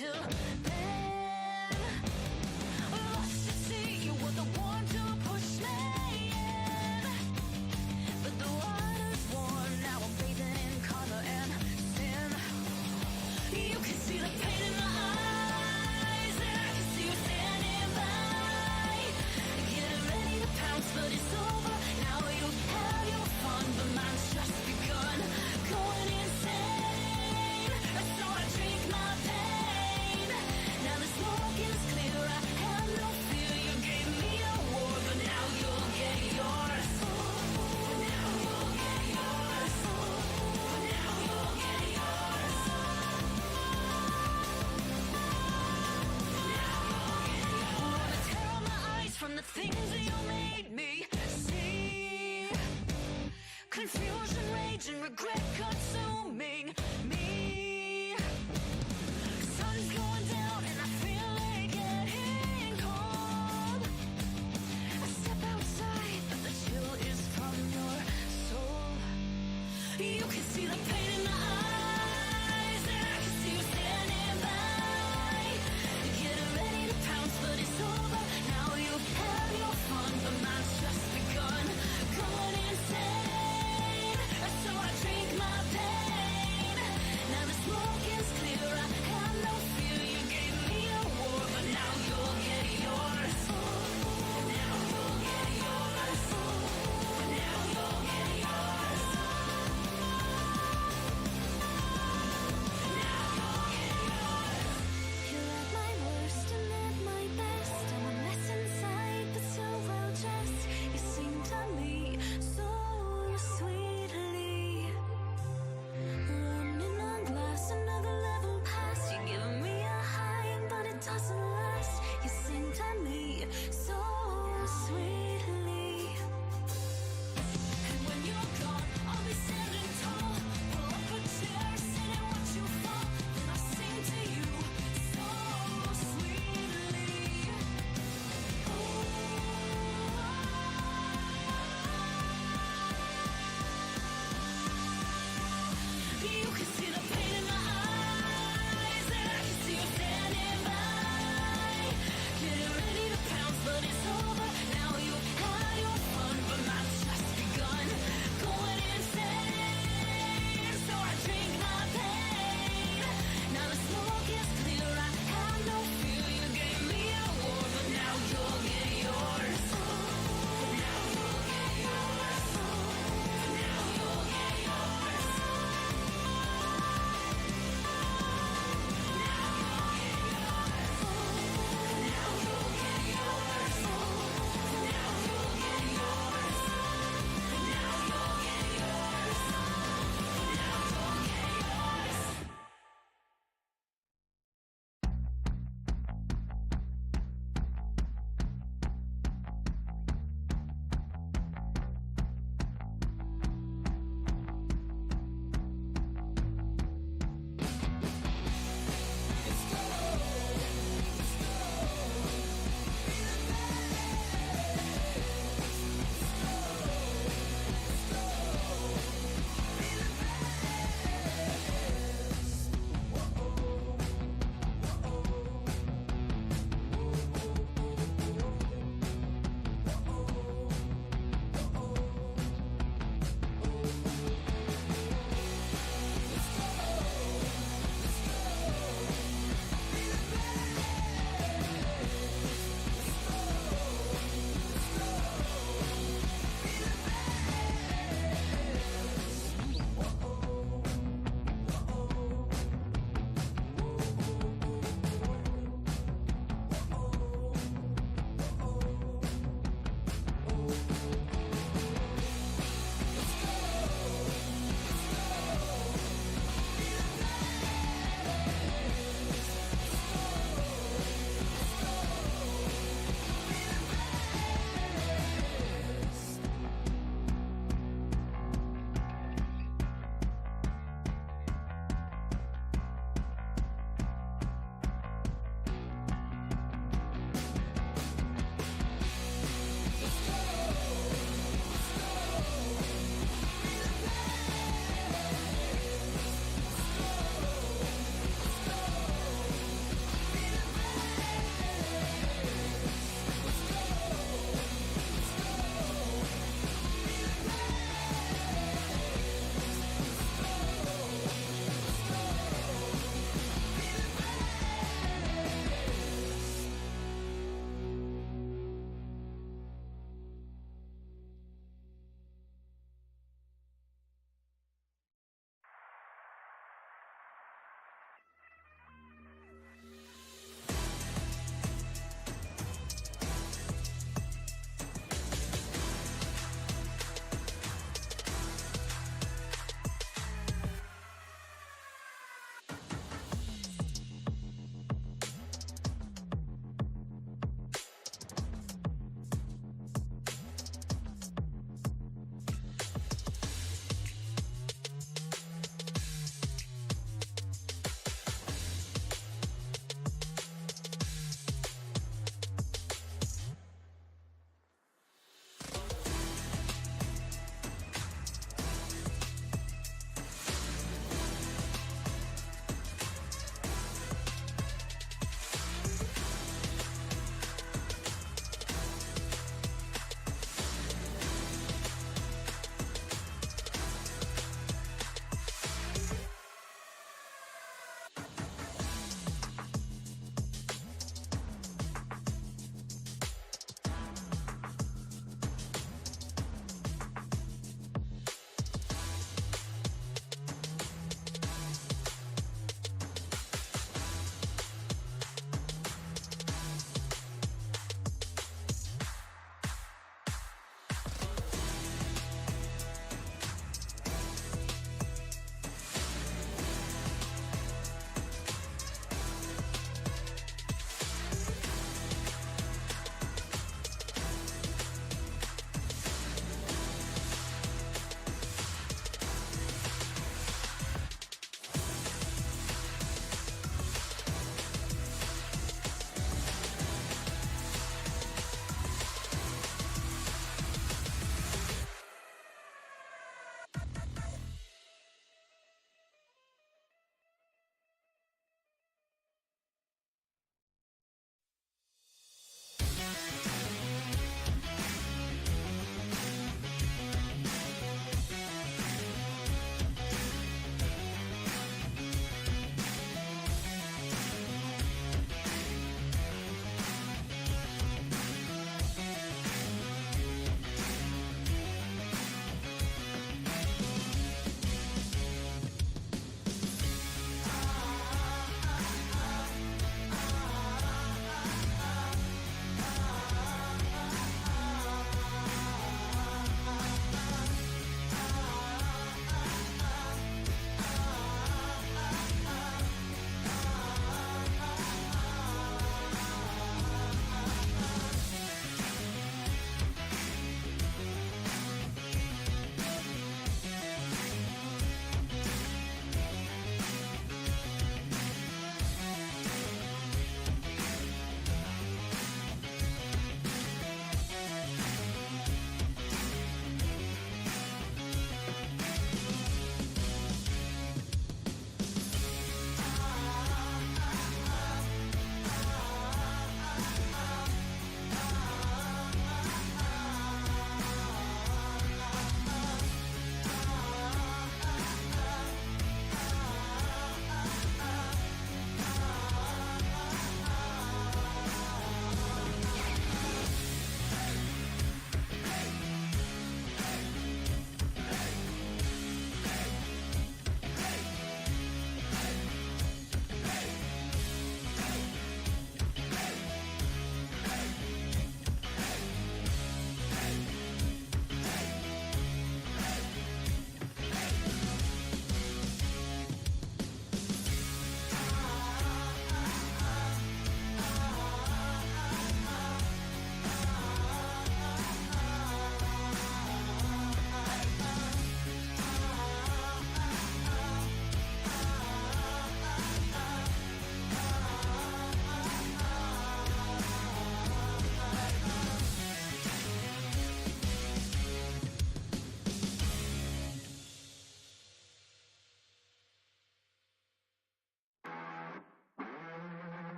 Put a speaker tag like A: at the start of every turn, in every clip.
A: until then. Lost at sea, you were the one to push me in, but the water's warm, now I'm bathing in color and sin. You can see the pain in my eyes, and I can see you standing by, getting ready to pounce, but it's over. Now you have your fun, but mine's just begun. Going insane, so I drink my pain. Now the smoke is clear, I have no fear. You gave me a war, but now you'll get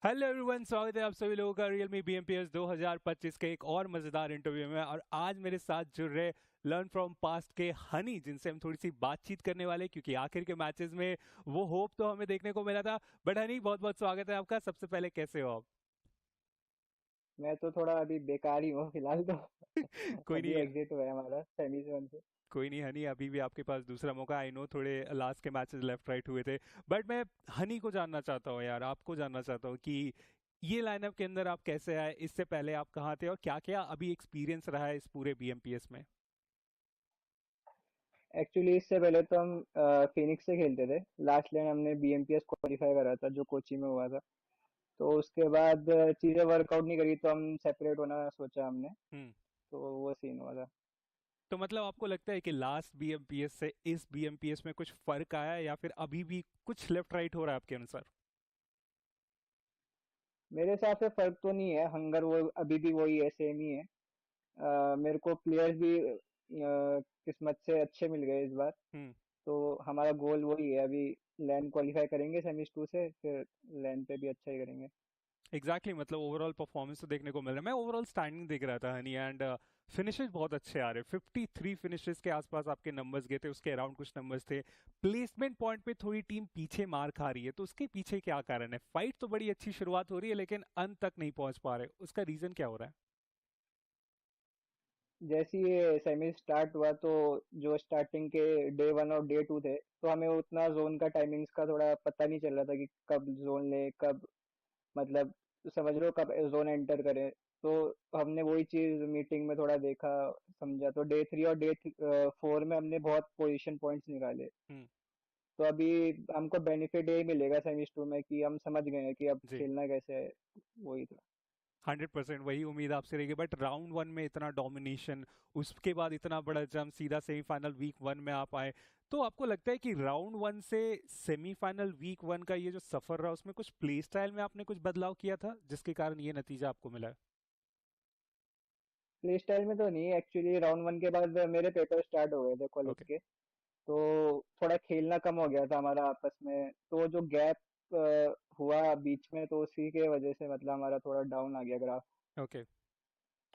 B: hello everyone, स्वागत है आप सभी लोगों का realme BMPS 2025 के एक और मजेदार इंटरव्यू में। और आज मेरे साथ जुड़ रहे लर्न फ्रॉम पास्ट के हनी, जिनसे हम थोड़ी सी बातचीत करने वाले हैं, क्योंकि आखिर के मैचेस में वो होप तो हमें देखने को मिला था। बट हनी, बहुत बहुत स्वागत है आपका। सबसे पहले कैसे हो आप?
C: मैं तो थोड़ा अभी बेकार ही हूँ फिलहाल तो।
B: कोई
C: अभी
B: नहीं।
C: एग्जिट हुआ है हमारा सेमीज वन से।
B: कोई नहीं हनी, अभी भी आपके पास दूसरा मौका। आई नो थोड़े लास्ट के मैचेस लेफ्ट राइट हुए थे, बट मैं हनी को जानना चाहता हूँ यार, आपको जानना चाहता हूँ कि ये लाइनअप के अंदर आप कैसे आए, इससे पहले आप कहाँ थे और क्या क्या अभी एक्सपीरियंस रहा है इस पूरे बीएमपीएस में।
C: एक्चुअली इससे पहले तो हम फिनिक्स से खेलते थे। लास्ट लाइन हमने बीएमपीएस क्वालिफाई करा था जो कोची में हुआ था। तो उसके बाद चीज़ें वर्कआउट नहीं करी तो हम सेपरेट होना सोचा हमने।
B: हम्म।
C: तो वो सीन हुआ था।
B: तो मतलब आपको लगता है कि लास्ट बीएमपीएस से इस बीएमपीएस में कुछ फर्क आया है, या फिर अभी भी कुछ लेफ्ट राइट हो रहा है आपके अनुसार?
C: मेरे हिसाब से फर्क तो नहीं है, हंगर वो अभी भी वही है, सेम ही है। मेरे को प्लेयर्स भी किस्मत से अच्छे मिल गए इस बार।
B: हम्म।
C: तो हमारा गोल वही है अभी। लैन क्वालिफाई करेंगे सेमीज टू से, फिर लैन पे भी अच्छा ही करेंगे।
B: एग्जैक्टली मतलब ओवरऑल परफॉर्मेंस तो देखने को मिल रहा है। मैं ओवरऑल स्टैंडिंग देख रहा था हनी, एंड फिनिशेस बहुत अच्छे आ रहे हैं। 53 फिनिशेस के आसपास आपके नंबर्स गए थे, उसके अराउंड कुछ नंबर्स थे। प्लेसमेंट पॉइंट पे थोड़ी टीम पीछे मार खा रही है, तो उसके पीछे क्या कारण है? फाइट तो बड़ी अच्छी शुरुआत हो रही है, लेकिन अंत तक नहीं पहुंच पा रहे, उसका रीजन क्या हो रहा है?
C: जैसे ही ये सेमी स्टार्ट हुआ तो जो स्टार्टिंग के डे वन और डे टू थे, तो हमें उतना जोन का टाइमिंग्स का थोड़ा पता नहीं चल रहा था कि कब जोन ले, कब मतलब समझ लो कब जोन एंटर करें। तो हमने वही चीज मीटिंग में थोड़ा देखा, समझा। तो डे थ्री और डे फोर में हमने बहुत पोजीशन पॉइंट्स निकाले।
B: हम्म।
C: तो अभी हमको बेनिफिट यही मिलेगा सेमीज टू में कि हम समझ गए हैं कि अब
B: जी।
C: खेलना कैसे है। वही था।
B: 100% वही उम्मीद आपसे रहेगी, बट राउंड वन में इतना डोमिनेशन, उसके बाद इतना बड़ा जंप, सीधा सेमीफाइनल वीक वन में आप आए। तो आपको लगता है कि राउंड वन से सेमीफाइनल वीक वन का ये जो सफर रहा, उसमें कुछ प्ले स्टाइल में आपने कुछ बदलाव किया था जिसके कारण ये नतीजा आपको मिला है?
C: प्ले स्टाइल में तो नहीं, एक्चुअली राउंड वन के बाद मेरे पेपर स्टार्ट हो गए थे कॉलेज
B: ओके।
C: के। तो थोड़ा खेलना कम हो गया था हमारा आपस में, तो जो गैप हुआ बीच में, तो उसी के वजह से मतलब हमारा थोड़ा डाउन आ गया graph.
B: Okay.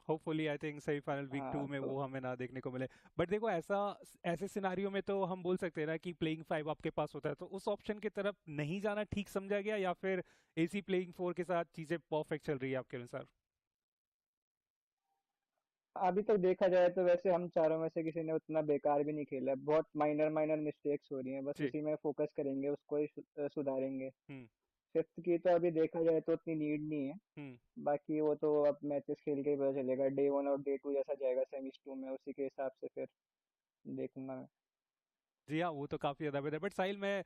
B: Hopefully I think semifinal week two
C: हाँ
B: में
C: तो
B: वो हमें ना देखने को मिले। बट देखो, ऐसा ऐसे सिनारियो में तो हम बोल सकते हैं ना कि प्लेइंग फाइव आपके पास होता है, तो उस ऑप्शन की तरफ नहीं जाना ठीक समझा गया, या फिर एसी प्लेइंग फोर के साथ चीजें परफेक्ट चल रही है आपके अनुसार?
C: अभी तक देखा जाए तो वैसे हम चारों में से किसी ने उतना बेकार भी नहीं खेला है। बहुत माइनर माइनर मिस्टेक्स हो रही हैं, बस
B: जी।
C: उसी में फोकस करेंगे, उसको ही सुधारेंगे।
B: हम्म।
C: फिफ्थ की तो अभी देखा जाए तो उतनी नीड नहीं है।
B: हम्म।
C: बाकी वो तो अब मैचेस खेल के ही पता चलेगा, डे वन और डे टू जैसा जाएगा सेमीज टू में, उसी के हिसाब से फिर देखूंगा मैं।
B: जी हाँ, वो तो काफी ज्यादा बेहतर। बट साहिल, मैं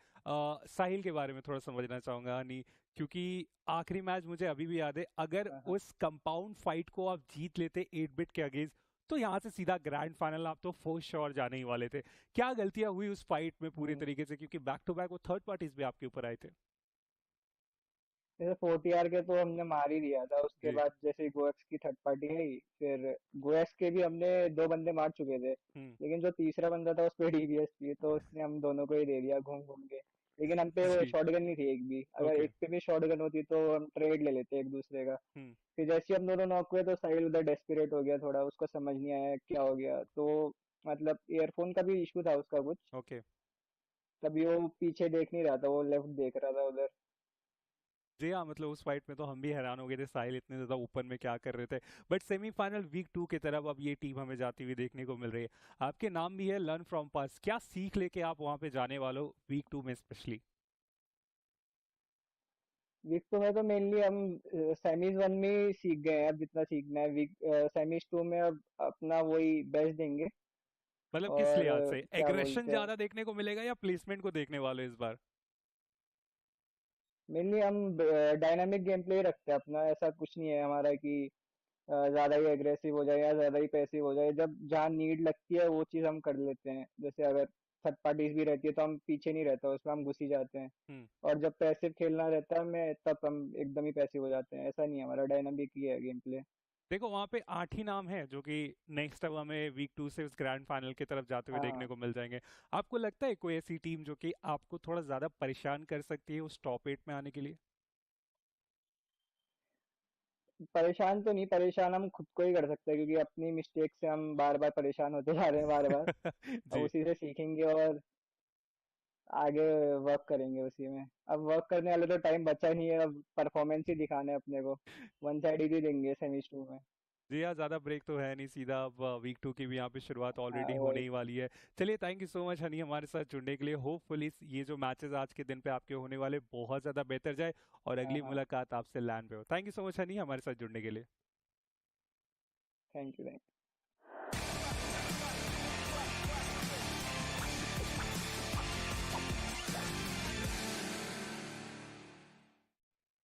B: साहिल के बारे में थोड़ा समझना चाहूंगा नहीं, क्योंकि आखिरी मैच मुझे अभी भी याद है। अगर
C: हाँ हाँ।
B: उस कंपाउंड फाइट को आप जीत लेते 8 बिट के अगेंस्ट, तो यहाँ से सीधा ग्रैंड फाइनल आप तो फॉर श्योर जाने ही वाले थे। क्या गलतियां हुई उस फाइट में पूरी
C: हम्म।
B: तरीके से, क्योंकि बैक टू बैक वो थर्ड पार्टीज भी आपके ऊपर आए थे?
C: जैसे 40 के तो हमने मार ही दिया था, उसके
B: जी।
C: बाद जैसे गोएक्स की थर्ड पार्टी आई, फिर गोएक्स के भी हमने दो बंदे मार चुके थे।
B: हम्म।
C: लेकिन जो तीसरा बंदा था उस पे डीबीएस थी, तो उसने हम दोनों को ही दे दिया घूम घूम के। लेकिन हम पे वो
B: जी।
C: शॉटगन नहीं थी एक भी, अगर
B: ओके।
C: एक पे भी शॉटगन होती तो हम ट्रेड ले लेते एक दूसरे का।
B: हम्म।
C: फिर जैसे ही हम दोनों नॉक हुए तो साहिल उधर डेस्परेट हो गया थोड़ा, उसको समझ नहीं आया क्या हो गया। तो मतलब ईयरफोन का भी इशू था उसका कुछ।
B: ओके।
C: तभी वो पीछे देख नहीं रहा था, वो लेफ्ट देख रहा था उधर।
B: जी हाँ, मतलब उस फाइट में तो हम भी हैरान हो गए थे, साहिल इतने ज्यादा ओपन में क्या कर रहे थे। बट सेमीफाइनल वीक टू की तरफ अब ये टीम हमें जाती हुई देखने को मिल रही है। आपके नाम भी है लर्न फ्रॉम पास, क्या सीख लेके आप वहां पे जाने वाले हो वीक टू में स्पेशली?
C: वीक टू में तो मेनली हम सेमीज वन में ही सीख गए हैं, अब जितना सीखना है। वीक सेमीज टू में अब अपना वही बेस्ट देंगे।
B: मतलब किस
C: और
B: लिहाज से,
C: क्या
B: एग्रेशन
C: बोलते हैं,
B: ज्यादा देखने को मिलेगा या प्लेसमेंट को देखने वाले हो इस बार?
C: मेनली हम डायनामिक गेम प्ले रखते हैं अपना। ऐसा कुछ नहीं है हमारा कि ज्यादा ही एग्रेसिव हो जाए या ज्यादा ही पैसिव हो जाए। जब जहाँ नीड लगती है वो चीज हम कर लेते हैं। जैसे अगर थर्ड पार्टीज भी रहती है तो हम पीछे नहीं रहता, उसमें हम घुस ही जाते हैं।
B: हम्म।
C: और जब पैसिव खेलना रहता है हमें, तब हम एकदम ही पैसिव हो जाते हैं। ऐसा नहीं है, हमारा डायनामिक ही है गेम प्ले।
B: देखो, वहां पे 8 ही नाम है जो कि नेक्स्ट अब हमें वीक टू से उस ग्रैंड फाइनल की तरफ जाते हुए देखने
C: हाँ।
B: को मिल जाएंगे। आपको लगता है कोई ऐसी टीम जो कि आपको थोड़ा ज्यादा परेशान कर सकती है उस टॉप एट में आने के लिए?
C: परेशान तो नहीं, परेशान हम खुद को ही कर सकते हैं, क्योंकि अपनी मिस्टेक से हम बार बार परेशान होते जा रहे हैं बार बार। अब
B: जी।
C: उसी से सीखेंगे और आगे वर्क करेंगे उसी में। अब वर्क करने वाले तो टाइम बचा नहीं है, अब परफॉर्मेंस ही दिखाना है अपने को, वन साइड ही देंगे सेमीज 2 में।
B: जी हाँ, ज़्यादा ब्रेक तो है नहीं, सीधा अब वीक 2 की भी यहाँ पे शुरुआत
C: हाँ
B: ऑलरेडी होने
C: वही।
B: ही वाली है। चलिए, thank you so much Honey हमारे साथ जुड़ने के लिए। होपफुली ये जो मैचेस आज के दिन पे आपके होने वाले बहुत ज़्यादा बेहतर जाए और
C: हाँ
B: अगली
C: हाँ।
B: मुलाकात आपसे लैंड पे हो। Thank you so much Honey हमारे साथ जुड़ने के लिए।
C: Thank you.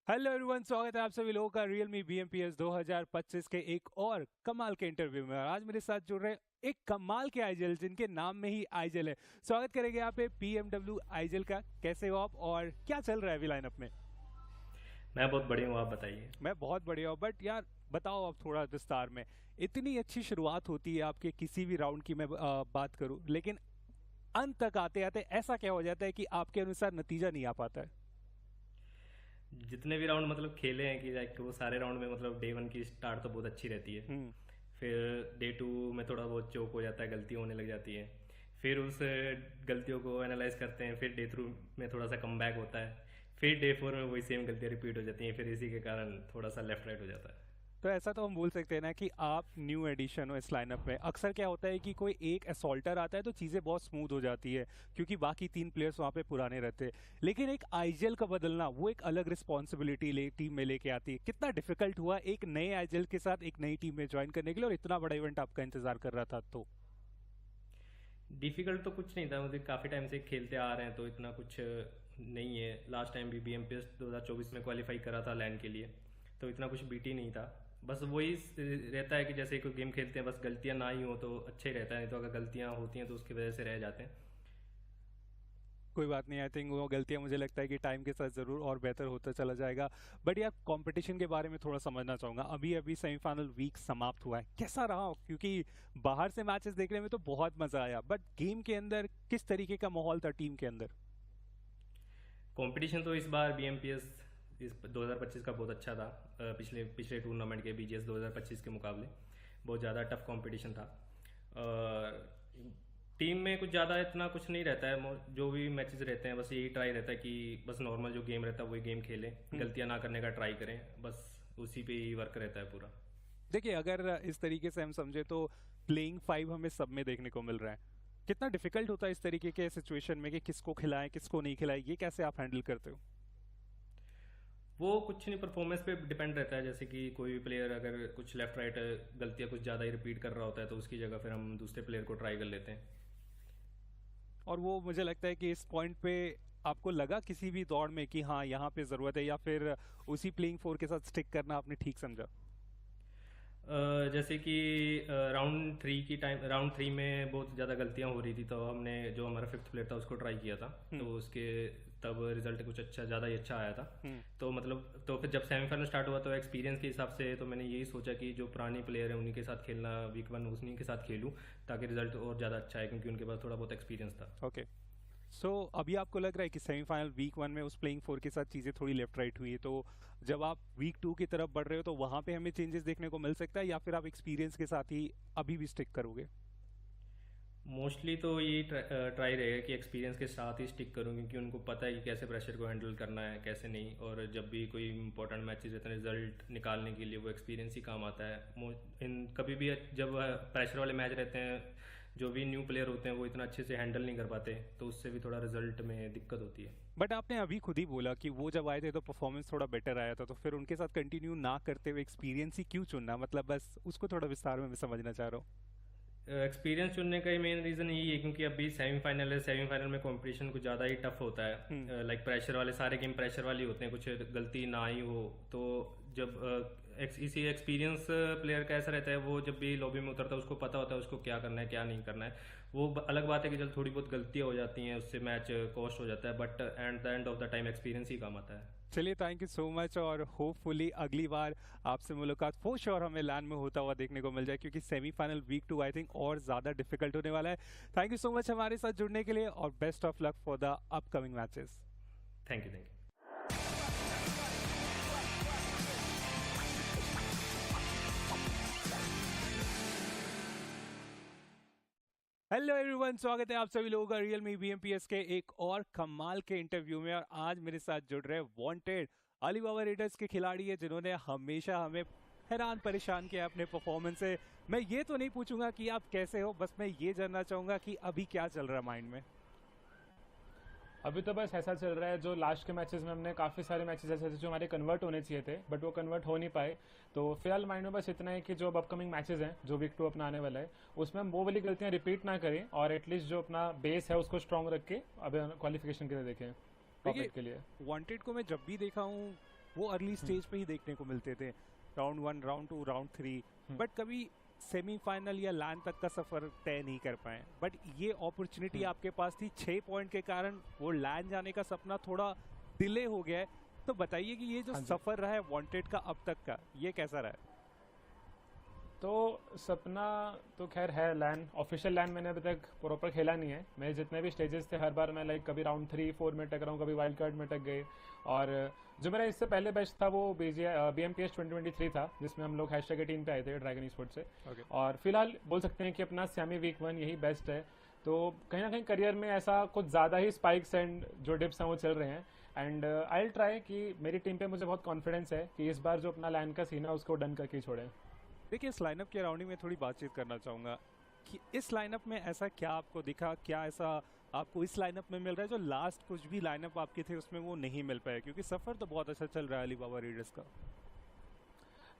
B: हेलो एवरीवन, स्वागत है आप सभी लोगों का realme BMPS 2025 के एक और कमाल के इंटरव्यू में। और आज मेरे साथ जुड़ रहे हैं एक कमाल के आईजेल जिनके नाम में ही आईजेल है। स्वागत करेंगे यहाँ पे PMW आईजेल का। कैसे हो आप और क्या चल रहा है अभी लाइनअप में?
D: मैं बहुत बढ़िया हूँ, आप बताइए।
B: मैं बहुत बढ़िया हूँ, बट यार बताओ आप थोड़ा विस्तार में। इतनी अच्छी शुरुआत होती है आपके किसी भी राउंड की, मैं बात करूँ, लेकिन अंत तक आते आते ऐसा क्या हो जाता है कि आपके अनुसार नतीजा नहीं आ पाता है?
D: जितने भी राउंड मतलब खेले हैं कि लाइक वो सारे राउंड में मतलब डे 1 की स्टार्ट तो बहुत अच्छी रहती है। फिर डे 2 में थोड़ा बहुत चोक हो जाता है, गलतियाँ होने लग जाती हैं। फिर उस गलतियों को एनालाइज करते हैं, फिर डे 3 में थोड़ा सा कम बैक होता है, फिर डे 4 में वही सेम गलतियाँ रिपीट हो जाती हैं, फिर इसी के कारण थोड़ा सा लेफ्ट राइट हो जाता है।
B: तो ऐसा तो हम बोल सकते हैं ना कि आप न्यू एडिशन हो इस लाइनअप में। अक्सर क्या होता है कि कोई एक असॉल्टर आता है तो चीज़ें बहुत स्मूथ हो जाती है क्योंकि बाकी 3 प्लेयर्स वहाँ पे पुराने रहते हैं, लेकिन एक आईजेल का बदलना वो एक अलग रिस्पॉन्सिबिलिटी टीम में लेके आती है। कितना डिफिकल्ट हुआ एक नए आईजेल के साथ एक नई टीम में ज्वाइन करने के लिए, और इतना बड़ा इवेंट आपका इंतजार कर रहा था तो?
D: डिफिकल्ट तो कुछ नहीं था, मुझे काफ़ी टाइम से खेलते आ रहे हैं तो इतना कुछ नहीं है। लास्ट टाइम भी BMPS 2024 में क्वालिफाई करा था लैंड के लिए, तो इतना कुछ बीट ही नहीं था। बस वही रहता है कि जैसे कोई गेम खेलते हैं, बस गलतियां ना ही हो तो अच्छा ही रहता है, नहीं तो अगर गलतियां होती हैं तो उसकी वजह से रह जाते हैं।
B: कोई बात नहीं, आई थिंक वो गलतियां मुझे लगता है कि टाइम के साथ जरूर और बेहतर होता चला जाएगा। बट यार कंपटीशन के बारे में थोड़ा समझना चाहूंगा। अभी अभी सेमीफाइनल वीक समाप्त हुआ है, कैसा रहा? क्योंकि बाहर से मैचेस देखने में तो बहुत मजा आया, बट गेम के अंदर किस तरीके का माहौल था टीम के अंदर?
D: कंपटीशन तो इस बार BMPS इस 2025 का बहुत अच्छा था। पिछले पिछले टूर्नामेंट के BGS 2025 के मुकाबले बहुत ज़्यादा टफ कंपटीशन था। टीम में कुछ ज़्यादा इतना कुछ नहीं रहता है, जो भी मैचेस रहते हैं बस यही ट्राई रहता है कि बस नॉर्मल जो गेम रहता है वही गेम खेलें, गलतियां ना करने का ट्राई करें, बस उसी पे ही वर्क रहता है पूरा।
B: देखिए, अगर इस तरीके से हम समझे तो प्लेइंग 5 हमें सब में देखने को मिल रहा है। कितना डिफिकल्ट होता है इस तरीके के सिचुएशन में कि किसको खिलाएं किसको नहीं खिलाएं, ये कैसे आप हैंडल करते हो?
D: वो कुछ नहीं, परफॉर्मेंस पे डिपेंड रहता है। जैसे कि कोई भी प्लेयर अगर कुछ लेफ्ट राइट गलतियां कुछ ज़्यादा ही रिपीट कर रहा होता है तो उसकी जगह फिर हम दूसरे प्लेयर को ट्राई कर लेते हैं।
B: और वो मुझे लगता है कि इस पॉइंट पे आपको लगा किसी भी दौड़ में कि हाँ यहाँ पे ज़रूरत है, या फिर उसी प्लेइंग 4 के साथ स्टिक करना आपने ठीक समझा?
D: जैसे कि राउंड थ्री में बहुत ज़्यादा गलतियां हो रही थी, तो हमने जो हमारा 5th प्लेयर था उसको ट्राई किया था, तो उसके तब रिजल्ट कुछ अच्छा ज़्यादा ही अच्छा आया था। तो मतलब तो फिर जब सेमीफाइनल स्टार्ट हुआ तो एक्सपीरियंस के हिसाब से तो मैंने यही सोचा कि जो पुराने प्लेयर हैं उन्हीं के साथ खेलना, वीक 1 उन्हीं के साथ खेलूँ ताकि रिजल्ट और ज़्यादा अच्छा है, क्योंकि उनके पास थोड़ा बहुत एक्सपीरियंस था।
B: ओके, सो अभी आपको लग रहा है कि सेमीफाइनल वीक 1 में उस प्लेइंग 4 के साथ चीज़ें थोड़ी लेफ्ट राइट हुई है, तो जब आप वीक 2 की तरफ बढ़ रहे हो तो वहाँ पे हमें चेंजेस देखने को मिल सकता है, या फिर आप एक्सपीरियंस के साथ ही अभी भी स्टिक करोगे?
D: मोस्टली तो ये ट्राई रहेगा कि एक्सपीरियंस के साथ ही स्टिक करूँ, क्योंकि उनको पता है कि कैसे प्रेशर को हैंडल करना है कैसे नहीं, और जब भी कोई इंपॉर्टेंट मैचेस रहते हैं रिजल्ट निकालने के लिए वो एक्सपीरियंस ही काम आता है। कभी भी जब प्रेशर वाले मैच रहते हैं, जो भी न्यू प्लेयर होते हैं वो इतना अच्छे से हैंडल नहीं कर पाते, तो उससे भी थोड़ा रिजल्ट में दिक्कत होती है।
B: बट आपने अभी खुद ही बोला कि वो जब आए थे तो परफॉर्मेंस थोड़ा बेटर आया था, तो फिर उनके साथ कंटिन्यू ना करते हुए एक्सपीरियंस ही क्यों चुनना? मतलब बस उसको थोड़ा विस्तार में मैं समझना चाह रहा हूँ।
D: एक्सपीरियंस चुनने का मेन रीज़न यही है क्योंकि अभी सेमीफाइनल है, सेमीफाइनल में कंपटीशन कुछ ज़्यादा ही टफ होता है। लाइक प्रेशर वाले सारे गेम प्रेशर वाले होते हैं, कुछ गलती ना ही हो तो जब इसी एक्सपीरियंस प्लेयर का ऐसा रहता है, वो जब भी लॉबी में उतरता है उसको पता होता है उसको क्या करना है क्या नहीं करना है। वो अलग बात है कि जब थोड़ी बहुत गलतियाँ हो जाती हैं उससे मैच कॉस्ट हो जाता है, but at the end of the time experience ही काम आता है।
B: चलिए, थैंक यू सो मच, और होपफुली अगली बार आपसे मुलाकात फॉर श्योर हमें लैंड में होता हुआ देखने को मिल जाए, क्योंकि सेमीफाइनल वीक 2 आई थिंक और ज़्यादा डिफिकल्ट होने वाला है। थैंक यू सो मच हमारे साथ जुड़ने के लिए, और best of luck for the upcoming matches.
D: Thank you.
B: Hello everyone, स्वागत है आप सभी लोगों का realme BMPS के एक और कमाल के इंटरव्यू में। और आज मेरे साथ जुड़ रहे वांटेड अलीबाबा रेडर्स के खिलाड़ी है, जिन्होंने हमेशा हमें हैरान परेशान किया अपने परफॉर्मेंस से। मैं ये तो नहीं पूछूंगा कि आप कैसे हो, बस मैं ये जानना चाहूंगा कि अभी क्या चल रहा है माइंड में।
E: अभी तो बस ऐसा चल रहा है, जो लास्ट के मैचेस में हमने काफ़ी सारे मैचेस ऐसे थे जो हमारे कन्वर्ट होने चाहिए थे बट वो कन्वर्ट हो नहीं पाए। तो फिलहाल माइंड में बस इतना है कि जो अब अपकमिंग मैचेस हैं, जो वीक 2 अपना आने वाला है, उसमें हम वो वाली गलतियां रिपीट ना करें और एटलीस्ट जो अपना बेस है उसको स्ट्रॉन्ग रख के अब क्वालिफिकेशन के लिए देखें, टॉप के लिए।
B: वांटेड को मैं जब भी देखा हूँ वो अर्ली स्टेज पे ही देखने को मिलते थे, राउंड 1, राउंड 2, राउंड 3, बट कभी सेमीफाइनल या लैंड तक का सफर तय नहीं कर पाए। बट ये अपॉर्चुनिटी आपके पास थी, 6 पॉइंट के कारण वो लैंड जाने का सपना थोड़ा डिले हो गया है। तो बताइए कि ये जो सफर रहा है वांटेड का अब तक का, ये कैसा रहा है?
E: तो सपना तो खैर है, लैंड ऑफिशियल लैंड मैंने अभी तक प्रॉपर खेला नहीं है। मेरे जितने भी स्टेजेस थे हर बार मैं लाइक कभी राउंड 3, 4 में टक रहा हूँ, कभी वाइल्ड कार्ड में टक गए। और जो मेरा इससे पहले बेस्ट था वो BMPS 2023 था, जिसमें हम लोग हैशटैग के टीम पे आए थे ड्रैगन स्पोर्ट्स से। और फिलहाल बोल सकते हैं कि अपना सेमी वीक 1 यही बेस्ट है। तो कहीं ना कहीं करियर में ऐसा कुछ ज़्यादा ही स्पाइक्स एंड जो डिप्स हैं वो चल रहे हैं। एंड आई विल ट्राई कि मेरी टीम पे मुझे बहुत कॉन्फिडेंस है कि इस बार जो अपना लैंड का सीन है उसको डन करके ही छोड़ें।
B: देखिए, इस लाइनअप के अराउंड ही मैं थोड़ी बातचीत करना चाहूँगा कि इस लाइनअप में ऐसा क्या आपको दिखा, क्या ऐसा आपको इस लाइनअप में मिल रहा है जो लास्ट कुछ भी लाइनअप आपके थे उसमें वो नहीं मिल पाया? क्योंकि सफ़र तो बहुत अच्छा चल रहा है अलीबाबा रेडर्स का।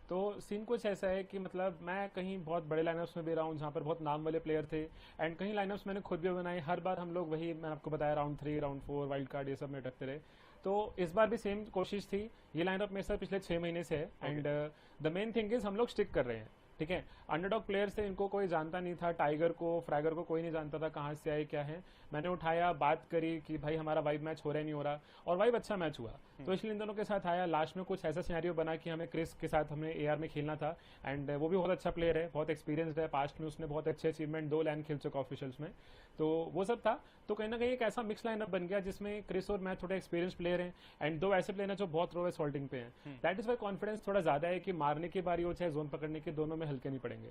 E: तो सीन कुछ ऐसा है कि मतलब मैं कहीं बहुत बड़े लाइनअप्स में भी रहा हूँ जहाँ पर बहुत नाम वाले प्लेयर थे, एंड कहीं लाइनअप्स मैंने खुद भी बनाए। हर बार हम लोग वही, मैंने आपको बताया, राउंड 3, राउंड 4, वाइल्ड कार्ड ये सब में अटकते रहे। तो इस बार भी सेम कोशिश थी। ये लाइनअप मेरे साथ पिछले 6 महीने से है and the main thing is हम लोग स्टिक कर रहे हैं। ठीक है, अंडरडॉग प्लेयर्स थे, इनको कोई जानता नहीं था, टाइगर को, फ्रैगर को कोई नहीं जानता था कहाँ से आए क्या है। मैंने उठाया, बात करी कि भाई हमारा वाइब मैच हो रहा है नहीं हो रहा, और वाइब अच्छा मैच हुआ। तो इसलिए इन दोनों के साथ आया। लास्ट में कुछ ऐसा सिनेरियो बना कि हमें क्रिस के साथ हमें AR में खेलना था, एंड वो भी बहुत अच्छा प्लेयर है, बहुत एक्सपीरियंसड है, पास्ट में उसने बहुत अच्छे अचीवमेंट 2 लैंड खेल चुका ऑफिशियल्स में। तो वो सब था। तो कहीं ना कहीं एक ऐसा मिक्स लाइनअप बन गया जिसमें क्रिस और मैं थोड़े एक्सपीरियंस प्लेयर हैं एंड 2 ऐसे प्लेयर हैं जो बहुत रो सॉल्टिंग पे हैं। दैट इज वाई कॉन्फिडेंस थोड़ा ज्यादा है कि मारने की बारी हो चाहे जोन पकड़ने की, दोनों में हल्के नहीं पड़ेंगे।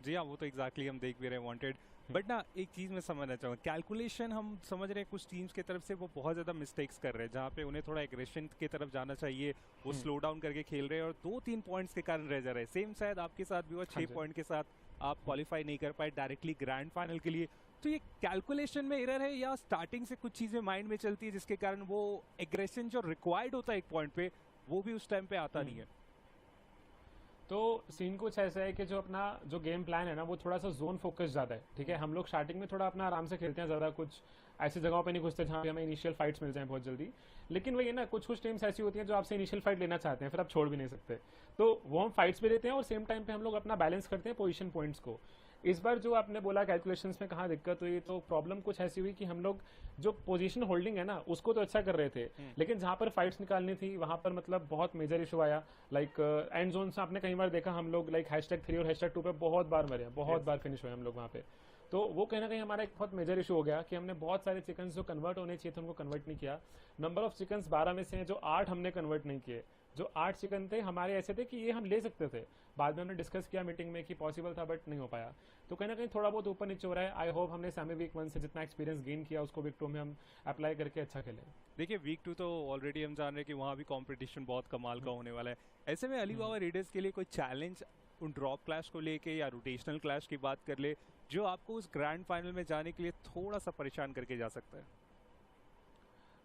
B: जी हाँ, वो तो एग्जैक्टली हम देख भी रहे हैं वांटेड। बट ना एक चीज़ मैं समझना चाहूँगा, कैलकुलेशन हम समझ रहे हैं कुछ टीम्स की तरफ से वो बहुत ज़्यादा मिस्टेक्स कर रहे हैं, जहाँ पे उन्हें थोड़ा एग्रेशन की तरफ जाना चाहिए, वो स्लो डाउन करके खेल रहे हैं और 2-3 पॉइंट्स के कारण रह जा रहे हैं। सेम शायद आपके साथ भी हुआ, 6 पॉइंट के साथ आप क्वालिफाई नहीं कर पाए डायरेक्टली ग्रैंड फाइनल के लिए। तो ये कैलकुलेशन में एरर है या स्टार्टिंग से कुछ चीज़ें माइंड में चलती है जिसके कारण वो एग्रेशन जो रिक्वायर्ड होता है एक पॉइंट पे, वो भी उस टाइम पे आता नहीं है?
E: तो सीन कुछ ऐसा है कि जो अपना जो गेम प्लान है ना वो थोड़ा सा जोन फोकस ज़्यादा है। ठीक है, हम लोग स्टार्टिंग में थोड़ा अपना आराम से खेलते हैं, ज़्यादा कुछ ऐसी जगहों पे नहीं घुसते जहाँ पे हमें इनिशियल फाइट्स मिल जाएं बहुत जल्दी। लेकिन वही है ना, कुछ कुछ टीम्स ऐसी होती हैं जो आपसे इनिशियल फाइट लेना चाहते हैं, फिर आप छोड़ भी नहीं सकते। तो वो हम फाइट्स भी देते हैं और सेम टाइम पे हम लोग अपना बैलेंस करते हैं पोजीशन पॉइंट्स को। इस बार जो आपने बोला कैलकुलेशंस में कहाँ दिक्कत हुई, तो प्रॉब्लम कुछ ऐसी हुई कि हम लोग जो पोजीशन होल्डिंग है ना उसको तो अच्छा कर रहे थे, लेकिन जहाँ पर फाइट्स निकालनी थी वहाँ पर मतलब बहुत मेजर इशू आया। लाइक एंड जोन से आपने कई बार देखा हम लोग लाइक #3 और #2 पे बहुत बार मरे हैं, बहुत बार फिनिश हुए हम लोग वहाँ पे। तो वो कहीं ना कहीं हमारा एक बहुत मेजर इशू हो गया कि हमने बहुत सारे चिकन्स जो कन्वर्ट होने चाहिए थे उनको कन्वर्ट नहीं किया। नंबर ऑफ चिकन्स 12 में से हैं जो 8 हमने कन्वर्ट नहीं किए। जो 8 चिकन थे हमारे ऐसे थे कि ये हम ले सकते थे, बाद में हमने डिस्कस किया मीटिंग में कि पॉसिबल था बट नहीं हो पाया। तो कहीं ना कहीं थोड़ा बहुत ऊपर नीचे हो रहा है। आई होप हमने सेमी वीक 1 से जितना एक्सपीरियंस गेन किया उसको वीक 2 में हम अप्लाई करके अच्छा खेलें।
B: देखिए, वीक 2 तो ऑलरेडी हम जान रहे हैं कि वहाँ भी कंपटीशन बहुत कमाल का होने वाला है। ऐसे में अलीबाबा रेडर्स के लिए कोई चैलेंज उन ड्रॉप क्लैश को लेके या रोटेशनल क्लैश की बात कर ले, जो आपको उस ग्रैंड फाइनल में जाने के लिए थोड़ा सा परेशान करके जा सकता है?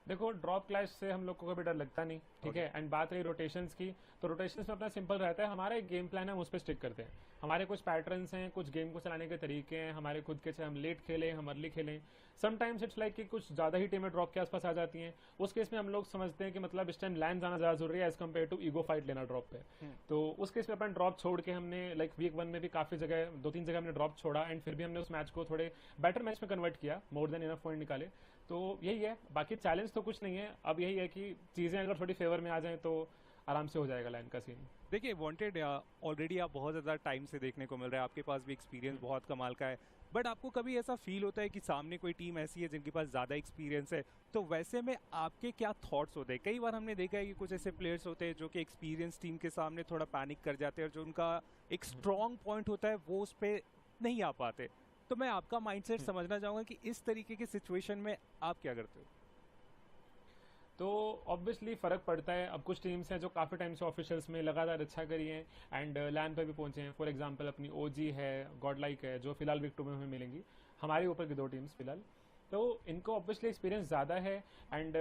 E: देखो, ड्रॉप क्लैश से हम लोग को कभी डर लगता नहीं। ठीक है, एंड बात रही रोटेशंस की, तो रोटेशंस में अपना सिंपल रहता है, हमारा एक गेम प्लान है, हम उस पर स्टिक करते हैं। हमारे कुछ पैटर्न्स हैं, कुछ गेम को चलाने के तरीके हैं हमारे खुद के, चाहे हम लेट खेलें हम अर्ली खेलें। समटाइम्स इट्स लाइक कि कुछ ज़्यादा ही टीमें ड्रॉप के आसपास आ जाती हैं, उस केस में हम लोग समझते हैं कि मतलब इस टाइम लैंड जाना ज़्यादा जरूरी है as compared to ego fight लेना ड्रॉप पे। तो उस केस में अपन ड्रॉप छोड़ के हमने लाइक वीक 1 में भी काफ़ी जगह 2-3 जगह हमने ड्रॉप छोड़ा, एंड फिर भी हमने उस मैच को थोड़े बेटर मैच में कन्वर्ट किया, मोर देन इनफ पॉइंट निकाले। तो यही है, बाकी चैलेंज तो कुछ नहीं है। अब यही है कि चीज़ें अगर थोड़ी फेवर में आ जाएं तो आराम से हो जाएगा लाइन का सीन।
B: देखिए, वांटेड ऑलरेडी आप बहुत ज़्यादा टाइम से देखने को मिल रहा है, आपके पास भी एक्सपीरियंस बहुत कमाल का है। बट आपको कभी ऐसा फील होता है कि सामने कोई टीम ऐसी है जिनके पास ज़्यादा एक्सपीरियंस है, तो वैसे में आपके क्या थॉट्स होते हैं? कई बार हमने देखा है कि कुछ ऐसे प्लेयर्स होते हैं जो कि एक्सपीरियंस टीम के सामने थोड़ा पैनिक कर जाते हैं और जो उनका एक स्ट्रॉन्ग पॉइंट होता है वो उस पर नहीं आ पाते। तो मैं आपका माइंडसेट समझना चाहूंगा कि इस तरीके की सिचुएशन में आप क्या करते हो?
E: तो ऑब्वियसली फ़र्क पड़ता है। अब कुछ टीम्स हैं जो काफ़ी टाइम से ऑफिशियल्स में लगातार अच्छा करी हैं एंड लैंड पे भी पहुंचे हैं। फॉर एग्जांपल अपनी ओजी है, गॉडलाइक है, जो फिलहाल वीक 2 में हमें मिलेंगी, हमारे ऊपर की 2 टीम्स फिलहाल। तो इनको ऑब्वियसली एक्सपीरियंस ज़्यादा है एंड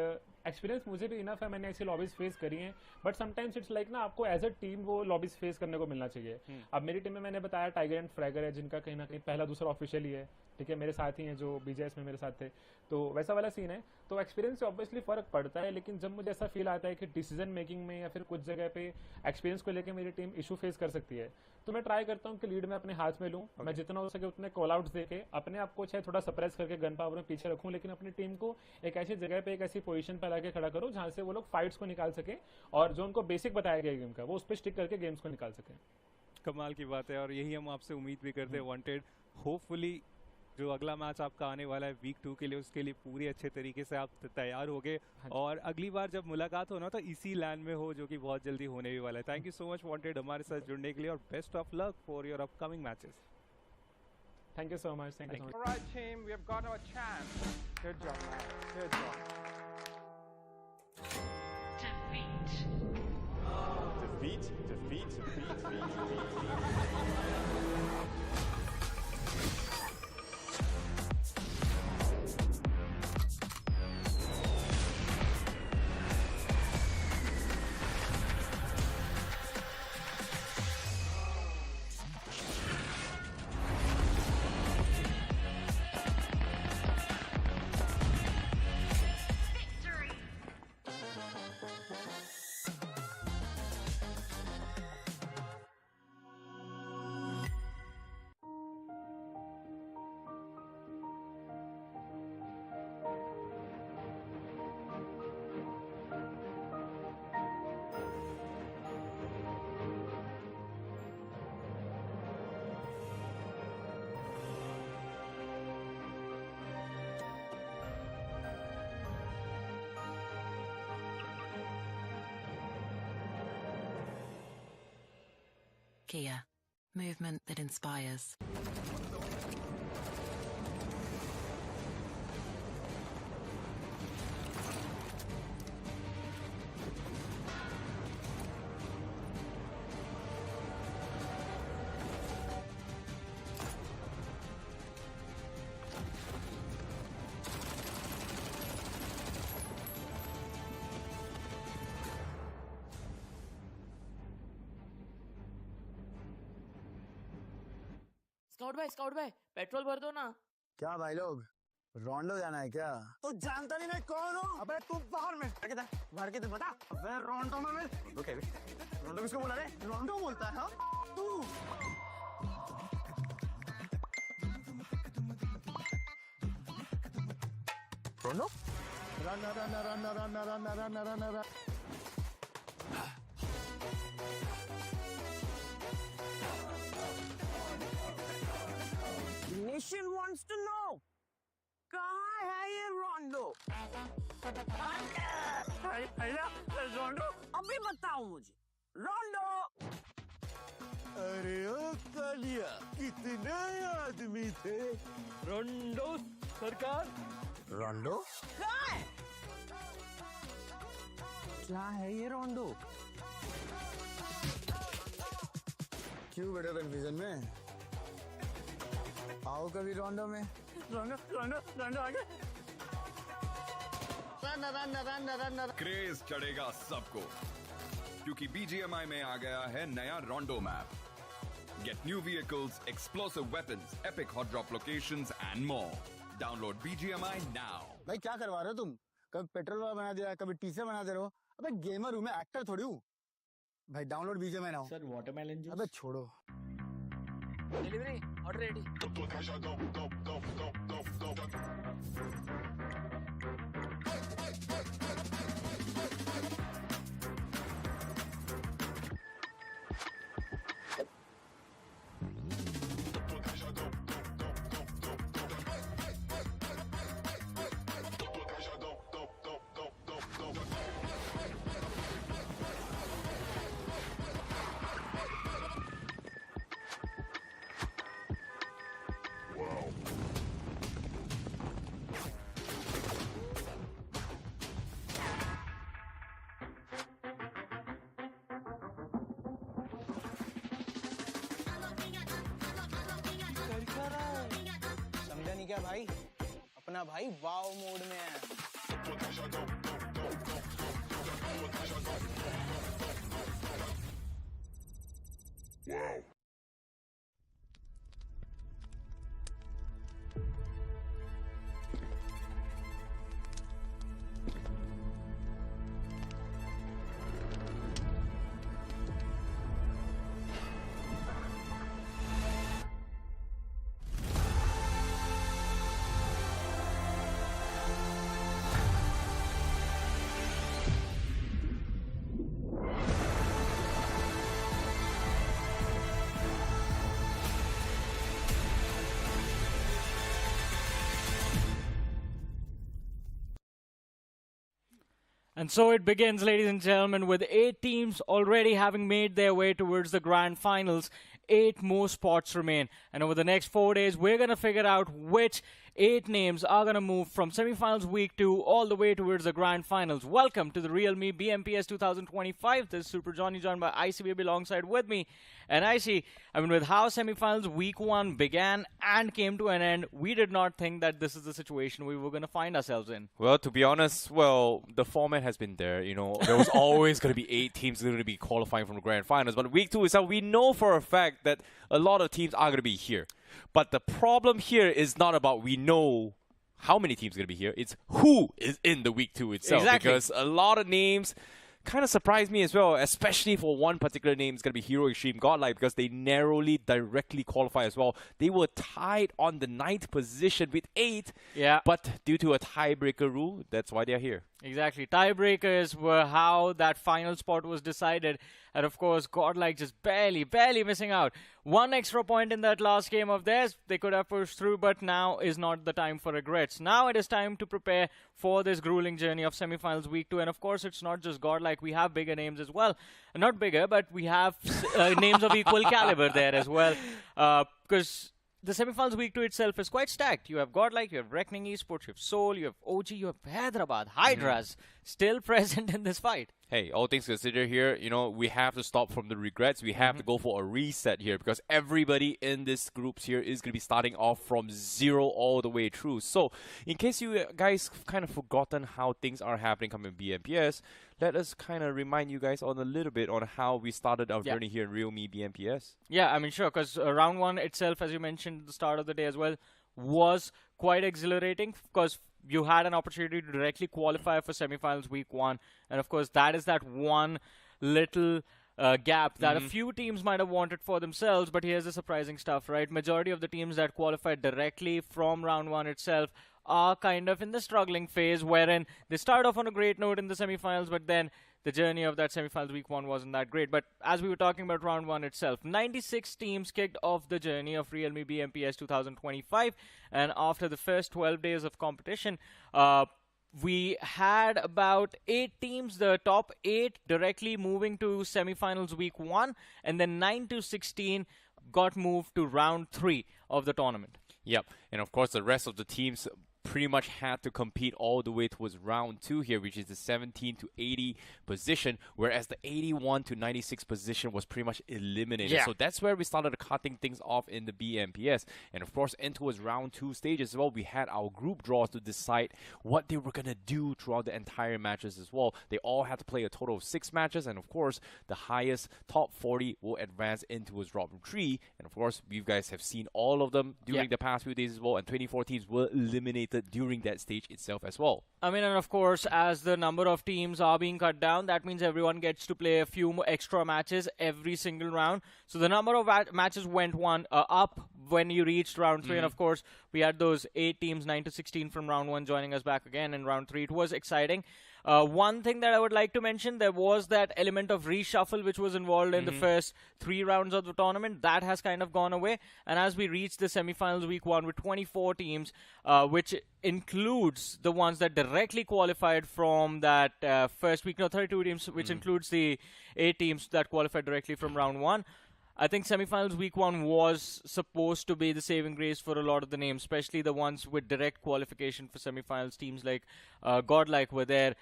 E: एक्सपीरियंस मुझे भी इनफ है, मैंने ऐसी लॉबीज फेस करी हैं। बट समटाइम्स इट्स लाइक ना, आपको एज अ टीम वो लॉबीज फेस करने को मिलना चाहिए। अब मेरी टीम में मैंने बताया टाइगर एंड फ्रैगर है, जिनका कहीं ना कहीं पहला दूसरा ऑफिशियल ही है, ठीक है। मेरे साथ ही हैं जो बीजेएस में मेरे साथ थे, तो वैसा वाला सीन है। तो एक्सपीरियंस से ऑब्वियसली फ़र्क पड़ता है, लेकिन जब मुझे ऐसा फील आता है कि डिसीजन मेकिंग में या फिर कुछ जगह पे एक्सपीरियंस को लेकर मेरी टीम इशू फेस कर सकती है, तो मैं ट्राई करता हूँ कि लीड में अपने हाथ में लूँ। मैं जितना हो सके उतने कॉल आउट्स देके अपने आप को चाहे थोड़ा सप्रेस करके गन पावर में पीछे रखूँ, लेकिन अपनी टीम को एक ऐसी जगह पे, एक ऐसी पोजीशन पर लाके खड़ा करूँ जहाँ से वो लोग फाइट्स को निकाल सके और जो उनको बेसिक बताया गया गेम का वो उस पर स्टिक करके गेम्स को निकाल सके।
B: कमाल की बात है, और यही हम आपसे उम्मीद भी करते हैं वांटेड। होपफुली जो अगला मैच आपका आने वाला है वीक 2 के लिए, उसके लिए पूरी अच्छे तरीके से आप तैयार हो गए, और अगली बार जब मुलाकात हो ना तो इसी लैंड में हो, जो कि बहुत जल्दी होने भी वाला है। Thank you so much wanted हमारे साथ जुड़ने के लिए, और best of luck for your upcoming matches.
E: Thank you so much, thank you so much.
F: Alright team, we have got our chance. Good job, man. Good job.
G: Kia, movement that inspires.
H: Scout भाई petrol भर दो ना।
I: क्या भाई लोग, रोंडो जाना है क्या? तो जानता नहीं मैं कौन हूँ? अबे तू बाहर में भर के तो बता। अबे रोंडो में मैं रोंडो किसको बोला रे? रोंडो बोलता है हाँ? तू रोंडो? Run run run run run run run run. Nation wants to know, कहाँ है ये रोंडो? रोंडो? अभी बताओ मुझे, रोंडो? अरे ओ कालिया, कितने आदमी थे?
D: रोंडो सरकार।
I: रोंडो? कहाँ है? क्या है ये रोंडो? क्यों बेटा कंफ्यूजन में? आओ कभी रोंडो में। रोंडो रोंडो रोंडो आगे।
J: क्रेज चढ़ेगा सबको, क्योंकि BGMI में आ गया है नया रोंडो map. Get new vehicles, explosive weapons, epic hot drop locations and more. Download BGMI now.
I: भाई क्या करवा रहे हो तुम? कभी पेट्रोल वाला बना दिया, कभी टीचर बना दे रहे हो। अबे गेमर हूँ मैं, एक्टर थोड़ी हूँ। भाई download BGMI now.
H: Sir watermelon juice.
I: अबे छोड़ो।
H: Delivery order ready.
I: क्या भाई? अपना भाई वाव मोड में है।
K: And so it begins, ladies and gentlemen, with 8 teams already having made their way towards the Grand Finals. 8 more spots remain. And over the next 4 days, we're going to figure out which 8 names are going to move from semifinals week 2 all the way towards the Grand Finals. Welcome to the realme BMPS 2025. This is Super Johnny, joined by ICBB alongside with me. And with how semifinals week 1 began and came to an end, we did not think that this is the situation we were going to find ourselves in.
L: Well, to be honest, the format has been there. There was always going to be 8 teams going to be qualifying from the Grand Finals. But week 2 is how we know for a fact that a lot of teams are going to be here. But the problem here is not about we know how many teams are going to be here. It's who is in the week 2 itself.
K: Exactly.
L: Because a lot of names kind of surprised me as well, especially for one particular name. It's going to be Hero Xtreme Godlike, because they narrowly directly qualify as well. They were tied on the 9th position with 8.
K: Yeah.
L: But due to a tiebreaker rule, that's why they're here.
K: Exactly. Tiebreakers were how that final spot was decided. And of course, Godlike just barely missing out. 1 extra point in that last game of theirs. They could have pushed through, but now is not the time for regrets. Now it is time to prepare for this grueling journey of semifinals week 2. And of course, it's not just Godlike. We have bigger names as well. Not bigger, but we have names of equal caliber there as well. Because the semifinals week 2 itself is quite stacked. You have Godlike, you have Reckoning Esports, you have Seoul, you have OG, you have Hyderabad Hydras still present in this fight.
L: Hey, all things considered here, we have to stop from the regrets. We have to go for a reset here, because everybody in this groups here is going to be starting off from 0 all the way through. So, in case you guys kind of forgotten how things are happening coming in BMPS, let us kind of remind you guys on a little bit on how we started our journey here in realme BMPS.
K: Yeah, sure, because round 1 itself, as you mentioned at the start of the day as well, was quite exhilarating, because you had an opportunity to directly qualify for semifinals week 1. And of course, that is that one little gap that a few teams might have wanted for themselves. But here's the surprising stuff, right? Majority of the teams that qualified directly from round 1 itself are kind of in the struggling phase, wherein they start off on a great note in the semifinals, but then the journey of that semifinals week 1 wasn't that great. But as we were talking about round 1 itself, 96 teams kicked off the journey of realme BMPS 2025. And after the first 12 days of competition, we had about 8 teams, the top 8 directly moving to semifinals week 1. And then 9 to 16 got moved to round 3 of the tournament.
L: Yep, and of course the rest of the teams pretty much had to compete all the way towards round 2 here, which is the 17 to 80 position, whereas the 81 to 96 position was pretty much eliminated.
K: Yeah.
L: So that's where we started cutting things off in the BMPS. And of course, in towards round 2 stage as well, we had our group draws to decide what they were going to do throughout the entire matches as well. They all had to play a total of 6 matches, and of course, the highest top 40 will advance into its round 3. And of course, you guys have seen all of them during the past few days as well, and 24 teams were eliminated during that stage itself as well.
K: And of course, as the number of teams are being cut down, that means everyone gets to play a few more extra matches every single round. So the number of matches went up when you reached round 3. And of course, we had those 8 teams, 9 to 16 from round 1 joining us back again in round 3. It was exciting. One thing that I would like to mention, there was that element of reshuffle which was involved in the first 3 rounds of the tournament. That has kind of gone away. And as we reach the semifinals week 1 with 24 teams, which includes the ones that directly qualified from that first week, 32 teams, which includes the 8 teams that qualified directly from round 1. I think semifinals week 1 was supposed to be the saving grace for a lot of the names, especially the ones with direct qualification for semifinals. Teams like Godlike were there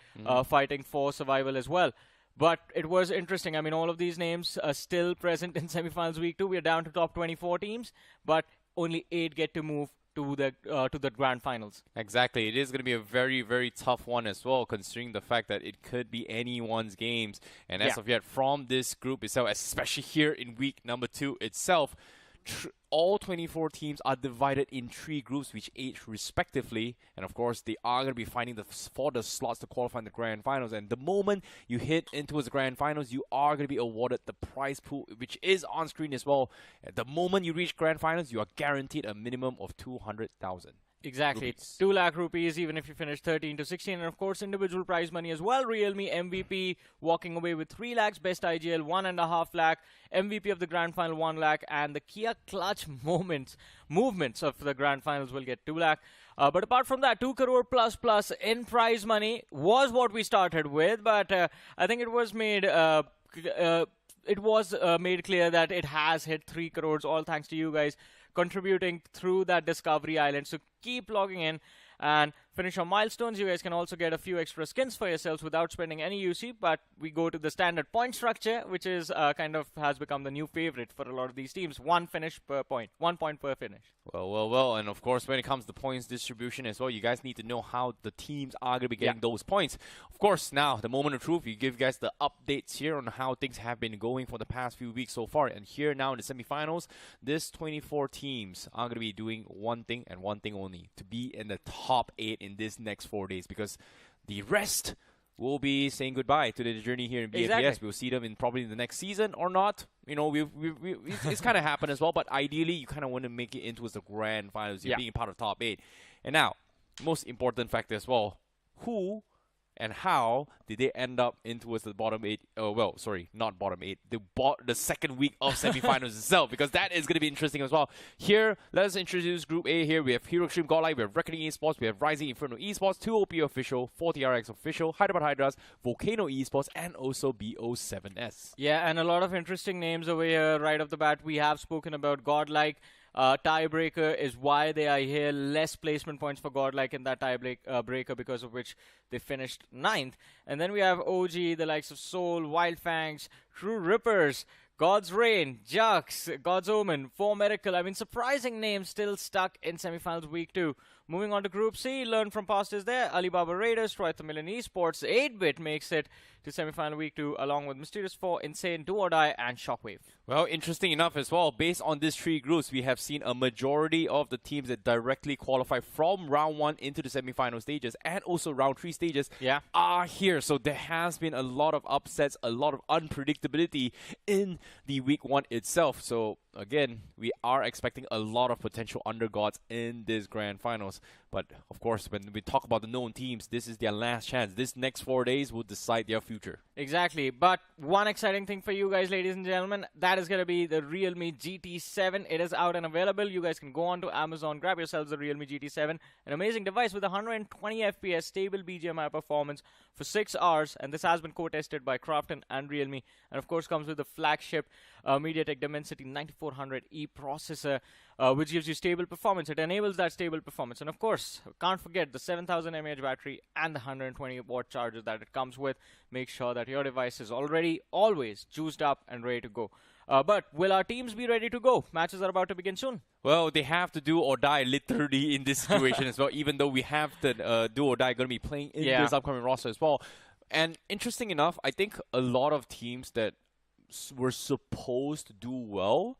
K: fighting for survival as well. But it was interesting. All of these names are still present in semifinals week 2. We are down to top 24 teams, but only 8 get to move to the grand finals.
L: Exactly. It is going to be a very, very tough one as well, considering the fact that it could be anyone's games. And as of yet, from this group itself, especially here in week number 2 itself, all 24 teams are divided in 3 groups, which age respectively. And of course, they are going to be fighting for the slots to qualify in the grand finals. And the moment you hit into the grand finals, you are going to be awarded the prize pool, which is on screen as well. At the moment you reach grand finals, you are guaranteed a minimum of 200,000.
K: Exactly.
L: Rupees.
K: 2 lakh rupees even if you finish 13 to 16. And of course, individual prize money as well. Realme MVP walking away with 3 lakhs. Best IGL 1.5 lakh. MVP of the grand final 1 lakh. And the Kia clutch movements of the grand finals will get 2 lakh. But apart from that, 2 crore plus in prize money was what we started with. But I think it was made... made clear that it has hit 3 crores, all thanks to you guys contributing through that Discovery Island. So keep logging in and finish your milestones. You guys can also get a few extra skins for yourselves without spending any UC, but we go to the standard point structure, which is kind of has become the new favorite for a lot of these teams. 1 finish per point, 1 point per finish.
L: Well, and of course, when it comes to points distribution as well, you guys need to know how the teams are going to be getting those points. Of course, now, the moment of truth, we give you guys the updates here on how things have been going for the past few weeks so far. And here now in the semifinals, this 24 teams are going to be doing one thing and one thing only, to be in the top 8 in this next 4 days, because the rest will be saying goodbye to the journey here in BMPS.
K: Exactly.
L: We'll see them in probably the next season or not. You know, it's kind of happened as well, but ideally you kind of want to make it into the grand finals. You're being part of top 8. And now, most important factor as well, who and how did they end up into the bottom 8? Well, sorry, not bottom 8. The second week of semifinals itself, because that is going to be interesting as well. Here, let us introduce Group A here. We have Hero Extreme, Godlike, we have Reckoning Esports, we have Rising Inferno Esports, 2OP Official, 40RX Official, Hyderabad Hydras, VOLCANO Esports, and also BO7S.
K: Yeah, and a lot of interesting names over here right off the bat. We have spoken about Godlike. Tiebreaker is why they are here. Less placement points for Godlike in that tiebreaker, because of which they finished 9th. And then we have OG, the likes of Soul, Wyld Fangs, True Rippers, God's Reign, Jux, God's Omen, 4 Miracle. I mean, surprising names still stuck in semifinals week 2. Moving on to Group C, learn from past is there. Alibaba Raiders, Tamilan Esports, 8-bit makes it to semifinal week 2, along with Mysterious 4, Insane, Do or Die, and Shockwave.
L: Well, interesting enough as well, based on these 3 groups, we have seen a majority of the teams that directly qualify from round 1 into the semifinal stages and also round 3 stages are here. So there has been a lot of upsets, a lot of unpredictability in the week 1 itself. So again, we are expecting a lot of potential undergods in this grand finals. But of course, when we talk about the known teams, this is their last chance. This next 4 days will decide their future.
K: Exactly. But one exciting thing for you guys, ladies and gentlemen, that is going to be the Realme GT7. It is out and available. You guys can go on to Amazon, grab yourselves the Realme GT7, an amazing device with 120 FPS stable BGMI performance for 6 hours. And this has been co-tested by Crafton and Realme. And of course, comes with the flagship MediaTek Dimensity 9400E processor, which gives you stable performance. It enables that stable performance. And of course, can't forget the 7000 mAh battery and the 120 watt charger that it comes with. Make sure that your device is already always juiced up and ready to go. But will our teams be ready to go? Matches are about to begin soon.
L: Well, they have to do or die literally in this situation as well, even though we have the do or die going to be playing in this upcoming roster as well. And interesting enough, I think a lot of teams that were supposed to do well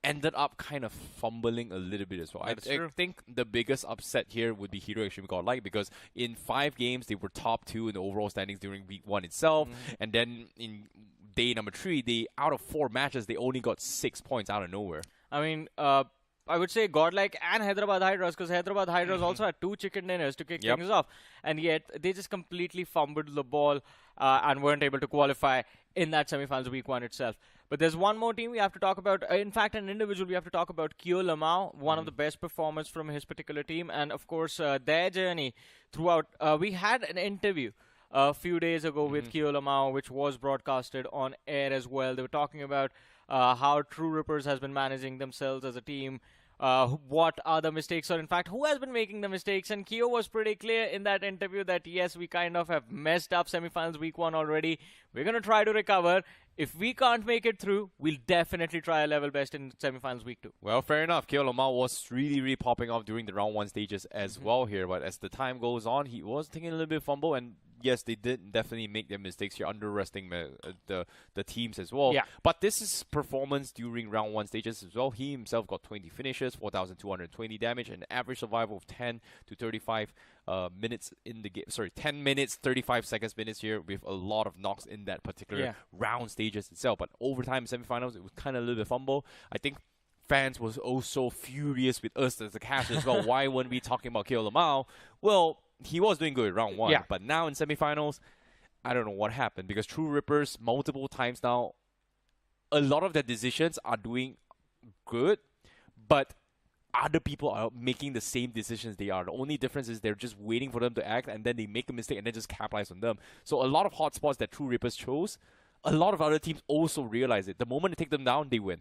L: ended up kind of fumbling a little bit as well. I think the biggest upset here would be Hero Extreme Godlike, because in 5 games they were top 2 in the overall standings during week 1 itself, and then in day number 3, they out of 4 matches they only got 6 points out of nowhere.
K: I mean, I would say Godlike and Hyderabad Hydras, because Hyderabad Hydras also had 2 chicken dinners to kick things off, and yet they just completely fumbled the ball and weren't able to qualify in that semifinals week 1 itself. But there's one more team we have to talk about. In fact, an individual we have to talk about, Kyo Lamau, one of the best performers from his particular team. And of course, their journey throughout. We had an interview a few days ago with Kyo Lamau, which was broadcasted on air as well. They were talking about how True Rippers has been managing themselves as a team, what are the mistakes, or in fact, who has been making the mistakes. And iQOO was pretty clear in that interview that yes, we kind of have messed up semifinals week 1 already. We're going to try to recover. If we can't make it through, we'll definitely try a level best in semifinals week 2.
L: Well, fair enough. iQOO was really popping off during the round 1 stages as well here. But as the time goes on, he was taking a little bit of fumble. And yes, they did definitely make their mistakes here, underestimating the teams as well.
K: Yeah.
L: But this is performance during round 1 stages as well. He himself got 20 finishes, 4,220 damage, and an average survival of 10 to 35 minutes in the game. Sorry, 10 minutes, 35 seconds minutes here, with a lot of knocks in that particular round stages itself. But overtime semifinals, it was kind of a little bit fumble. I think fans was also furious with us as the casters as well. Why weren't we talking about iQOO? Well, he was doing good round 1, but now in semifinals, I don't know what happened, because True Rippers multiple times now, a lot of their decisions are doing good, but other people are making the same decisions they are. The only difference is they're just waiting for them to act, and then they make a mistake and then just capitalize on them. So a lot of hotspots that True Rippers chose, a lot of other teams also realize it. The moment they take them down, they win.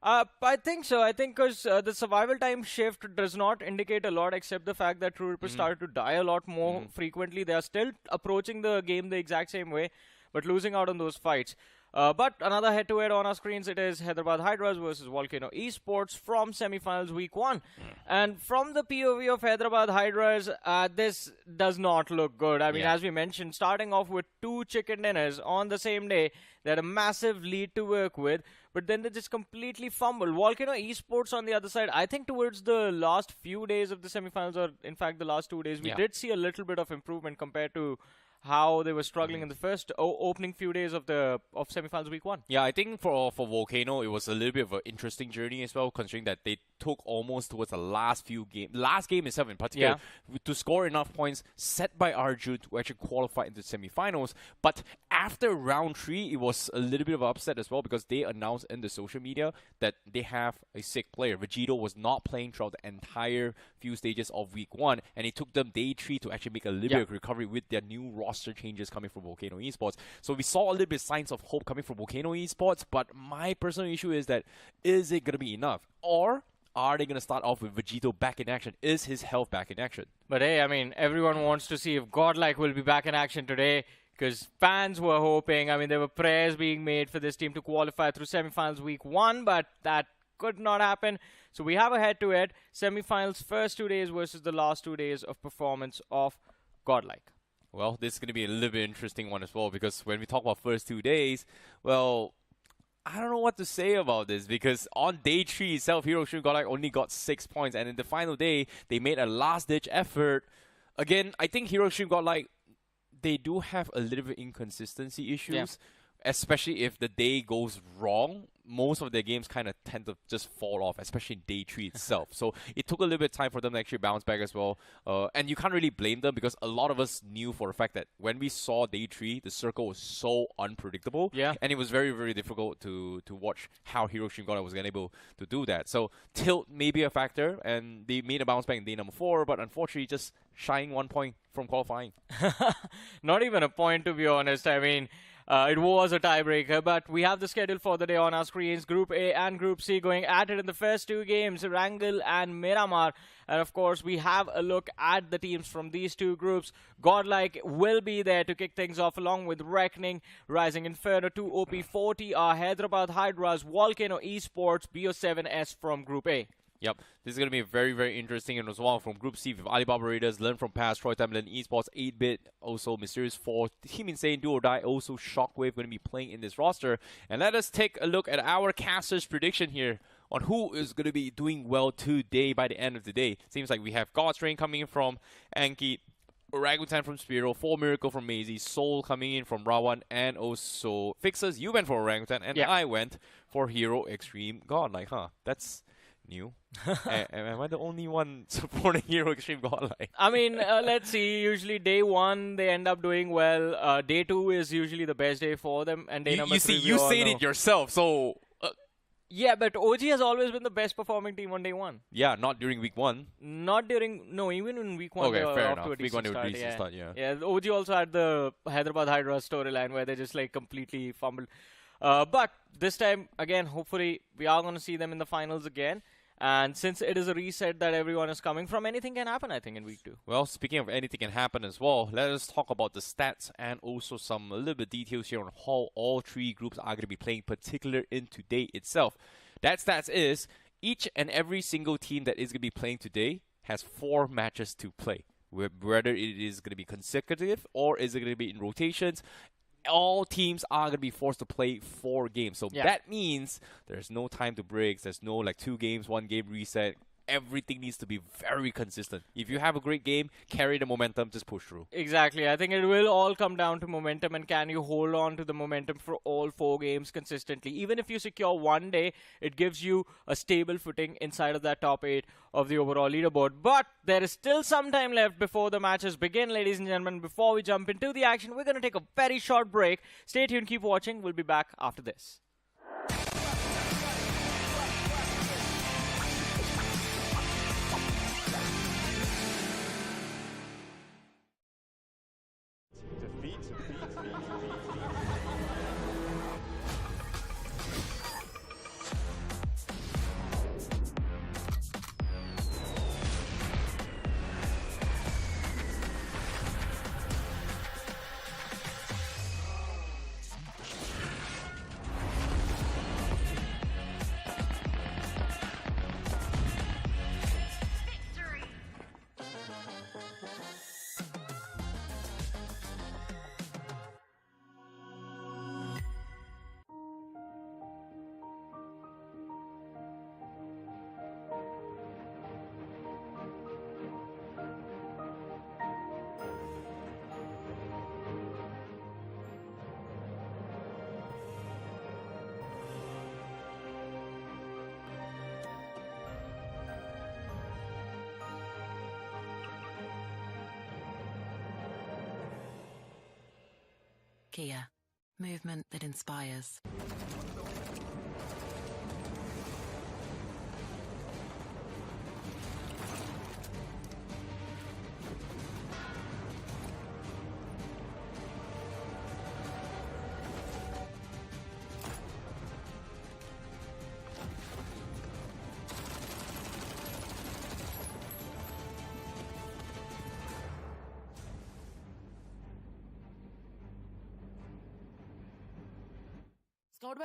K: I think so. I think because the survival time shift does not indicate a lot, except the fact that True Rippers started to die a lot more frequently. They are still approaching the game the exact same way, but losing out on those fights. But another head-to-head on our screens, it is Hyderabad Hydras versus VOLCANO Esports from semifinals week 1. And from the POV of Hyderabad Hydras, this does not look good. I mean, as we mentioned, starting off with 2 chicken dinners on the same day, they had a massive lead to work with, but then they just completely fumbled. VOLCANO Esports on the other side, I think towards the last few days of the semifinals, or in fact the last 2 days, we did see a little bit of improvement compared to how they were struggling in the first opening few days of semifinals week 1.
L: Yeah, I think for VOLCANO, it was a little bit of an interesting journey as well, considering that they took almost towards the last game itself in particular, to score enough points set by Arjun to actually qualify into semifinals. But after round 3, it was a little bit of an upset as well, because they announced in the social media that they have a sick player. Vegito was not playing throughout the entire few stages of week 1, and it took them day 3 to actually make a little bit of recovery with their new roster changes coming from VOLCANO Esports. So we saw a little bit of signs of hope coming from VOLCANO Esports, but my personal issue is that, is it going to be enough? Or are they going to start off with Vegito back in action? Is his health back in action?
K: But hey, I mean, everyone wants to see if Godlike will be back in action today, because fans were hoping. I mean, there were prayers being made for this team to qualify through semifinals week 1, but that could not happen. So we have a head-to-head semifinals first 2 days versus the last 2 days of performance of Godlike.
L: Well, this is going to be a little bit interesting one as well, because when we talk about first 2 days, well, I don't know what to say about this, because on day 3 itself, Hiroshima Godlike only got 6 points, and in the final day, they made a last-ditch effort. Again, I think Hiroshima Godlike, they do have a little bit inconsistency issues, especially if the day goes wrong. Most of their games kind of tend to just fall off, especially in day 3 itself. So it took a little bit of time for them to actually bounce back as well. And you can't really blame them, because a lot of us knew for a fact that when we saw day 3, the circle was so unpredictable. And it was very, very difficult to watch how Hiroshima Godlike was able to do that. So tilt may be a factor, and they made a bounce back in day number 4, but unfortunately just shying 1 point from qualifying.
K: Not even a point, to be honest. I mean, it was a tiebreaker, but we have the schedule for the day on our screens. Group A and Group C going at it in the first 2 games, Erangel and Miramar. And of course, we have a look at the teams from these 2 groups. Godlike will be there to kick things off, along with Reckoning, Rising Inferno, 2 OP40 are Hyderabad Hydras, VOLCANO Esports, BO7S from Group A.
L: Yep, this is going to be very, very interesting. And as well from Group C with Alibaba Raiders, Learn from Past, Troy Tamilan Esports, 8-Bit, also Mysterious 4, Team Insane, Do or Die, also Shockwave going to be playing in this roster. And let us take a look at our caster's prediction here on who is going to be doing well today by the end of the day. Seems like we have Godstrain coming in from Anki, Orangutan from Spiro, 4 Miracle from Maisie, Soul coming in from Rawan, and also Fixers. You went for Orangutan, and I went for Hero Xtreme Godlike. That's new. Am I the only one supporting Hero Xtreme Godlike?
K: I mean, let's see. Usually day 1, they end up doing well. Day 2 is usually the best day for them. And day number 3,
L: you said it yourself, so...
K: yeah, but OG has always been the best performing team on day 1.
L: Yeah, not during week 1.
K: Even in week 1,
L: okay,
K: they were
L: fair
K: off
L: enough.
K: to a
L: Week 1,
K: decent
L: they were
K: start.
L: decent start, yeah.
K: Yeah, OG also had the Hyderabad Hydras storyline where they just like completely fumbled. But this time, again, hopefully, we are going to see them in the finals again. And since it is a reset that everyone is coming from, anything can happen, I think, in week 2.
L: Well, speaking of anything can happen as well, let us talk about the stats and also some a little bit details here on how all 3 groups are going to be playing, particular in today itself. That stats is each and every single team that is going to be playing today has 4 matches to play. Whether it is going to be consecutive or is it going to be in rotations, all teams are going to be forced to play 4 games. So that means there's no time to breaks. There's no like 2 games, 1 game reset. Everything needs to be very consistent. If you have a great game, carry the momentum, just push through.
K: Exactly. I think it will all come down to momentum, and can you hold on to the momentum for all 4 games consistently. Even if you secure one day, it gives you a stable footing inside of that top 8 of the overall leaderboard. But there is still some time left before the matches begin, ladies and gentlemen. Before we jump into the action, we're going to take a very short break. Stay tuned, keep watching. We'll be back after this.
G: Kia, movement that inspires.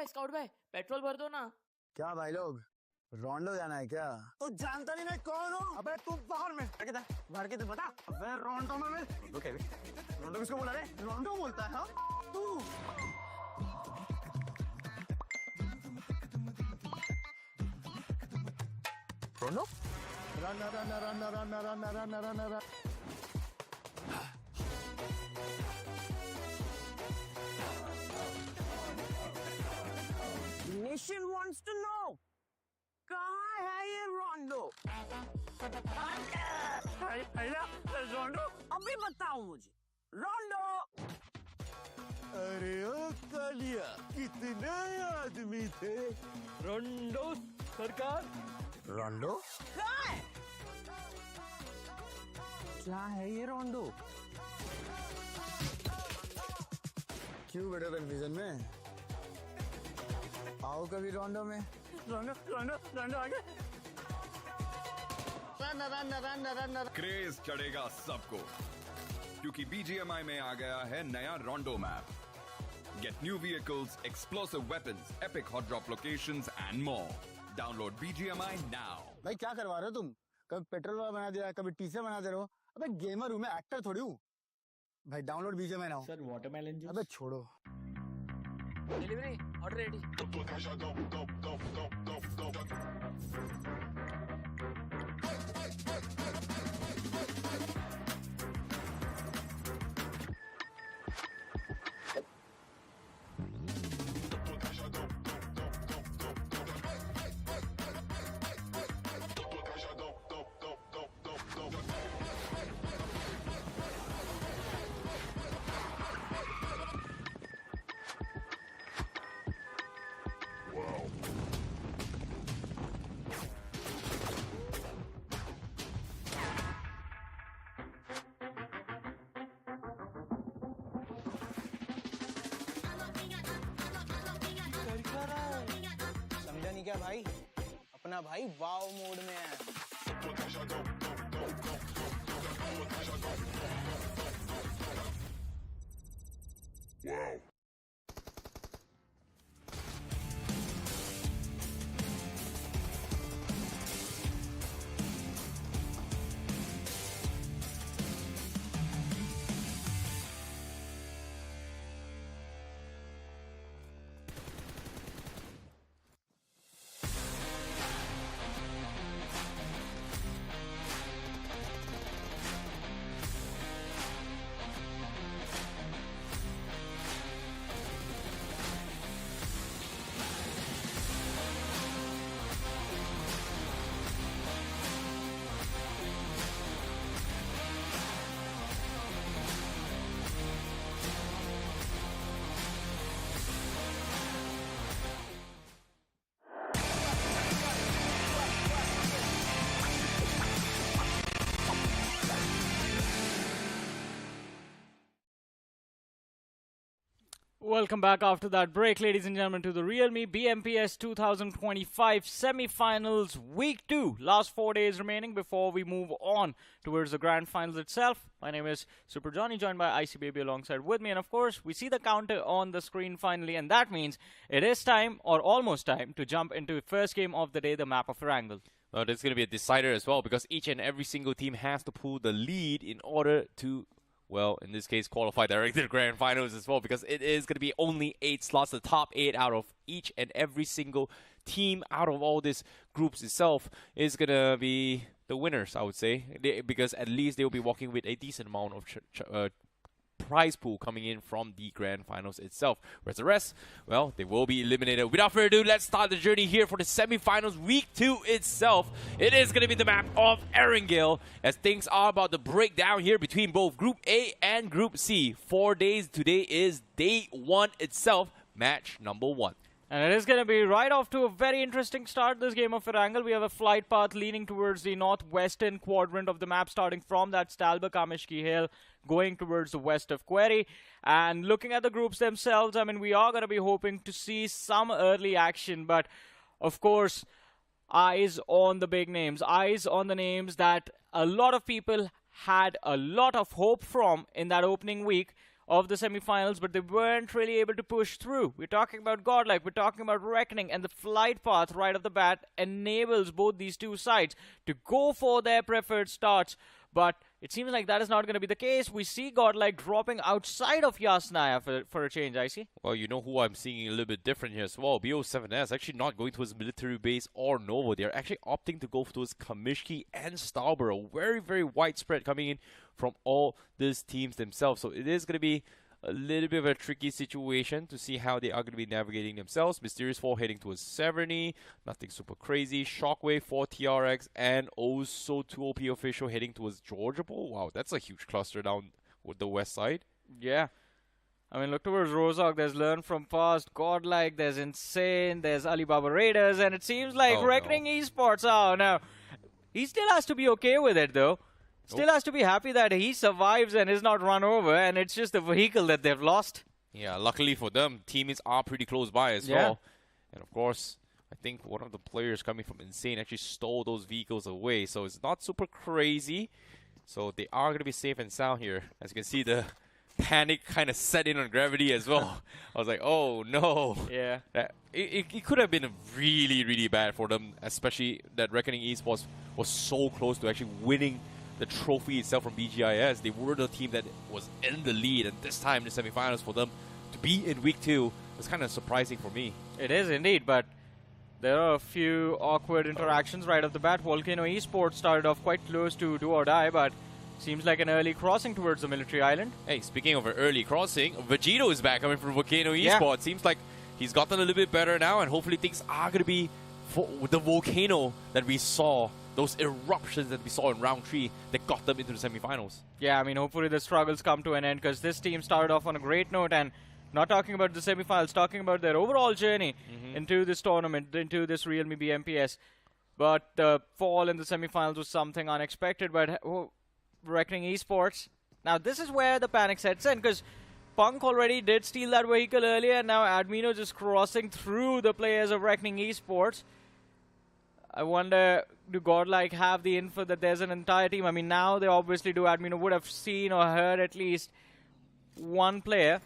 H: Scout भाई petrol भर दो ना।
I: क्या भाई लोग रोंडो जाना है क्या? तो जानता नहीं मैं कौन हूँ? अबे तू बाहर में भर के तो बता। अबे रोंडो में मैं ओके रोंडो किसको बोला रे? रोंडो बोलता है हाँ? तू रोंडो? Run Nation wants to know कहाँ है ये रोंडो? रोंडो अभी बताओ मुझे रोंडो। अरे ओ कालिया कितने आदमी थे?
H: रोंडो सरकार।
I: रोंडो कहाँ है? क्या है ये रोंडो? क्यों बेटा कन्फ्यूजन में? आओ कभी रोंडो में। रोंडो आगे।
J: क्रेज चढ़ेगा सबको क्योंकि BGMI में आ गया है नया रोंडो map. Get new vehicles, explosive weapons, epic hot drop locations and more. Download BGMI now.
I: भाई क्या करवा रहे हो तुम? कभी पेट्रोल वाला बना दिया, कभी टीचर बना दे रहे हो। अबे गेमर हूँ मैं, एक्टर थोड़ी हूँ। भाई download BGMI now.
H: Sir watermelon juice.
I: अबे छोड़ो।
H: Delivery order ready.
I: समझा नहीं क्या भाई? अपन अपना भाई वाव मोड में है।
J: Wow.
K: Welcome back after that break, ladies and gentlemen, to the realme BMPS 2025 semi-finals week 2. Last 4 days remaining before we move on towards the grand finals itself. My name is Super Johnny, joined by IC Baby alongside with me, and of course we see the counter on the screen finally, and that means it is time, or almost time, to jump into the first game of the day, the map of Erangel.
L: Well, there's going to be a decider as well, because each and every single team has to pull the lead in order to, well, in this case, qualify directly to the grand finals as well, because it is going to be only 8 slots, the top 8 out of each and every single team out of all these groups itself is going to be the winners, I would say, because at least they will be walking with a decent amount of prize pool coming in from the grand finals itself. Whereas the rest, well, they will be eliminated. Without further ado, let's start the journey here for the semi-finals week 2 itself. It is going to be the map of Erangel, as things are about to break down here between both Group A and Group C. 4 days, today is day 1 itself, match number 1.
K: And it is going to be right off to a very interesting start, this game of Erangel. We have a flight path leaning towards the northwestern quadrant of the map, starting from that Stalber Kamishki Hill, going towards the west of Query. And looking at the groups themselves, I mean, we are going to be hoping to see some early action, but of course, eyes on the big names, eyes on the names that a lot of people had a lot of hope from in that opening week of the semi-finals, but they weren't really able to push through. We're talking about Godlike, we're talking about Reckoning, and the flight path right off the bat enables both these two sides to go for their preferred starts. But it seems like that is not going to be the case. We see Godlike dropping outside of Yasnaya for a change, I see.
L: Well, you know who I'm seeing a little bit different here as well. BO7S actually not going to his military base or Nova. They're actually opting to go towards Kamishki and Stalber. A very, very widespread coming in from all these teams themselves. So it is going to be a little bit of a tricky situation to see how they are going to be navigating themselves. Mysterious Fall heading towards Severny, nothing super crazy. Shockwave for TRX, and also 2OP official heading towards Georgia Bowl. Wow, that's a huge cluster down with the west side.
K: Yeah. I mean, look towards Rozok, there's Learn From Past, Godlike, there's Insane, there's Alibaba Raiders, and it seems like Reckoning Esports. Oh, no. He still has to be okay with it, though. Still has to be happy that he survives and is not run over, and it's just the vehicle that they've lost.
L: Yeah, luckily for them, teammates are pretty close by as well. And of course, I think one of the players coming from Insane actually stole those vehicles away, so it's not super crazy. So they are going to be safe and sound here. As you can see, the panic kind of set in on Gravity as well. I was like, oh no.
K: Yeah.
L: It could have been really, really bad for them, especially that Reckoning Esports was so close to actually winning the trophy itself from BGIS. They were the team that was in the lead, and this time in the semifinals for them to be in week 2 was kind of surprising for me.
K: It is indeed, but there are a few awkward interactions right off the bat. VOLCANO Esports started off quite close to do or die, but seems like an early crossing towards the military island.
L: Hey, speaking of an early crossing, Vegito is back coming from VOLCANO Esports. Seems like he's gotten a little bit better now, and hopefully things are going to be for the volcano that we saw, those eruptions that we saw in round 3 that got them into the semifinals.
K: Yeah, I mean, hopefully the struggles come to an end, because this team started off on a great note, and not talking about the semifinals, talking about their overall journey into this tournament, into this realme BMPS. But the fall in the semifinals was something unexpected, but Reckoning Esports. Now, this is where the panic sets in, because Punk already did steal that vehicle earlier, and now Admino just crossing through the players of Reckoning Esports. I wonder, do Godlike have the info that there's an entire team? I mean, now they obviously do. Admino would have seen or heard at least one player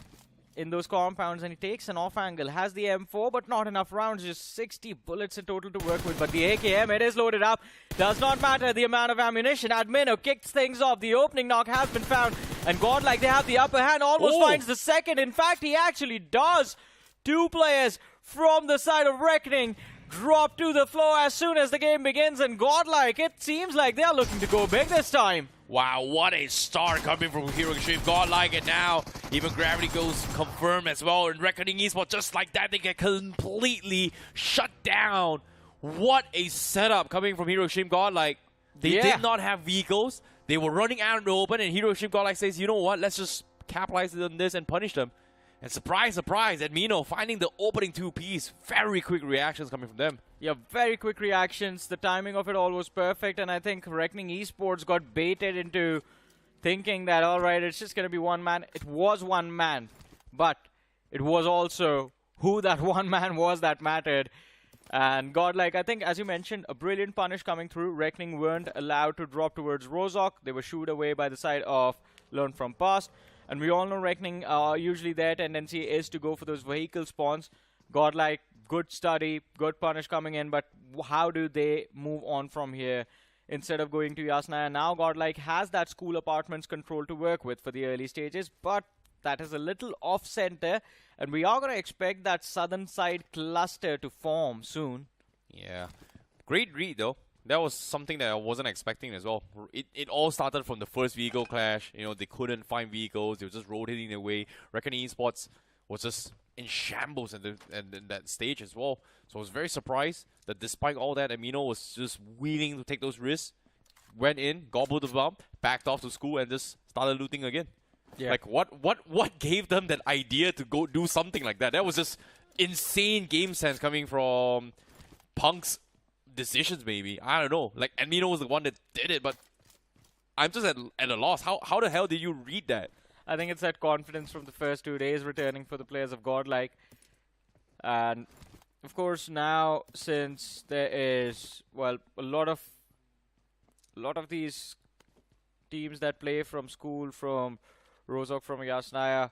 K: in those compounds, and he takes an off angle. Has the M4, but not enough rounds. Just 60 bullets in total to work with. But the AKM, it is loaded up. Does not matter the amount of ammunition. Admino kicks things off. The opening knock has been found. And Godlike, they have the upper hand. Almost finds the second. In fact, he actually does. Two players from the side of Reckoning drop to the floor as soon as the game begins. And Godlike, it seems like they are looking to go big this time.
L: Wow, what a start coming from Hero Xtreme. Godlike, and now even Gravity goes confirmed as well. And Reckoning Esports, just like that, they get completely shut down. What a setup coming from Hero Xtreme. Godlike. They did not have vehicles. They were running out in the open, and Hero Xtreme Godlike says, you know what, let's just capitalize on this and punish them. And surprise, surprise, Admino finding the opening two-piece. Very quick reactions coming from them.
K: Yeah, very quick reactions. The timing of it all was perfect, and I think Reckoning Esports got baited into thinking that, all right, it's just going to be one man. It was one man, but it was also who that one man was that mattered. And Godlike, I think, as you mentioned, a brilliant punish coming through. Reckoning weren't allowed to drop towards Rozok. They were shooed away by the side of Learn From Past. And we all know Reckoning, usually their tendency is to go for those vehicle spawns. Godlike, good study, good punish coming in, but how do they move on from here instead of going to Yasnaya? Now Godlike has that school apartments control to work with for the early stages, but that is a little off-center, and we are going to expect that southern side cluster to form soon.
L: Yeah. Great read, though. That was something that I wasn't expecting as well. It all started from the first vehicle clash. You know, they couldn't find vehicles. They were just rotating their way. Reckoning Esports was just in shambles in that stage as well. So I was very surprised that despite all that, Amino was just willing to take those risks. Went in, gobbled the bomb, backed off to school, and just started looting again. Yeah. Like, what gave them that idea to go do something like that? That was just insane game sense coming from Punk's decisions, maybe. I don't know. Like, Amino was the one that did it, but I'm just at a loss. How the hell did you read that?
K: I think it's that confidence from the first 2 days returning for the players of Godlike. And, of course, now, since there is, well, a lot of these teams that play from school, from Rozok, from Yasnaya,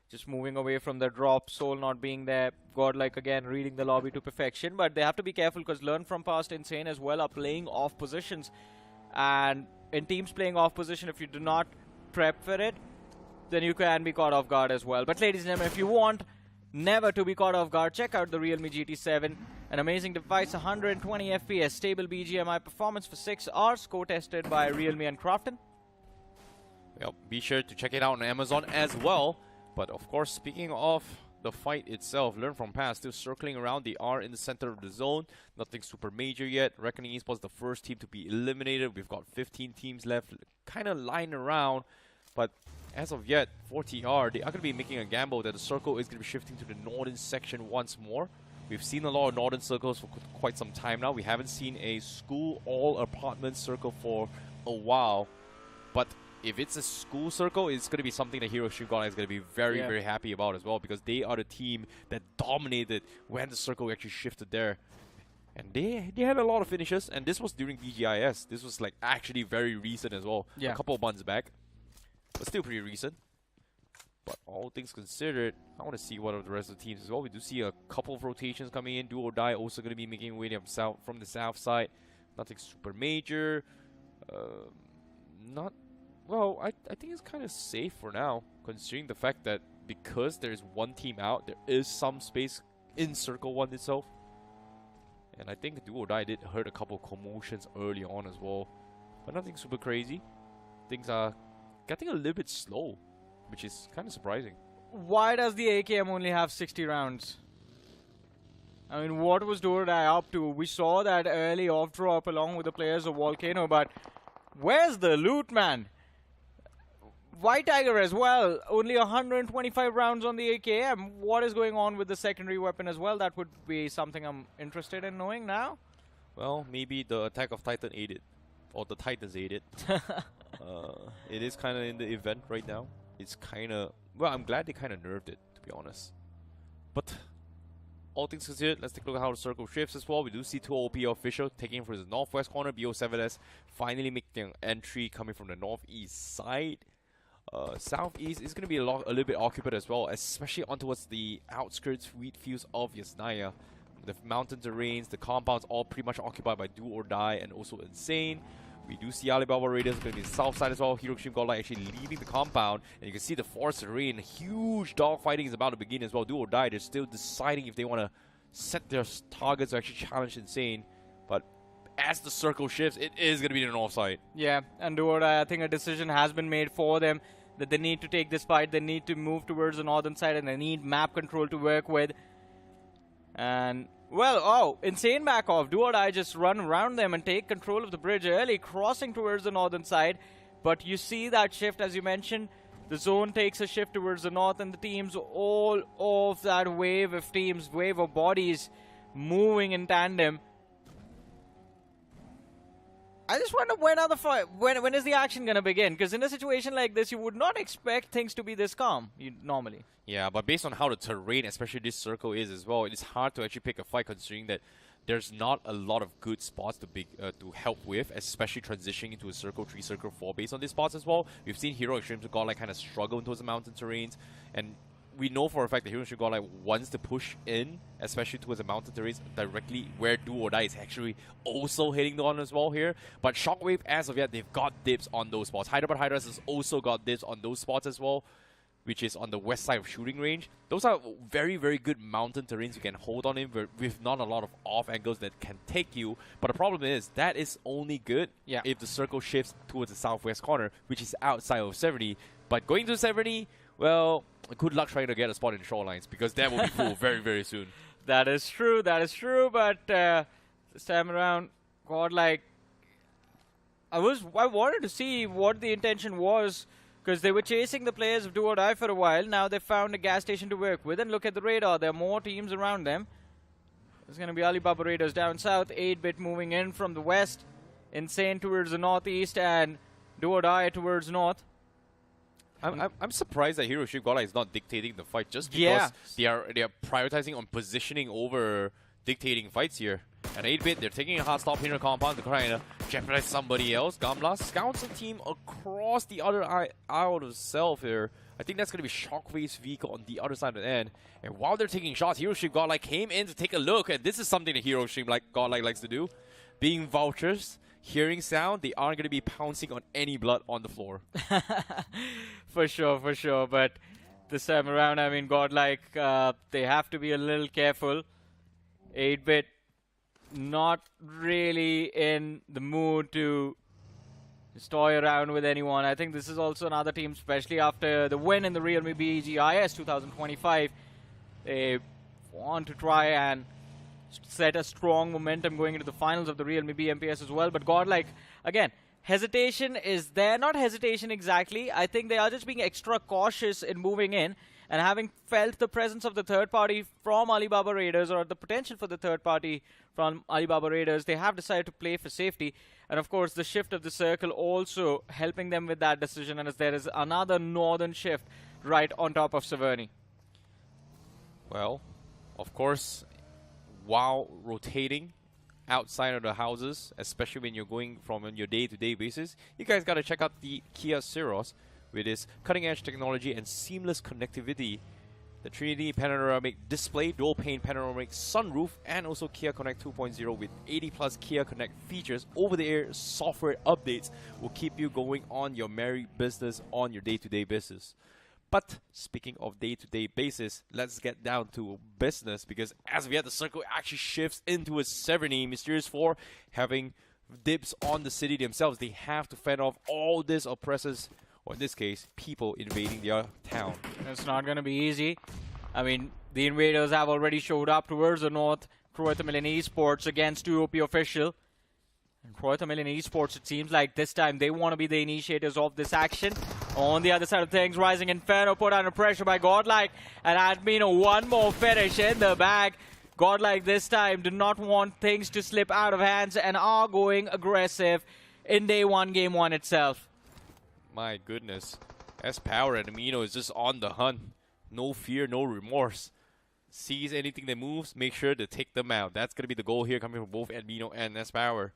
K: just moving away from the drop, Soul not being there, Godlike again reading the lobby to perfection, but they have to be careful because Learn From Past, Insane as well are playing off positions, and in teams playing off position, if you do not prep for it, then you can be caught off guard as well. But ladies and gentlemen, if you want never to be caught off guard, check out the Realme GT7, an amazing device, 120 FPS, stable BGMI performance for 6 hours, co-tested by Realme and Crafton.
L: Well, be sure to check it out on Amazon as well. But of course, speaking of the fight itself, Learn From Past still circling around. They are in the center of the zone. Nothing super major yet. Reckoning Esports the first team to be eliminated. We've got 15 teams left, kind of lying around. But as of yet, for TR, they are going to be making a gamble that the circle is going to be shifting to the northern section once more. We've seen a lot of northern circles for quite some time now. We haven't seen a school all apartment circle for a while. But if it's a school circle, it's going to be something that Hero Xtreme Godlike is going to be very happy about as well, because they are the team that dominated when the circle actually shifted there. And they had a lot of finishes, and this was during BGIS. This was like actually very recent as well. A couple of months back. But still pretty recent. But all things considered, I want to see what of the rest of the teams as well. We do see a couple of rotations coming in. Do or Die also going to be making way from the south side. Nothing super major. Well, I think it's kind of safe for now, considering the fact that because there is one team out, there is some space in Circle 1 itself. And I think Do or Die did hurt a couple of commotions early on as well. But nothing super crazy. Things are getting a little bit slow, which is kind of surprising.
K: Why does the AKM only have 60 rounds? I mean, what was Do or Die up to? We saw that early off drop along with the players of Volcano, but where's the loot, man? White Tiger as well, only 125 rounds on the AKM. What is going on with the secondary weapon as well? That would be something I'm interested in knowing now.
L: Well, maybe the Attack of Titan aided, or the Titans aided. It is kind of in the event right now. It's kind of, well, I'm glad they kind of nerfed it, to be honest. But all things considered, let's take a look at how the circle shifts as well. We do see 2 OP official taking from the northwest corner. BO7S finally making an entry coming from the northeast side. Southeast is going to be a little bit occupied as well, especially on towards the outskirts, wheat fields of Yasnaya. The mountain terrains, the compounds all pretty much occupied by Do or Die and also Insane. We do see Alibaba Raiders going to be the south side as well. Extreme Godlike actually leaving the compound. And you can see the forest terrain. Huge dogfighting is about to begin as well. Do or Die, they're still deciding if they want to set their targets or actually challenge Insane. But as the circle shifts, it is going to be the north side.
K: Yeah, and Do or Die, I think a decision has been made for them that they need to take this fight. They need to move towards the northern side and they need map control to work with. And, well, oh, Insane back off. Do or Die just run around them and take control of the bridge early, crossing towards the northern side. But you see that shift, as you mentioned. The zone takes a shift towards the north, and the teams all of that wave of teams, wave of bodies moving in tandem. I just wonder when is the action going to begin? Because in a situation like this, you would not expect things to be this calm normally.
L: Yeah, but based on how the terrain, especially this circle is as well, it is hard to actually pick a fight considering that there's not a lot of good spots to help with, especially transitioning into a circle 3, circle 4 based on these spots as well. We've seen Hero Extremes Godlike kind of struggle towards the mountain terrains, and we know for a fact that Hero Extreme Godlike wants to push in, especially towards the mountain terrains directly where Do or Die is actually also hitting on as well here. But Shockwave, as of yet, they've got dibs on those spots. Hyderabad Hydras has also got dibs on those spots as well, which is on the west side of shooting range. Those are very, very good mountain terrains you can hold on in with not a lot of off angles that can take you. But the problem is that is only good if the circle shifts towards the southwest corner, which is outside of 70. But going to 70, well, good luck trying to get a spot in the shorelines, because that will be full very, very soon.
K: That is true, but this time around, Godlike, I wanted to see what the intention was, because they were chasing the players of Do or Die for a while. Now they've found a gas station to work with, and look at the radar, there are more teams around them. There's going to be Alibaba Raiders down south, 8-bit moving in from the west, Insane towards the northeast, and Do or Die towards north.
L: I'm surprised that Hero Extreme Godlike is not dictating the fight, just because they are prioritizing on positioning over dictating fights here. At 8-bit, they're taking a hard stop here in the compound to try and jeopardize somebody else. Gamla scouts a team across the other aisle of self here. I think that's going to be Shockwave's vehicle on the other side of the end. And while they're taking shots, Hero Extreme Godlike came in to take a look, and this is something that Hero Extreme Godlike likes to do. Being vultures, hearing sound, they aren't going to be pouncing on any blood on the floor.
K: For sure. But this time around, I mean, Godlike, they have to be a little careful. 8-bit, not really in the mood to toy around with anyone. I think this is also another team, especially after the win in the realme BGMI 2025. They want to try and set a strong momentum going into the finals of the realme BMPS as well. But Godlike, again, hesitation is there. Not hesitation exactly. I think they are just being extra cautious in moving in. And having felt the presence of the third party from Alibaba Raiders, or the potential for the third party from Alibaba Raiders, they have decided to play for safety. And of course, the shift of the circle also helping them with that decision. And as there is another northern shift right on top of Severny.
L: Well, of course, while rotating outside of the houses, especially when you're going from on your day-to-day basis, you guys got to check out the Kia Ceros with its cutting-edge technology and seamless connectivity. The Trinity panoramic display, dual-pane panoramic sunroof, and also Kia Connect 2.0 with 80+ Kia Connect features. Over-the-air software updates will keep you going on your merry business on your day-to-day basis. But speaking of day-to-day basis, let's get down to business, because as we had the circle actually shifts into a 70, Mysterious 4 having dibs on the city themselves. They have to fend off all these oppressors, or in this case, people invading their town.
K: It's not going to be easy. I mean, the invaders have already showed up towards the north. Tamilan Esports against 2 OP official. And Tamilan Esports, it seems like this time they want to be the initiators of this action. On the other side of things, Rising Inferno put under pressure by Godlike. And Admino, one more finish in the bag. Godlike this time do not want things to slip out of hands and are going aggressive in day 1, game 1 itself.
L: My goodness. S-Power and Amino is just on the hunt. No fear, no remorse. sees anything that moves, make sure to take them out. That's going to be the goal here coming from both Admino and S-Power.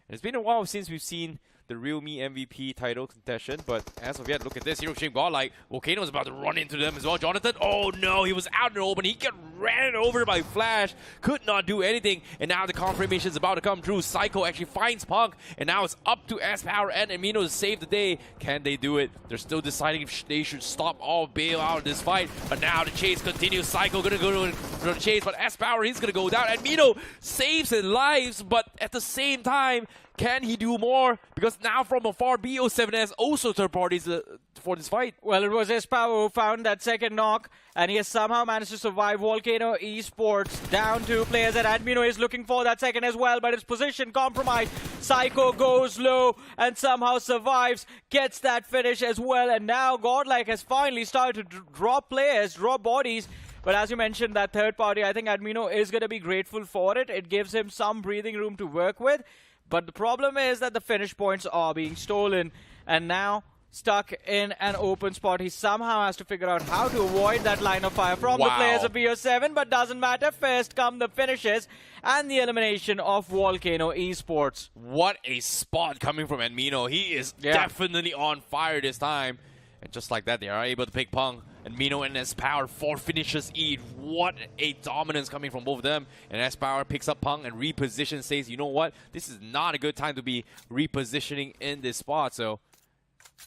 L: And it's been a while since we've seen the realme MVP title contention, but as of yet, look at this. Xtreme Godlike. VOLCANO is about to run into them as well. Jonathan, oh no, he was out in the open. He got ran over by Flash. Could not do anything. And now the confirmation is about to come true. Psycho actually finds Punk, and now it's up to S-Power and Amino to save the day. Can they do it? They're still deciding if they should stop or bail out of this fight. But now the chase continues. Psycho gonna go to the chase, but S-Power, he's gonna go down. Amino saves his lives, but at the same time, can he do more? Because now from afar, BO7S also third parties for this fight.
K: Well, it was S-Power who found that second knock, and he has somehow managed to survive. VOLCANO Esports down 2 players, and Admino is looking for that second as well, but his position compromised. Psycho goes low and somehow survives, gets that finish as well, and now Godlike has finally started to drop players, drop bodies. But as you mentioned, that third party, I think Admino is going to be grateful for it. It gives him some breathing room to work with. But the problem is that the finish points are being stolen, and now stuck in an open spot. He somehow has to figure out how to avoid that line of fire from the players of BO7, but doesn't matter. First come the finishes and the elimination of VOLCANO Esports.
L: What a spot coming from Admino. He is definitely on fire this time. And just like that, they are able to pick Punk. Admino and S-Power, 4 finishes each. What a dominance coming from both of them. And S-Power picks up Punk and repositions, says, you know what? This is not a good time to be repositioning in this spot. So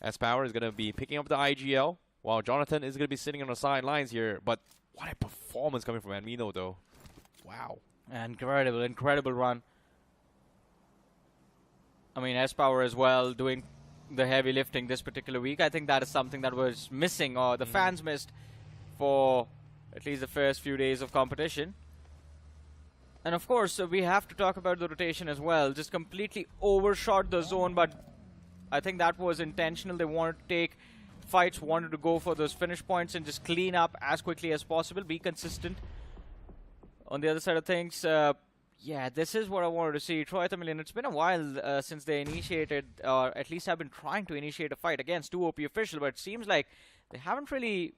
L: S-Power is going to be picking up the IGL, while Jonathan is going to be sitting on the sidelines here. But what a performance coming from Admino, though. Wow.
K: Incredible, incredible run. I mean, S-Power as well doing the heavy lifting this particular week. I think that is something that was missing, or the fans missed, for at least the first few days of competition. And of course, we have to talk about the rotation as well. Just completely overshot the zone, but I think that was intentional. They wanted to take fights, wanted to go for those finish points and just clean up as quickly as possible, be consistent. On the other side of things, yeah, this is what I wanted to see. Troy Tamilan, it's been a while since they initiated, or at least have been trying to initiate a fight against 2 OP official, but it seems like they haven't really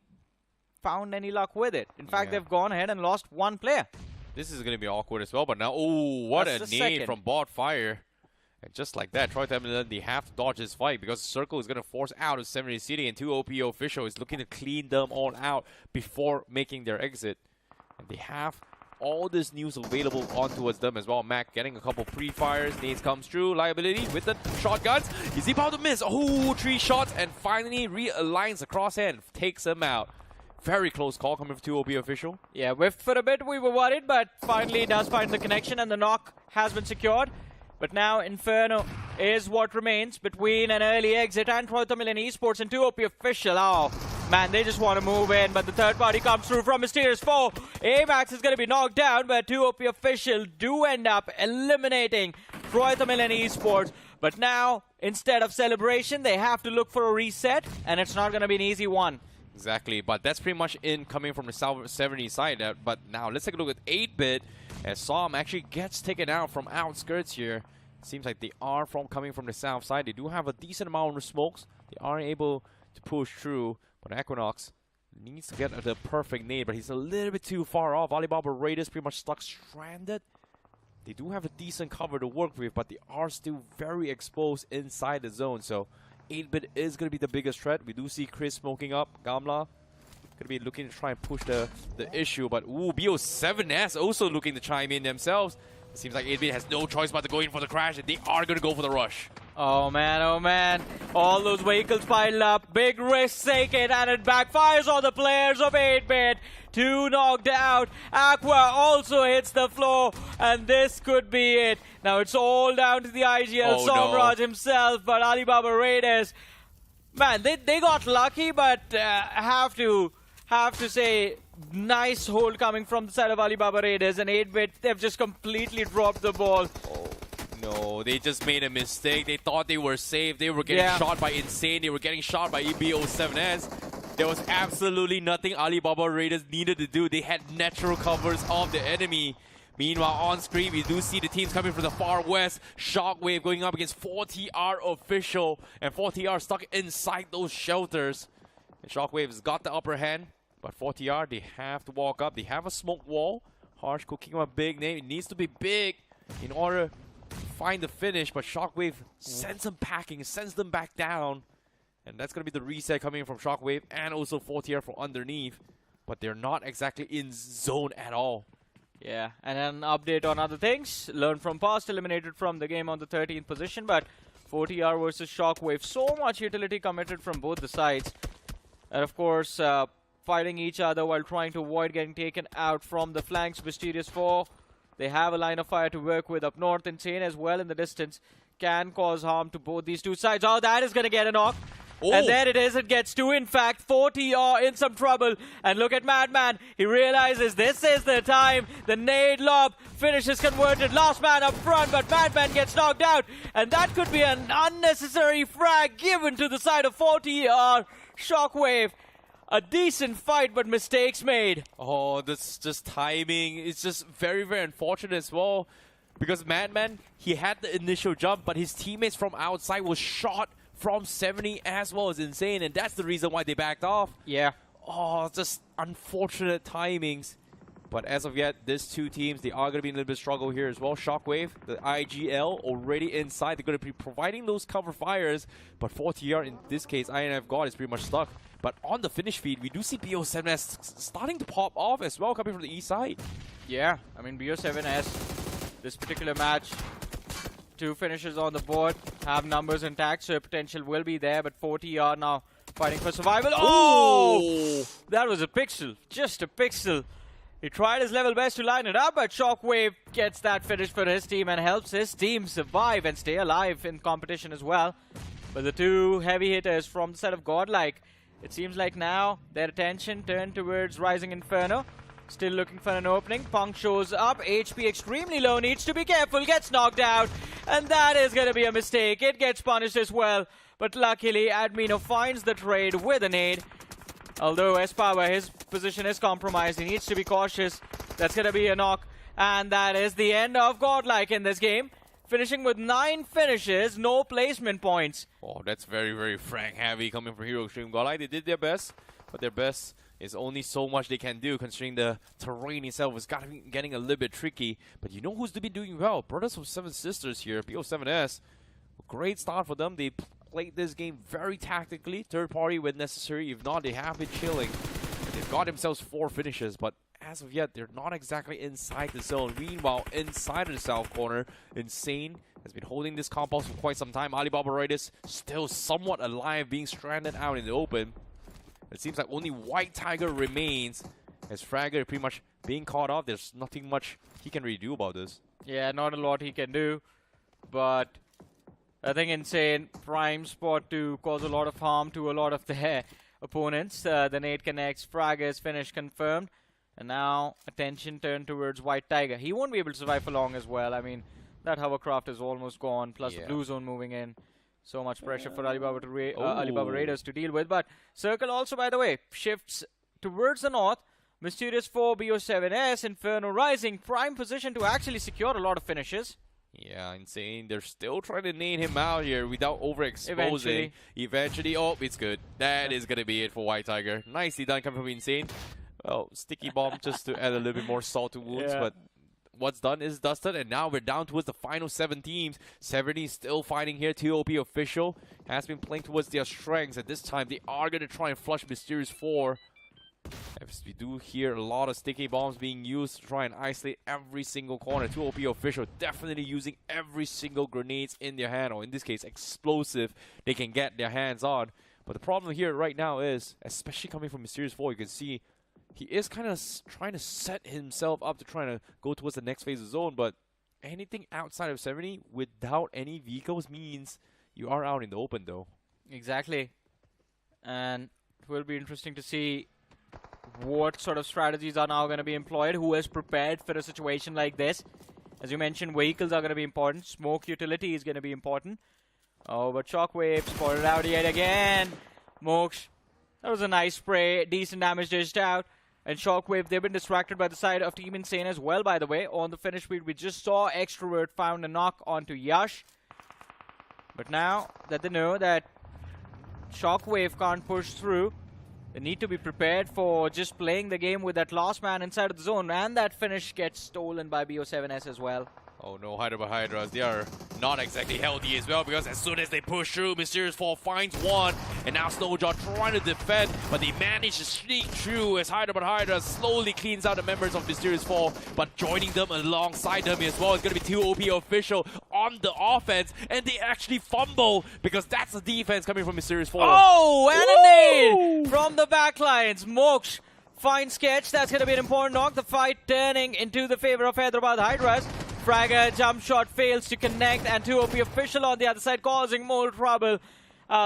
K: found any luck with it. In fact, they've gone ahead and lost 1 player.
L: This is going to be awkward as well, but now, oh, what a nade from Bot Fire. And just like that, Troy Tamilan, they have to dodge this fight because Circle is going to force out of 70 City, and 2 OP official is looking to clean them all out before making their exit. And they have all this news available onto them as well. Mac getting a couple pre-fires. Nades comes through. Liability with the shotguns. Is he about to miss? Oh, 3 shots, and finally realigns the crosshand. Takes him out. Very close call coming from 2 OP official.
K: Yeah, whiffed for a bit. We were worried, but finally does find the connection, and the knock has been secured. But now Inferno is what remains between an early exit and Troy Tamilan Esports and 2 OP official. Oh, man, they just want to move in, but the third party comes through from Mysterious 4. Amax is going to be knocked down, but 2 OP official do end up eliminating Troy Tamilan Esports. But now, instead of celebration, they have to look for a reset, and it's not going to be an easy one.
L: Exactly, but that's pretty much in coming from the South 70 side. But now let's take a look at 8-bit, as Som actually gets taken out from outskirts here. Seems like they are coming from the south side. They do have a decent amount of smokes. They are able to push through, but Equinox needs to get the perfect nade, but he's a little bit too far off. Alibaba Raiders pretty much stuck stranded. They do have a decent cover to work with, but they are still very exposed inside the zone. So 8-bit is going to be the biggest threat. We do see Chris smoking up. Gamla going to be looking to try and push the issue, but ooh, BO7S also looking to chime in themselves. It seems like 8-bit has no choice but to go in for the crash, and they are going to go for the rush.
K: Oh man, all those vehicles piled up, big risk taken, and it backfires on the players of 8-bit. 2 knocked out. Aqua also hits the floor, and this could be it. Now it's all down to the IGL Somraj himself, but Alibaba Raiders, man, they got lucky, but have to say, nice hold coming from the side of Alibaba Raiders, and 8-bit, they've just completely dropped the ball.
L: Oh, no, they just made a mistake. They thought they were safe. They were getting shot by Insane. They were getting shot by EBO7S. There was absolutely nothing Alibaba Raiders needed to do. They had natural covers of the enemy. Meanwhile, on screen, we do see the teams coming from the far west. Shockwave going up against 4TR official, and 4TR stuck inside those shelters. And Shockwave has got the upper hand. But for TR, they have to walk up. They have a smoke wall. Harsh cooking up a big name. It needs to be big in order to find the finish. But Shockwave sends them packing, sends them back down. And that's going to be the reset coming from Shockwave and also 4TR from underneath. But they're not exactly in zone at all.
K: Yeah, and an update on other things. Learn from past, eliminated from the game on the 13th position. But 4TR versus Shockwave. So much utility committed from both the sides. And of course, fighting each other while trying to avoid getting taken out from the flanks. Mysterious 4. They have a line of fire to work with up north. Insane as well in the distance. Can cause harm to both these two sides. Oh, that is going to get a knock. And there it is, it gets two. In fact, 4TR in some trouble. And look at Madman. He realizes this is the time. The nade lob finishes converted. Last man up front, but Madman gets knocked out. And that could be an unnecessary frag given to the side of 4TR. Shockwave. A decent fight, but mistakes made.
L: Oh, that's just timing. It's just very, very unfortunate as well. Because Madman, he had the initial jump, but his teammates from outside was shot from 70 as well as Insane, and that's the reason why they backed off.
K: Yeah.
L: Oh, just unfortunate timings. But as of yet, these two teams, they are going to be in a little bit of struggle here as well. Shockwave, the IGL, already inside. They're going to be providing those cover fires. But 4TR, in this case, INF God is pretty much stuck. But on the finish feed, we do see BO7S starting to pop off as well, coming from the east side.
K: Yeah, I mean, BO7S, this particular match, 2 finishes on the board, have numbers intact, so potential will be there. But 4TR now fighting for survival. Oh! That was a pixel, just a pixel. He tried his level best to line it up, but Shockwave gets that finish for his team and helps his team survive and stay alive in competition as well. But the two heavy hitters from the side of Godlike, it seems like now their attention turned towards Rising Inferno. Still looking for an opening. Punk shows up. HP extremely low. Needs to be careful. Gets knocked out. And that is going to be a mistake. It gets punished as well. But luckily, Admino finds the trade with a nade. Although S-Power, his position is compromised. He needs to be cautious. That's going to be a knock. And that is the end of Godlike in this game. Finishing with 9 finishes, no placement points.
L: Oh, that's very, very frank heavy coming from Hero Extreme. Godlike, they did their best. But their best is only so much they can do, considering the terrain itself is getting a little bit tricky. But you know who's to be doing well? Brothers from Seven Sisters here, BO7S. Great start for them. They played this game very tactically. Third party when necessary. If not, they have been chilling. They've got themselves 4 finishes, but as of yet, they're not exactly inside the zone. Meanwhile, inside of the south corner, Insane has been holding this compound for quite some time. Alibaba Raiders still somewhat alive, being stranded out in the open. It seems like only White Tiger remains, as Fragger pretty much being caught off. There's nothing much he can really do about this.
K: Yeah, not a lot he can do, but I think Insane prime spot to cause a lot of harm to a lot of their opponents. The nade connects, Fragger's finish confirmed, and now attention turned towards White Tiger. He won't be able to survive for long as well. I mean, that hovercraft is almost gone, plus the blue zone moving in. So much pressure for Alibaba Raiders to deal with. But Circle also, by the way, shifts towards the north. Mysterious 4, BO7S, Inferno Rising, prime position to actually secure a lot of finishes.
L: Yeah, Insane. They're still trying to nade him out here without overexposing. Eventually, oh, it's good. That is going to be it for White Tiger. Nicely done coming from Insane. Well, Sticky Bomb just to add a little bit more salt to wounds, but what's done is dusted, and now we're down towards the final 7 teams. 70 still fighting here. TOP official has been playing towards their strengths, and this time they are going to try and flush Mysterious 4. As we do hear a lot of sticky bombs being used to try and isolate every single corner. 2OP official definitely using every single grenades in their hand, or in this case, explosive they can get their hands on. But the problem here right now is, especially coming from Mysterious 4, you can see he is kind of trying to set himself up to try to go towards the next phase of zone, but anything outside of 70 without any vehicles means you are out in the open though.
K: Exactly. And it will be interesting to see what sort of strategies are now going to be employed, who is prepared for a situation like this. As you mentioned, vehicles are going to be important, smoke utility is going to be important. Oh, but Shockwave spotted out yet again. Mox, that was a nice spray, decent damage dished out. And Shockwave, they've been distracted by the side of Team Insane as well, by the way. On the finish speed, we just saw Extrovert found a knock onto Yash. But now that they know that Shockwave can't push through, They need to be prepared for just playing the game with that last man inside of the zone, and that finish gets stolen by BO7S as well.
L: Oh no, Hyderabad Hydras, they are not exactly healthy as well, because as soon as they push through, Mysterious Fall finds one, and now Snowjaw trying to defend, but they manage to sneak through as Hyderabad Hydras slowly cleans out the members of Mysterious Fall, but joining them alongside them as well is going to be 2 OP official on the offense, and they actually fumble, because that's the defense coming from Mysterious Fall.
K: Oh, and a nade from the backlines. Moksh finds Sketch, that's going to be an important knock, the fight turning into the favor of Hyderabad Hydras. Fragger jump shot fails to connect, and 2 OP official on the other side causing more trouble.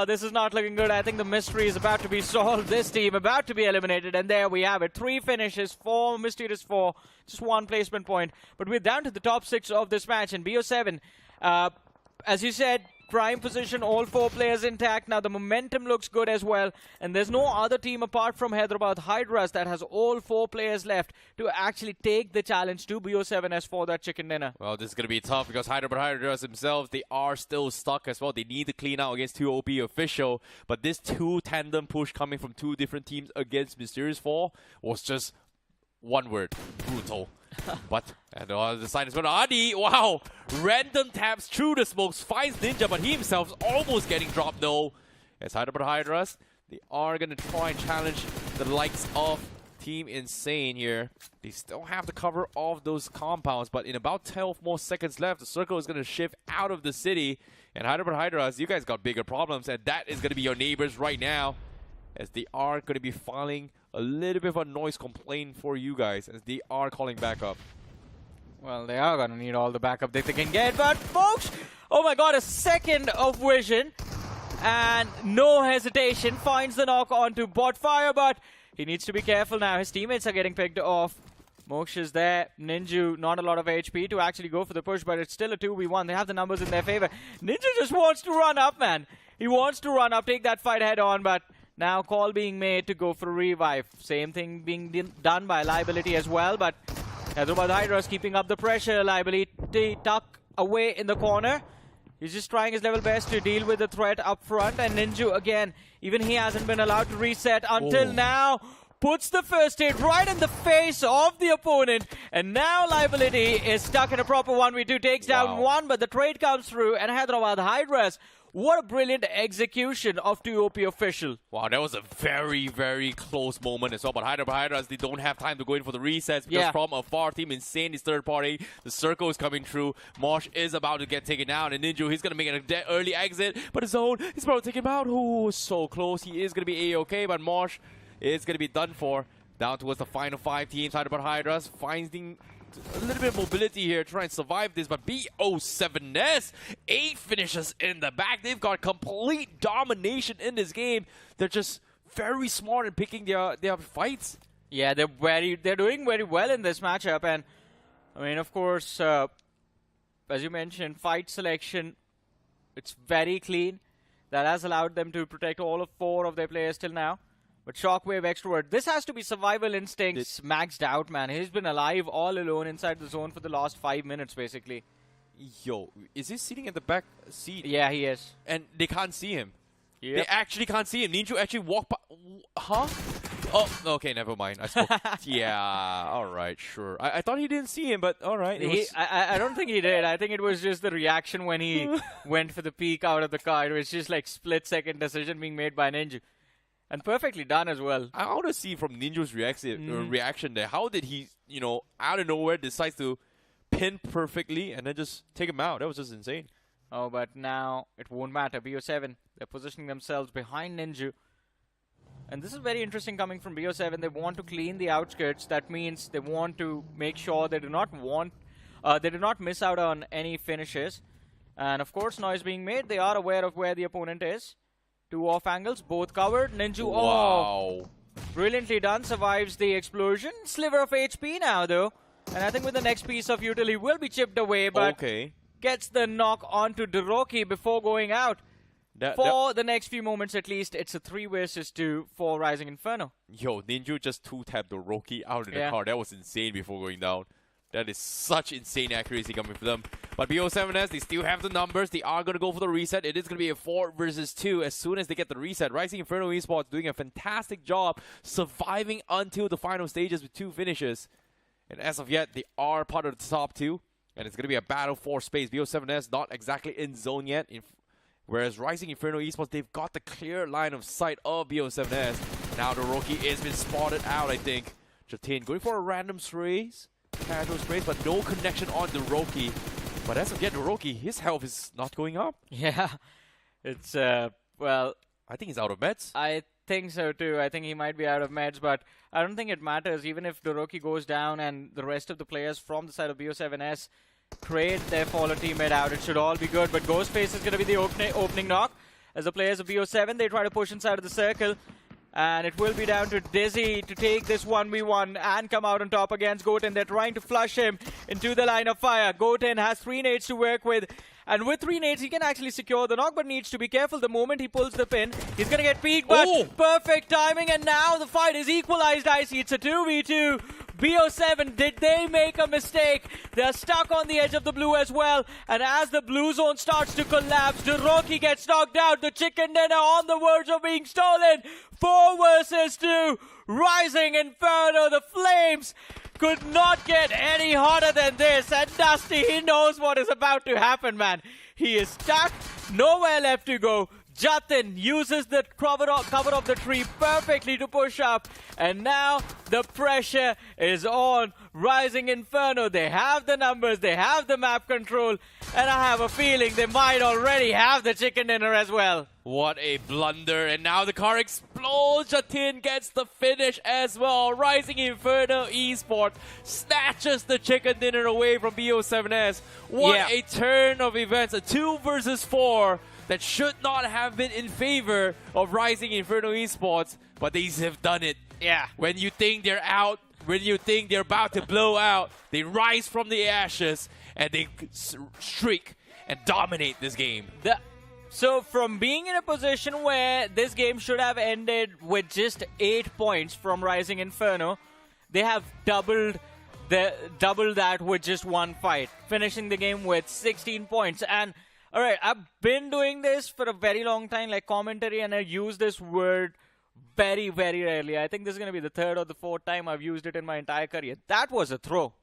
K: This is not looking good. I think the mystery is about to be solved. This team about to be eliminated, and there we have it. 3 finishes, 4 Mysterious 4, just 1 placement point. But we're down to the top 6 of this match, and BO7, as you said, prime position, all 4 players intact. Now the momentum looks good as well, and there's no other team apart from Hyderabad Hydras that has all 4 players left to actually take the challenge to BO7S for that chicken dinner.
L: Well, this is going to be tough, because Hyderabad Hydras themselves, they are still stuck as well. They need to clean out against 2 OP official, but this 2 tandem push coming from 2 different teams against Mysterious Fall was just one word: brutal. But, and on the other side as well, Adi, wow, random taps through the smokes, finds Ninja, but he himself is almost getting dropped though. As Hyderabad Hydras, they are going to try and challenge the likes of Team Insane here. They still have the cover of those compounds, but in about 12 more seconds left, the circle is going to shift out of the city. And Hyderabad Hydras, you guys got bigger problems, and that is going to be your neighbors right now, as they are going to be filing a little bit of a noise complaint for you guys, as they are calling backup.
K: Well, they are going to need all the backup that they can get, but folks, oh my god, a second of vision, and no hesitation, finds the knock onto Botfire, but he needs to be careful now. His teammates are getting picked off. Moksh is there. Ninja, not a lot of HP to actually go for the push, but it's still a 2v1. They have the numbers in their favor. Ninja just wants to run up, man. He wants to run up, take that fight head on, but now call being made to go for a revive. Same thing being done by Liability as well, but Hyderabad Hydras keeping up the pressure. Liability tuck away in the corner. He's just trying his level best to deal with the threat up front, and Ninja again, even he hasn't been allowed to reset until now. Puts the first hit right in the face of the opponent, and now Liability is stuck in a proper 1v2, takes down one, but the trade comes through, and Hyderabad Hydras, what a brilliant execution of 2 OP official.
L: Wow, that was a very, very close moment as well, but Hyderabad Hydras, they don't have time to go in for the resets, because from afar, Team Insane is third party, the circle is coming through, Mosh is about to get taken down, and Ninja, he's going to make an early exit, but his own, he's about to take him out. Oh, so close. He is going to be A-okay, but Mosh is going to be done for. Down towards the final 5 teams. Hyderabad Hydras finding a little bit of mobility here, trying to survive this, but BO7S, 8 finishes in the back. They've got complete domination in this game. They're just very smart in picking their fights.
K: Yeah, they're doing very well in this matchup, and I mean, of course, as you mentioned, fight selection, it's very clean. That has allowed them to protect all of 4 of their players till now. But Shockwave Extrovert, this has to be survival instincts maxed out, man. He's been alive all alone inside the zone for the last 5 minutes, basically.
L: Yo, is he sitting in the back seat?
K: Yeah, he is.
L: And they can't see him.
K: Yep.
L: They actually can't see him. Ninja actually walked by. Huh? Oh, okay, never mind. I spoke. Yeah, all right, sure. I thought he didn't see him, but all right.
K: I don't think he did. I think it was just the reaction when he went for the peek out of the car. It was just like split-second decision being made by Ninja. And perfectly done as well.
L: I want to see from Ninja's reaction there. How did he, you know, out of nowhere decides to pin perfectly and then just take him out? That was just insane.
K: Oh, but now it won't matter. BO7, they're positioning themselves behind Ninja. And this is very interesting coming from BO7. They want to clean the outskirts. That means they want to make sure they do not miss out on any finishes. And of course, noise being made. They are aware of where the opponent is. 2 off angles, both covered. Ninja,
L: wow.
K: Brilliantly done, survives the explosion. Sliver of HP now, though. And I think with the next piece of utility will be chipped away, but gets the knock onto Doroki before going out. For the next few moments at least, it's a 3 versus 2 for Rising Inferno.
L: Yo, Ninja just 2-tapped Doroki out of the car. That was insane before going down. That is such insane accuracy coming from them. But BO7S, they still have the numbers. They are going to go for the reset. It is going to be a 4 versus 2 as soon as they get the reset. Rising Inferno Esports doing a fantastic job surviving until the final stages with 2 finishes. And as of yet, they are part of the top 2. And it's going to be a battle for space. BO7S not exactly in zone yet. Whereas Rising Inferno Esports, they've got the clear line of sight of BO7S. Now the Roki has been spotted out, I think. Jatin going for a random sprays. Casual sprays, but no connection on the Roki. But as of yet, the Roki, his health is not going up.
K: Yeah, it's, well...
L: I think he's out of meds.
K: I think so too. I think he might be out of meds, but I don't think it matters. Even if the Roki goes down and the rest of the players from the side of BO7S trade their fallen teammate out, it should all be good. But Ghostface is going to be the opening knock. As the players of BO7, they try to push inside of the circle. And it will be down to Dizzy to take this 1v1 and come out on top against Goten. They're trying to flush him into the line of fire. Goten has 3 nades to work with. And with 3 nades, he can actually secure the knock, but needs to be careful. The moment he pulls the pin, he's going to get peeked, but perfect timing. And now the fight is equalized, I see. It's a 2v2. BO7, did they make a mistake? They're stuck on the edge of the blue as well. And as the blue zone starts to collapse, Roki gets knocked out. The chicken dinner on the verge of being stolen. 4 versus 2. Rising Inferno, the Flames could not get any hotter than this. And Dusty, he knows what is about to happen, man. He is stuck, nowhere left to go. Jatin uses the cover of the tree perfectly to push up. And now the pressure is on Rising Inferno. They have the numbers, they have the map control. And I have a feeling they might already have the chicken dinner as well.
L: What a blunder. And now the car explodes. Jatin gets the finish as well. Rising Inferno Esports snatches the chicken dinner away from BO7S. What a turn of events. A 2 versus 4. That should not have been in favor of Rising Inferno Esports, but they have done it.
K: Yeah.
L: When you think they're out, when you think they're about to blow out, they rise from the ashes and they streak and dominate this game.
K: So from being in a position where this game should have ended with just 8 points from Rising Inferno, they have doubled that with just 1 fight, finishing the game with 16 points. And alright, I've been doing this for a very long time, like commentary, and I use this word very, very rarely. I think this is going to be the 3rd or the 4th time I've used it in my entire career. That was a throw.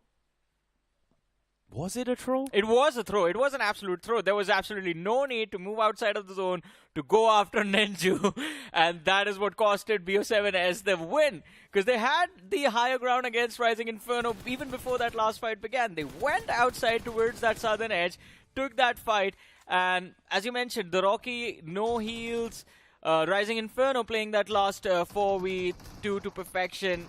L: Was it a throw?
K: It was a throw. It was an absolute throw. There was absolutely no need to move outside of the zone to go after Nenju. And that is what costed BO7S the win. Because they had the higher ground against Rising Inferno even before that last fight began. They went outside towards that southern edge, took that fight. And as you mentioned, the Rocky, no heals, Rising Inferno playing that last 4v2 to perfection.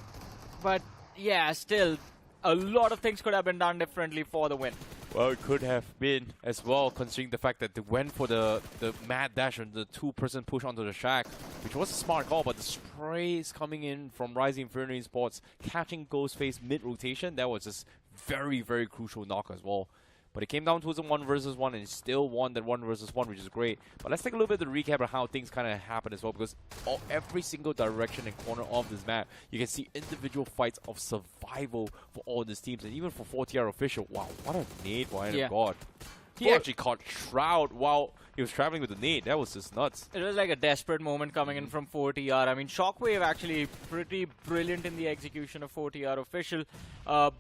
K: But yeah, still, a lot of things could have been done differently for the win.
L: Well, it could have been as well, considering the fact that they went for the mad dash and the 2-person push onto the shack, which was a smart call, but the sprays coming in from Rising Inferno Esports, catching Ghostface mid-rotation, that was just very, very crucial knock as well. But it came down to a 1 versus 1 and he still won that 1 versus 1, which is great. But let's take a little bit of the recap of how things kind of happen as well, because every single direction and corner of this map, you can see individual fights of survival for all these teams. And even for 4TR Official, wow, what a nade by God. He actually caught Shroud while he was traveling with the nade. That was just nuts.
K: It was like a desperate moment coming in from 4TR. I mean, Shockwave actually pretty brilliant in the execution of 4TR Official.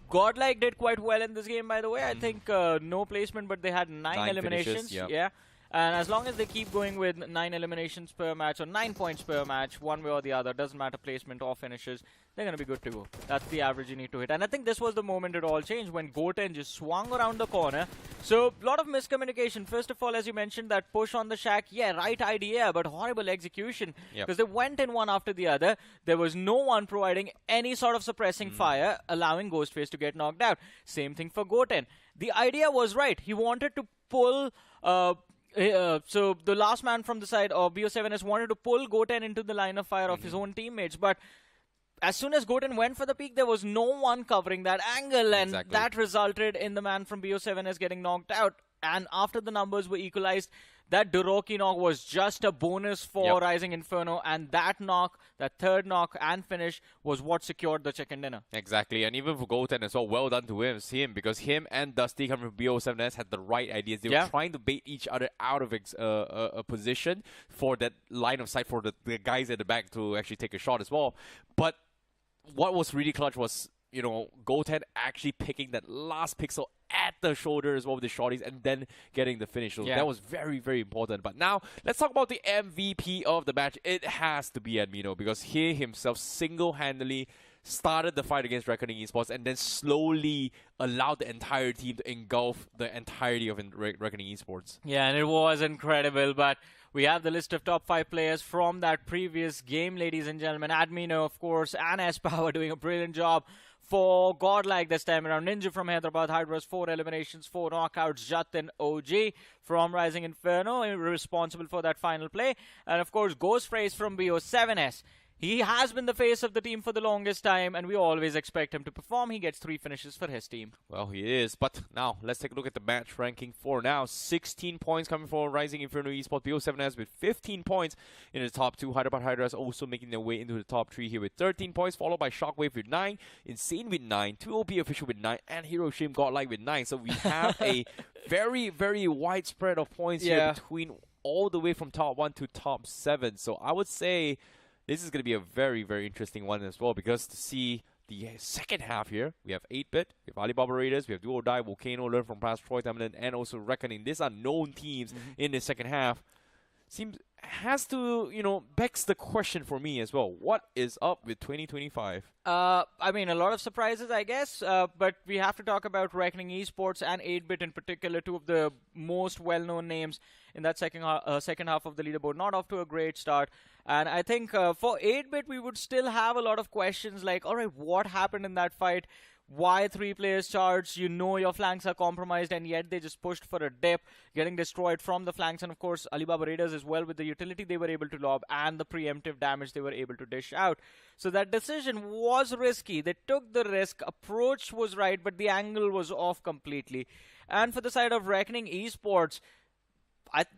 K: Godlike did quite well in this game, by the way. I think no placement, but they had 9 eliminations.
L: Finishes,
K: yeah. And as long as they keep going with 9 eliminations per match or 9 points per match, one way or the other, doesn't matter placement or finishes, they're going to be good to go. That's the average you need to hit. And I think this was the moment it all changed when Goten just swung around the corner. So, a lot of miscommunication. First of all, as you mentioned, that push on the shack, yeah, right idea, but horrible execution. Because they went in one after the other. There was no one providing any sort of suppressing fire, allowing Ghostface to get knocked out. Same thing for Goten. The idea was right. He wanted to pull... so the last man from the side of BO7S wanted to pull Goten into the line of fire of his own teammates, but as soon as Goten went for the peak, there was no one covering that angle, and that resulted in the man from BO7S getting knocked out. And after the numbers were equalized, that Duroki knock was just a bonus for Rising Inferno, and that knock, that third knock and finish was what secured the chicken dinner.
L: Exactly, and even for Goten as well, well done to him because him and Dusty coming from BO7S had the right ideas. They were trying to bait each other out of a position for that line of sight for the guys at the back to actually take a shot as well. But what was really clutch was, you know, Goten actually picking that last pixel at the shoulder as well with the shorties and then getting the finish. So that was very, very important. But now, let's talk about the MVP of the match. It has to be Admino because he himself single-handedly started the fight against Reckoning Esports and then slowly allowed the entire team to engulf the entirety of Reckoning Esports.
K: Yeah, and it was incredible, but we have the list of top 5 players from that previous game, ladies and gentlemen. Admino, of course, and S-Power doing a brilliant job for Godlike this time around. Ninja from Hyderabad Hydras, 4 eliminations, 4 knockouts. Jatin OG from Rising Inferno, responsible for that final play. And of course, Ghostface from BO7S. He has been the face of the team for the longest time, and we always expect him to perform. He gets 3 finishes for his team.
L: Well, he is. But now, let's take a look at the match ranking for now. 16 points coming from Rising Inferno Esports. BO7S with 15 points in the top 2. Hyderabad Hydras also making their way into the top 3 here with 13 points, followed by Shockwave with 9, Insane with 9, 2OP Official with 9, and Xtreme Godlike with 9. So we have a very, very wide spread of points here between all the way from top 1 to top 7. So I would say this is going to be a very, very interesting one as well, because to see the second half here, we have 8-Bit, we have Alibaba Raiders, we have Do or Die, VOLCANO, Learn from Past, Troy, Tamilan, and also Reckoning. These are known teams in the second half. Has to, you know, begs the question for me as well. What is up with 2025?
K: I mean, a lot of surprises, I guess, but we have to talk about Reckoning Esports and 8-Bit in particular, 2 of the most well-known names in that second half of the leaderboard. Not off to a great start. And I think for 8-Bit, we would still have a lot of questions like, all right, what happened in that fight? Why 3 players charged? You know your flanks are compromised, and yet they just pushed for a dip, getting destroyed from the flanks. And of course, Alibaba Raiders as well, with the utility they were able to lob and the preemptive damage they were able to dish out. So that decision was risky. They took the risk. Approach was right, but the angle was off completely. And for the side of Reckoning Esports,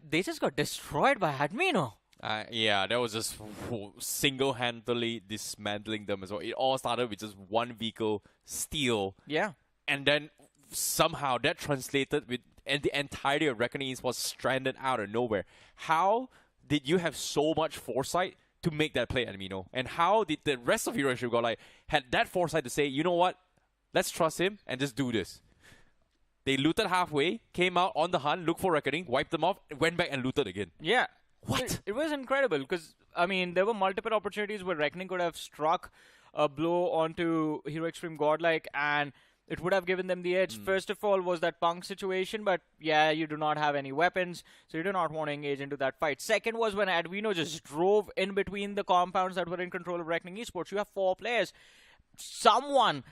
K: they just got destroyed by Admino.
L: Yeah, that was just single-handedly dismantling them as well. It all started with just one vehicle steal.
K: Yeah.
L: And then somehow that translated with the entirety of Reckoning was stranded out of nowhere. How did you have so much foresight to make that play, Admino? And how did the rest of Heroeship Godlike had that foresight to say, you know what, let's trust him and just do this? They looted halfway, came out on the hunt, looked for Reckoning, wiped them off, went back and looted again.
K: Yeah.
L: What?
K: It was incredible because, I mean, there were multiple opportunities where Reckoning could have struck a blow onto Hero Xtreme Godlike and it would have given them the edge. First of all was that punk situation, but yeah, you do not have any weapons, so you do not want to engage into that fight. Second was when Admino just drove in between the compounds that were in control of Reckoning Esports. You have 4 players. Someone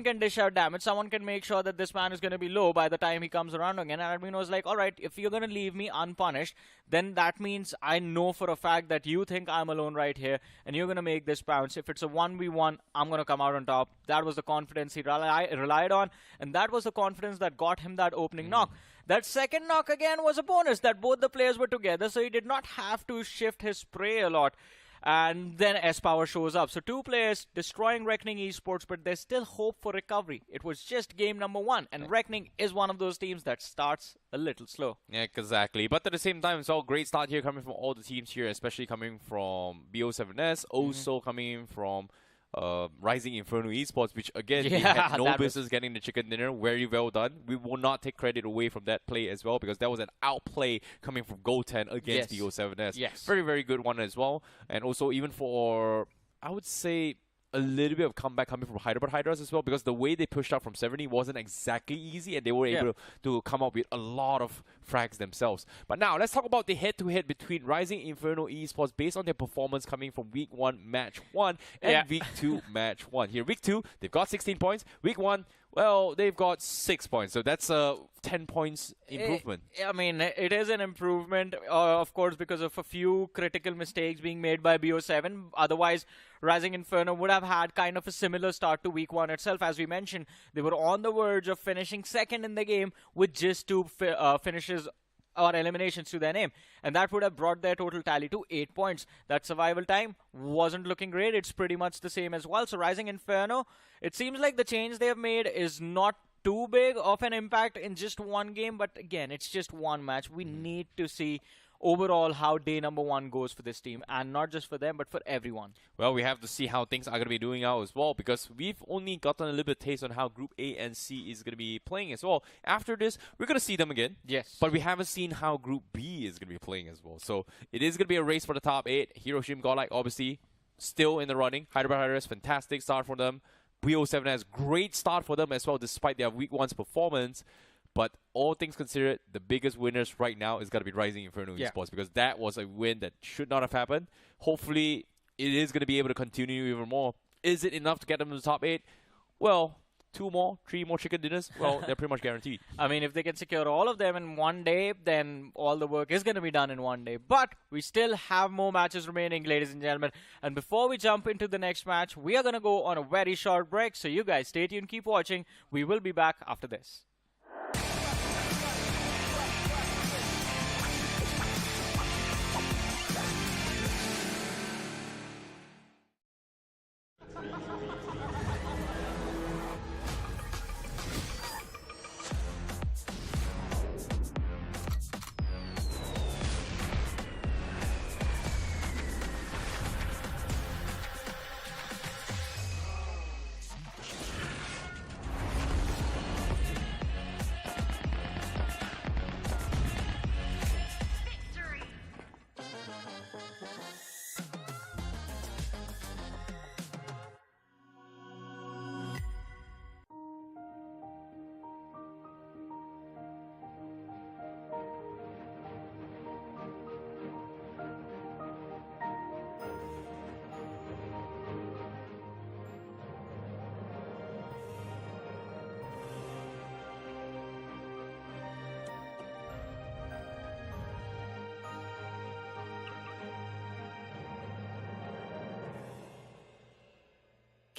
K: can dish out damage. Someone can make sure that this man is going to be low by the time he comes around again. And Admino was like, all right, if you're going to leave me unpunished, then that means I know for a fact that you think I'm alone right here, and you're going to make this bounce. If it's a 1v1, I'm going to come out on top. That was the confidence he relied on, and that was the confidence that got him that opening knock. That second knock again was a bonus that both the players were together, so he did not have to shift his spray a lot. And then S-Power shows up. So 2 players destroying Reckoning Esports, but there's still hope for recovery. It was just game number 1, and Reckoning is one of those teams that starts a little slow.
L: Yeah, exactly. But at the same time, it's all great start here coming from all the teams here, especially coming from BO7S, also coming from Rising Inferno Esports, which again, we had no business getting the chicken dinner. Very well done. We will not take credit away from that play as well, because that was an outplay coming from Goten against BO7S.
K: Yes.
L: Very, very good one as well. And also even for, I would say, a little bit of comeback coming from Hyderabad Hydras as well, because the way they pushed out from 70 wasn't exactly easy, and they were able to come up with a lot of frags themselves. But now, let's talk about the head-to-head between Rising Inferno Esports based on their performance coming from Week 1, Match 1, and Week 2, Match 1. Here, Week 2, they've got 16 points. Week 1, well, they've got 6 points, so that's a 10 points improvement.
K: I mean, it is an improvement, of course, because of a few critical mistakes being made by BO7. Otherwise, Rising Inferno would have had kind of a similar start to Week 1 itself. As we mentioned, they were on the verge of finishing second in the game with just 2 finishes or eliminations to their name, and that would have brought their total tally to 8 points. That survival time wasn't looking great. It's pretty much the same as well. So Rising Inferno, it seems like the change they have made is not too big of an impact in just one game, but again, it's just one match. We need to see overall how day number 1 goes for this team, and not just for them but for everyone.
L: Well, we have to see how things are going to be doing out as well, because we've only gotten a little bit of taste on how Group A and C is going to be playing as well. After this, we're going to see them again.
K: Yes.
L: But we haven't seen how Group B is going to be playing as well. So it is going to be a race for the top 8. Hiroshima Godlike, obviously, still in the running. Hyderabad Hydras, fantastic start for them. BO7 has great start for them as well, despite their week 1's performance. But all things considered, the biggest winners right now is going to be Rising Inferno Esports, because that was a win that should not have happened. Hopefully, it is going to be able to continue even more. Is it enough to get them to the top 8? Well, 2 more, 3 more chicken dinners, well, they're pretty much guaranteed.
K: I mean, if they can secure all of them in one day, then all the work is going to be done in one day. But we still have more matches remaining, ladies and gentlemen. And before we jump into the next match, we are going to go on a very short break. So you guys stay tuned, keep watching. We will be back after this.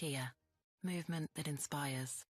G: Kia, movement that inspires.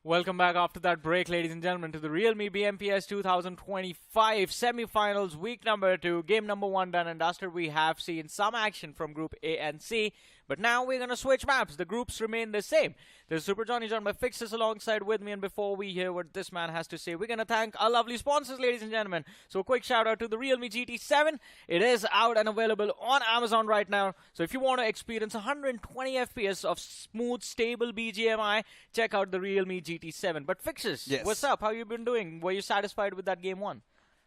K: Welcome back after that break, ladies and gentlemen, to the realme BMPS 2025 semi-finals, week number 2, game number 1 done and dusted. We have seen some action from Group A and C, but now we're going to switch maps. The groups remain the same. There's Super Johnny joined by Fixes alongside with me, and before we hear what this man has to say, we're going to thank our lovely sponsors, ladies and gentlemen. So a quick shout out to the Realme GT7. It is out and available on Amazon right now. So if you want to experience 120 FPS of smooth, stable BGMI, check out the Realme GT7. But Fixes,
M: Yes.
K: what's up? How you been doing? Were you satisfied with that game 1?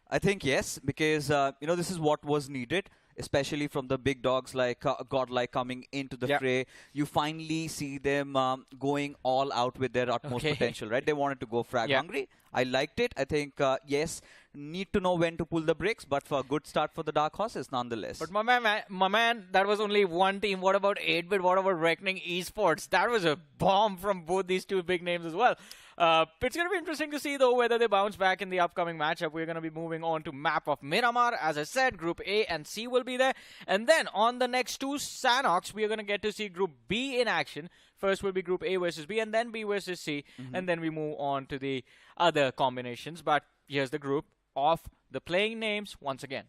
M: I think yes, because this is what was needed, especially from the big dogs like Godlike coming into the fray. You finally see them going all out with their utmost potential, right? They wanted to go frag hungry. I liked it. I think, yes, need to know when to pull the brakes, but for a good start for the Dark Horses nonetheless.
K: But my man, that was only one team. What about 8-bit? What about Reckoning Esports? That was a bomb from both these two big names as well. It's going to be interesting to see, though, whether they bounce back in the upcoming matchup. We're going to be moving on to map of Miramar. As I said, Group A and C will be there. And then on the next two Sanhoks, we are going to get to see Group B in action. First will be Group A versus B, and then B versus C. And then we move on to the other combinations. But here's the group of the playing names once again.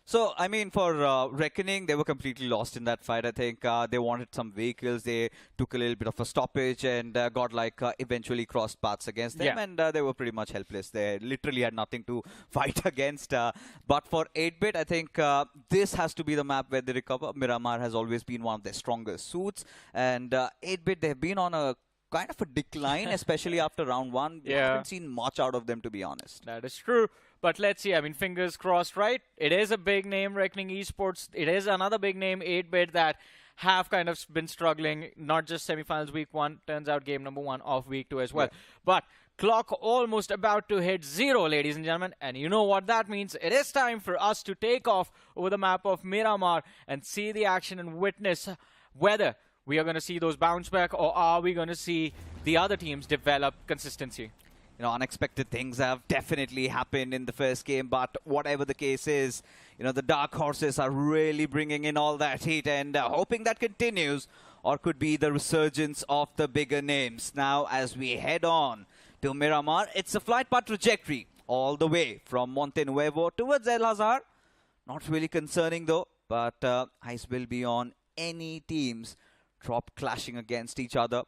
M: So, I mean, for Reckoning, they were completely lost in that fight. I think they wanted some vehicles. They took a little bit of a stoppage, and Godlike eventually crossed paths against them, and they were pretty much helpless. They literally had nothing to fight against. But for 8-bit, I think this has to be the map where they recover. Miramar has always been one of their strongest suits, and 8-bit, they've been on a kind of a decline, especially after round 1. We haven't seen much out of them, to be honest.
K: That is true. But let's see. I mean, fingers crossed, right? It is a big name, Reckoning Esports. It is another big name, 8-bit, that have kind of been struggling. Not just semifinals week 1. Turns out game number 1 of week 2 as well. But clock almost about to hit 0, ladies and gentlemen. And you know what that means. It is time for us to take off over the map of Miramar and see the action and witness whether we are going to see those bounce back, or are we going to see the other teams develop consistency?
M: You know, unexpected things have definitely happened in the first game, but whatever the case is, you know, the Dark Horses are really bringing in all that heat, and hoping that continues, or could be the resurgence of the bigger names. Now, as we head on to Miramar, it's a flight path trajectory all the way from Monte Nuevo towards El Hazar. Not really concerning though, but eyes will be on any teams drop clashing against each other.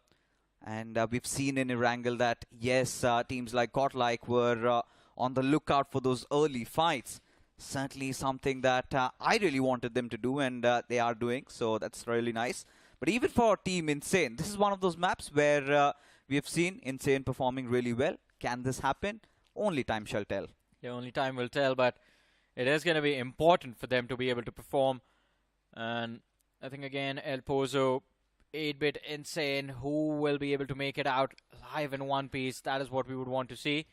M: And we've seen in Erangel that, yes, teams like Godlike were on the lookout for those early fights. Certainly something that I really wanted them to do, and they are doing, so that's really nice. But even for Team Insane, this is one of those maps where we have seen Insane performing really well. Can this happen? Only time shall tell.
K: Yeah, only time will tell, but it is going to be important for them to be able to perform. And I think, again, El Pozo, 8-bit Insane, who will be able to make it out live in one piece. That is what we would want to see.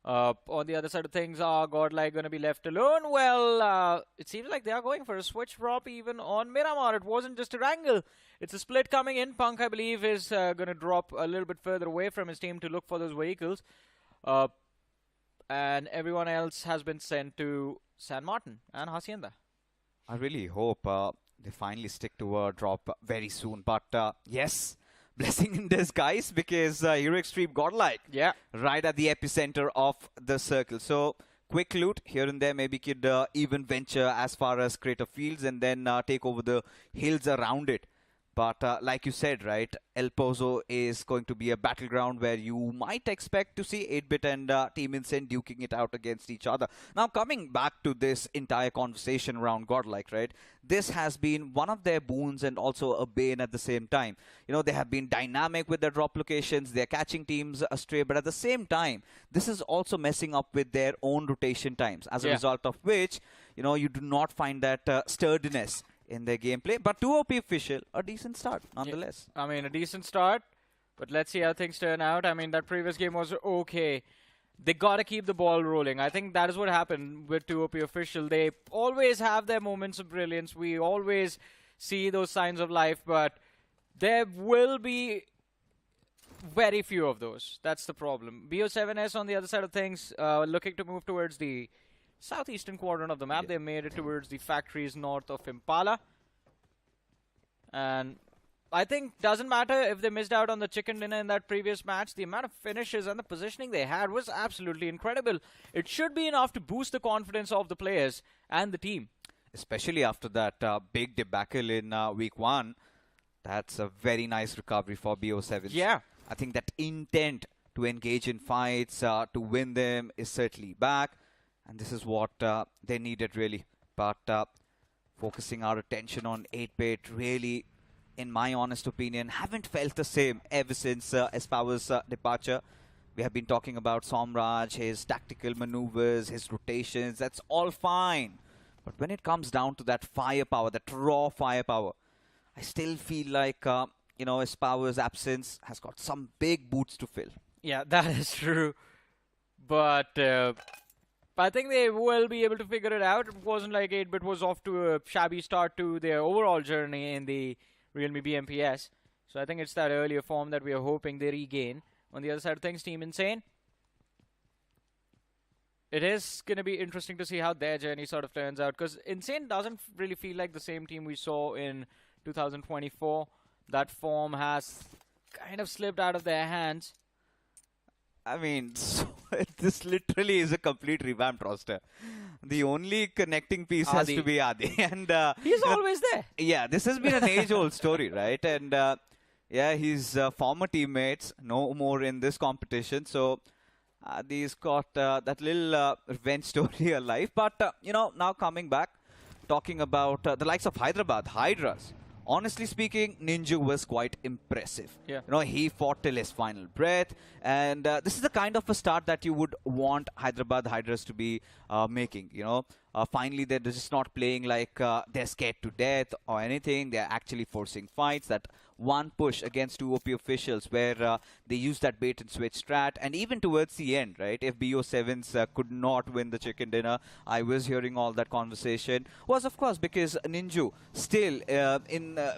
K: On the other side of things, are Godlike going to be left alone? Well, it seems like they are going for a switch drop even on Miramar. It wasn't just Erangel. It's a split coming in. Punk, I believe, is going to drop a little bit further away from his team to look for those vehicles. And everyone else has been sent to San Martin and Hacienda.
M: I really hope they finally stick to a drop very soon. But yes, blessing in disguise, because Hero Xtreme Godlike, right at the epicenter of the circle. So quick loot here and there, maybe could even venture as far as Crater Fields and then take over the hills around it. But like you said, right, El Pozo is going to be a battleground where you might expect to see 8-bit and Team Insane duking it out against each other. Now, coming back to this entire conversation around Godlike, right, this has been one of their boons and also a bane at the same time. You know, they have been dynamic with their drop locations. They're catching teams astray, but at the same time, this is also messing up with their own rotation times, as a result of which, you know, you do not find that sturdiness in their gameplay. But 2OP official, a decent start nonetheless.
K: I mean, a decent start, but let's see how things turn out. I mean, that previous game was okay. They got to keep the ball rolling. I think that is what happened with 2OP official. They always have their moments of brilliance. We always see those signs of life, but there will be very few of those. That's the problem. BO7S on the other side of things, looking to move towards the southeastern quadrant of the map. They made it towards the factories north of Impala. And I think doesn't matter if they missed out on the chicken dinner in that previous match. The amount of finishes and the positioning they had was absolutely incredible. It should be enough to boost the confidence of the players and the team.
M: Especially after that big debacle in week 1. That's a very nice recovery for BO7.
K: Yeah.
M: I think that intent to engage in fights, to win them is certainly back. And this is what they needed, really. But focusing our attention on 8-bit, really, in my honest opinion, haven't felt the same ever since S-Power's departure. We have been talking about Somraj, his tactical maneuvers, his rotations. That's all fine. But when it comes down to that firepower, that raw firepower, I still feel like, you know, S-Power's absence has got some big boots to fill.
K: Yeah, that is true. But I think they will be able to figure it out. It wasn't like 8-bit was off to a shabby start to their overall journey in the realme BMPS. So I think it's that earlier form that we are hoping they regain. on the other side of things, Team Insane. It is going to be interesting to see how their journey sort of turns out, because Insane doesn't really feel like the same team we saw in 2024. That form has kind of slipped out of their hands.
M: I mean, so this literally is a complete revamped roster. The only connecting piece has to be Adi. And
K: he's always there.
M: Yeah, this has been an age-old story, right? And yeah, his former teammates no more in this competition. So Adi's got that little revenge story alive. But, you know, now coming back, talking about the likes of Hyderabad Hydras. Honestly speaking, Ninja was quite impressive.
K: Yeah.
M: You know, he fought till his final breath, and this is the kind of a start that you would want Hyderabad Hydras to be making. You know, finally they're just not playing like they're scared to death or anything. They're actually forcing fights. That one push against two OP officials where they use that bait and switch strat, and even towards the end, right? If BO7s could not win the chicken dinner, I was hearing all that conversation, was of course because Ninju still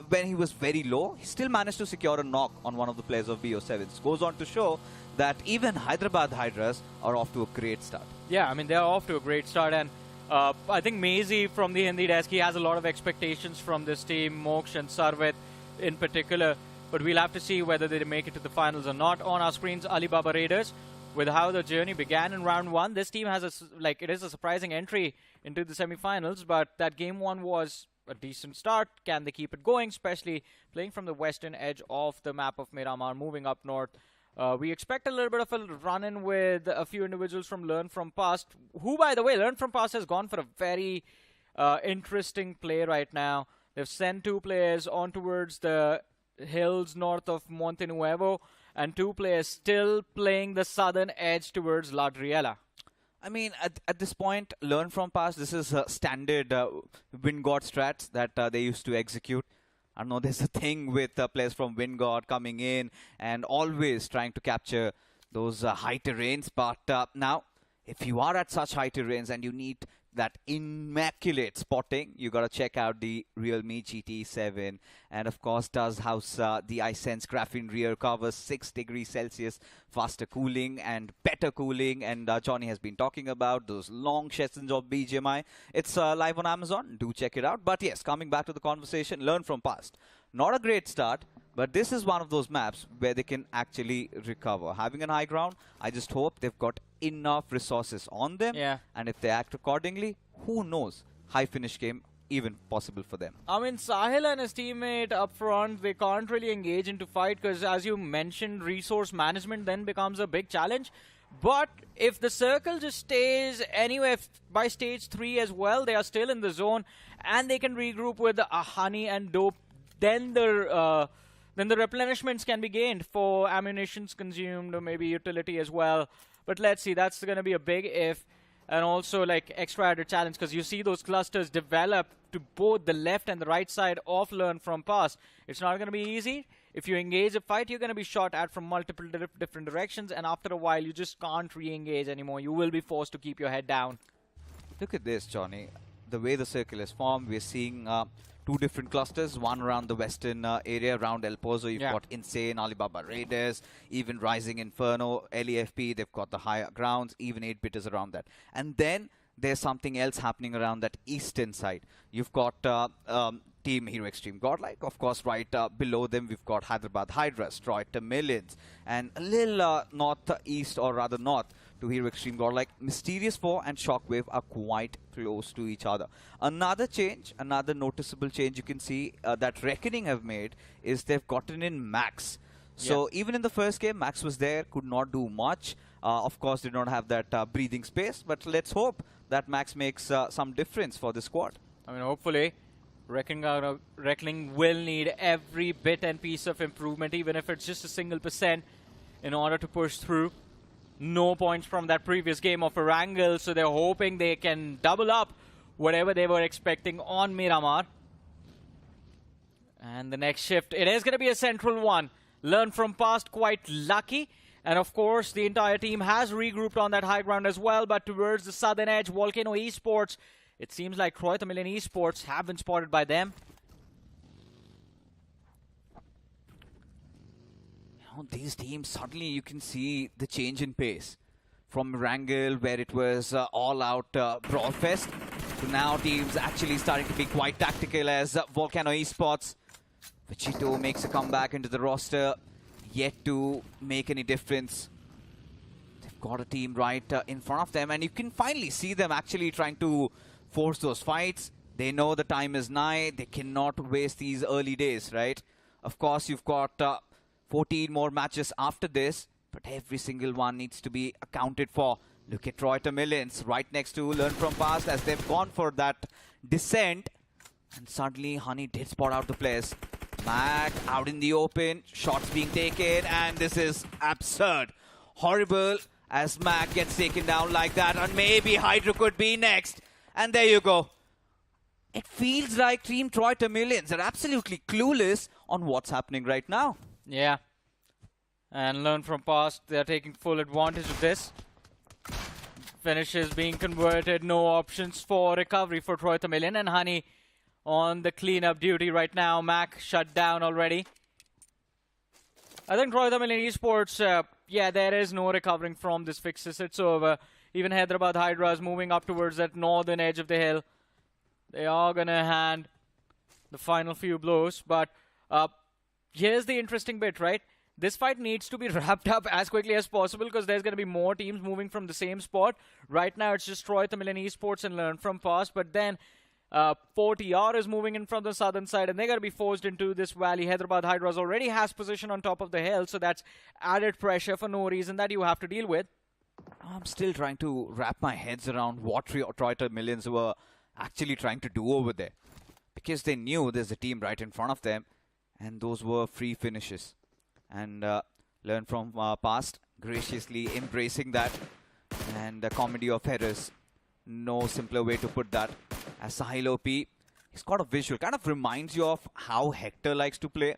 M: when he was very low, he still managed to secure a knock on one of the players of BO7s. Goes on to show that even Hyderabad Hydras are off to a great start.
K: Yeah, I mean, they're off to a great start, and I think Maisie from the Hindi desk, he has a lot of expectations from this team, Moksh and Sarvit in particular, but we'll have to see whether they make it to the finals or not. On our screens, Alibaba Raiders, with how the journey began in round one, this team has it is a surprising entry into the semi-finals, but that game one was a decent start. Can they keep it going, especially playing from the western edge of the map of Miramar, moving up north? We expect a little bit of a run-in with a few individuals from Learn From Past, who, by the way, Learn From Past has gone for a very interesting play right now. They've sent two players on towards the hills north of Monte Nuevo, and two players still playing the southern edge towards La Driela.
M: I mean, at this point, Learn From Past, this is standard Wind God strats that they used to execute. I don't know, there's a thing with players from Wind God coming in and always trying to capture those high terrains. But now, if you are at such high terrains and you need that immaculate spotting, you got to check out the Realme GT7, and of course does house the iSense graphene rear cover, 6 degrees Celsius faster cooling and better cooling, and Johnny has been talking about those long sessions of BGMI. It's live on Amazon, do check it out. But yes, coming back to the conversation, Learn From Past. Not a great start, but this is one of those maps where they can actually recover. Having an high ground, I just hope they've got enough resources on them.
K: Yeah.
M: And if they act accordingly, who knows? High finish game even possible for them.
K: I mean, Sahil and his teammate up front, they can't really engage into fight because, as you mentioned, resource management then becomes a big challenge. But if the circle just stays anywhere by stage 3 as well, they are still in the zone and they can regroup with honey and dope, then the replenishments can be gained for ammunitions consumed or maybe utility as well. But let's see, that's going to be a big if. And also like extra added challenge, because you see those clusters develop to both the left and the right side of Learn From Past. It's not going to be easy. If you engage a fight, you're going to be shot at from multiple different directions, and after a while, you just can't re-engage anymore. You will be forced to keep your head down.
M: Look at this, Johnny. The way the circle is formed, we're seeing two different clusters, one around the western area, around El Pozo. You've got Insane, Alibaba Raiders, even Rising Inferno, LEFP, they've got the higher grounds, even 8-bit is around that. And then there's something else happening around that eastern side. You've got Team Hero Xtreme Godlike, of course, right below them we've got Hyderabad Hydras, Tamilan, and a little northeast, or rather north, to Hero Xtreme Godlike. Mysterious 4 and Shockwave are quite close to each other. Another change, another noticeable change you can see that Reckoning have made is they've gotten in Max. So even in the first game, Max was there, could not do much. Of course, did not have that breathing space, but let's hope that Max makes some difference for the squad.
K: I mean, hopefully, Reckoning will need every bit and piece of improvement, even if it's just a single %, in order to push through. No points from that previous game of Erangel, so they're hoping they can double up whatever they were expecting on Miramar. And the next shift, it is going to be a central one. Learn From Past, quite lucky. And of course, the entire team has regrouped on that high ground as well, but towards the southern edge, VOLCANO Esports, it seems like Tamilan Esports have been spotted by them.
M: these teams, suddenly you can see the change in pace. From Erangel, where it was all-out brawl fest, to now teams actually starting to be quite tactical as VOLCANO Esports. Vegito makes a comeback into the roster, yet to make any difference. They've got a team right in front of them, and you can finally see them actually trying to force those fights. They know the time is nigh. They cannot waste these early days, right? Of course, you've got 14 more matches after this, but every single one needs to be accounted for. Look at Troy Tamilans right next to Learn From Past as they've gone for that descent. And suddenly, Honey did spot out the players. Mac out in the open, shots being taken, and this is absurd. Horrible as Mac gets taken down like that, and maybe Hydra could be next. And there you go. It feels like Team Troy Tamilans are absolutely clueless on what's happening right now.
K: Yeah. And Learn From Past, they're taking full advantage of this. Finishes being converted, no options for recovery for Troy Tamilan, and Honey on the cleanup duty right now. Mac shut down already. I think Troy Tamilan Esports, yeah, there is no recovering from this fixes. It's over. Even Hyderabad Hydras moving up towards that northern edge of the hill. They are going to hand the final few blows. But here's the interesting bit, right? This fight needs to be wrapped up as quickly as possible because there's going to be more teams moving from the same spot. Right now, it's just Troy Tamilan Esports and Learn From Past. But then 4TR is moving in from the southern side, and they're going to be forced into this valley. Hyderabad Hydras already has position on top of the hill, so that's added pressure for no reason that you have to deal with.
M: I'm still trying to wrap my heads around what Troy Tamilans were actually trying to do over there. Because they knew there's a team right in front of them, and those were free finishes. And Learn From Past, graciously embracing that. And the comedy of errors. No simpler way to put that. As Sahil OP, he's got a visual. Kind of reminds you of how Hector likes to play.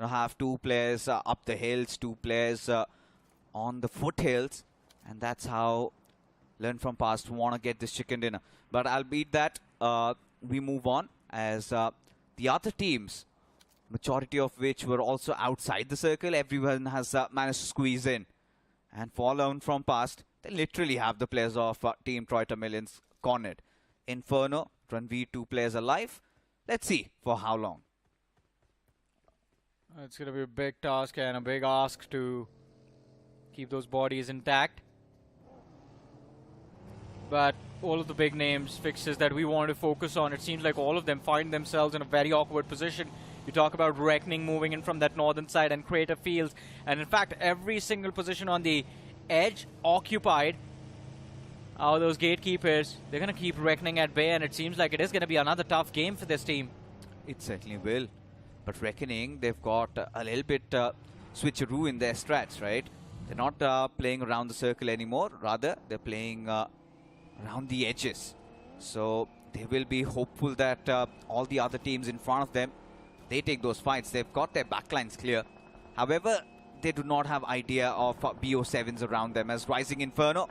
M: You have two players up the hills, two players on the foothills. And that's how Learn From Past want to get this chicken dinner. But albeit that, we move on as the other teams, majority of which were also outside the circle, everyone has managed to squeeze in. And for Learn From Past, they literally have the players of Team Troy Tamilans cornered. Inferno, Ranveer, two players alive. Let's see for how long.
K: It's going to be a big task and a big ask to keep those bodies intact. But all of the big names, fixes that we want to focus on, it seems like all of them find themselves in a very awkward position. You talk about Reckoning moving in from that northern side and Crater Fields. And in fact, every single position on the edge occupied. Those gatekeepers, they're going to keep Reckoning at bay, and it seems like it is going to be another tough game for this team.
M: It certainly will. But Reckoning, they've got a little bit switcheroo in their strats, right? They're not playing around the circle anymore. Rather, they're playing around the edges. So they will be hopeful that all the other teams in front of them, they take those fights. They've got their backlines clear. However, they do not have idea of BO7s around them. As Rising Inferno,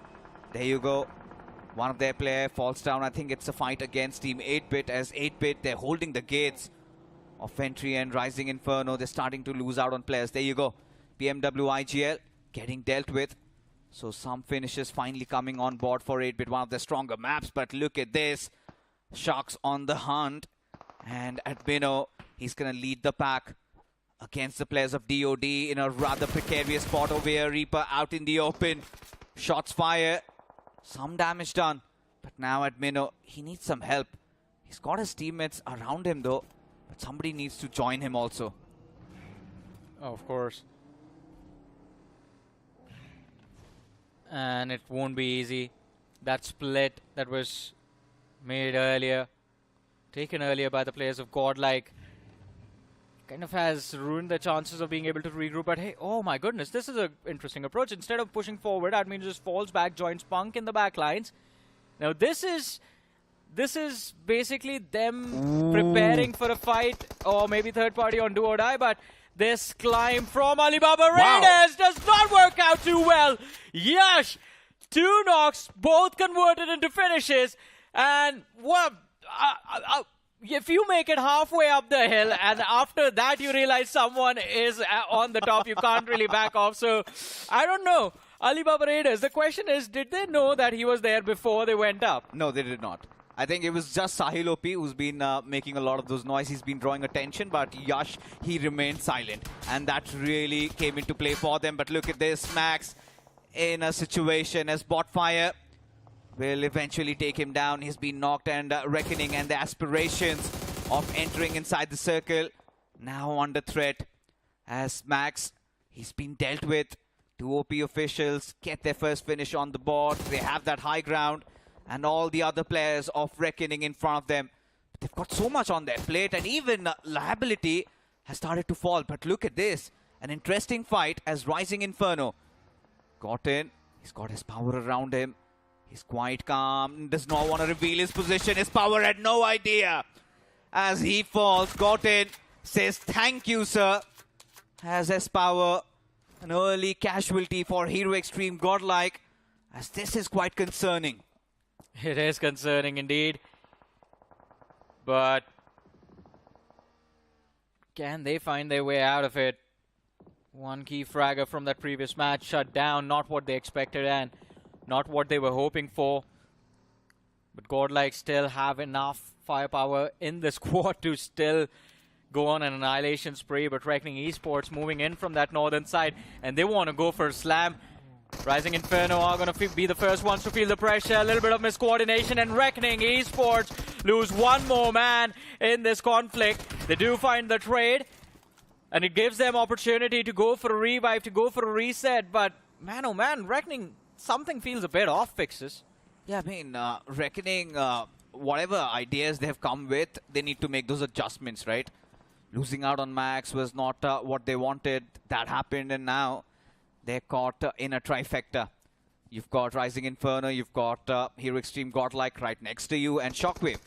M: there you go. One of their player falls down. I think it's a fight against Team 8-Bit. As 8-Bit, they're holding the gates of entry, and Rising Inferno, they're starting to lose out on players. There you go. BMW IGL getting dealt with. So some finishes finally coming on board for 8-Bit, one of the stronger maps. But look at this. Sharks on the hunt. And Admino, he's going to lead the pack against the players of DOD in a rather precarious spot over here. Reaper out in the open. Shots fire. Some damage done. But now Admino, he needs some help. He's got his teammates around him though. But somebody needs to join him also.
K: Oh, of course. And it won't be easy. That split that was made earlier, taken earlier by the players of Godlike, kind of has ruined the chances of being able to regroup. But hey, oh my goodness, this is an interesting approach. Instead of pushing forward, Admin just falls back, joins Punk in the back lines. Now this is basically them preparing for a fight, or maybe third party on do or die, but this climb from Alibaba Raiders does not work out too well. Yash, 2 knocks, both converted into finishes. And what? if you make it halfway up the hill and after that you realize someone is on the top, you can't really back off. So I don't know. Alibaba Raiders, the question is, did they know that he was there before they went up?
M: No, they did not. I think it was just Sahil OP who's been making a lot of those noise. He's been drawing attention, but Yash, he remained silent. And that really came into play for them. But look at this, Max in a situation as Botfire will eventually take him down. He's been knocked, and Reckoning and the aspirations of entering inside the circle now under threat as Max, he's been dealt with. 2 OP officials get their first finish on the board. They have that high ground and all the other players of Reckoning in front of them. But they've got so much on their plate, and even liability has started to fall. But look at this, an interesting fight as Rising Inferno got in. He's got his power around him. He's quite calm, does not want to reveal his position. His power had no idea. As he falls, got in, says thank you, sir. Has his power, an early casualty for Hero Xtreme Godlike, as this is quite concerning.
K: It is concerning indeed. But can they find their way out of it? One key fragger from that previous match shut down, not what they expected and not what they were hoping for. But Godlike still have enough firepower in the squad to still go on an annihilation spree. But Reckoning Esports moving in from that northern side, and they want to go for a slam. Rising Inferno are going to be the first ones to feel the pressure. A little bit of miscoordination, and Reckoning Esports lose one more man in this conflict. They do find the trade, and it gives them opportunity to go for a revive, to go for a reset. But man, oh man, Reckoning, something feels a bit off, Fixes.
M: Yeah, I mean, Reckoning, whatever ideas they've come with, they need to make those adjustments, right? Losing out on Max was not what they wanted. That happened, and now they're caught in a trifecta. You've got Rising Inferno, you've got Hero Xtreme Godlike right next to you, and Shockwave.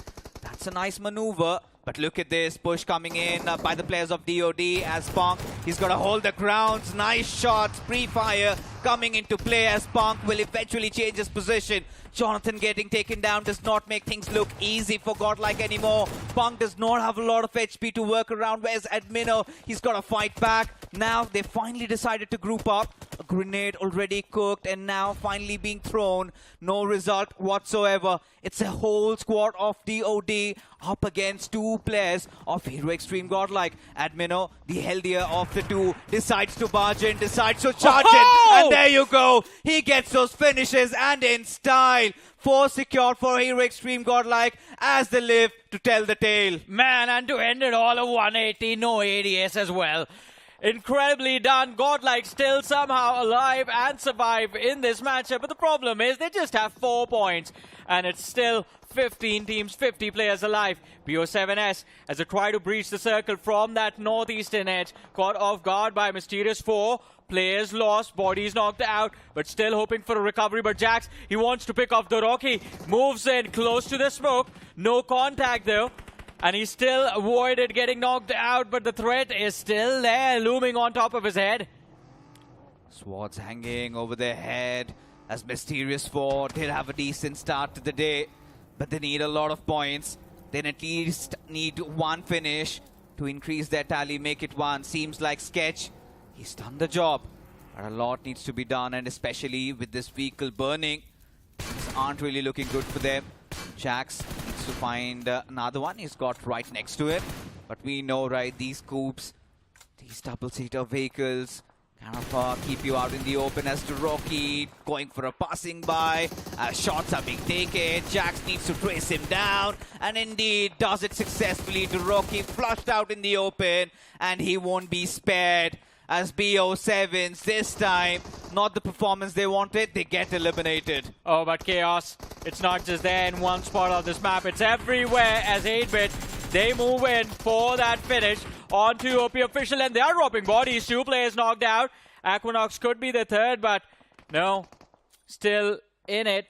M: That's a nice maneuver. But look at this push coming in by the players of DOD as Punk. He's got to hold the grounds. Nice shots, pre-fire coming into play as Punk will eventually change his position. Jonathan getting taken down does not make things look easy for Godlike anymore. Punk does not have a lot of HP to work around. Where's Admino? He's got to fight back. Now they finally decided to group up. A grenade already cooked and now finally being thrown. No result whatsoever. It's a whole squad of DOD up against 2 players of Hero Xtreme Godlike. Admino, the healthier of the 2, decides to barge in, decides to charge in. And there you go. He gets those finishes and in style. 4 secured for Hero Xtreme Godlike as they live to tell the tale.
K: Man, and to end it all, a 180, no ADS as well. Incredibly done. Godlike still somehow alive and survive in this matchup. But the problem is they just have 4 points. And it's still 15 teams, 50 players alive. BO7S, as they try to breach the circle from that northeastern edge, caught off guard by Mysterious 4. Players lost, bodies knocked out, but still hoping for a recovery. But Jax, he wants to pick off the Rocky. Moves in close to the smoke. No contact though. And he's still avoided getting knocked out, but the threat is still there, looming on top of his head.
M: Swords hanging over their head as Mysterious 4 did have a decent start to the day, but they need a lot of points. They at least need 1 finish to increase their tally, make it 1. Seems like Sketch, he's done the job, but a lot needs to be done, and especially with this vehicle burning, things aren't really looking good for them. Jax needs to find another one. He's got right next to it. But we know, right, these coupes, these double-seater vehicles kind of keep you out in the open as to Rocky going for a passing by. Shots are being taken. Jax needs to trace him down. And indeed does it successfully to Rocky. Flushed out in the open. And he won't be spared. As BO7s this time, not the performance they wanted, they get eliminated.
K: Oh, but Chaos, it's not just there in one spot of this map, it's everywhere as 8-bit. They move in for that finish onto OP official, and they are dropping bodies. 2 players knocked out. Aquanox could be the 3rd, but no, still in it.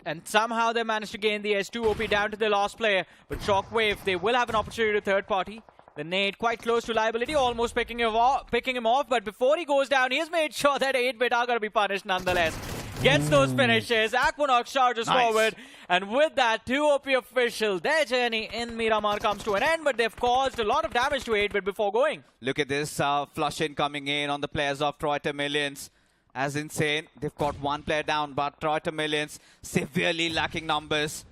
K: And somehow they managed to gain the S2 OP down to the last player. But Shockwave, they will have an opportunity to 3rd party. The nade quite close to liability, almost picking him off. But before he goes down, he has made sure that 8-bit are going to be punished nonetheless. Gets those finishes. Aquanox charges forward. And with that, 2 OP official, their journey in Miramar comes to an end, but they've caused a lot of damage to 8-bit before going.
M: Look at this flush in coming in on the players of Troy Millions. As insane, they've got one player down, but Troy Millions severely lacking numbers.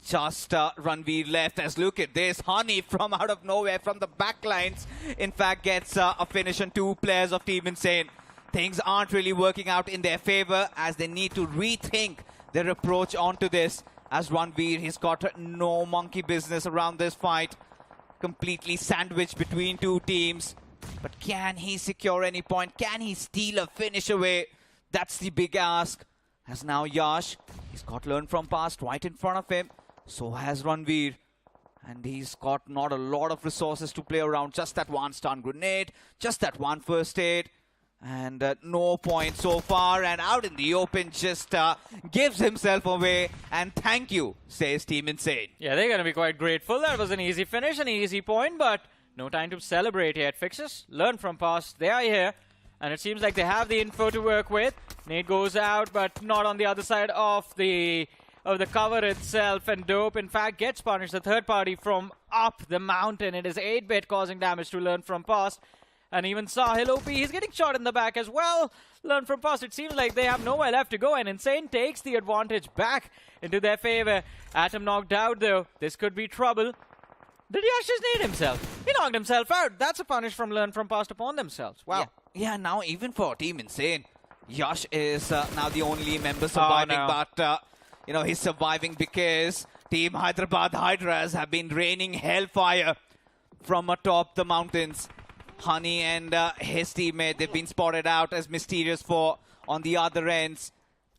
M: Just Ranveer left. As look at this, Honey from out of nowhere from the backlines, in fact, gets a finish on 2 players of Team Insane. Things aren't really working out in their favor as they need to rethink their approach onto this. As Ranveer, he's got no monkey business around this fight. Completely sandwiched between 2 teams. But can he secure any point? Can he steal a finish away? That's the big ask. As now Yash, he's got learn from past right in front of him. So has Ranveer. And he's got not a lot of resources to play around. Just that one stun grenade. Just that one first aid. And no point so far. And out in the open just gives himself away. And thank you, says Team Insane.
K: Yeah, they're going to be quite grateful. That was an easy finish, an easy point. But no time to celebrate yet. Fixes, learn from past. They are here. And it seems like they have the info to work with. Nate goes out, but not on the other side of the cover itself. And Dope, in fact, gets punished. The third party from up the mountain. It is 8-bit causing damage to learn from past. And even Sahil OP, he's getting shot in the back as well. Learn from past. It seems like they have nowhere left to go. And Insane takes the advantage back into their favor. Atom knocked out, though. This could be trouble. Did Yash just need himself? He knocked himself out. That's a punish from Learn from Past upon themselves. Wow.
M: Yeah, now even for Team Insane, Yash is now the only member surviving.
K: Oh, no.
M: But, you know, he's surviving because Team Hyderabad Hydras have been raining hellfire from atop the mountains. Honey and his teammate, they've been spotted out as Mysterious 4 on the other ends.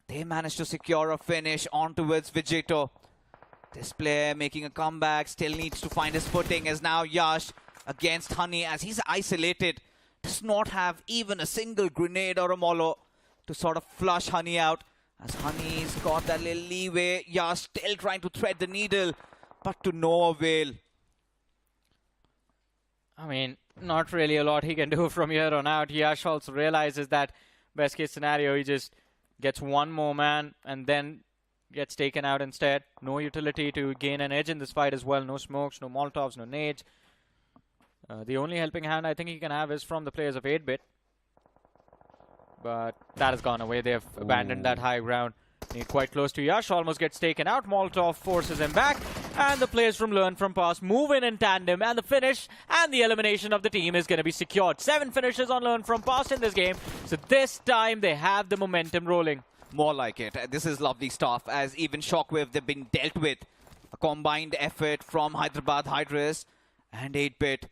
M: They managed to secure a finish on towards Vegito. This player making a comeback, still needs to find his footing as now Yash against Honey as he's isolated. Does not have even a single grenade or a mollo to sort of flush Honey out. As Honey's got that little leeway, Yash still trying to thread the needle, but to no avail.
K: I mean, not really a lot he can do from here on out. Yash also realizes that best case scenario, he just gets one more man and then gets taken out instead. No utility to gain an edge in this fight as well. No smokes, no Molotovs, no nades. The only helping hand I think he can have is from the players of 8-bit. But that has gone away. They have abandoned that high ground. Need quite close to Yash. Almost gets taken out. Molotov forces him back. And the players from Learn from Past move in tandem. And the finish and the elimination of the team is going to be secured. 7 finishes on Learn from Past in this game. So this time they have the momentum rolling.
M: More like it. This is lovely stuff as even Shockwave, they've been dealt with. A combined effort from Hyderabad Hydras and 8-bit.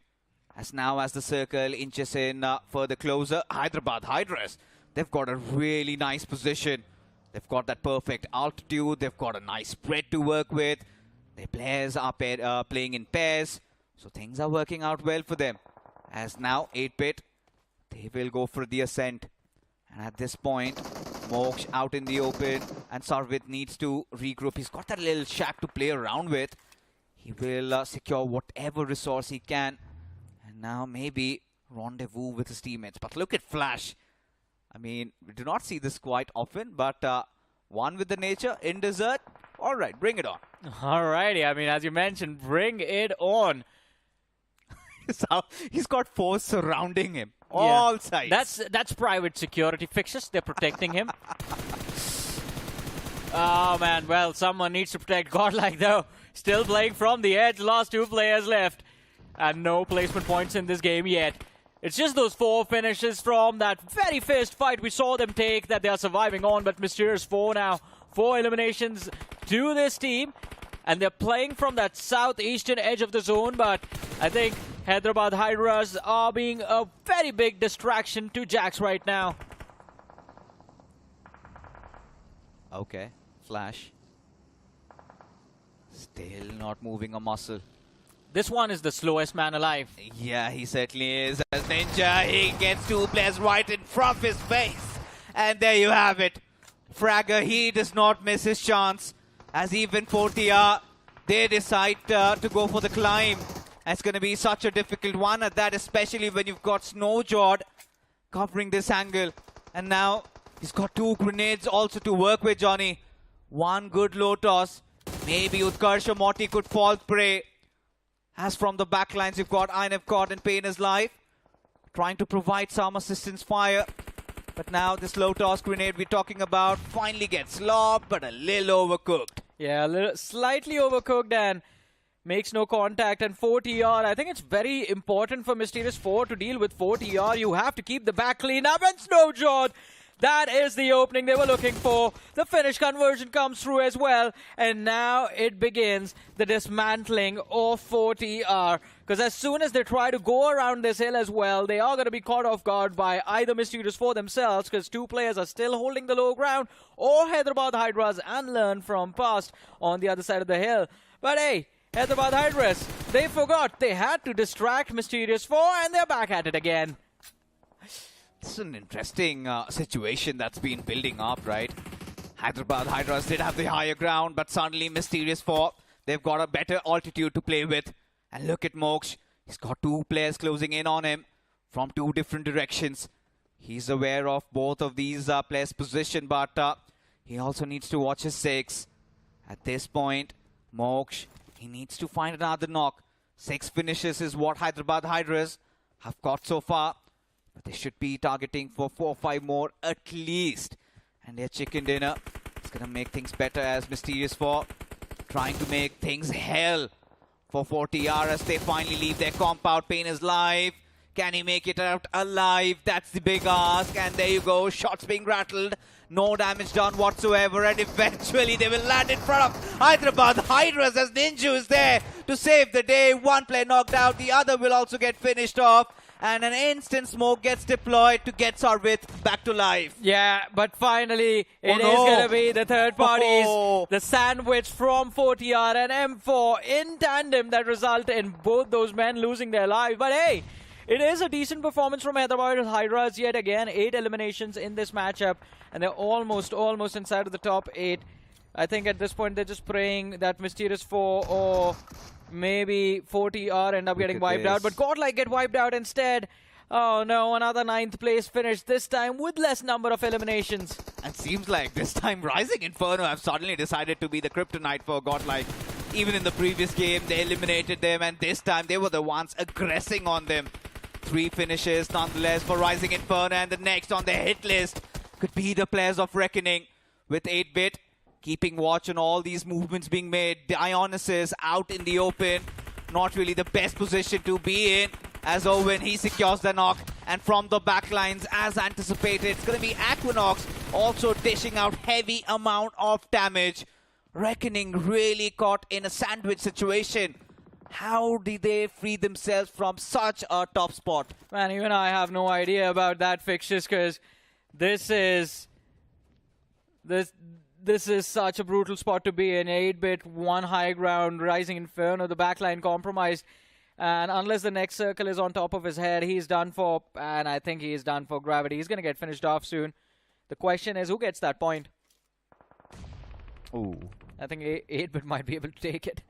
M: As now as the circle inches in further closer, Hyderabad Hydras, they've got a really nice position. They've got that perfect altitude. They've got a nice spread to work with. Their players are playing in pairs. So things are working out well for them. As now 8-bit, they will go for the ascent. And at this point, Moksh out in the open. And Sarvit needs to regroup. He's got that little shack to play around with. He will secure whatever resource he can. And now maybe rendezvous with his teammates. But look at Flash. I mean, we do not see this quite often, but one with the nature in desert. All right, bring it on.
K: Alrighty, I mean, as you mentioned, bring it on.
M: So he's got force surrounding him, all sides.
K: That's private security fixes. They're protecting him. Oh man, well, someone needs to protect Godlike though. Still playing from the edge. Last 2 players left, and no placement points in this game yet. It's just those 4 finishes from that very first fight we saw them take that they are surviving on. But Mysterious 4 now. 4 eliminations to this team. And they're playing from that southeastern edge of the zone. But I think Hyderabad Hydras are being a very big distraction to Jax right now.
M: Okay, Flash. Still not moving a muscle.
K: This one is the slowest man alive.
M: Yeah, he certainly is. As Ninja, he gets 2 players right in front of his face. And there you have it. Fragger, he does not miss his chance. As even 4TR, they decide to go for the climb. It's going to be such a difficult one at that, especially when you've got Snowjord covering this angle. And now he's got 2 grenades also to work with, Johnny. One good low toss. Maybe Utkarsh or Morty could fall prey. As from the backlines, you've got Einef caught in pain his life. Trying to provide some assistance fire. But now this low toss grenade we're talking about finally gets lobbed, but a little overcooked.
K: Yeah, a little, slightly overcooked and makes no contact. And 4 TR, I think it's very important for Mysterious 4 to deal with 4 TR. You have to keep the back clean up, and Snowjord, that is the opening they were looking for. The finish conversion comes through as well. And now it begins the dismantling of 4 TR. Because as soon as they try to go around this hill as well, they are going to be caught off guard by either Mysterious 4 themselves, because 2 players are still holding the low ground, or Hyderabad Hydras and Learn from Past on the other side of the hill. But hey, Hyderabad Hydras, they forgot they had to distract Mysterious 4, and they're back at it again.
M: It's an interesting situation that's been building up, right? Hyderabad Hydras did have the higher ground, but suddenly Mysterious 4, they've got a better altitude to play with. And look at Moksh. He's got 2 players closing in on him from 2 different directions. He's aware of both of these players' position, but he also needs to watch his 6. At this point, Moksh, he needs to find another knock. 6 finishes is what Hyderabad Hydras have got so far. But they should be targeting for 4 or 5 more at least. And their chicken dinner is going to make things better as Mysterious 4 trying to make things hell for 4 TR as they finally leave their compound. Pain is live. Can he make it out alive? That's the big ask. And there you go. Shots being rattled. No damage done whatsoever. And eventually they will land in front of Hyderabad Hydras as Ninju is there to save the day. 1 player knocked out. The other will also get finished off. And an instant smoke gets deployed to get Sarvith back to life.
K: Yeah, but finally, it is going to be the third parties. The sandwich from 4TR and M4 in tandem that result in both those men losing their lives. But hey, it is a decent performance from Hyderabad Hydras yet again. 8 eliminations in this matchup, and they're almost inside of the top 8. I think at this point, they're just praying that Mysterious 4 or maybe 4 TR end up getting wiped out, but Godlike get wiped out instead. Oh no, another 9th place finish, this time with less number of eliminations.
M: And seems like this time Rising Inferno have suddenly decided to be the kryptonite for Godlike. Even in the previous game, they eliminated them, and this time they were the ones aggressing on them. 3 finishes nonetheless for Rising Inferno, and the next on their hit list could be the players of Reckoning with 8-bit. Keeping watch on all these movements being made. Dionysus out in the open. Not really the best position to be in. As Owen, he secures the knock. And from the backlines, as anticipated, it's going to be Aquinox also dishing out heavy amount of damage. Reckoning really caught in a sandwich situation. How did they free themselves from such a top spot?
K: Man, even I have no idea about that fixtures, because this is such a brutal spot to be in. 8-bit, 1 high ground, Rising Inferno, the backline compromised. And unless the next circle is on top of his head, he's done for. And I think he's done for gravity. He's going to get finished off soon. The question is, who gets that point?
M: Ooh.
K: I think 8-bit might be able to take it.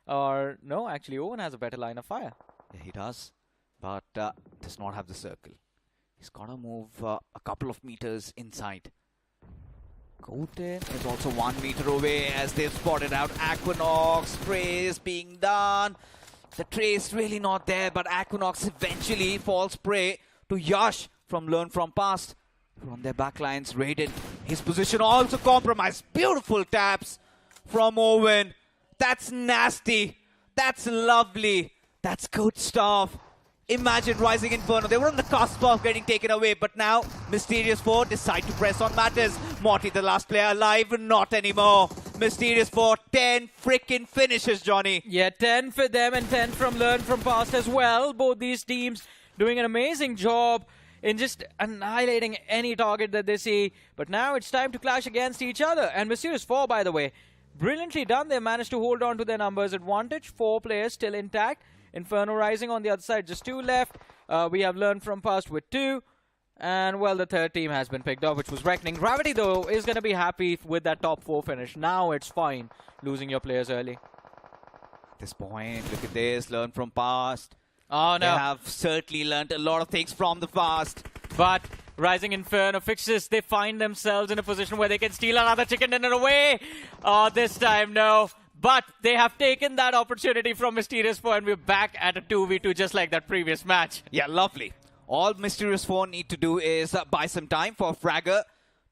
K: Or, no, actually, Owen has a better line of fire.
M: Yeah, he does. But does not have the circle. He's got to move a couple of meters inside. Goten is also 1 meter away as they've spotted out Aquinox. Spray is being done. The trace really not there, but Aquinox eventually falls prey to Yash from Learn From Past. From their backlines, Raiden, his position also compromised. Beautiful taps from Owen. That's nasty. That's lovely. That's good stuff. Imagine Rising Inferno. They were on the cusp of getting taken away, but now Mysterious 4 decide to press on matters. Morty, the last player alive, not anymore. Mysterious 4, 10 freaking finishes, Johnny.
K: Yeah, 10 for them and 10 from Learn From Past as well. Both these teams doing an amazing job in just annihilating any target that they see. But now it's time to clash against each other. And Mysterious 4, by the way, brilliantly done. They managed to hold on to their numbers advantage. 4 players still intact. Inferno Rising on the other side, just 2 left. We have Learned From Past with 2. And, well, the third team has been picked up, which was Reckoning. Gravity, though, is going to be happy with that top 4 finish. Now it's fine losing your players early.
M: At this point, look at this. Learn From Past.
K: Oh, no.
M: They have certainly learned a lot of things from the past.
K: But Rising Inferno fixes, they find themselves in a position where they can steal another chicken dinner away. Oh, this time, no. But they have taken that opportunity from Mysterious 4 and we're back at a 2v2 just like that previous match.
M: Yeah, lovely. All Mysterious 4 need to do is buy some time for Fragger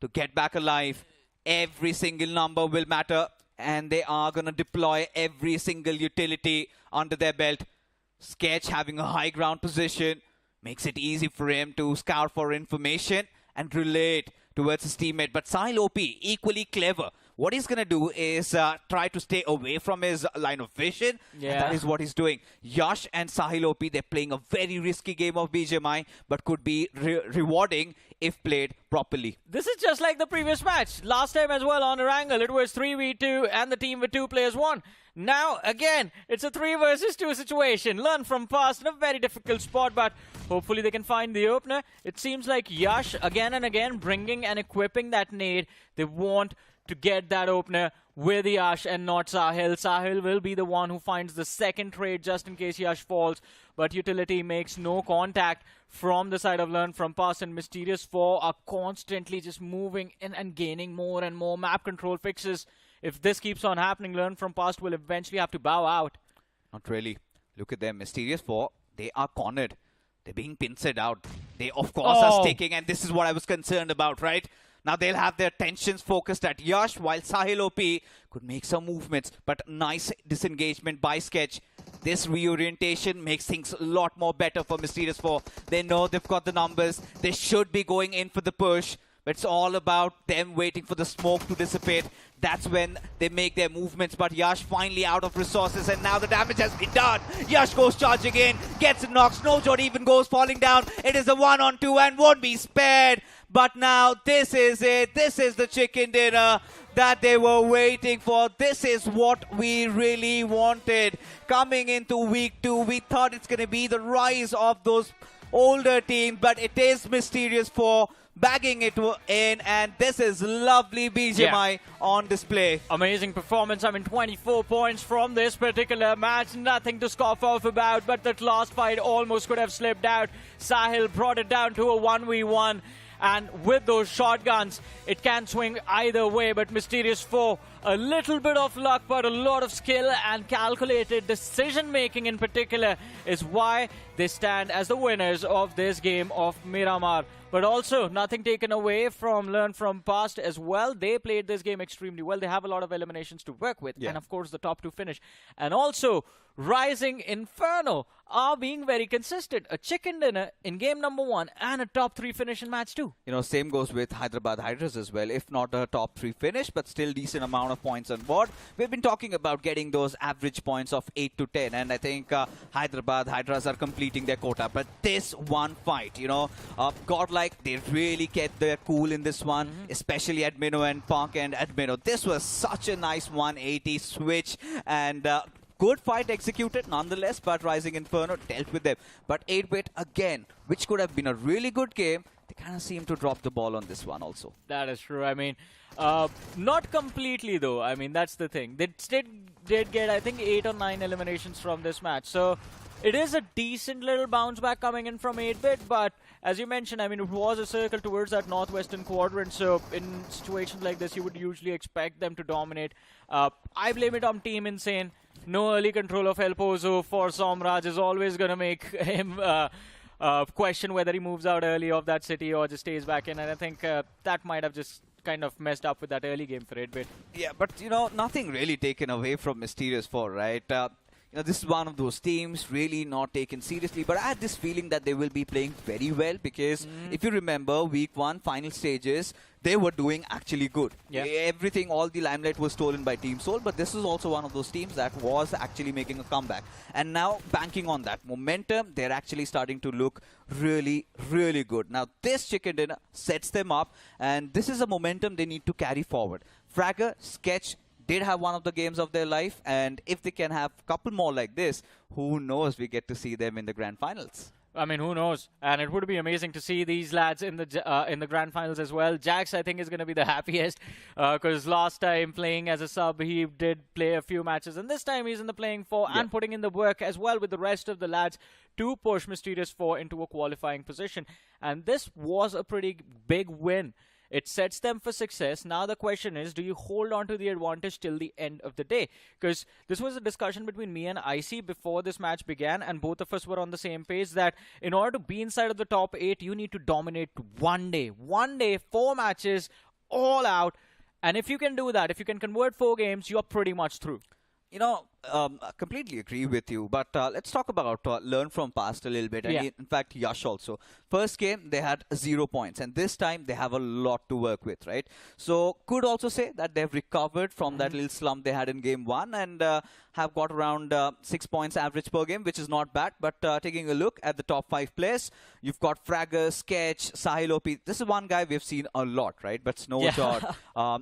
M: to get back alive. Every single number will matter, and they are going to deploy every single utility under their belt. Sketch having a high ground position makes it easy for him to scour for information and relay it towards his teammate. But Sahil OP, equally clever. What he's going to do is try to stay away from his line of vision.
K: Yeah.
M: And that is what he's doing. Yash and Sahil OP, they're playing a very risky game of BGMI, but could be rewarding if played properly.
K: This is just like the previous match. Last time as well on Erangel, it was 3v2 and the team with 2 players won. Now, again, it's a 3 versus 2 situation. Learn from past in a very difficult spot, but hopefully they can find the opener. It seems like Yash, again and again, bringing and equipping that nade. They want to get that opener with Yash and not Sahil. Sahil will be the one who finds the second trade just in case Yash falls. But Utility makes no contact from the side of Learn from Past, and Mysterious 4 are constantly just moving in and gaining more and more map control fixes. If this keeps on happening, Learn from Past will eventually have to bow out.
M: Not really. Look at them. Mysterious 4, they are cornered. They're being pinched out. They, of course, are sticking, and this is what I was concerned about, right? Now they'll have their attentions focused at Yash, while Sahil OP could make some movements, but nice disengagement by Sketch. This reorientation makes things a lot more better for Mysterious 4. They know they've got the numbers. They should be going in for the push. But it's all about them waiting for the smoke to dissipate. That's when they make their movements. But Yash finally out of resources, and now the damage has been done. Yash goes charging in, gets a knock. Snowjord even goes falling down. It is a 1-on-2 and won't be spared. But now this is it. This is the chicken dinner that they were waiting for. This is what we really wanted. Coming into week 2, we thought it's going to be the rise of those older teams, but it is Mysterious 4 bagging it in, and this is lovely BGMI on display.
K: Amazing performance. I mean, 24 points from this particular match. Nothing to scoff off about, but that last fight almost could have slipped out. Sahil brought it down to a 1v1. And with those shotguns, it can swing either way. But Mysterious 4, a little bit of luck, but a lot of skill and calculated decision-making in particular is why they stand as the winners of this game of Miramar. But also, nothing taken away from Learn from Past as well. They played this game extremely well. They have a lot of eliminations to work with. And of course, the top 2 finish. And also, Rising Inferno are being very consistent. A chicken dinner in game number 1 and a top 3 finish in match 2.
M: You know, same goes with Hyderabad Hydras as well. If not a top 3 finish, but still decent amount of points on board. We've been talking about getting those average points of 8 to 10. And I think Hyderabad Hydras are completing their quota. But this one fight, you know, Godlike, they really kept their cool in this one, especially Admino and Punk and Admino. This was such a nice 180 switch, and good fight executed nonetheless, but Rising Inferno dealt with them. But 8-bit again, which could have been a really good game, they kind of seem to drop the ball on this one also.
K: That is true. I mean, not completely though. I mean, that's the thing. They did get, I think, 8 or 9 eliminations from this match. So it is a decent little bounce back coming in from 8-bit, but as you mentioned, I mean, it was a circle towards that northwestern quadrant, so in situations like this, you would usually expect them to dominate. I blame it on Team Insane. No early control of El Pozo for Somraj is always going to make him question whether he moves out early of that city or just stays back in, and I think that might have just kind of messed up with that early game for 8-bit.
M: Yeah, but, you know, nothing really taken away from Mysterious 4, right? You know, this is one of those teams really not taken seriously, but I had this feeling that they will be playing very well because if you remember week 1 final stages, they were doing actually good. Everything, all the limelight was stolen by Team Soul, but this is also one of those teams that was actually making a comeback. And now, banking on that momentum, they're actually starting to look really, really good. Now, this chicken dinner sets them up, and this is a momentum they need to carry forward. Fragger, Sketch, did have one of the games of their life, and if they can have a couple more like this, who knows, we get to see them in the Grand Finals.
K: I mean, who knows? And it would be amazing to see these lads in the Grand Finals as well. Jax, I think, is going to be the happiest because last time playing as a sub, he did play a few matches, and this time he's in the playing 4 and putting in the work as well with the rest of the lads to push Mysterious 4 into a qualifying position. And this was a pretty big win. It sets them for success. Now the question is, do you hold on to the advantage till the end of the day? Because this was a discussion between me and IC before this match began, and both of us were on the same page that in order to be inside of the top 8, you need to dominate one day. 1 day, 4 matches, all out. And if you can do that, if you can convert 4 games, you're pretty much through.
M: You know, I completely agree with you, but let's talk about learn from past a little bit. And in fact, Yash also. First game, they had 0 points, and this time they have a lot to work with, right? So could also say that they've recovered from that little slump they had in game 1 and have got around 6 points average per game, which is not bad. But taking a look at the top 5 players, you've got Fragger, Sketch, Sahil OP. This is one guy we've seen a lot, right? But Snowshot,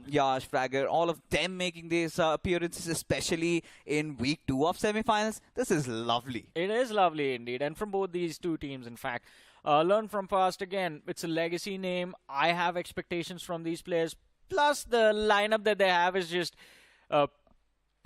M: Yash, Fragger, all of them making these appearances, especially in week 2 of semifinals. This is lovely.
K: It is lovely indeed. And from both these two teams, in fact. Learn from past again. It's a legacy name. I have expectations from these players. Plus, the lineup that they have is just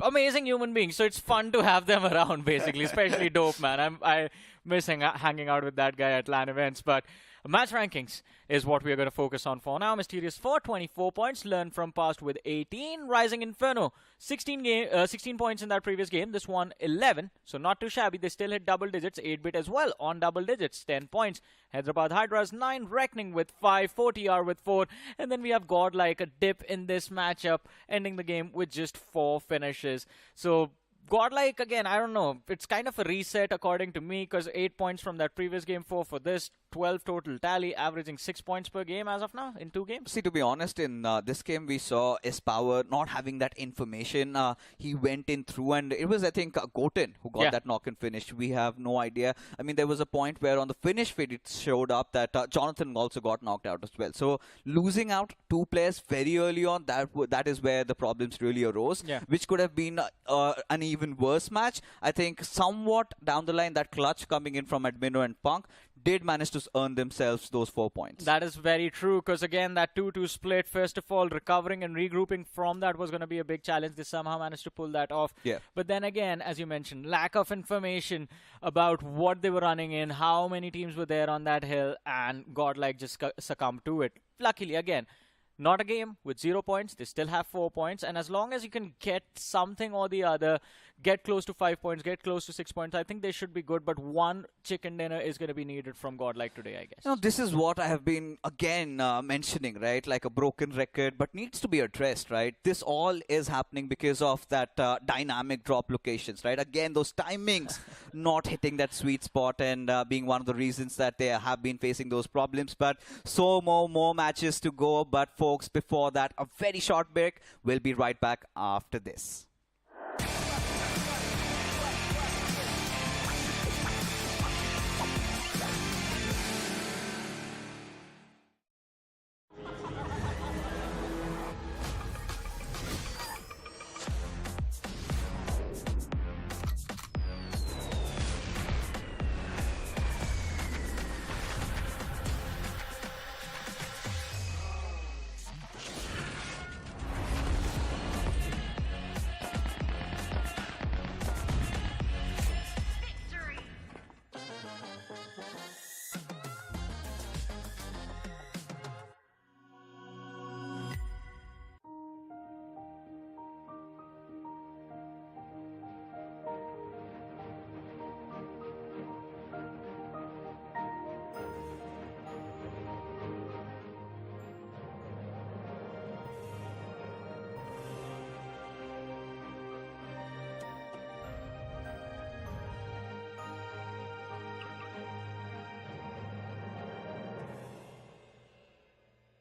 K: amazing human beings. So it's fun to have them around, basically. Especially Dope, man. I miss hanging out with that guy at LAN events. But match rankings is what we are going to focus on for now. Mysterious 4, 24 points. Learn from past with 18. Rising Inferno, 16 points in that previous game. This one, 11. So not too shabby. They still hit double digits. 8-bit as well on double digits, 10 points. Hyderabad Hydras, 9. Reckoning with 5. 40R with 4. And then we have Godlike, a dip in this matchup, ending the game with just 4 finishes. So Godlike, again, I don't know. It's kind of a reset according to me because 8 points from that previous game, 4 for this, 12 total tally, averaging 6 points per game as of now in 2 games.
M: See, to be honest, in this game we saw Power not having that information. He went in through and it was, I think, Goten who got that knock and finish. We have no idea. I mean, there was a point where on the finish feed it showed up that Jonathan also got knocked out as well. So losing out 2 players very early on, that is where the problems really arose, which could have been an even worse match. I think somewhat down the line, that clutch coming in from Admino and Punk did manage to earn themselves those 4 points.
K: That is very true because, again, that 2-2 split, first of all, recovering and regrouping from that was going to be a big challenge. They somehow managed to pull that off. But then again, as you mentioned, lack of information about what they were running in, how many teams were there on that hill, and Godlike just succumbed to it. Luckily, again, not a game with 0 points. They still have 4 points. And as long as you can get something or the other, get close to 5 points, get close to 6 points, I think they should be good. But one chicken dinner is going to be needed from Godlike today, I guess.
M: You know, this is what I have been, again, mentioning, right? Like a broken record, but needs to be addressed, right? This all is happening because of that dynamic drop locations, right? Again, those timings not hitting that sweet spot and being one of the reasons that they have been facing those problems. But so more matches to go. But folks, before that, a very short break. We'll be right back after this.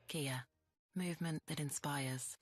G: Kia, movement that inspires.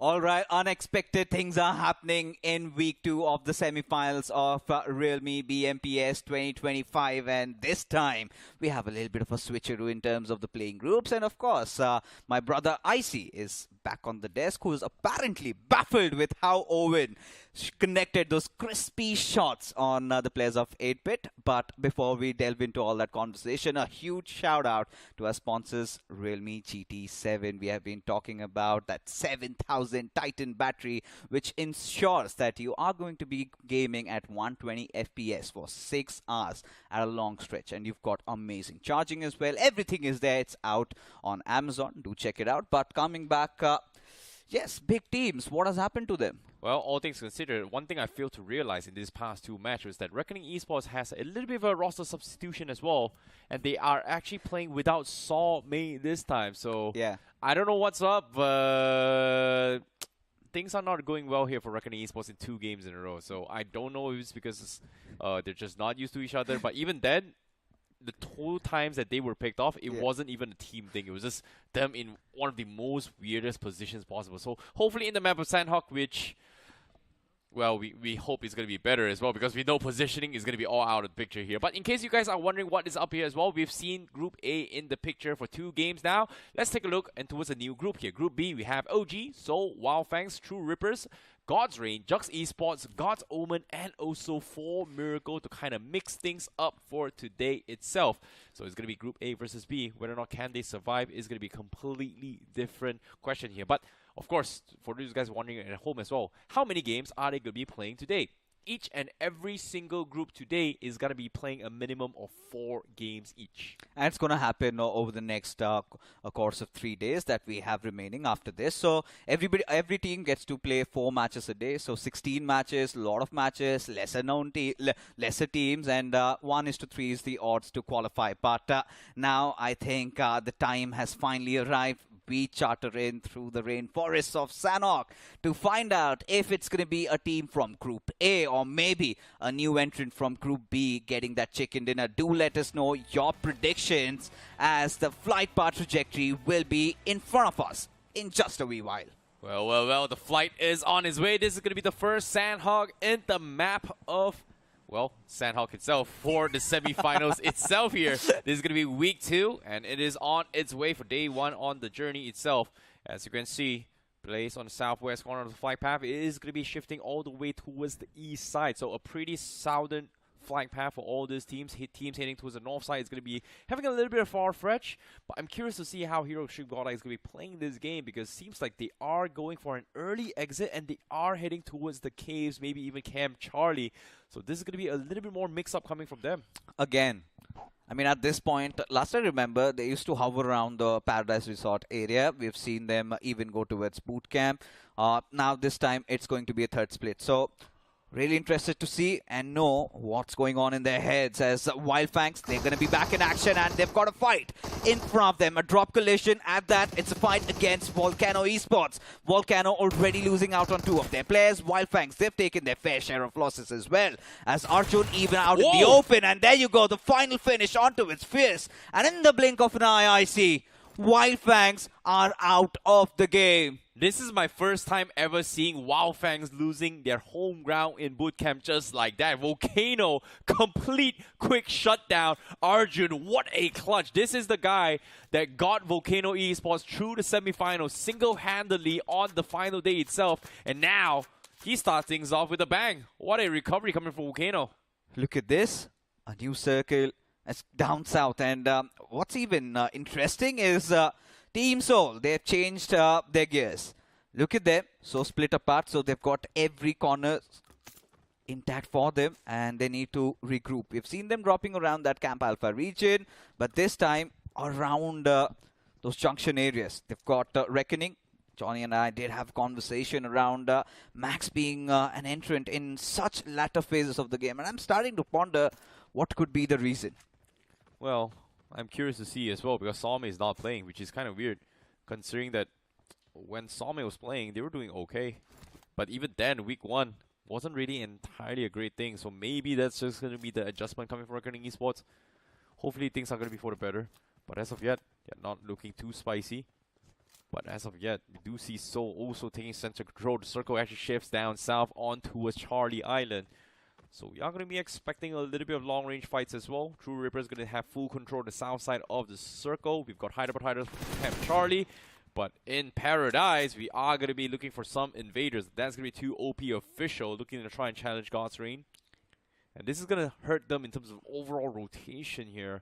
M: All right, unexpected things are happening in week 2 of the semifinals of Realme BMPS 2025, and this time we have a little bit of a switcheroo in terms of the playing groups, and of course, my brother Icy is back on the desk, who is apparently baffled with how Owen connected those crispy shots on the players of 8-bit. But before we delve into all that conversation, a huge shout out to our sponsors, Realme GT7. We have been talking about that 7,000 Titan battery, which ensures that you are going to be gaming at 120 FPS for 6 hours at a long stretch. And you've got amazing charging as well. Everything is there. It's out on Amazon. Do check it out. But coming back, yes, big teams. What has happened to them?
L: Well, all things considered, one thing I failed to realize in these past 2 matches is that Reckoning Esports has a little bit of a roster substitution as well, and they are actually playing without Saw May this time. So
M: yeah,
L: I don't know what's up, but things are not going well here for Reckoning Esports in 2 games in a row. So I don't know if it's because they're just not used to each other, but even then, the 2 times that they were picked off, it wasn't even a team thing. It was just them in one of the most weirdest positions possible. So hopefully in the map of Sanhok, which, well, we hope it's going to be better as well, because we know positioning is going to be all out of the picture here. But in case you guys are wondering what is up here as well, we've seen Group A in the picture for 2 games now. Let's take a look and towards a new group here. Group B, we have OG, Soul, Wyld Fangs, True Rippers, God's Reign, Jux Esports, God's Omen, and also 4 Miracle to kind of mix things up for today itself. So it's going to be Group A versus B. Whether or not can they survive is going to be a completely different question here. But of course, for those guys wondering at home as well, how many games are they going to be playing today? Each and every single group today is going to be playing a minimum of 4 games each.
M: And it's going to happen over the next course of 3 days that we have remaining after this. So every team gets to play 4 matches a day. So 16 matches, a lot of matches, lesser teams, and 1:3 is the odds to qualify. But now I think the time has finally arrived. We charter in through the rainforests of Sanhok to find out if it's going to be a team from Group A or maybe a new entrant from Group B getting that chicken dinner. Do let us know your predictions, as the flight path trajectory will be in front of us in just a wee while.
L: Well, the flight is on its way. This is going to be the first Sanhok in the map of, well, Sanhok itself for the semifinals itself here. This is going to be week 2, and it is on its way for day 1 on the journey itself. As you can see, placed on the southwest corner of the flight path, it is going to be shifting all the way towards the east side. So a pretty southern flight path for all these teams. Teams heading towards the north side is going to be having a little bit of far fetch, but I'm curious to see how Hero Ship Godlike is going to be playing this game, because it seems like they are going for an early exit and they are heading towards the caves, maybe even Camp Charlie. So this is going to be a little bit more mix-up coming from them.
M: Again, I mean, at this point, last I remember, they used to hover around the Paradise Resort area. We've seen them even go towards boot camp. Now this time, it's going to be a third split. So really interested to see and know what's going on in their heads, as Wyld Fangs, they're going to be back in action and they've got a fight in front of them. A drop collision at that. It's a fight against VOLCANO Esports. VOLCANO already losing out on 2 of their players. Wyld Fangs, they've taken their fair share of losses as well, as Arjun even out in the open. And there you go, the final finish onto its fierce. And in the blink of an eye, I see Wyld Fangs are out of the game.
L: This is my first time ever seeing Wyld Fangs losing their home ground in bootcamp just like that. VOLCANO, complete quick shutdown. Arjun, what a clutch. This is the guy that got VOLCANO Esports through the semifinals single-handedly on the final day itself. And now he starts things off with a bang. What a recovery coming from VOLCANO.
M: Look at this. A new circle. It's down south. And what's even interesting is Team Soul, they've changed their gears. Look at them, so split apart. So they've got every corner intact for them, and they need to regroup. We've seen them dropping around that Camp Alpha region, but this time around those junction areas. They've got Reckoning. Johnny and I did have a conversation around Max being an entrant in such latter phases of the game, and I'm starting to ponder what could be the reason.
L: Well, I'm curious to see as well, because Salme is not playing, which is kind of weird, considering that when Salme was playing, they were doing okay. But even then, week 1 wasn't really entirely a great thing. So maybe that's just going to be the adjustment coming from Reckoning Esports. Hopefully things are going to be for the better. But as of yet, yeah, not looking too spicy. But as of yet, we do see Seoul also taking center control. The circle actually shifts down south on towards Charlie Island. So we are going to be expecting a little bit of long-range fights as well. True Reaper is going to have full control of the south side of the circle. We've got Hyderabad Hydras have Charlie. But in Paradise, we are going to be looking for some invaders. That's going to be 2 OP official looking to try and challenge God's Reign. And this is going to hurt them in terms of overall rotation here.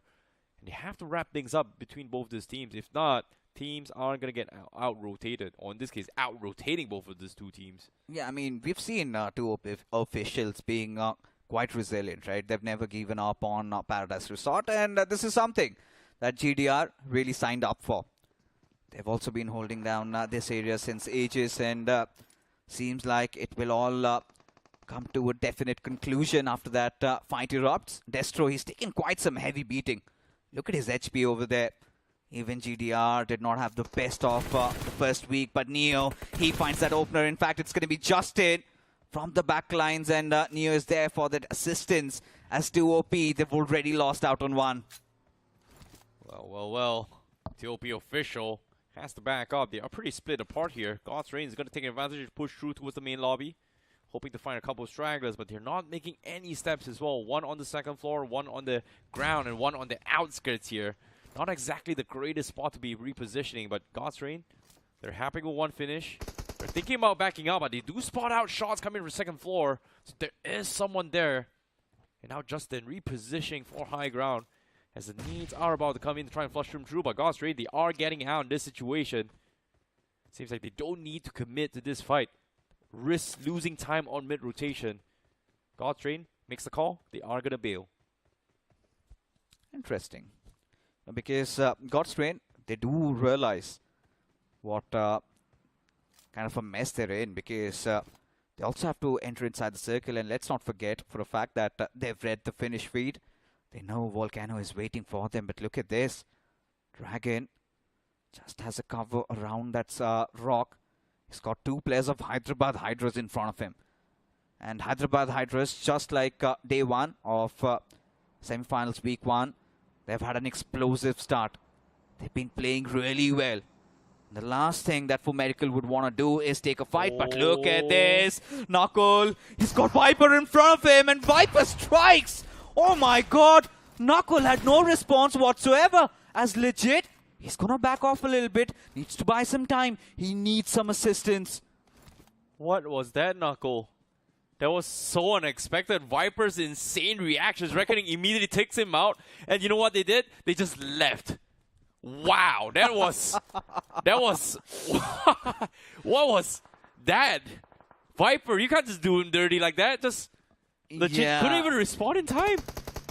L: And they have to wrap things up between both these teams. If not, teams aren't going to get out-rotated. Or in this case, out-rotating both of these two teams.
M: Yeah, I mean, we've seen 2 officials being quite resilient, right? They've never given up on Paradise Resort. And this is something that GDR really signed up for. They've also been holding down this area since ages. And seems like it will all come to a definite conclusion after that fight erupts. Destro, he's taken quite some heavy beating. Look at his HP over there. Even GDR did not have the best of the first week, but Neo, he finds that opener. In fact, it's going to be Justin from the back lines, and Neo is there for that assistance. As 2 OP, they've already lost out on 1.
L: Well. TOP official has to back up. They are pretty split apart here. God's Reign is going to take advantage and push through towards the main lobby, hoping to find a couple of stragglers, but they're not making any steps as well. 1 on the 2nd floor, 1 on the ground, and 1 on the outskirts here. Not exactly the greatest spot to be repositioning, but God's Reign, they're happy with 1 finish. They're thinking about backing up, but they do spot out shots coming from 2nd floor. So there is someone there. And now Justin repositioning for high ground as the needs are about to come in to try and flush them through. But God's Reign, they are getting out in this situation. Seems like they don't need to commit to this fight. Risk losing time on mid-rotation. God's Reign makes the call. They are going to bail.
M: Interesting. Because God's Reign, they do realize what kind of a mess they're in, because they also have to enter inside the circle. And let's not forget for a fact that they've read the finish feed. They know VOLCANO is waiting for them. But look at this. Dragon just has a cover around that rock. He's got 2 players of Hyderabad Hydras in front of him. And Hyderabad Hydras, just like day 1 of semifinals week 1, they've had an explosive start. They've been playing really well. The last thing that Fumerical would want to do is take a fight. But look at this. Knuckle, he's got Viper in front of him, and Viper strikes. Oh my god. Knuckle had no response whatsoever. As legit, he's going to back off a little bit. Needs to buy some time. He needs some assistance.
L: What was that, Knuckle? That was so unexpected. Viper's insane reactions. Reckoning immediately takes him out. And you know what they did? They just left. Wow, that was... what was that? Viper, you can't just do him dirty like that. Just legit couldn't even respond in time.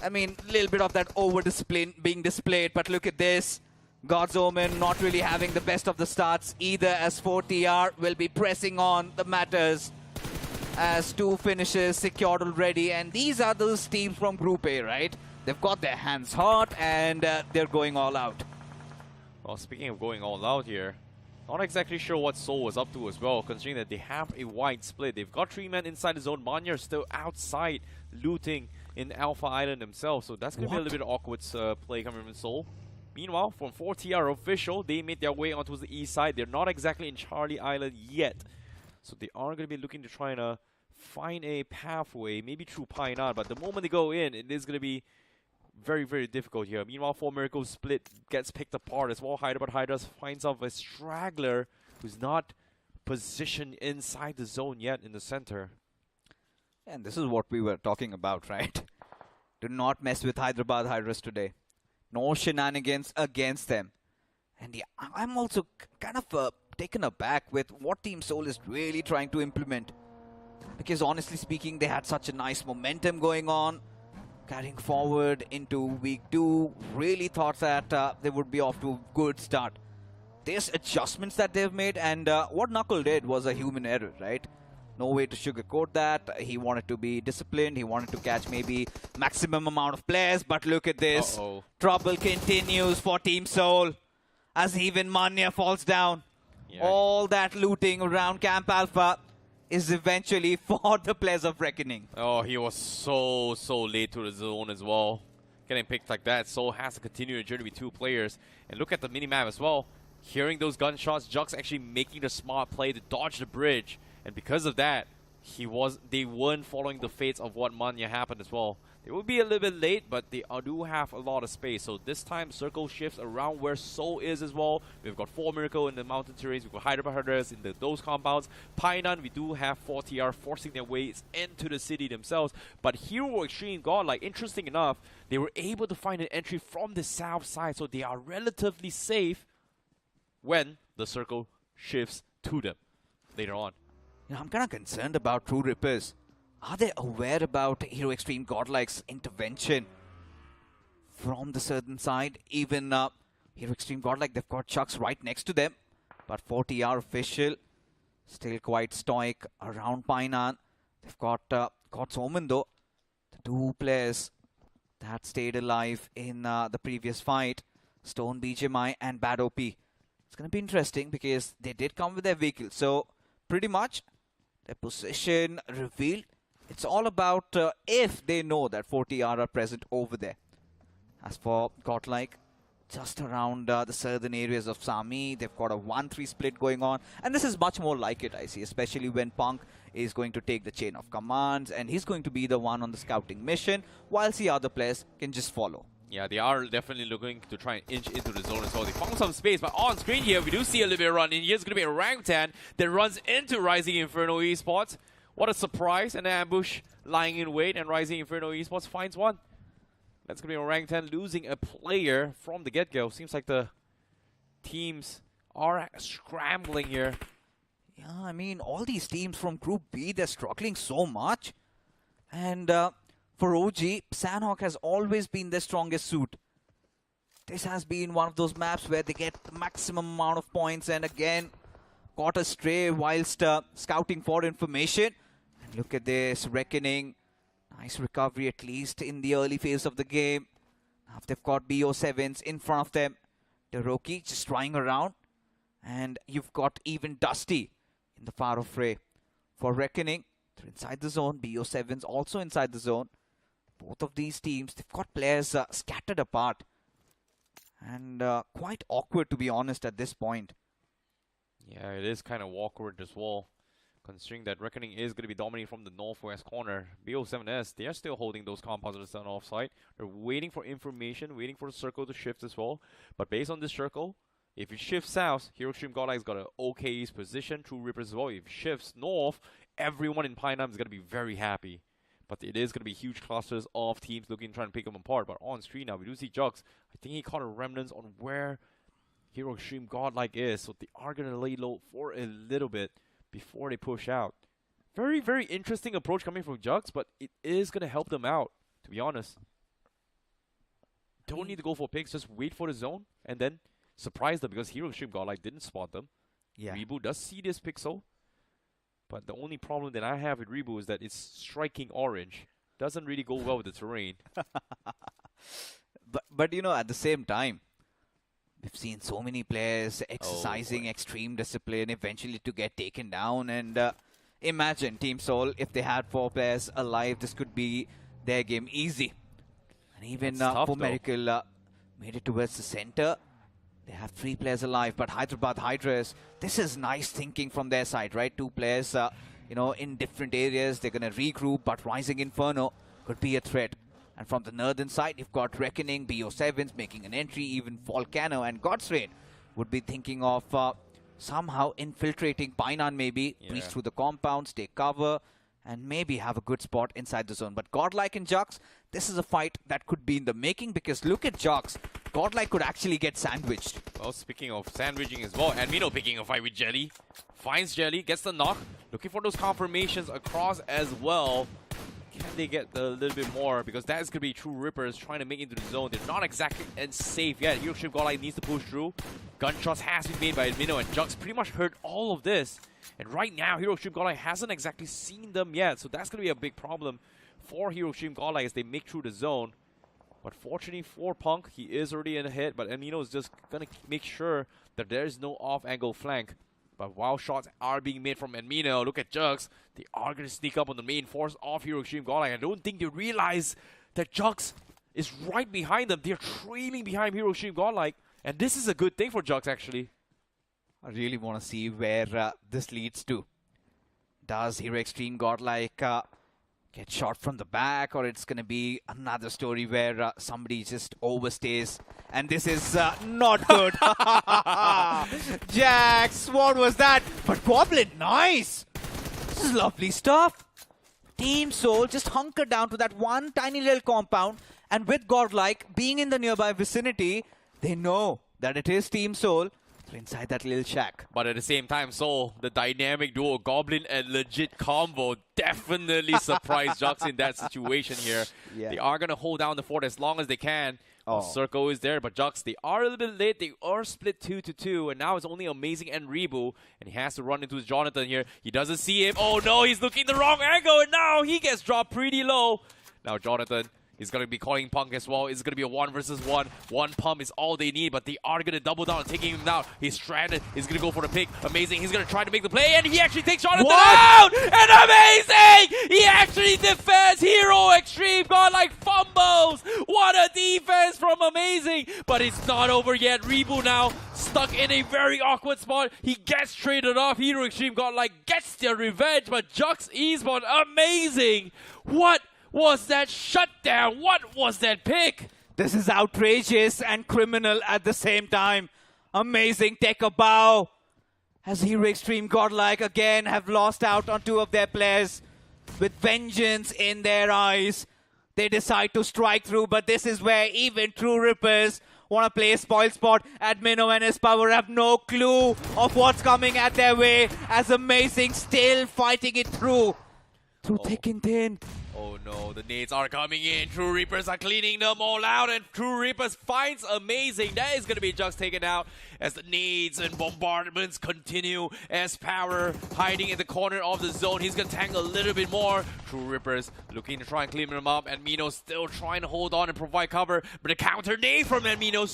M: I mean, a little bit of that over-discipline being displayed. But look at this. God's Omen not really having the best of the starts either, as 4TR will be pressing on the matters. As 2 finishes secured already, and these are those teams from Group A, right? They've got their hands hot, and they're going all out.
L: Well, speaking of going all out here, not exactly sure what Seoul was up to as well, considering that they have a wide split. They've got 3 men inside the zone. Manya still outside, looting in Alpha Island themselves, so that's going to be a little bit awkward play coming from Seoul. Meanwhile, from 4TR official, they made their way onto the east side. They're not exactly in Charlie Island yet. So they are going to be looking to try and find a pathway, maybe through Pioneer. But the moment they go in, it is going to be very, very difficult here. Meanwhile, 4 Miracles split gets picked apart as well. Hyderabad Hydras finds out a straggler who's not positioned inside the zone yet in the center.
M: And this is what we were talking about, right? Do not mess with Hyderabad Hydras today. No shenanigans against them. And yeah, I'm also kind of taken aback with what Team Seoul is really trying to implement. Because honestly speaking, they had such a nice momentum going on, carrying forward into week 2. Really thought that they would be off to a good start. There's adjustments that they've made, and what Knuckle did was a human error, right? No way to sugarcoat that. He wanted to be disciplined. He wanted to catch maybe maximum amount of players. But look at this. Trouble continues for Team Seoul as even Manya falls down. Yeah. All that looting around Camp Alpha is eventually for the players of Reckoning.
L: Oh, he was so late to the zone as well. Getting picked like that. Seoul has to continue the journey with 2 players. And look at the minimap as well. Hearing those gunshots, Jux actually making the smart play to dodge the bridge. And because of that, they weren't following the fates of what Manya happened as well. They will be a little bit late, but they do have a lot of space. So this time, circle shifts around where Seoul is as well. We've got 4 Miracle in the mountain terrains. We've got Hyderabad Hydras in those compounds. Painan, we do have 4TR forcing their ways into the city themselves. But Hero Extreme Godlike, interesting enough, they were able to find an entry from the south side. So they are relatively safe when the circle shifts to them later on.
M: I'm kind of concerned about True Rippers. Are they aware about Hero Extreme Godlike's intervention from the southern side? Even Hero Extreme Godlike, they've got Chucks right next to them. But 40R official, still quite stoic around Painan. They've got OMEN though. The 2 players that stayed alive in the previous fight. Stone, BGMI and Bad OP. It's going to be interesting because they did come with their vehicle. So pretty much their position revealed. It's all about if they know that 40R are present over there. As for Godlike, just around the southern areas of Sami, they've got a 1-3 split going on. And this is much more like it, I see, especially when Punk is going to take the chain of commands and he's going to be the one on the scouting mission, whilst the other players can just follow.
L: Yeah, they are definitely looking to try and inch into the zone as well. They found some space, but on screen here, we do see a little bit of run in. Here's going to be a Orangutan that runs into Rising Inferno Esports. What a surprise, an ambush lying in wait, and Rising Inferno Esports finds one. That's going to be Orangutan losing a player from the get-go. Seems like the teams are scrambling here.
M: Yeah, I mean, all these teams from Group B, they're struggling so much. And for OG, Sanhok has always been their strongest suit. This has been one of those maps where they get the maximum amount of points, and again, caught a stray whilst scouting for information. And look at this, Reckoning. Nice recovery, at least in the early phase of the game. Now they've got BO7s in front of them. Deroki just trying around. And you've got even Dusty in the far off fray. For Reckoning, they're inside the zone. BO7s also inside the zone. Both of these teams, they've got players scattered apart. And quite awkward, to be honest, at this point.
L: Yeah, it is kind of awkward as well, considering that Reckoning is going to be dominating from the northwest corner. BO7S, they are still holding those compounds on the southern offside. They're waiting for information, waiting for the circle to shift as well. But based on this circle, if it shifts south, Hero Extreme Godlike's got an okay position. True Rippers as well. If it shifts north, everyone in Painan is going to be very happy. But it is going to be huge clusters of teams looking, trying to pick them apart. But on screen now, we do see Jux. I think he caught a remnants on where Hero Extreme Godlike is, so they are going to lay low for a little bit before they push out. Very, very interesting approach coming from Jux, but it is going to help them out, to be honest. Don't need to go for picks, just wait for the zone, and then surprise them, because Hero Extreme Godlike didn't spot them.
M: Yeah.
L: Rebu does see this pixel, but the only problem that I have with Rebu is that it's striking orange. Doesn't really go well with the terrain.
M: But you know, at the same time, we've seen so many players exercising extreme discipline eventually to get taken down. And imagine Team Seoul, if they had 4 players alive, this could be their game easy. And even for Miracle made it towards the center. They have 3 players alive, but Hyderabad Hydras, this is nice thinking from their side, right? 2 players, you know, in different areas. They're going to regroup, but Rising Inferno could be a threat. And from the northern side, you've got Reckoning, BO7s making an entry. Even Volcano and Godlike would be thinking of somehow infiltrating Painan maybe, breach through the compounds, take cover, and maybe have a good spot inside the zone. But Godlike and Jux, this is a fight that could be in the making, because look at Jux. Godlike could actually get sandwiched.
L: Well, speaking of sandwiching as well, Amino picking a fight with Jelly. Finds Jelly, gets the knock. Looking for those confirmations across as well. Can they get a little bit more? Because that is going to be True Rippers trying to make it into the zone. They're not exactly safe yet. Hero Extreme Godlike needs to push through. Gunshots has been made by Amino, and Jux pretty much heard all of this. And right now, Hero Extreme Godlike hasn't exactly seen them yet. So that's going to be a big problem for Hero Extreme Godlike as they make through the zone. But fortunately for Punk, he is already in a hit. But Amino is just going to make sure that there is no off-angle flank. But while shots are being made from Amino, look at Jux. They are going to sneak up on the main force of Hero Extreme Godlike. I don't think they realize that Jux is right behind them. They're trailing behind Hero Extreme Godlike. And this is a good thing for Jux, actually.
M: I really want to see where this leads to. Does Hero Xtreme Godlike get shot from the back, or it's going to be another story where somebody just overstays? And this is not good. Jax, what was that? But Goblin, nice. This is lovely stuff. Team Soul just hunkered down to that one tiny little compound, and with Godlike being in the nearby vicinity, they know that it is Team Soul. They're inside that little shack.
L: But at the same time, Soul, the dynamic duo, Goblin and legit combo, definitely surprised Jux in that situation here.
M: Yeah.
L: They are going to hold down the fort as long as they can.
M: Oh.
L: Circle is there, but Jux, they are a little bit late. They are split 2-2, and now it's only Amazing and Rebu, and he has to run into his Jonathan here. He doesn't see him. Oh no, he's looking the wrong angle, and now he gets dropped pretty low. Now Jonathan, he's going to be calling Punk as well. It's going to be a 1 versus 1. One pump is all they need, but they are going to double down, taking him down. He's stranded. He's going to go for the pick. Amazing. He's going to try to make the play, and he actually takes Jonathan out! And Amazing! He actually defends Hero Xtreme. Godlike fumbles. What a defense from Amazing. But it's not over yet. Rebu now stuck in a very awkward spot. He gets traded off. Hero Xtreme Godlike gets their revenge, but Jux Esports, Amazing. What was that shutdown? What was that pick?
M: This is outrageous and criminal at the same time. Amazing, take a bow. As Hero Xtreme Godlike again have lost out on 2 of their players. With vengeance in their eyes, they decide to strike through, but this is where even true Rippers want to play spoil spot. Admino and his power have no clue of what's coming at their way, as Amazing still fighting it through thick and thin.
L: Oh no, the nades are coming in. True Reapers are cleaning them all out, and True Reapers finds Amazing. That is going to be Jux taken out as the nades and bombardments continue. As Power hiding in the corner of the zone. He's going to tangle a little bit more. True Reapers looking to try and clean him up, and Mino still trying to hold on and provide cover. But a counter nade from Mino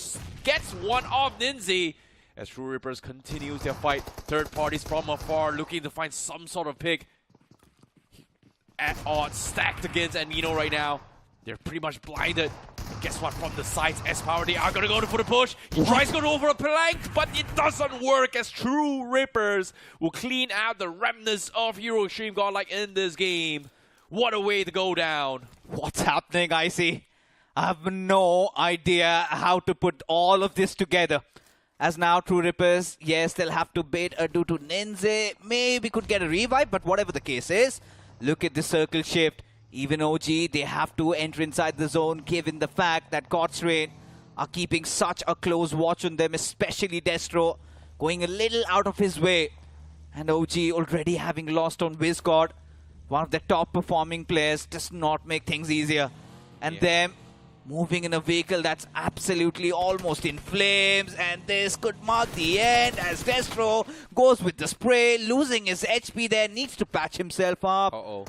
L: gets one off Ninzi. As True Reapers continues their fight. Third parties from afar looking to find some sort of pick. At odds, stacked against Amino right now. They're pretty much blinded. But guess what? From the sides, S-Power, they are going to go for the push. He tries to go over a plank, but it doesn't work as True Rippers will clean out the remnants of Hero Xtreme Godlike in this game. What a way to go down.
M: What's happening, Icy? I have no idea how to put all of this together. As now True Rippers, yes, they'll have to bait adieu to Ninja. Maybe could get a revive, but whatever the case is, look at the circle shift. Even OG, they have to enter inside the zone given the fact that God's Reign are keeping such a close watch on them, especially Destro, going a little out of his way. And OG already having lost on WizGod, one of their top performing players, does not make things easier. And them moving in a vehicle that's absolutely almost in flames, and this could mark the end as Destro goes with the spray, losing his HP there, needs to patch himself up.
L: Uh-oh.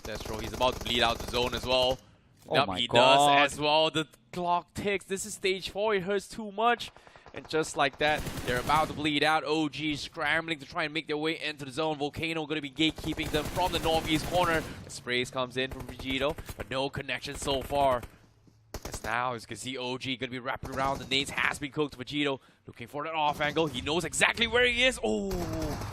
L: Destro, he's about to bleed out the zone as well.
M: Oh
L: Yep,
M: my
L: he
M: God.
L: does as well. The clock ticks. This is stage 4. It hurts too much. And just like that, they're about to bleed out. OG scrambling to try and make their way into the zone. Volcano going to be gatekeeping them from the northeast corner. The sprays comes in from Vegito, but no connection so far. As now, as you can see, OG going to be wrapping around. The nades has been cooked. Vegito looking for that off angle. He knows exactly where he is. Oh,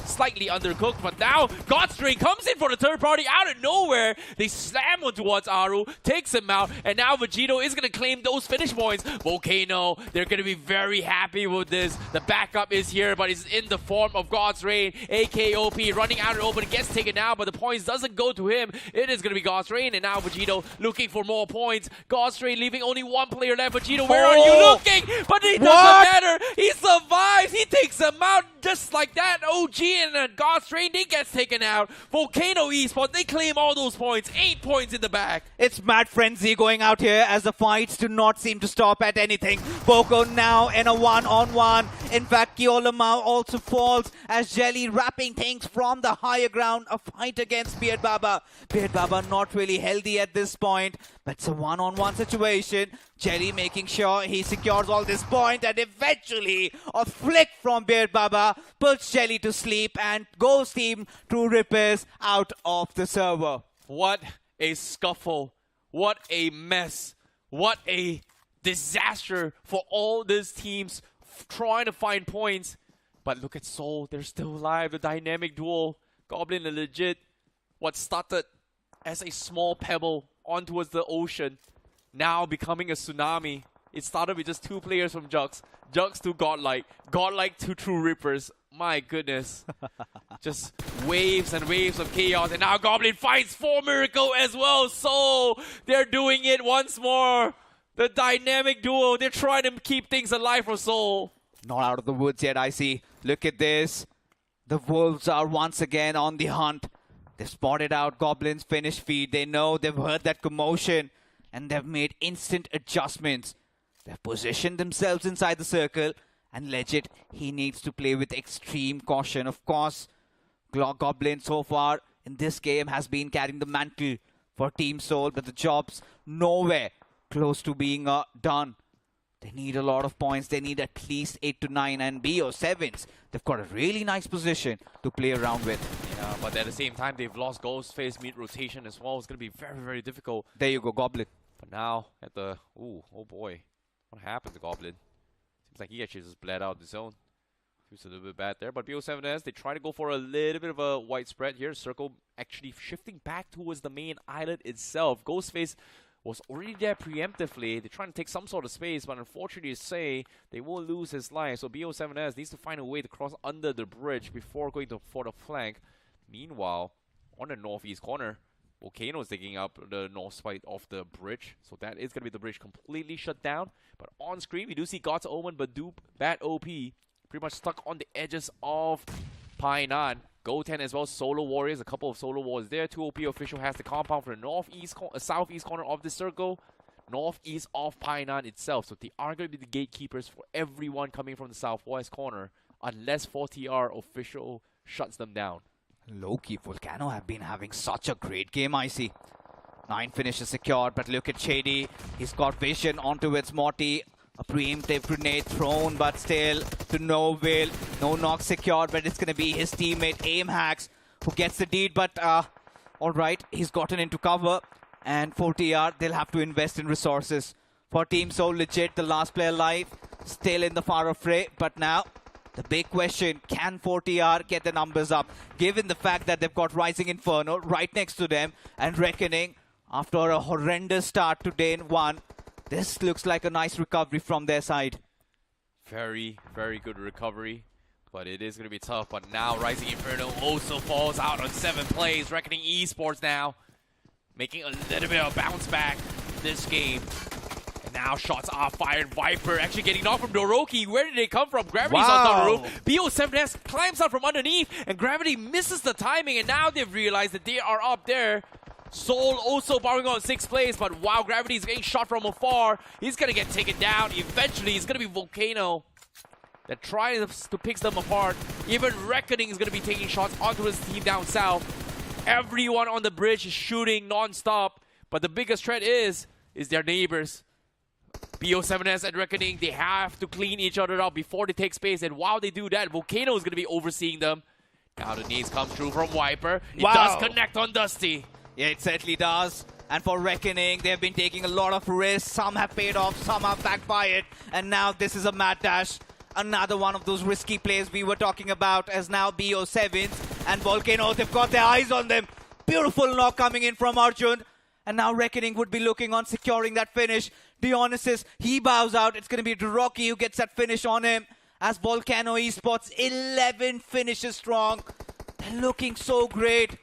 L: slightly undercooked. But now, Godstring comes in for the third party out of nowhere. They slam one towards Aru, takes him out. And now Vegito is going to claim those finish points. Volcano, they're going to be very happy with this. The backup is here, but it's in the form of God's Reign. AKOP running out and open. Gets taken out, but the points doesn't go to him. It is going to be God's Reign. And now Vegito looking for more points. God's Reign leaving only one player left. Vegito, where are you looking? But it doesn't matter. He survives. He takes him out just like that. OG and God's Reign, they gets taken out. Volcano Esports, they claim all those points. 8 points in the back.
M: It's Mad Frenzy going out here as the fights do not seem to stop at anything. Boko now in a one-on-one. In fact, Kiolamau also falls as Jelly wrapping things from the higher ground. A fight against Beard Baba. Beard Baba not really healthy at this point, but it's a one-on-one situation. Jelly making sure he secures all this point, and eventually a flick from Beard Baba puts Jelly to sleep and goes Team True Rippers out of the server.
L: What a scuffle. What a mess. What a disaster for all these teams trying to find points. But look at Soul, they're still alive. The dynamic duel. Goblin, a legit, what started as a small pebble on towards the ocean, now becoming a tsunami. It started with just 2 players from Jux. Jux to Godlike. Godlike to True Rippers. My goodness. Just waves and waves of chaos. And now Goblin finds 4 Miracle as well. So they're doing it once more. The dynamic duo. They're trying to keep things alive for Soul.
M: Not out of the woods yet, I see. Look at this. The Wolves are once again on the hunt. They've spotted out Goblin's finish feed. They know, they've heard that commotion, and they've made instant adjustments. They've positioned themselves inside the circle, and legit, he needs to play with extreme caution. Of course, Goblin so far in this game has been carrying the mantle for Team Soul, but the job's nowhere close to being done. They need a lot of points. They need at least 8 to 9, and BO7s, they've got a really nice position to play around with.
L: Yeah, but at the same time, they've lost Ghostface mid-rotation as well. It's going to be very, very difficult.
M: There you go, Goblin.
L: But now, at the... Ooh, oh boy. What happened to Goblin? Seems like he actually just bled out the zone. Feels a little bit bad there. But BO7S, they try to go for a little bit of a wide spread here. Circle actually shifting back towards the main island itself. Ghostface was already there preemptively. They're trying to take some sort of space, but unfortunately say they will lose his life. So BO7S needs to find a way to cross under the bridge before going for the flank. Meanwhile, on the northeast corner, VOLCANO is taking up the north side of the bridge. So that is going to be the bridge completely shut down. But on screen, we do see God's Omen, Badoop, Bat OP, pretty much stuck on the edges of Painan. Goten as well, Solo Warriors, a couple of Solo Wars there. 2 OP official has the compound for the southeast corner of the circle, northeast of Painan itself. So they are going to be the gatekeepers for everyone coming from the southwest corner, unless 4TR official shuts them down.
M: Low-key, VOLCANO have been having such a great game, I see. 9 finishes secured, but look at Shady. He's got vision onto its Morty. A preemptive grenade thrown, but still to no avail. No knock secured, but it's going to be his teammate AimHacks who gets the deed. But alright, he's gotten into cover. And 4TR, they'll have to invest in resources. For Team Soul, legit, the last player alive, still in the far fray. But now, the big question, can 4TR get the numbers up? Given the fact that they've got Rising Inferno right next to them. And Reckoning, after a horrendous start to day 1, this looks like a nice recovery from their side.
L: Very, very good recovery. But it is going to be tough. But now Rising Inferno also falls out on 7 plays. Reckoning Esports now making a little bit of a bounce back this game. And now shots are fired. Viper actually getting knocked from Doroki. Where did they come from? Gravity's on top of the roof. BO7S climbs out from underneath. And Gravity misses the timing. And now they've realized that they are up there. Soul also borrowing on 6 plays, but wow, Gravity is getting shot from afar. He's going to get taken down. Eventually, it's going to be VOLCANO that tries to pick them apart. Even Reckoning is going to be taking shots onto his team down south. Everyone on the bridge is shooting non-stop, but the biggest threat is their neighbors. BO7S and Reckoning, they have to clean each other up before they take space, and while they do that, VOLCANO is going to be overseeing them. Now the nades come through from Viper. It does connect on Dusty.
M: Yeah, it certainly does. And for Reckoning, they've been taking a lot of risks. Some have paid off, some have backfired. And now this is a mad dash. Another one of those risky plays we were talking about, as now BO7s and VOLCANO, they've got their eyes on them. Beautiful knock coming in from Arjun. And now Reckoning would be looking on securing that finish. Dionysus, he bows out. It's going to be Doroki who gets that finish on him. As VOLCANO Esports, 11 finishes strong. They're looking so great.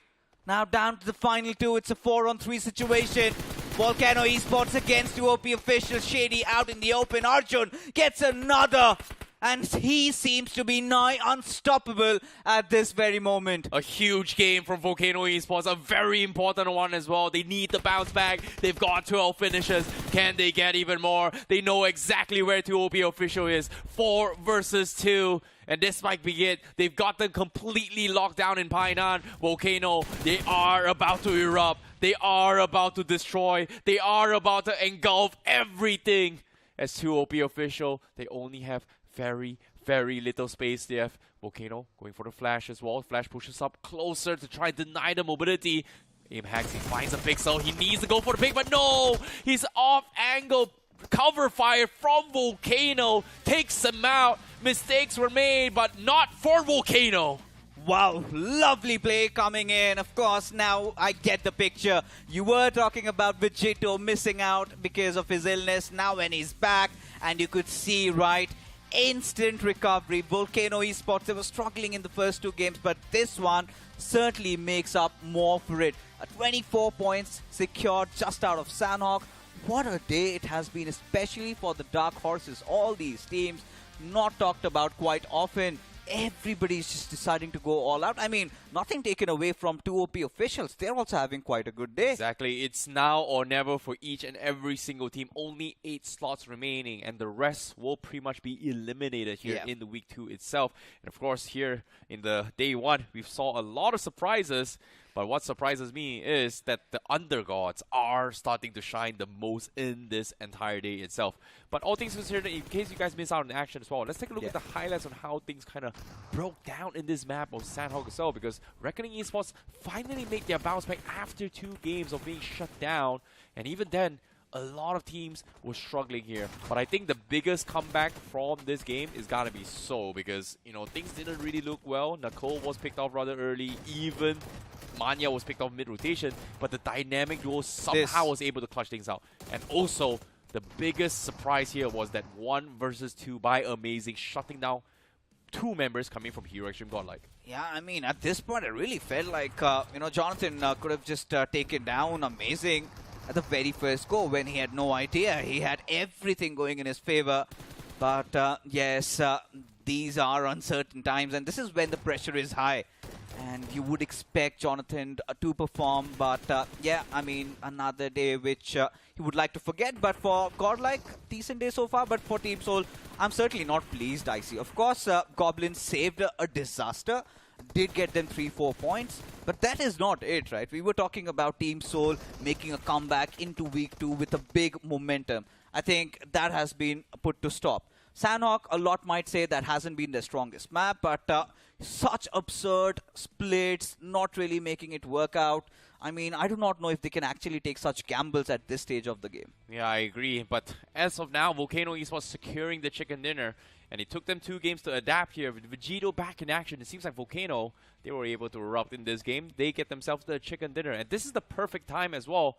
M: Now down to the final 2. It's a 4-on-3 situation. VOLCANO Esports against 2 OP officials. Shady out in the open. Arjun gets another. And he seems to be nigh unstoppable at this very moment.
L: A huge game from VOLCANO Esports. A very important one as well. They need the bounce back. They've got 12 finishes. Can they get even more? They know exactly where 2 OP official is. 4 versus 2. And this might be it. They've got them completely locked down in Painan. VOLCANO, they are about to erupt. They are about to destroy. They are about to engulf everything. As 2 OP official, they only have very, very little space there. VOLCANO going for the flash as well. Flash pushes up closer to try and deny the mobility. AimHacks, he finds a pixel. He needs to go for the pick, but no! He's off angle. Cover fire from VOLCANO takes them out. Mistakes were made, but not for VOLCANO.
M: Wow, lovely play coming in. Of course, now I get the picture. You were talking about Vegito missing out because of his illness. Now when he's back, and you could see, right, instant recovery. VOLCANO Esports, they were struggling in the first 2 games, but this one certainly makes up more for it. 24 points secured just out of Sanhok. What a day it has been, especially for the Dark Horses. All these teams not talked about quite often. Everybody's just deciding to go all out. I mean, nothing taken away from 2 OP officials. They're also having quite a good day.
L: Exactly. It's now or never for each and every single team. Only 8 slots remaining, and the rest will pretty much be eliminated here in the week 2 itself. And of course, here in the day 1, we saw a lot of surprises. But what surprises me is that the undergods are starting to shine the most in this entire day itself. But all things considered, in case you guys miss out on action as well, let's take a look at the highlights on how things kind of broke down in this map of Sanhok as well. Because Reckoning Esports finally made their bounce back after 2 games of being shut down. And even then, a lot of teams were struggling here. But I think the biggest comeback from this game is gotta be Seoul, because, you know, things didn't really look well. Nicole was picked off rather early. Even Manya was picked off mid-rotation, but the dynamic duo somehow was able to clutch things out. And also, the biggest surprise here was that 1 versus 2 by Amazing, shutting down 2 members coming from Hero Xtreme Godlike.
M: Yeah, I mean, at this point, it really felt like, you know, Jonathan could have just taken down Amazing at the very first go when he had no idea. He had everything going in his favor. But yes, these are uncertain times, and this is when the pressure is high. And you would expect Jonathan to perform, but yeah, I mean, another day which he would like to forget. But for Godlike, decent day so far. But for Team Soul, I'm certainly not pleased, I see. Of course, Goblin saved a disaster, did get them 3-4 points, but that is not it, right? We were talking about Team Soul making a comeback into week 2 with a big momentum. I think that has been put to stop. Sanhok, a lot might say that hasn't been their strongest map, but such absurd splits, not really making it work out. I mean, I do not know if they can actually take such gambles at this stage of the game.
L: Yeah, I agree. But as of now, VOLCANO Esports securing the chicken dinner, and it took them 2 games to adapt here. With Vegito back in action, it seems like VOLCANO, they were able to erupt in this game. They get themselves the chicken dinner, and this is the perfect time as well.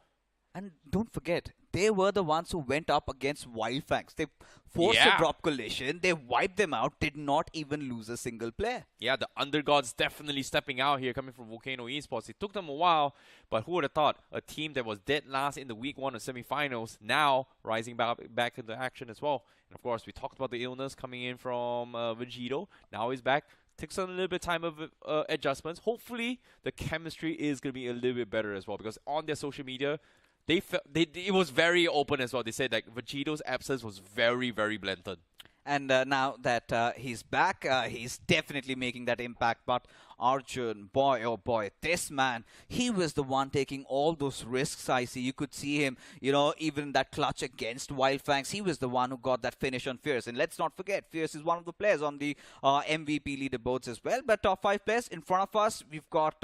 M: And don't forget, they were the ones who went up against Wyld Fangs. They forced a drop collision. They wiped them out, did not even lose a single player.
L: Yeah, the undergods definitely stepping out here, coming from VOLCANO Esports. It took them a while, but who would have thought a team that was dead last in the week 1 of semifinals now rising back into action as well. And of course, we talked about the illness coming in from Vegito. Now he's back. Takes a little bit of time of adjustments. Hopefully, the chemistry is going to be a little bit better as well, because on their social media, it was very open as well. They said like Vegito's absence was very, very blatant.
M: And now that he's back, he's definitely making that impact. But Arjun, boy, oh boy, this man, he was the one taking all those risks, I see. You could see him, you know, even that clutch against Wyld Fangs, he was the one who got that finish on Fierce. And let's not forget, Fierce is one of the players on the MVP leaderboards as well. But top 5 players in front of us, we've got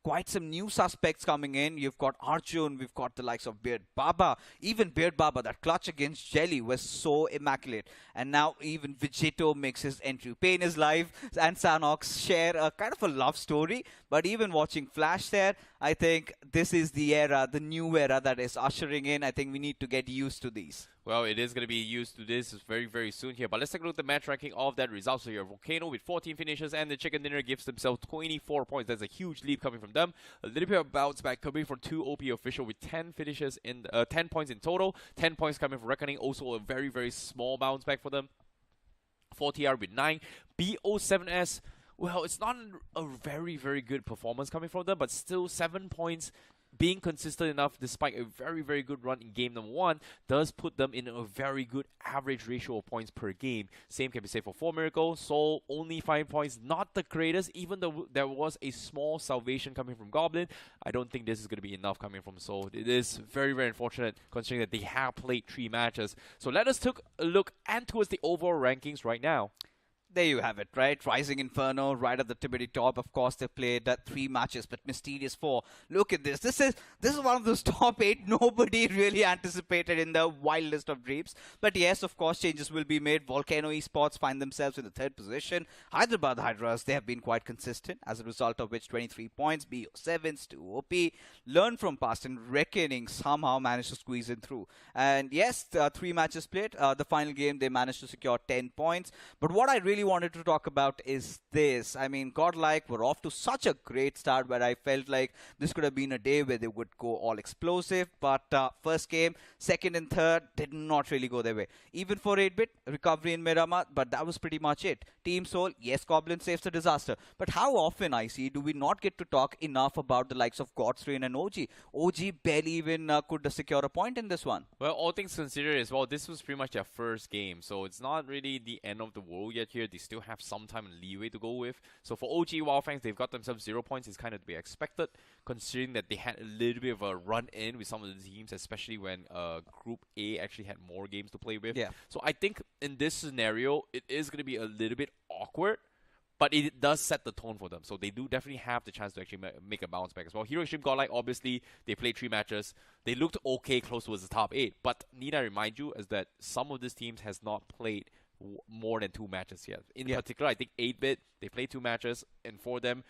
M: quite some new suspects coming in. You've got Arjun, we've got the likes of Beard Baba. Even Beard Baba, that clutch against Jelly was so immaculate. And now even Vegito makes his entry. Pain is live, and Sanhok share a kind of a love story. But even watching Flash there, I think this is the era, the new era that is ushering in. I think we need to get used to these.
L: Well, it is going to be used to this very, very soon here. But let's take a look at the match ranking of that result. So here, VOLCANO with 14 finishes, and the chicken dinner gives themselves 24 points. That's a huge leap coming from them. A little bit of bounce back coming from 2 OP official with 10 finishes in 10 points in total. 10 points coming from Reckoning. Also a very, very small bounce back for them. 4TR with 9. BO7S. Well, it's not a very, very good performance coming from them, but still 7 points being consistent enough despite a very, very good run in game number 1 does put them in a very good average ratio of points per game. Same can be said for 4 Miracle. Soul, only 5 points, not the greatest, even though there was a small salvation coming from Goblin. I don't think this is going to be enough coming from Soul. It is very, very unfortunate considering that they have played 3 matches. So let us take a look and towards the overall rankings right now.
M: there you have it, right? Rising Inferno right at the tippity top. Of course, they played 3 matches, but Mysterious 4. Look at this. This is one of those top 8 nobody really anticipated in the wildest of dreams. But yes, of course, changes will be made. VOLCANO Esports find themselves in the 3rd position. Hyderabad Hydras, they have been quite consistent, as a result of which 23 points, BO7s, 2 OP. Learn from past, and Reckoning somehow managed to squeeze in through. And yes, 3 matches played. The final game, they managed to secure 10 points. But what I really wanted to talk about is this. I mean, Godlike were off to such a great start where I felt like this could have been a day where they would go all explosive. But first game, second and third did not really go their way. Even for 8-bit, recovery in Miramar, but that was pretty much it. Team Soul, yes, Goblin saves the disaster. But how often, I see, do we not get to talk enough about the likes of Godstrain and OG? OG barely even could secure a point in this one.
L: Well, all things considered as well, this was pretty much their first game, so it's not really the end of the world yet here. They still have some time and leeway to go with. So for OG Wyld Fangs, they've got themselves 0 points. It's kind of to be expected, considering that they had a little bit of a run-in with some of the teams, especially when Group A actually had more games to play with.
M: Yeah.
L: So I think in this scenario, it is going to be a little bit awkward, but it does set the tone for them. So they do definitely have the chance to actually make a bounce back as well. Hero Extreme Godlike, obviously, they played 3 matches. They looked okay close towards the top 8. But need I remind you is that some of these teams has not played more than 2 matches yet. In particular, I think 8-bit, they played 2 matches. And for them,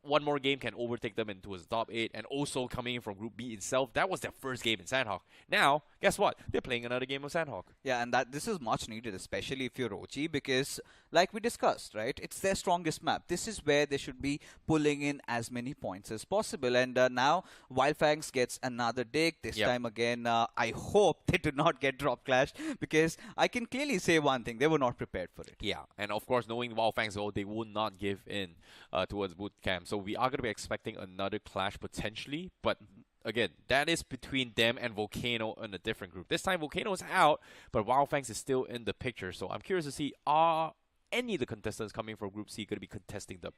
L: one more game can overtake them into the top 8. And also coming in from Group B itself, that was their first game in Sanhok. Now, guess what? They're playing another game of Sanhok.
M: Yeah, and this is much needed, especially if you're OG, because like we discussed, right, it's their strongest map. This is where they should be pulling in as many points as possible. And now Wyld Fangs gets another dig. This time again, I hope they do not get drop clashed, because I can clearly say one thing, they were not prepared for it.
L: Yeah, and of course, knowing Wyld Fangs, they will not give in towards boot camp. So we are going to be expecting another clash potentially, but again, that is between them and VOLCANO in a different group. This time, VOLCANO is out, but Wyld Fangs is still in the picture. So I'm curious to see, are any of the contestants coming from Group C going to be contesting them?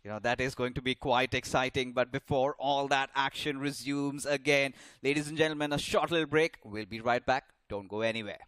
M: You know, that is going to be quite exciting. But before all that action resumes again, ladies and gentlemen, a short little break. We'll be right back. Don't go anywhere.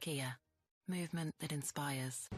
G: Kia, movement that inspires.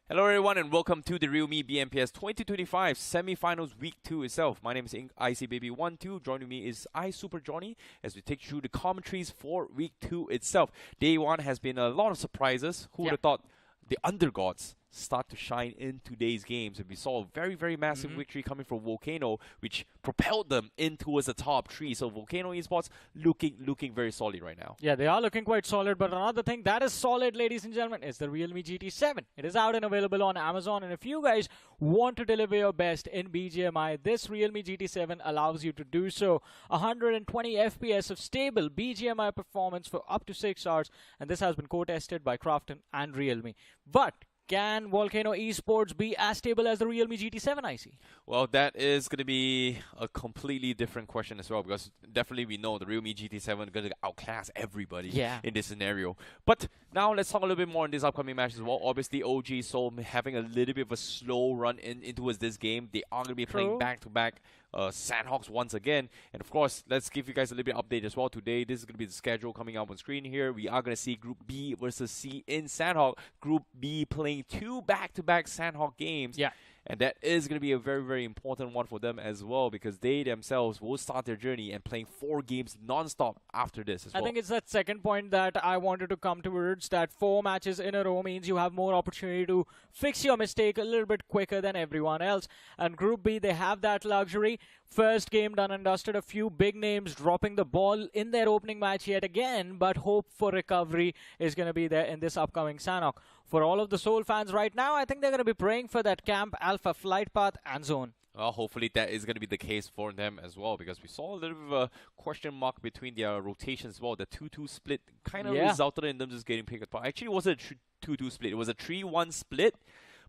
L: Hello everyone and welcome to the realme BMPS 2025 semi-finals week 2 itself. My name is ICBaby12. Joining me is Super Johnny as we take you through the commentaries for week 2 itself. Day 1 has been a lot of surprises. Who would have thought the undergods start to shine in today's games, and we saw a very, very massive victory coming from VOLCANO, which propelled them in towards the top 3. So VOLCANO Esports looking very solid right now.
K: Yeah, they are looking quite solid, but another thing that is solid, ladies and gentlemen, is the Realme GT7. It is out and available on Amazon, and if you guys want to deliver your best in BGMI, this Realme GT7 allows you to do so. 120 FPS of stable BGMI performance for up to 6 hours, and this has been co-tested by Crafton and Realme. But can VOLCANO Esports be as stable as the Realme GT7, I see?
L: Well, that is going to be a completely different question as well, because definitely we know the Realme GT7 is going to outclass everybody in this scenario. But now let's talk a little bit more on this upcoming match as well. Obviously, OG Seoul having a little bit of a slow run into this game. They are going to be playing back-to-back Sanhoks once again. And of course, let's give you guys a little bit of update as well today. This is going to be the schedule coming up on screen here. We are going to see Group B versus C in Sanhok. Group B playing 2 back-to-back Sanhok games.
K: Yeah.
L: And that is going to be a very, very important one for them as well, because they themselves will start their journey and playing 4 games non-stop after this as well.
K: I think it's that second point that I wanted to come towards, that 4 matches in a row means you have more opportunity to fix your mistake a little bit quicker than everyone else. And Group B, they have that luxury. First game done and dusted, a few big names dropping the ball in their opening match yet again, but hope for recovery is going to be there in this upcoming Sanhok. For all of the Seoul fans right now, I think they're going to be praying for that Camp Alpha flight path and zone.
L: Well, hopefully that is going to be the case for them as well, because we saw a little bit of a question mark between their rotations as well. The 2-2 split kind of resulted in them just getting picked apart. Actually, it wasn't a 2-2 split. It was a 3-1 split.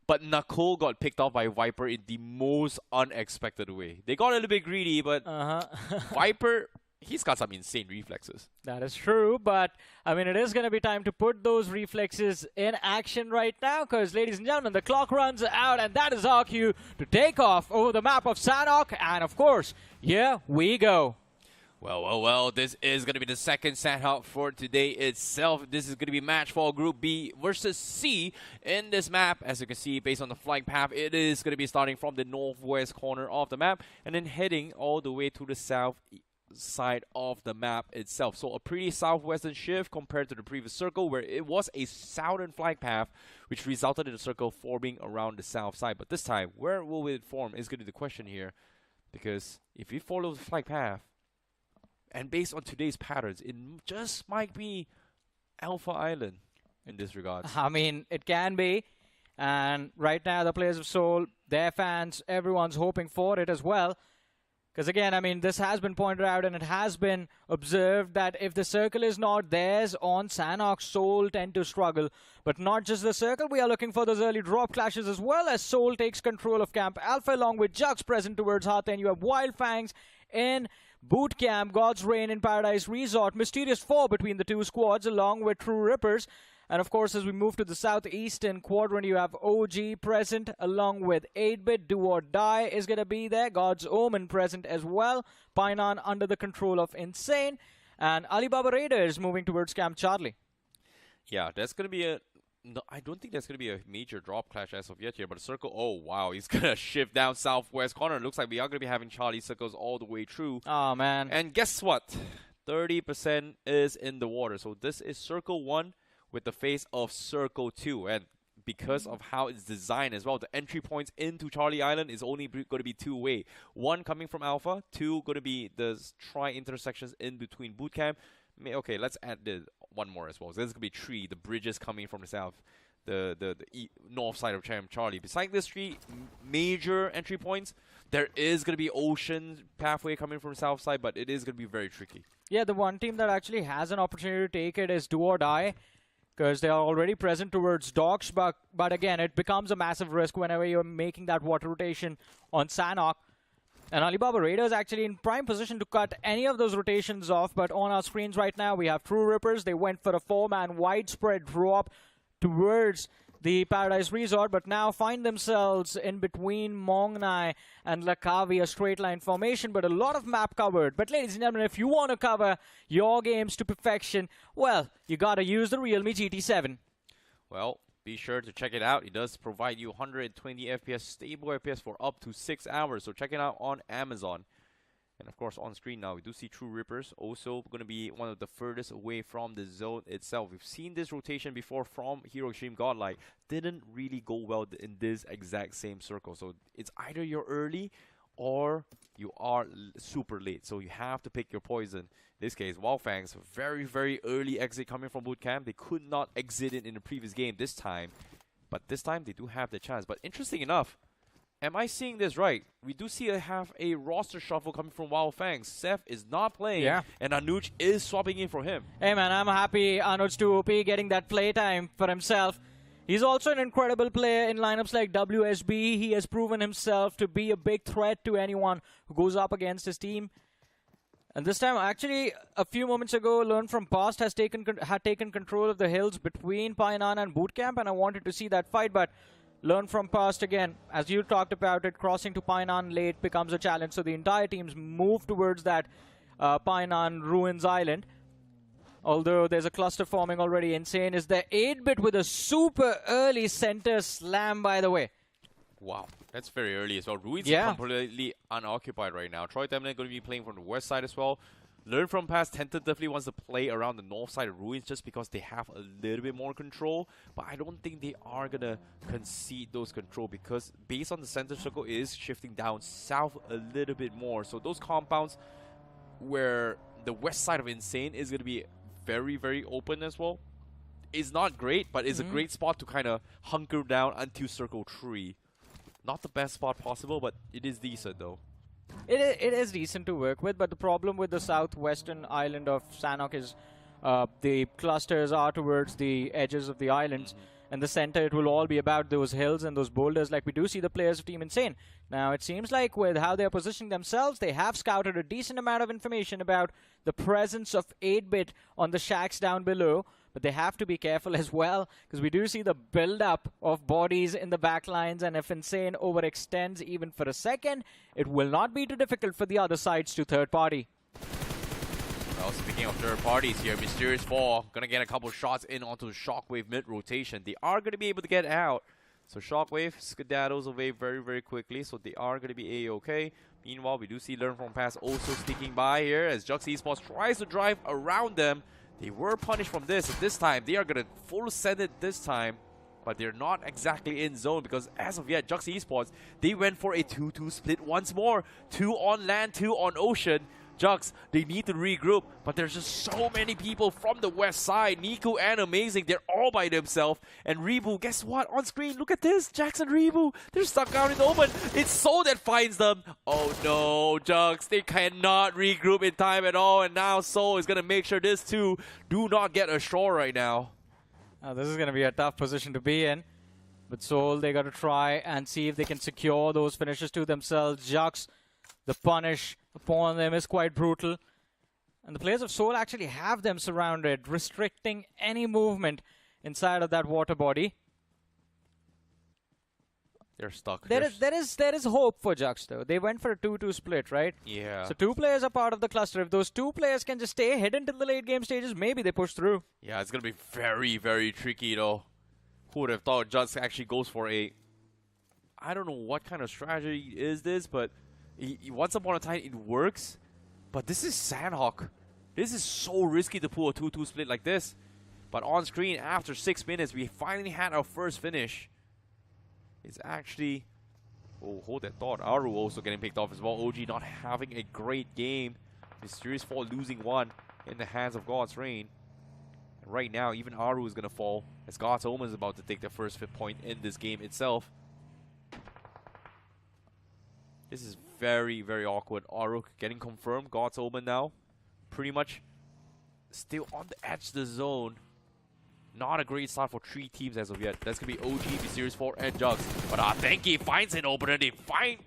L: But Nicole got picked off by Viper in the most unexpected way. They got a little bit greedy, but Viper, he's got some insane reflexes.
K: That is true, but I mean, it is going to be time to put those reflexes in action right now, because, ladies and gentlemen, the clock runs out, and that is our cue to take off over the map of Sanhok. And of course, here we go.
L: Well, this is going to be the second Sanhok for today itself. This is going to be match for Group B versus C in this map. As you can see, based on the flight path, it is going to be starting from the northwest corner of the map and then heading all the way to the south side of the map itself. So a pretty southwestern shift compared to the previous circle, where it was a southern flight path, which resulted in the circle forming around the south side. But this time, where will it form is going to be the question here, because if you follow the flight path, and based on today's patterns, it just might be Alpha Island in this regard.
K: I mean, it can be. And right now, the players of Seoul, their fans, everyone's hoping for it as well. Because again, I mean, this has been pointed out and it has been observed that if the circle is not theirs on Sanhok, Seoul tend to struggle. But not just the circle, we are looking for those early drop clashes as well, as Seoul takes control of Camp Alpha along with Jux present towards Heart. And you have Wyld Fangs in Boot Camp, God's Reign in Paradise Resort, Mysterious 4 between the two squads along with True Rippers. And of course, as we move to the southeastern quadrant, you have OG present along with 8-Bit. Do or Die is going to be there. God's Omen present as well. Painan under the control of Insane. And Alibaba Raiders moving towards Camp Charlie.
L: Yeah, that's going to be a... No, I don't think there's going to be a major drop clash as of yet here, but the circle, oh wow, he's going to shift down southwest corner. It looks like we are going to be having Charlie circles all the way through.
K: Oh, man.
L: And guess what? 30% is in the water. So this is circle 1 with the face of circle 2. And because of how it's designed as well, the entry points into Charlie Island is only going to be 2-way. 1 coming from Alpha, 2 going to be the tri-intersections in between Bootcamp. Okay, let's add the 1 more as well. So there's going to be 3, the bridges coming from the south, the north side of Charlie. Besides this 3 major entry points, there is going to be ocean pathway coming from the south side, but it is going to be very tricky.
K: Yeah, the one team that actually has an opportunity to take it is Do or Die, because they are already present towards Docks, but again, it becomes a massive risk whenever you're making that water rotation on Sanhok. And Alibaba Raiders actually in prime position to cut any of those rotations off. But on our screens right now, we have True Rippers. They went for a 4-man widespread drop towards the Paradise Resort, but now find themselves in between Mongnai and Lakavi, a straight line formation, but a lot of map covered. But ladies and gentlemen, if you want to cover your games to perfection, well, you got to use the Realme GT7.
L: Well, be sure to check it out. It does provide you 120 FPS, stable FPS for up to 6 hours. So check it out on Amazon. And of course, on screen now, we do see True Rippers also going to be one of the furthest away from the zone itself. We've seen this rotation before from Hero Extreme Godlike. Didn't really go well in this exact same circle. So it's either you're early or you are super late. So you have to pick your poison. In this case, Wyld Fangs, very, very early exit coming from bootcamp. They could not exit it in the previous game this time. But this time, they do have the chance. But interesting enough, am I seeing this right? We do see have a roster shuffle coming from Wyld Fangs. Seth is not playing, and Anuj is swapping in for him.
K: Hey man, I'm happy Anuj 2OP getting that playtime for himself. He's also an incredible player in lineups like WSB. He has proven himself to be a big threat to anyone who goes up against his team. And this time, actually, a few moments ago, Learn from Past had taken control of the hills between Painan and Bootcamp, and I wanted to see that fight, but Learn from Past again, as you talked about it, crossing to Painan late becomes a challenge, so the entire teams move towards that Painan Ruins Island. Although there's a cluster forming already. Insane is the 8-bit with a super early center slam, by the way.
L: Wow, that's very early as well. Ruins are completely unoccupied right now. Troy Tamilan going to be playing from the west side as well. Learn from Past tentatively wants to play around the north side of Ruins just because they have a little bit more control. But I don't think they are going to concede those control because based on the center circle is shifting down south a little bit more. So those compounds where the west side of Insane is going to be very, very open as well. It's not great, but it's a great spot to kind of hunker down until Circle 3. Not the best spot possible, but it is decent though.
K: It is decent to work with, but the problem with the southwestern island of Sanhok is the clusters are towards the edges of the islands. And the center, it will all be about those hills and those boulders like we do see the players of Team Insane. Now, it seems like with how they're positioning themselves, they have scouted a decent amount of information about the presence of 8-bit on the shacks down below. But they have to be careful as well, because we do see the build-up of bodies in the backlines, and if Insane overextends even for a second, it will not be too difficult for the other sides to third party.
L: Well, speaking of third parties here, Mysterious Fall gonna get a couple shots in onto Shockwave mid-rotation. They are gonna be able to get out. So Shockwave skedaddles away very, very quickly, so they are gonna be A-okay. Meanwhile, we do see Learn from Past also sneaking by here as Jux Esports tries to drive around them. They were punished from this, and this time they are gonna full send it this time. But they're not exactly in zone because as of yet, Jux Esports, they went for a 2-2 split once more. 2 on land, 2 on ocean. Jux, they need to regroup, but there's just so many people from the west side. Niku and Amazing, they're all by themselves. And Rebu, guess what? On screen, look at this. Jackson Rebu, they're stuck out in the open. It's Soul that finds them. Oh no, Jux, they cannot regroup in time at all. And now Soul is going to make sure this two do not get ashore right now.
K: This is going to be a tough position to be in. But Soul, they got to try and see if they can secure those finishes to themselves. Jux, the punish upon them is quite brutal. And the players of Soul actually have them surrounded, restricting any movement inside of that water body.
L: They're stuck.
K: There is hope for Jux, though. They went for a 2-2 split, right?
L: Yeah.
K: So 2 players are part of the cluster. If those 2 players can just stay hidden till the late game stages, maybe they push through.
L: Yeah, it's going to be very, very tricky, though. Who would have thought Jux actually goes for a... I don't know what kind of strategy is this, but once upon a time it works. But this is Sanhok. This is so risky to pull a 2-2 split like this. But on screen, after 6 minutes, we finally had our first finish. It's actually... Oh, hold that thought. Aru also getting picked off as well. OG not having a great game. Mysterious Fall losing 1 in the hands of God's Reign. And right now, even Aru is going to fall as God's Omen is about to take the first 5th point in this game itself. This is very, very awkward. Aru getting confirmed. God's Omen now. Pretty much still on the edge of the zone. Not a great start for 3 teams as of yet. That's going to be OG, Mysterious 4, and Jux. But Thanky finds an opener. They find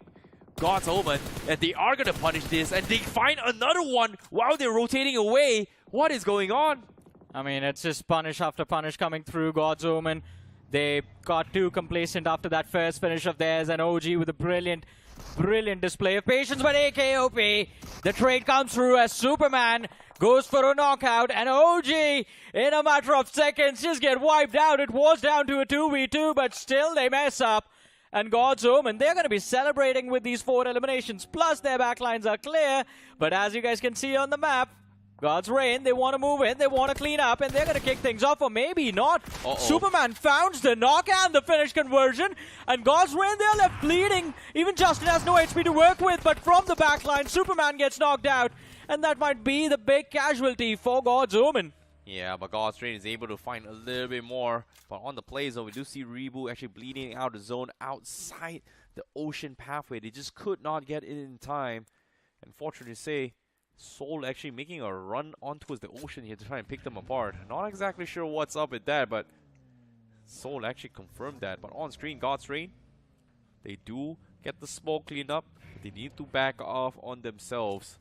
L: God's Omen. And they are going to punish this. And they find another one while they're rotating away. What is going on?
K: I mean, it's just punish after punish coming through God's Omen. They got too complacent after that first finish of theirs. And OG with a brilliant Brilliant display of patience by AKOP. The trade comes through as Superman goes for a knockout, and OG, in a matter of seconds, just get wiped out. It was down to a 2v2, but still they mess up. And God's Omen, they're going to be celebrating with these 4 eliminations, plus their backlines are clear. But as you guys can see on the map, God's Reign, they want to move in, they want to clean up, and they're going to kick things off, or maybe not. Superman found the knock and the finish conversion, and God's Reign, they're left bleeding. Even Justin has no HP to work with, but from the backline, Superman gets knocked out, and that might be the big casualty for God's Omen.
L: Yeah, but God's Reign is able to find a little bit more. But on the play zone, we do see Reboot actually bleeding out the zone outside the ocean pathway. They just could not get in time. Unfortunately to say, Soul actually making a run on towards the ocean here to try and pick them apart. Not exactly sure what's up with that, but Soul actually confirmed that. But on screen, God's Reign, they do get the smoke cleaned up. They need to back off on themselves.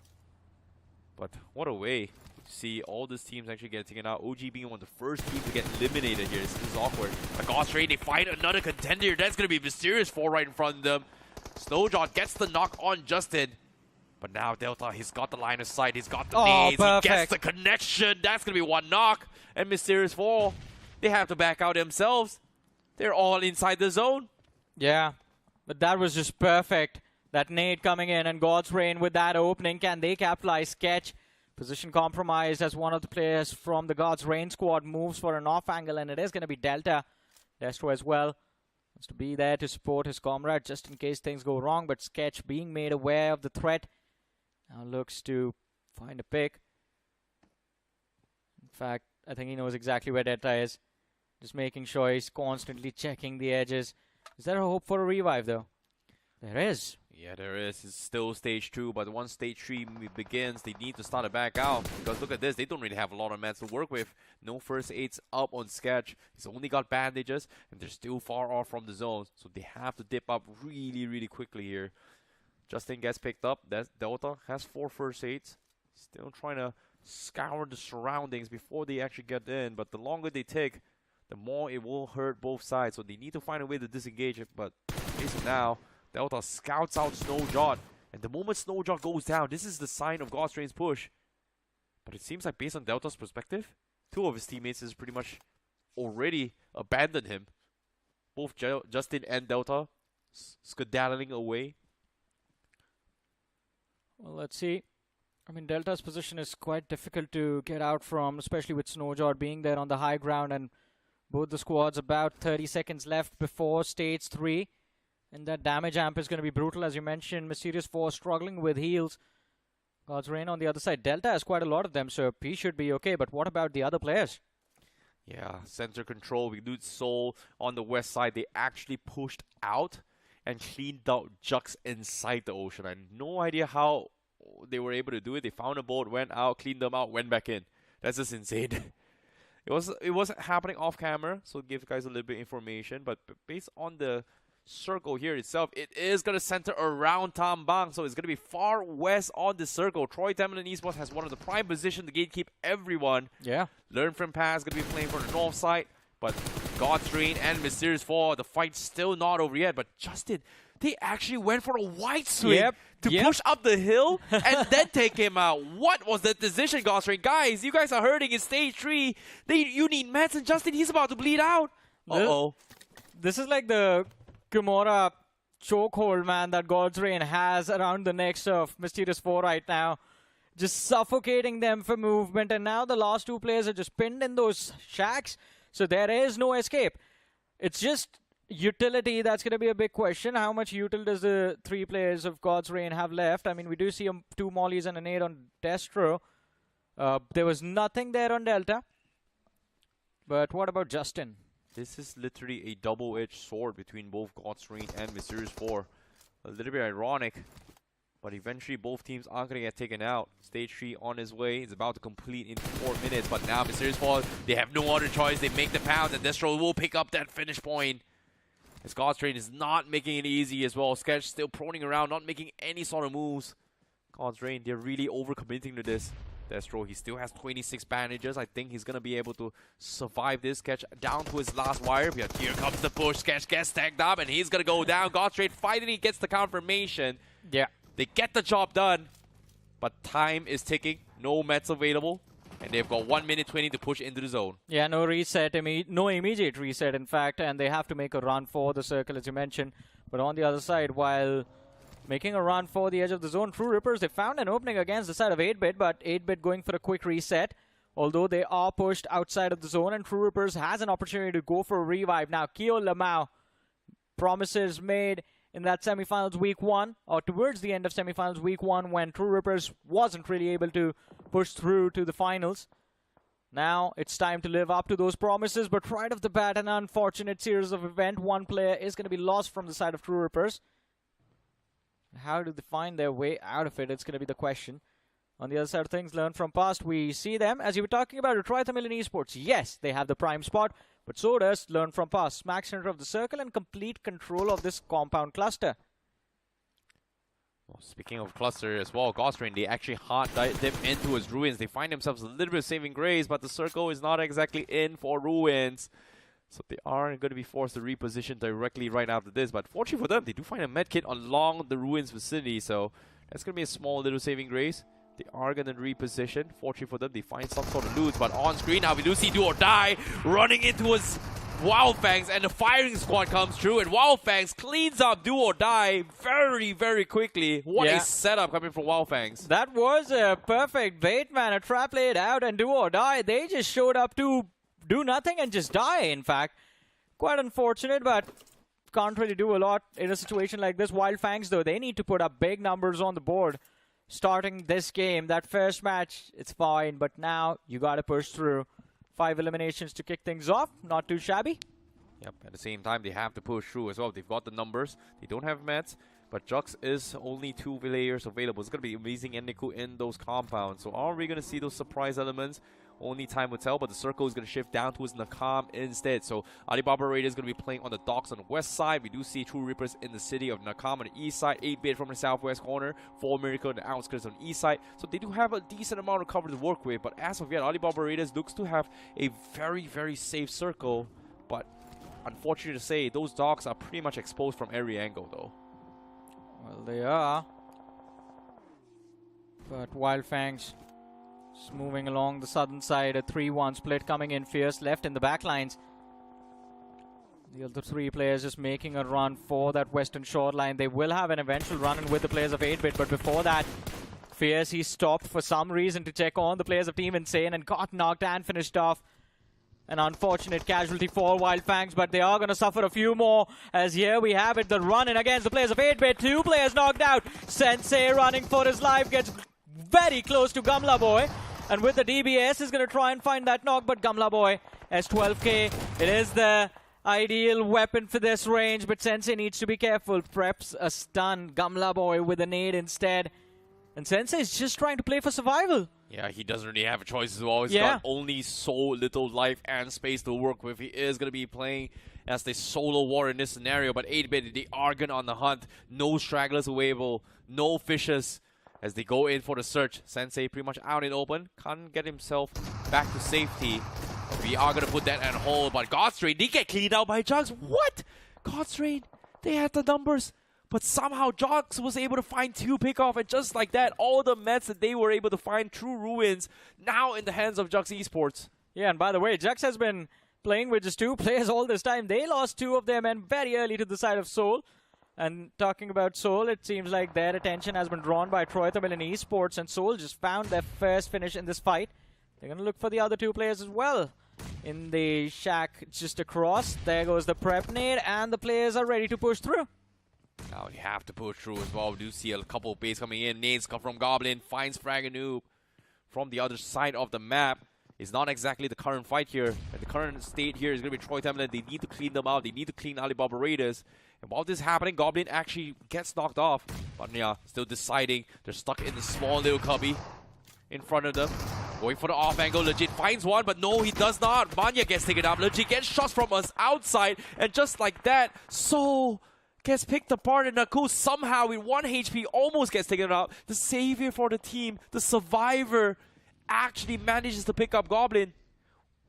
L: But what a way to see all these teams actually get taken out. OG being one of the first teams to get eliminated here. This is awkward. But God's Reign, they find another contender. That's going to be Mysterious 4 right in front of them. Snowjaw gets the knock on Justin. But now Delta, he's got the line of sight. He's got the nades. He gets the connection. That's going to be 1 knock. And Mysterious 4, they have to back out themselves. They're all inside the zone.
K: Yeah, but that was just perfect. That nade coming in, and God's Reign with that opening. Can they capitalize? Sketch, position compromised as one of the players from the God's Reign squad moves for an off angle, and it is going to be Delta. Destro as well wants to be there to support his comrade just in case things go wrong, but Sketch being made aware of the threat now looks to find a pick. In fact, I think he knows exactly where Delta is. Just making sure he's constantly checking the edges. Is there a hope for a revive, though? There is.
L: Yeah, there is. It's still stage 2, but once stage 3 begins, they need to start to back out. Because look at this, they don't really have a lot of mats to work with. No first aids up on Sketch. He's only got bandages, and they're still far off from the zone. So they have to dip up really, really quickly here. Justin gets picked up. Delta has 4 first aids. Still trying to scour the surroundings before they actually get in. But the longer they take, the more it will hurt both sides. So they need to find a way to disengage it. But based on now, Delta scouts out Snowjaw. And the moment Snowjaw goes down, this is the sign of God's Reigns push. But it seems like based on Delta's perspective, 2 of his teammates has pretty much already abandoned him. Both Justin and Delta skedaddling away.
K: Well, let's see. I mean, Delta's position is quite difficult to get out from, especially with Snowjaw being there on the high ground, and both the squads about 30 seconds left before stage 3. And that damage amp is going to be brutal, as you mentioned. Mysterious 4 struggling with heals. God's Reign on the other side. Delta has quite a lot of them, so he should be okay. But what about the other players?
L: Yeah, center control. We lose Soul on the west side. They actually pushed out and cleaned out Jux inside the ocean. I have no idea how they were able to do it. They found a boat, went out, cleaned them out, went back in. That's just insane. It wasn't happening off camera, so give you guys a little bit of information. But based on the circle here itself, it is going to center around Tambang, so it's going to be far west on the circle. Troy Tamilan Esports has one of the prime position to gatekeep everyone.
K: Yeah.
L: Learn from Paz going to be playing for the north side, but God's Reign and Mysterious 4, the fight's still not over yet. But Justin, they actually went for a wide swing to push up the hill and then take him out. What was the decision, God's Reign? Guys, you guys are hurting in stage 3. You need meds, and Justin, he's about to bleed out. Uh-oh.
K: This is like the Kimura chokehold, man, that God's Reign has around the necks of Mysterious 4 right now. Just suffocating them for movement. And now the last 2 players are just pinned in those shacks. So there is no escape. It's just utility that's going to be a big question. How much util does the 3 players of God's Reign have left? I mean, we do see 2 mollies and a nade on Destro. There was nothing there on Delta. But what about Justin?
L: This is literally a double-edged sword between both God's Reign and Mysterious 4. A little bit ironic, but eventually both teams are going to get taken out. Stage 3 on his way. It's about to complete in 4 minutes, but now Mysterious 4, they have no other choice. They make the pound, and Destro will pick up that finish point. As God's Reign is not making it easy as well. Sketch still proning around, not making any sort of moves. God's Reign, they're really overcommitting to this. Destro, he still has 26 bandages. I think he's going to be able to survive this. Sketch down to his last wire. But here comes the push. Sketch gets tagged up, and he's going to go down. Godstraight finally gets the confirmation.
K: Yeah.
L: They get the job done, but time is ticking. No meds available, and they've got 1 minute 20 to push into the zone.
K: Yeah, no reset, no immediate reset, in fact, and they have to make a run for the circle, as you mentioned. But on the other side, while making a run for the edge of the zone, True Rippers, they found an opening against the side of 8-bit, but 8-bit going for a quick reset. Although they are pushed outside of the zone, and True Rippers has an opportunity to go for a revive. Now, Keo Lamau, promises made in that semifinals week 1, or towards the end of semifinals week 1, when True Rippers wasn't really able to push through to the finals. Now it's time to live up to those promises, but right off the bat, an unfortunate series of event. One player is going to be lost from the side of True Rippers. How do they find their way out of it? It's going to be the question. On the other side of things, learn from past. We see them, as you were talking about, Tamilan Esports. Yes, they have the prime spot, but so does learn from past. Smack center of the circle and complete control of this compound cluster.
L: Well, speaking of cluster as well, Godstrain, they actually hard dip into his ruins. They find themselves a little bit of saving grace, but the circle is not exactly in for ruins. So they aren't going to be forced to reposition directly right after this. But fortunately for them, they do find a medkit along the ruins vicinity. So that's going to be a small little saving grace. They are going to reposition. Fortunately for them, they find some sort of loot. But on screen now, we do see Do or Die running into his Wyld Fangs. And the firing squad comes through. And Wyld Fangs cleans up Do or Die very, very quickly. What a setup coming from Wyld Fangs.
K: That was a perfect bait, man. A trap laid out, and Do or Die, they just showed up to do nothing and just die, in fact. Quite unfortunate, but can't really do a lot in a situation like this. Wyld Fangs, though, they need to put up big numbers on the board starting this game. That first match, it's fine, but now you got to push through. 5 eliminations to kick things off. Not too shabby.
L: Yep, at the same time, they have to push through as well. They've got the numbers. They don't have meds, but Jux is only 2 layers available. It's going to be amazing Endeku in those compounds. So are we going to see those surprise elements? Only time will tell, but the circle is going to shift down towards Nakam instead. So Alibaba Raiders is going to be playing on the docks on the west side. We do see True Rippers in the city of Nakam on the east side. 8-bit from the southwest corner. 4 Miracle on the outskirts on the east side. So they do have a decent amount of cover to work with. But as of yet, Alibaba Raiders looks to have a very, very safe circle. But unfortunate to say, those docks are pretty much exposed from every angle, though.
K: Well, they are. But Wyld Fangs just moving along the southern side. A 3-1 split coming in fierce left in the back lines. The other 3 players just making a run for that western shoreline. They will have an eventual run-in with the players of 8-bit, but before that, Fierce, he stopped for some reason to check on the players of Team Insane and got knocked and finished off. An unfortunate casualty for Wyld Fangs, but they are going to suffer a few more, as here we have it, the run-in against the players of 8-bit. 2 players knocked out. Sensei running for his life, gets very close to Gamla Boy. And with the DBS, is going to try and find that knock, but Gamla Boy, S12K, it is the ideal weapon for this range, but Sensei needs to be careful. Preps a stun, Gamla Boy with a nade instead. And Sensei is just trying to play for survival.
L: Yeah, he doesn't really have a choice as well. He's got only so little life and space to work with. He is going to be playing as the solo war in this scenario, but 8-bit, they are going on the hunt. No stragglers available, no fishes. As they go in for the search, Sensei pretty much out in open. Can't get himself back to safety. We are going to put that on hold, but Godstrain, they get cleaned out by Jux. What? Godstrain, they had the numbers, but somehow Jux was able to find 2 pickoff, and just like that, all the meds that they were able to find through ruins, now in the hands of Jux Esports.
K: Yeah, and by the way, Jux has been playing with just 2 players all this time. They lost 2 of their men very early to the side of Seoul. And talking about Seoul, it seems like their attention has been drawn by Tamilan Esports, and Seoul just found their first finish in this fight. They're going to look for the other 2 players as well. In the shack just across, there goes the prep nade, and the players are ready to push through.
L: Now you have to push through as well. We do see a couple of bays coming in. Nades come from Goblin, finds Fraganoop from the other side of the map. It's not exactly the current fight here. And the current state here is going to be Tamilan. They need to clean them out. They need to clean Alibaba Raiders. And while this is happening, Goblin actually gets knocked off. But yeah, still deciding. They're stuck in the small little cubby in front of them. Going for the off angle. Legit finds one, but no, he does not. Manya gets taken up. Legit gets shots from us outside. And just like that, Soul gets picked apart, and iQOO somehow with 1 HP almost gets taken out. The savior for the team, the survivor, actually manages to pick up Goblin,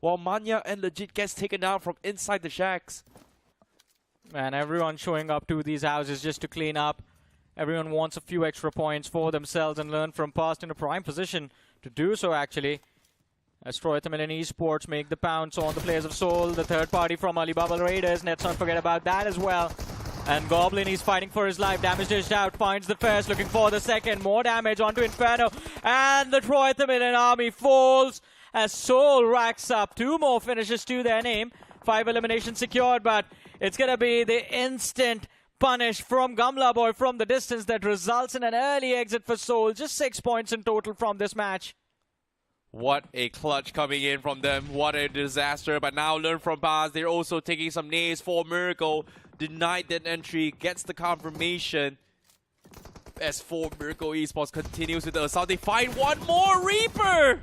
L: while Manya and Legit gets taken out from inside the shacks.
K: And everyone showing up to these houses just to clean up. Everyone wants a few extra points for themselves and learn from past, in a prime position to do so, actually. As Tamilan Esports make the pounce on the players of Seoul, the third party from Alibaba Raiders. Let's not forget about that as well. And Goblin, he's fighting for his life. Damage dished out, finds the first, looking for the second. More damage onto Inferno. And the Tamilan army falls as Seoul racks up 2 more finishes to their name. 5 eliminations secured, but it's going to be the instant punish from Gamla Boy from the distance that results in an early exit for Seoul. Just 6 points in total from this match.
L: What a clutch coming in from them. What a disaster. But now learn from Baz. They're also taking some nades for Miracle. Denied that entry. Gets the confirmation. As for Miracle Esports continues with the assault. They find one more Reaper.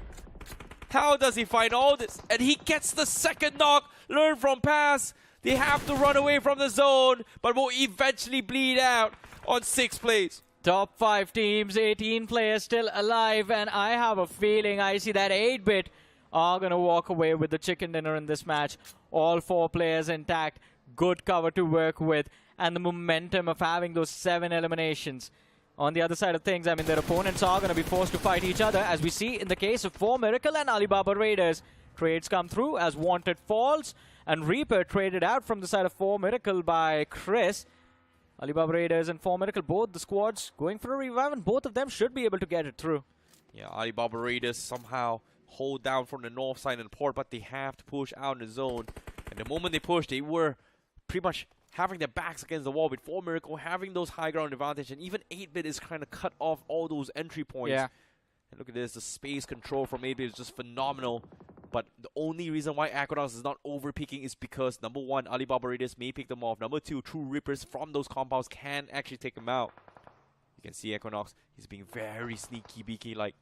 L: How does he find all this? And he gets the second knock. Learn from Pass. They have to run away from the zone, but will eventually bleed out on 6 plays.
K: Top 5 teams, 18 players still alive, and I have a feeling I see that 8-bit are going to walk away with the chicken dinner in this match. All 4 players intact, good cover to work with, and the momentum of having those 7 eliminations. On the other side of things, I mean, their opponents are going to be forced to fight each other, as we see in the case of 4 Miracle and Alibaba Raiders. Trades come through as Wanted falls, and Reaper traded out from the side of 4 Miracle by Chris. Alibaba Raiders and 4 Miracle, both the squads going for a revive, and both of them should be able to get it through.
L: Yeah, Alibaba Raiders somehow hold down from the north side and port, but they have to push out in the zone. And the moment they pushed, they were pretty much having their backs against the wall, with 4 Miracle having those high ground advantage, and even 8-bit is kind of cut off all those entry points.
K: Yeah.
L: And look at this, the space control from 8-bit is just phenomenal. But the only reason why Equinox is not over-picking is because, number 1, Alibaba Raiders may pick them off. Number 2, True Rippers from those compounds can actually take them out. You can see Equinox, he's being very sneaky beaky, like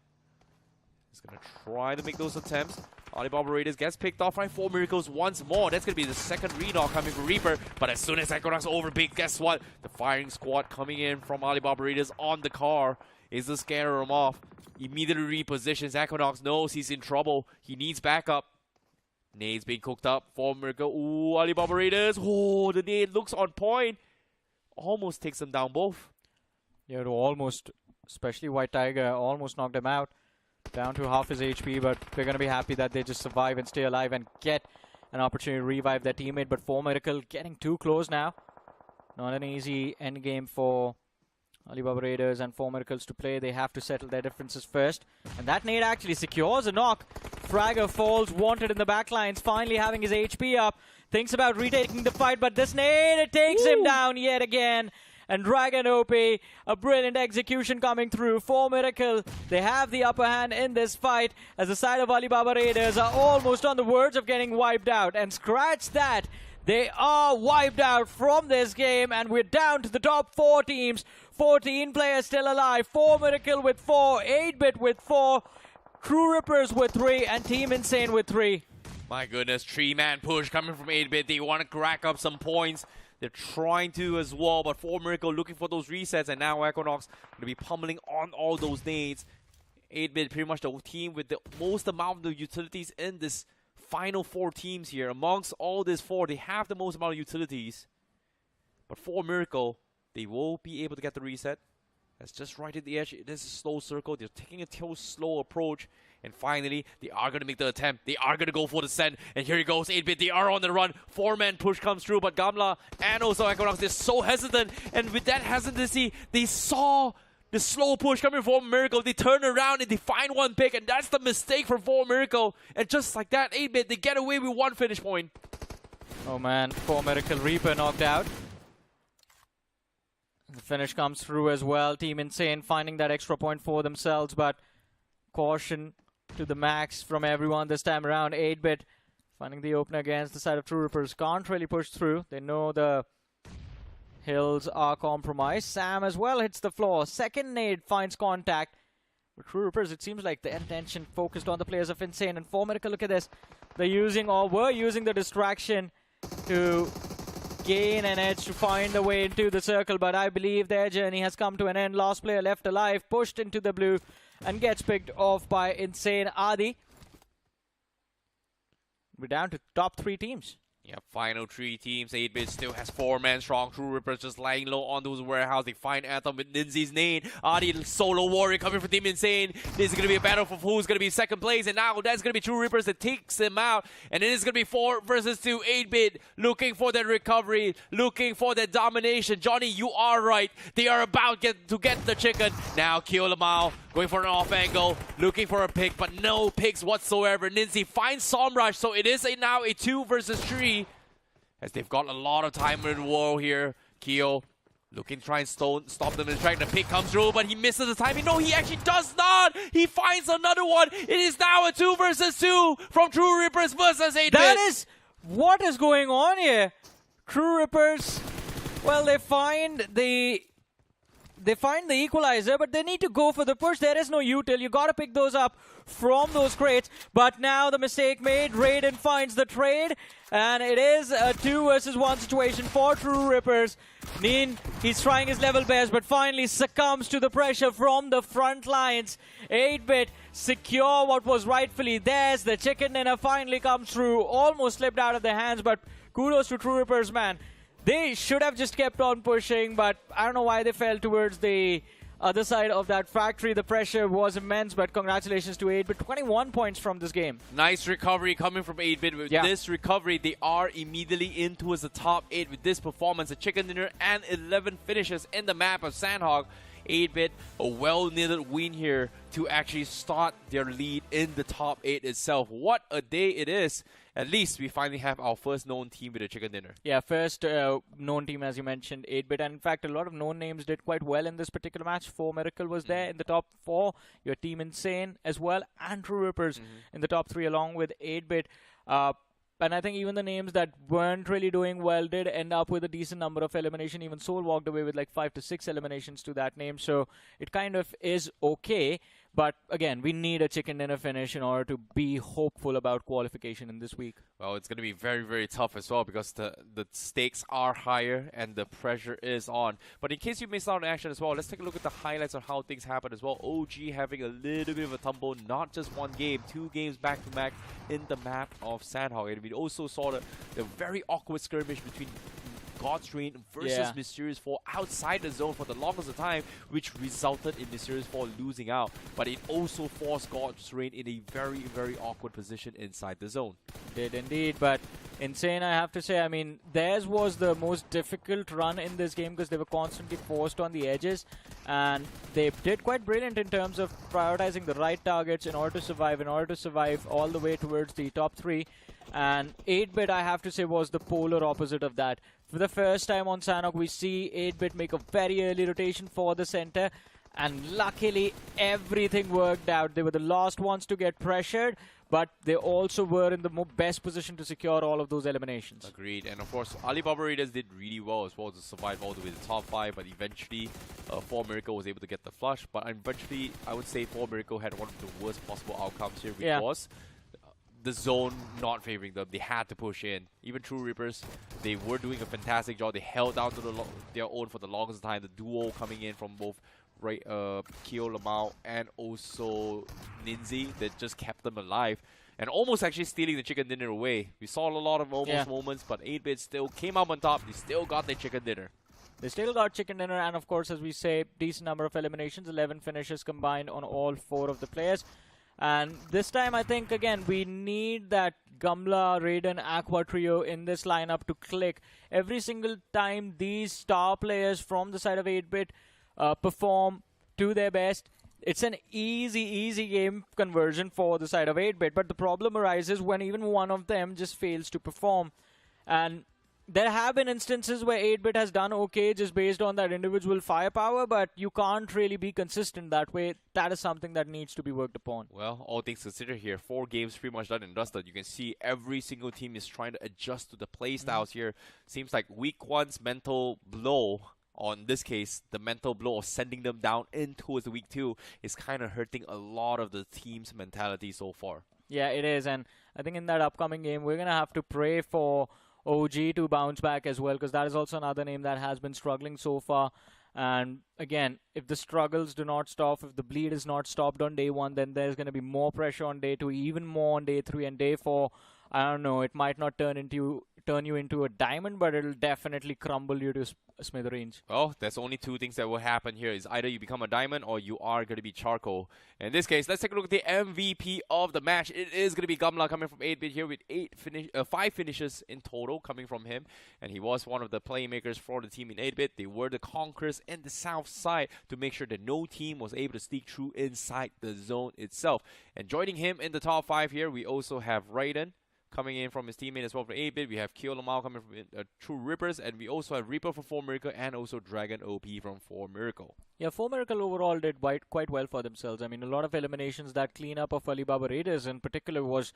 L: he's gonna try to make those attempts. Alibaba Raiders gets picked off by 4 Miracles once more. That's gonna be the second re-knock coming from Reaper. But as soon as Equinox overpick, guess what? The firing squad coming in from Alibaba Raiders on the car is to scare him off. Immediately repositions. Equinox knows he's in trouble. He needs backup. Nade's being cooked up. 4 Miracle. Ooh, Alibaba Raiders. Oh, the nade looks on point. Almost takes them down both.
K: Yeah, almost, especially White Tiger, almost knocked him out. Down to half his HP, but they're going to be happy that they just survive and stay alive and get an opportunity to revive their teammate. But 4 Miracle getting too close now. Not an easy end game for Alibaba Raiders and 4 Miracles to play. They have to settle their differences first. And that nade actually secures a knock. Fragger falls, Wanted in the backlines, finally having his HP up. Thinks about retaking the fight, but this nade, it takes him down yet again. And Dragon OP, a brilliant execution coming through. 4 Miracle, they have the upper hand in this fight, as the side of Alibaba Raiders are almost on the verge of getting wiped out. And scratch that, they are wiped out from this game, and we're down to the top 4 teams. 14 players still alive. 4 Miracle with 4, 8-bit with 4, True Rippers with 3, and Team Insane with 3.
L: My goodness, 3-man push coming from 8-bit. They want to rack up some points. They're trying to as well, but 4 Miracle looking for those resets, and now Equinox going to be pummeling on all those nades. 8-bit pretty much the team with the most amount of utilities in this final 4 teams here. Amongst all these 4, they have the most amount of utilities. But 4 Miracle, they will be able to get the reset. That's just right at the edge. It is a slow circle. They're taking a slow approach. And finally, they are going to make the attempt. They are going to go for the send. And here he goes, 8-bit. They are on the run. 4-man push comes through. But Gamla and also Equinox, they're so hesitant. And with that hesitancy, they saw the slow push coming from Miracle. They turn around and they find one pick. And that's the mistake for 4 Miracle. And just like that, 8-bit, they get away with 1 finish point.
K: Oh man, 4 Miracle, Reaper knocked out. The finish comes through as well. Team Insane finding that extra point for themselves, but caution to the max from everyone this time around. 8-bit finding the opener against the side of True Rippers. Can't really push through. They know the hills are compromised. Sam as well hits the floor. Second nade finds contact. With True Rippers, it seems like the attention focused on the players of Insane. And 4 Miracle, look at this. They're using, or were using, the distraction to gain an edge to find a way into the circle, but I believe their journey has come to an end. Last player left alive, pushed into the blue, and gets picked off by Insane Adi. We're down to top 3 teams.
L: Yeah, final 3 teams. 8-Bit still has 4 men strong. True Rippers just lying low onto his warehouse. They find Anthem with Ninzi's nade. Adi, solo warrior coming from Team Insane. This is going to be a battle for who's going to be second place. And now that's going to be True Rippers that takes him out. And it is going to be 4 versus 2. 8-Bit looking for that recovery, looking for that domination. Johnny, you are right. They are about to get the chicken. Now Kyo Lamau going for an off angle, looking for a pick, but no picks whatsoever. Ninzi finds Somrush, so it is now a 2 versus 3. As they've got a lot of time in the war here. Kyo looking to try and stop them in the track. The pick comes through, but he misses the timing. No, he actually does not. He finds another one. It is now a 2 versus 2 from True Rippers versus 8-Bit.
K: That is what is going on here. True Rippers, well, they find the equalizer, but they need to go for the push. There is no util. You got to pick those up from those crates. But now the mistake made. Raiden finds the trade. And it is a 2 versus 1 situation for True Rippers. Neen, he's trying his level best, but finally succumbs to the pressure from the front lines. 8-Bit secure what was rightfully theirs. The chicken dinner finally comes through. Almost slipped out of their hands, but kudos to True Rippers, man. They should have just kept on pushing, but I don't know why they fell towards the other side of that factory. The pressure was immense, but congratulations to 8-Bit. 21 points from this game.
L: Nice recovery coming from 8-Bit. With this recovery, they are immediately in towards the top 8 with this performance. A chicken dinner and 11 finishes in the map of Sanhok. 8-Bit, a well-needed win here to actually start their lead in the top 8 itself. What a day it is. At least we finally have our first known team with a chicken dinner.
K: Yeah, first known team, as you mentioned, 8-Bit. And in fact, a lot of known names did quite well in this particular match. 4 Miracle was there in the top 4. Your Team Insane as well, and True Rippers in the top 3 along with 8-Bit. And I think even the names that weren't really doing well did end up with a decent number of elimination. Even Soul walked away with like 5 to 6 eliminations to that name. So it kind of is okay. But again, we need a chicken dinner finish in order to be hopeful about qualification in this week.
L: Well, it's going to be very, very tough as well because the stakes are higher and the pressure is on. But in case you missed out on action as well, let's take a look at the highlights of how things happen as well. OG having a little bit of a tumble, not just 1 game, 2 games back-to-back in the map of Sanhok. And we also saw the very awkward skirmish between God's Reign versus Mysterious 4 outside the zone for the longest of time, which resulted in Mysterious 4 losing out. But it also forced God's Reign in a very, very awkward position inside the zone.
K: Did indeed, but Insane, I have to say, I mean, theirs was the most difficult run in this game because they were constantly forced on the edges, and they did quite brilliant in terms of prioritizing the right targets in order to survive all the way towards the top 3. And 8-Bit, I have to say, was the polar opposite of that. For the first time on Sanhok, we see 8-Bit make a very early rotation for the center, and luckily everything worked out. They were the last ones to get pressured, but they also were in the best position to secure all of those eliminations.
L: Agreed. And of course, Alibaba Raiders did really well as well to survive all the way to the top 5, but eventually 4 Miracle was able to get the flush. But eventually, I would say 4 Miracle had one of the worst possible outcomes here because the zone not favoring them. They had to push in. Even True Rippers, they were doing a fantastic job. They held down to their own for the longest time. The duo coming in from both Kyo Lamau and also Ninzi that just kept them alive and almost actually stealing the chicken dinner away. We saw a lot of almost moments, but 8-Bit still came up on top. They still got their chicken dinner.
K: They still got chicken dinner, and of course, as we say, decent number of eliminations, 11 finishes combined on all 4 of the players. And this time, I think, again, we need that Gamla, Raiden, Aqua trio in this lineup to click. Every single time these star players from the side of 8-Bit perform to their best, it's an easy game conversion for the side of 8-Bit. But the problem arises when even one of them just fails to perform. And there have been instances where 8-Bit has done okay just based on that individual firepower, but you can't really be consistent that way. That is something that needs to be worked upon.
L: Well, all things considered here, 4 games pretty much done and dusted. You can see every single team is trying to adjust to the play styles here. Seems like week 1's mental blow, on this case, the mental blow of sending them down in towards the week 2 is kind of hurting a lot of the team's mentality so far.
K: Yeah, it is. And I think in that upcoming game, we're going to have to pray for OG to bounce back as well, because that is also another name that has been struggling so far. And again, if the struggles do not stop, if the bleed is not stopped on day 1, then there's going to be more pressure on day 2, even more on day 3 and day 4. I don't know, it might not turn you into a diamond, but it'll definitely crumble you to smithereens.
L: Well, there's only two things that will happen here. Is either you become a diamond or you are going to be charcoal. In this case, let's take a look at the MVP of the match. It is going to be Gamla coming from 8-bit here with 5 finishes in total coming from him. And he was one of the playmakers for the team in 8-bit. They were the conquerors in the south side to make sure that no team was able to sneak through inside the zone itself. And joining him in the top 5 here, we also have Raiden coming in from his teammate as well for 8-bit. We have Kyo coming from True Rippers, and we also have Reaper for 4 Miracle and also Dragon OP from 4 Miracle.
K: Yeah, 4 Miracle overall did quite well for themselves. I mean, a lot of eliminations. That cleanup of Alibaba Raiders in particular was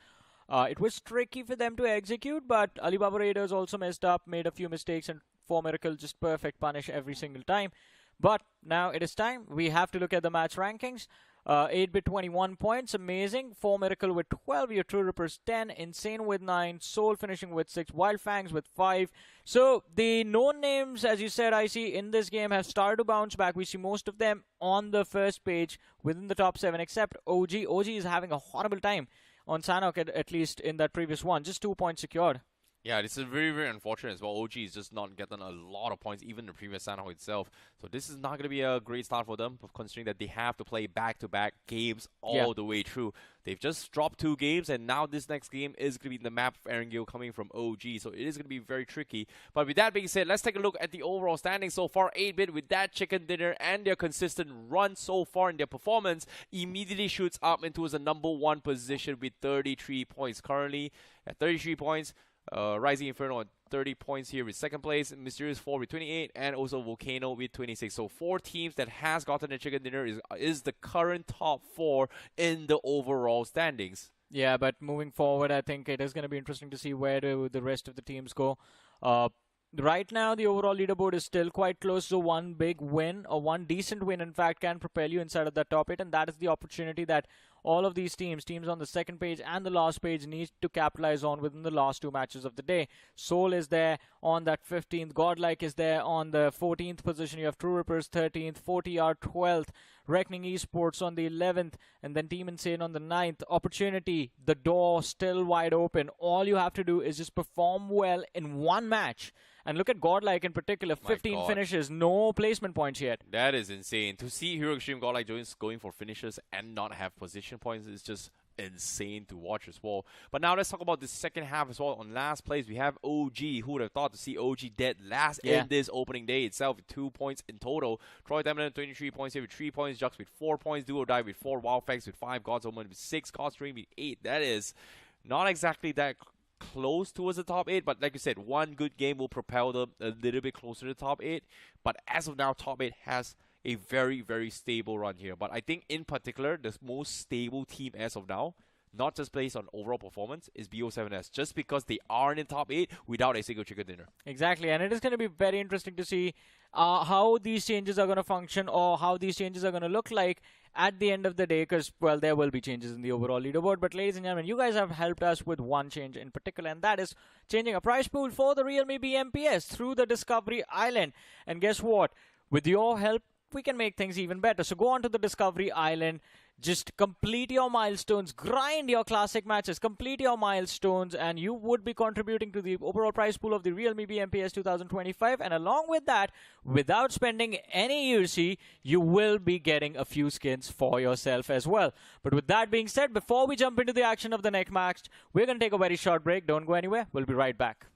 K: it was tricky for them to execute, but Alibaba Raiders also messed up, made a few mistakes, and 4 Miracle just perfect punish every single time. But now it is time. We have to look at the match rankings. 8-bit 21 points, amazing. 4 Miracle with 12, your True Rippers 10, Insane with 9, Soul finishing with 6, Wyld Fangs with 5. So the known names, as you said, I see in this game have started to bounce back. We see most of them on the first page within the top 7, except OG. OG is having a horrible time on Sanhok, at least in that previous one. Just 2 points secured.
L: Yeah, this is very, very unfortunate as well. OG is just not getting a lot of points, even the previous Sanhok itself. So this is not going to be a great start for them, considering that they have to play back-to-back games all the way through. They've just dropped 2 games, and now this next game is going to be in the map of Erangel coming from OG. So it is going to be very tricky. But with that being said, let's take a look at the overall standings so far. 8-bit with that chicken dinner and their consistent run so far in their performance immediately shoots up into the number 1 position with 33 points. Currently at 33 points. Rising Inferno at 30 points here with 2nd place, Mysterious 4 with 28, and also Volcano with 26. So 4 teams that has gotten a chicken dinner is the current top 4 in the overall standings.
K: Yeah, but moving forward, I think it is going to be interesting to see where do the rest of the teams go. Right now, the overall leaderboard is still quite close, so one big win, or one decent win, in fact, can propel you inside of that top 8, and that is the opportunity that all of these teams on the 2nd page and the last page, need to capitalize on within the last 2 matches of the day. Soul is there on that 15th, Godlike is there on the 14th position, you have True Rippers 13th, 40R 12th, Reckoning Esports on the 11th, and then Team Insane on the 9th. Opportunity, the door still wide open. All you have to do is just perform well in one match. And look at Godlike in particular, 15 finishes, no placement points yet.
L: That is insane. To see Hero Extreme Godlike going for finishes and not have position points is just insane to watch as well. But now let's talk about the second half as well. On last place, we have OG. Who would have thought to see OG dead last in this opening day itself with 2 points in total. Troy Tamilan 23 points here with 3 points. Jux with 4 points. Do or Die with 4. Wyld Fangs with 5. God's Omen with 6. Xtreme with 8. That is not exactly that close towards the top 8, but like you said, one good game will propel them a little bit closer to the top 8. But as of now, top 8 has a very, very stable run here. But I think in particular, the most stable team as of now, not just based on overall performance, is BO7S, just because they are in the top 8 without a single chicken dinner.
K: Exactly, and it is going to be very interesting to see how these changes are going to function, or how these changes are going to look like at the end of the day, because, well, there will be changes in the overall leaderboard. But ladies and gentlemen, you guys have helped us with one change in particular, and that is changing a prize pool for the realme BMPS through the Discovery Island. And guess what? With your help, we can make things even better. So go on to the Discovery Island, just complete your milestones, grind your classic matches, complete your milestones, and you would be contributing to the overall prize pool of the realme BMPS 2025. And along with that, without spending any UC, you will be getting a few skins for yourself as well. But with that being said, before we jump into the action of the next match, we're going to take a very short break. Don't go anywhere. We'll be right back.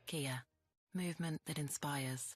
G: Kia. Movement that inspires.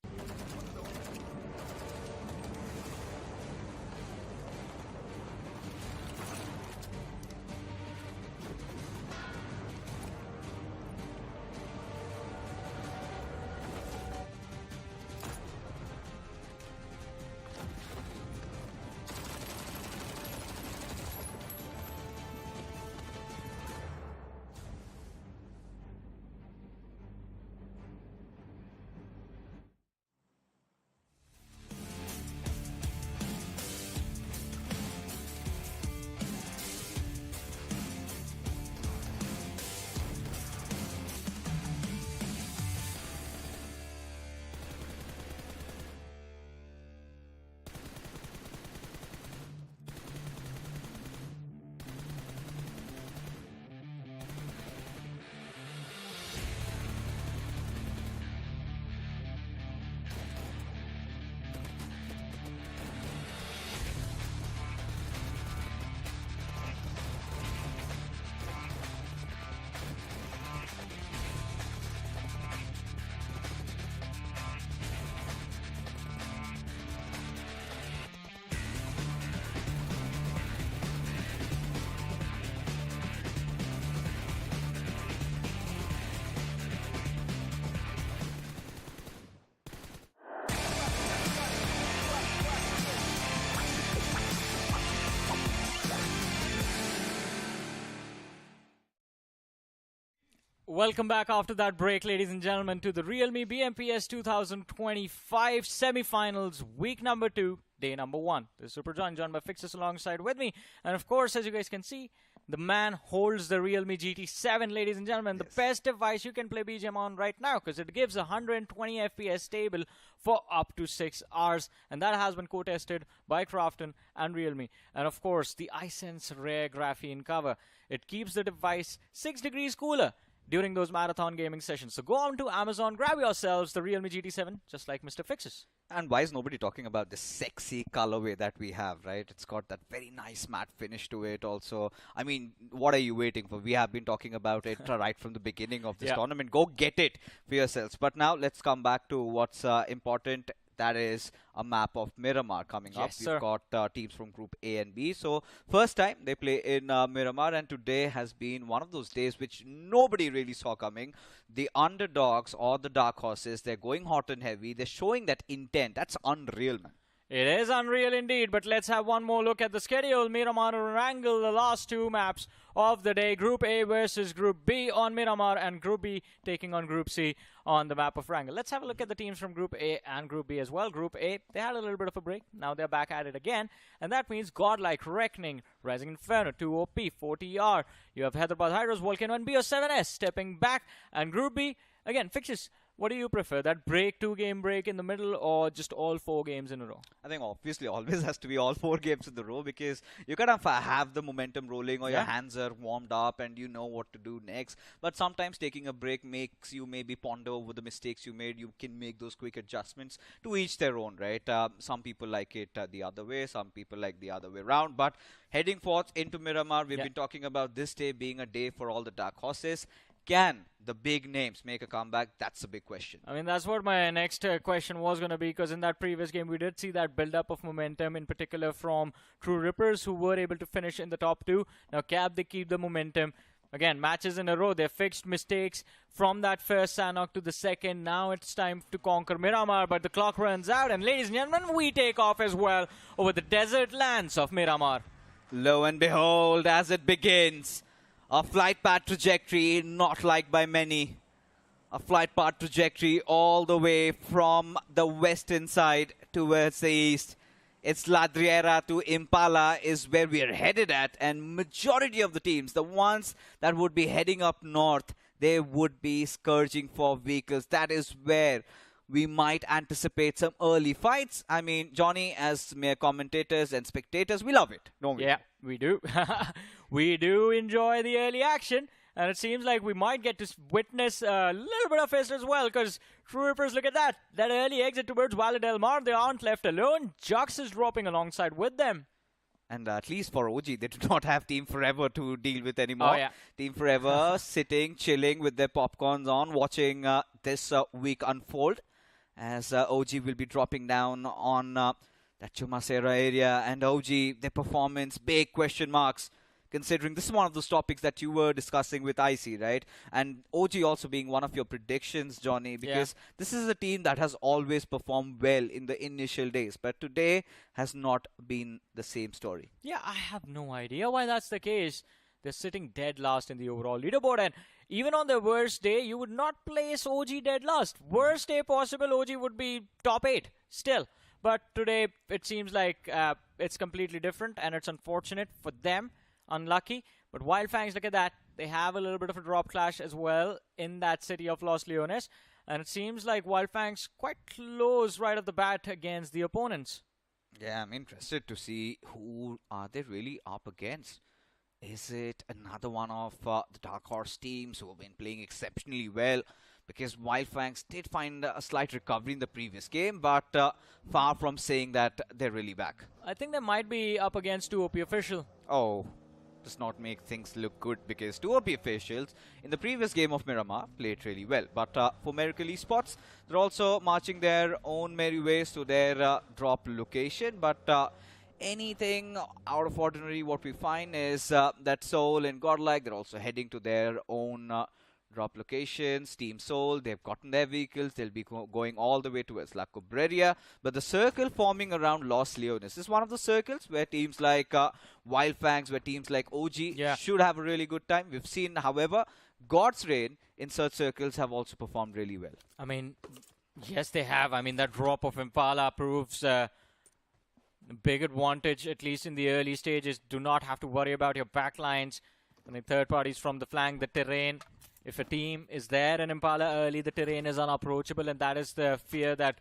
K: Welcome back after that break, ladies and gentlemen, to the realme BMPS 2025 semi-finals, week number 2, day number 1. This is Super John, joined by Fixes alongside with me. And of course, as you guys can see, the man holds the Realme GT7, ladies and gentlemen. Yes. The best device you can play BGM on right now, because it gives 120 FPS stable for up to 6 hours. And that has been co-tested by Crafton and Realme. And of course, the iSense Rare Graphene cover. It keeps the device 6 degrees cooler during those marathon gaming sessions. So go on to Amazon, grab yourselves the Realme GT7, just like Mr. Fixes.
M: And why is nobody talking about this sexy colorway that we have, right? It's got that very nice matte finish to it also. I mean, what are you waiting for? We have been talking about it right from the beginning of this tournament. Go get it for yourselves. But now let's come back to what's important. That is a map of Miramar coming up. We've got teams from Group A and B. So first time they play in Miramar, and today has been one of those days which nobody really saw coming. The underdogs or the dark horses, they're going hot and heavy. They're showing that intent. That's unreal, man.
K: It is unreal indeed, but let's have one more look at the schedule. Miramar and Erangel, the last two maps of the day. Group A versus Group B on Miramar, and Group B taking on Group C on the map of Erangel. Let's have a look at the teams from Group A and Group B as well. Group A, they had a little bit of a break. Now they're back at it again, and that means Godlike, Reckoning, Rising Inferno, 2OP, 40R. You have Hyderabad Hydras, VOLCANO, and BO7S stepping back. And Group B, again, Fixes. What do you prefer, that break, 2-game break in the middle, or just all 4 games in a row?
M: I think obviously always has to be all 4 games in the row, because you kind of have the momentum rolling, or your hands are warmed up and you know what to do next. But sometimes taking a break makes you maybe ponder over the mistakes you made. You can make those quick adjustments, to each their own, right? Some people like it the other way, some people like the other way around. But heading forth into Miramar, we've been talking about this day being a day for all the dark horses. Can the big names make a comeback? That's a big question.
K: I mean, that's what my next question was going to be, because in that previous game, we did see that build-up of momentum, in particular from True Rippers, who were able to finish in the top 2. Now, Cap, they keep the momentum. Again, matches in a row. They fixed mistakes from that first Sanhok to the second. Now it's time to conquer Miramar, but the clock runs out. And ladies and gentlemen, we take off as well over the desert lands of Miramar.
M: Lo and behold, as it begins, a flight path trajectory not liked by many. A flight path trajectory all the way from the western side towards the east. It's Ladriera to Impala is where we are headed at, and majority of the teams, the ones that would be heading up north, they would be scourging for vehicles. That is where we might anticipate some early fights. I mean, Johnny, as mere commentators and spectators, we love it, don't we?
K: Yeah, we do. We do enjoy the early action, and it seems like we might get to witness a little bit of it as well, because True Rippers, look at that. That early exit towards Wyld Mar, they aren't left alone. Jux is dropping alongside with them.
M: And at least for OG, they do not have Team Forever to deal with anymore.
K: Oh, yeah.
M: Team Forever sitting, chilling with their popcorns on, watching this week unfold as OG will be dropping down on that Chumasera area. And OG, their performance, big question marks, considering this is one of those topics that you were discussing with IC, right? And OG also being one of your predictions, Johnny, because this is a team that has always performed well in the initial days, but today has not been the same story.
K: Yeah, I have no idea why that's the case. They're sitting dead last in the overall leaderboard, and even on their worst day, you would not place OG dead last. Worst day possible, OG would be top 8 still. But today, it seems like it's completely different, and it's unfortunate for them. Unlucky, but Wyld Fangs, look at that. They have a little bit of a drop clash as well in that city of Los Leones, and it seems like Wyld Fangs quite close right off the bat against the opponents.
M: Yeah, I'm interested to see who are they really up against. Is it another one of the Dark Horse teams who have been playing exceptionally well? Because Wyld Fangs did find a slight recovery in the previous game, but far from saying that they're really back.
K: I think they might be up against 2OP Official.
M: Oh, does not make things look good, because 2OP Officials in the previous game of Miramar played really well. But for Miracle Esports, they're also marching their own merry ways to their drop location. But anything out of ordinary, what we find is that Soul and Godlike, they're also heading to their own drop locations. Team Soul, they've gotten their vehicles. They'll be going all the way towards La Cobreria. But the circle forming around Los Leones is one of the circles where teams like Wyld Fangs, where teams like OG should have a really good time. We've seen, however, God's Reign in such circles have also performed really well.
K: I mean, yes, they have. I mean, that drop of Impala proves a big advantage, at least in the early stages. Do not have to worry about your backlines. I mean, third parties from the flank, the terrain. If a team is there in Impala early, the terrain is unapproachable, and that is the fear that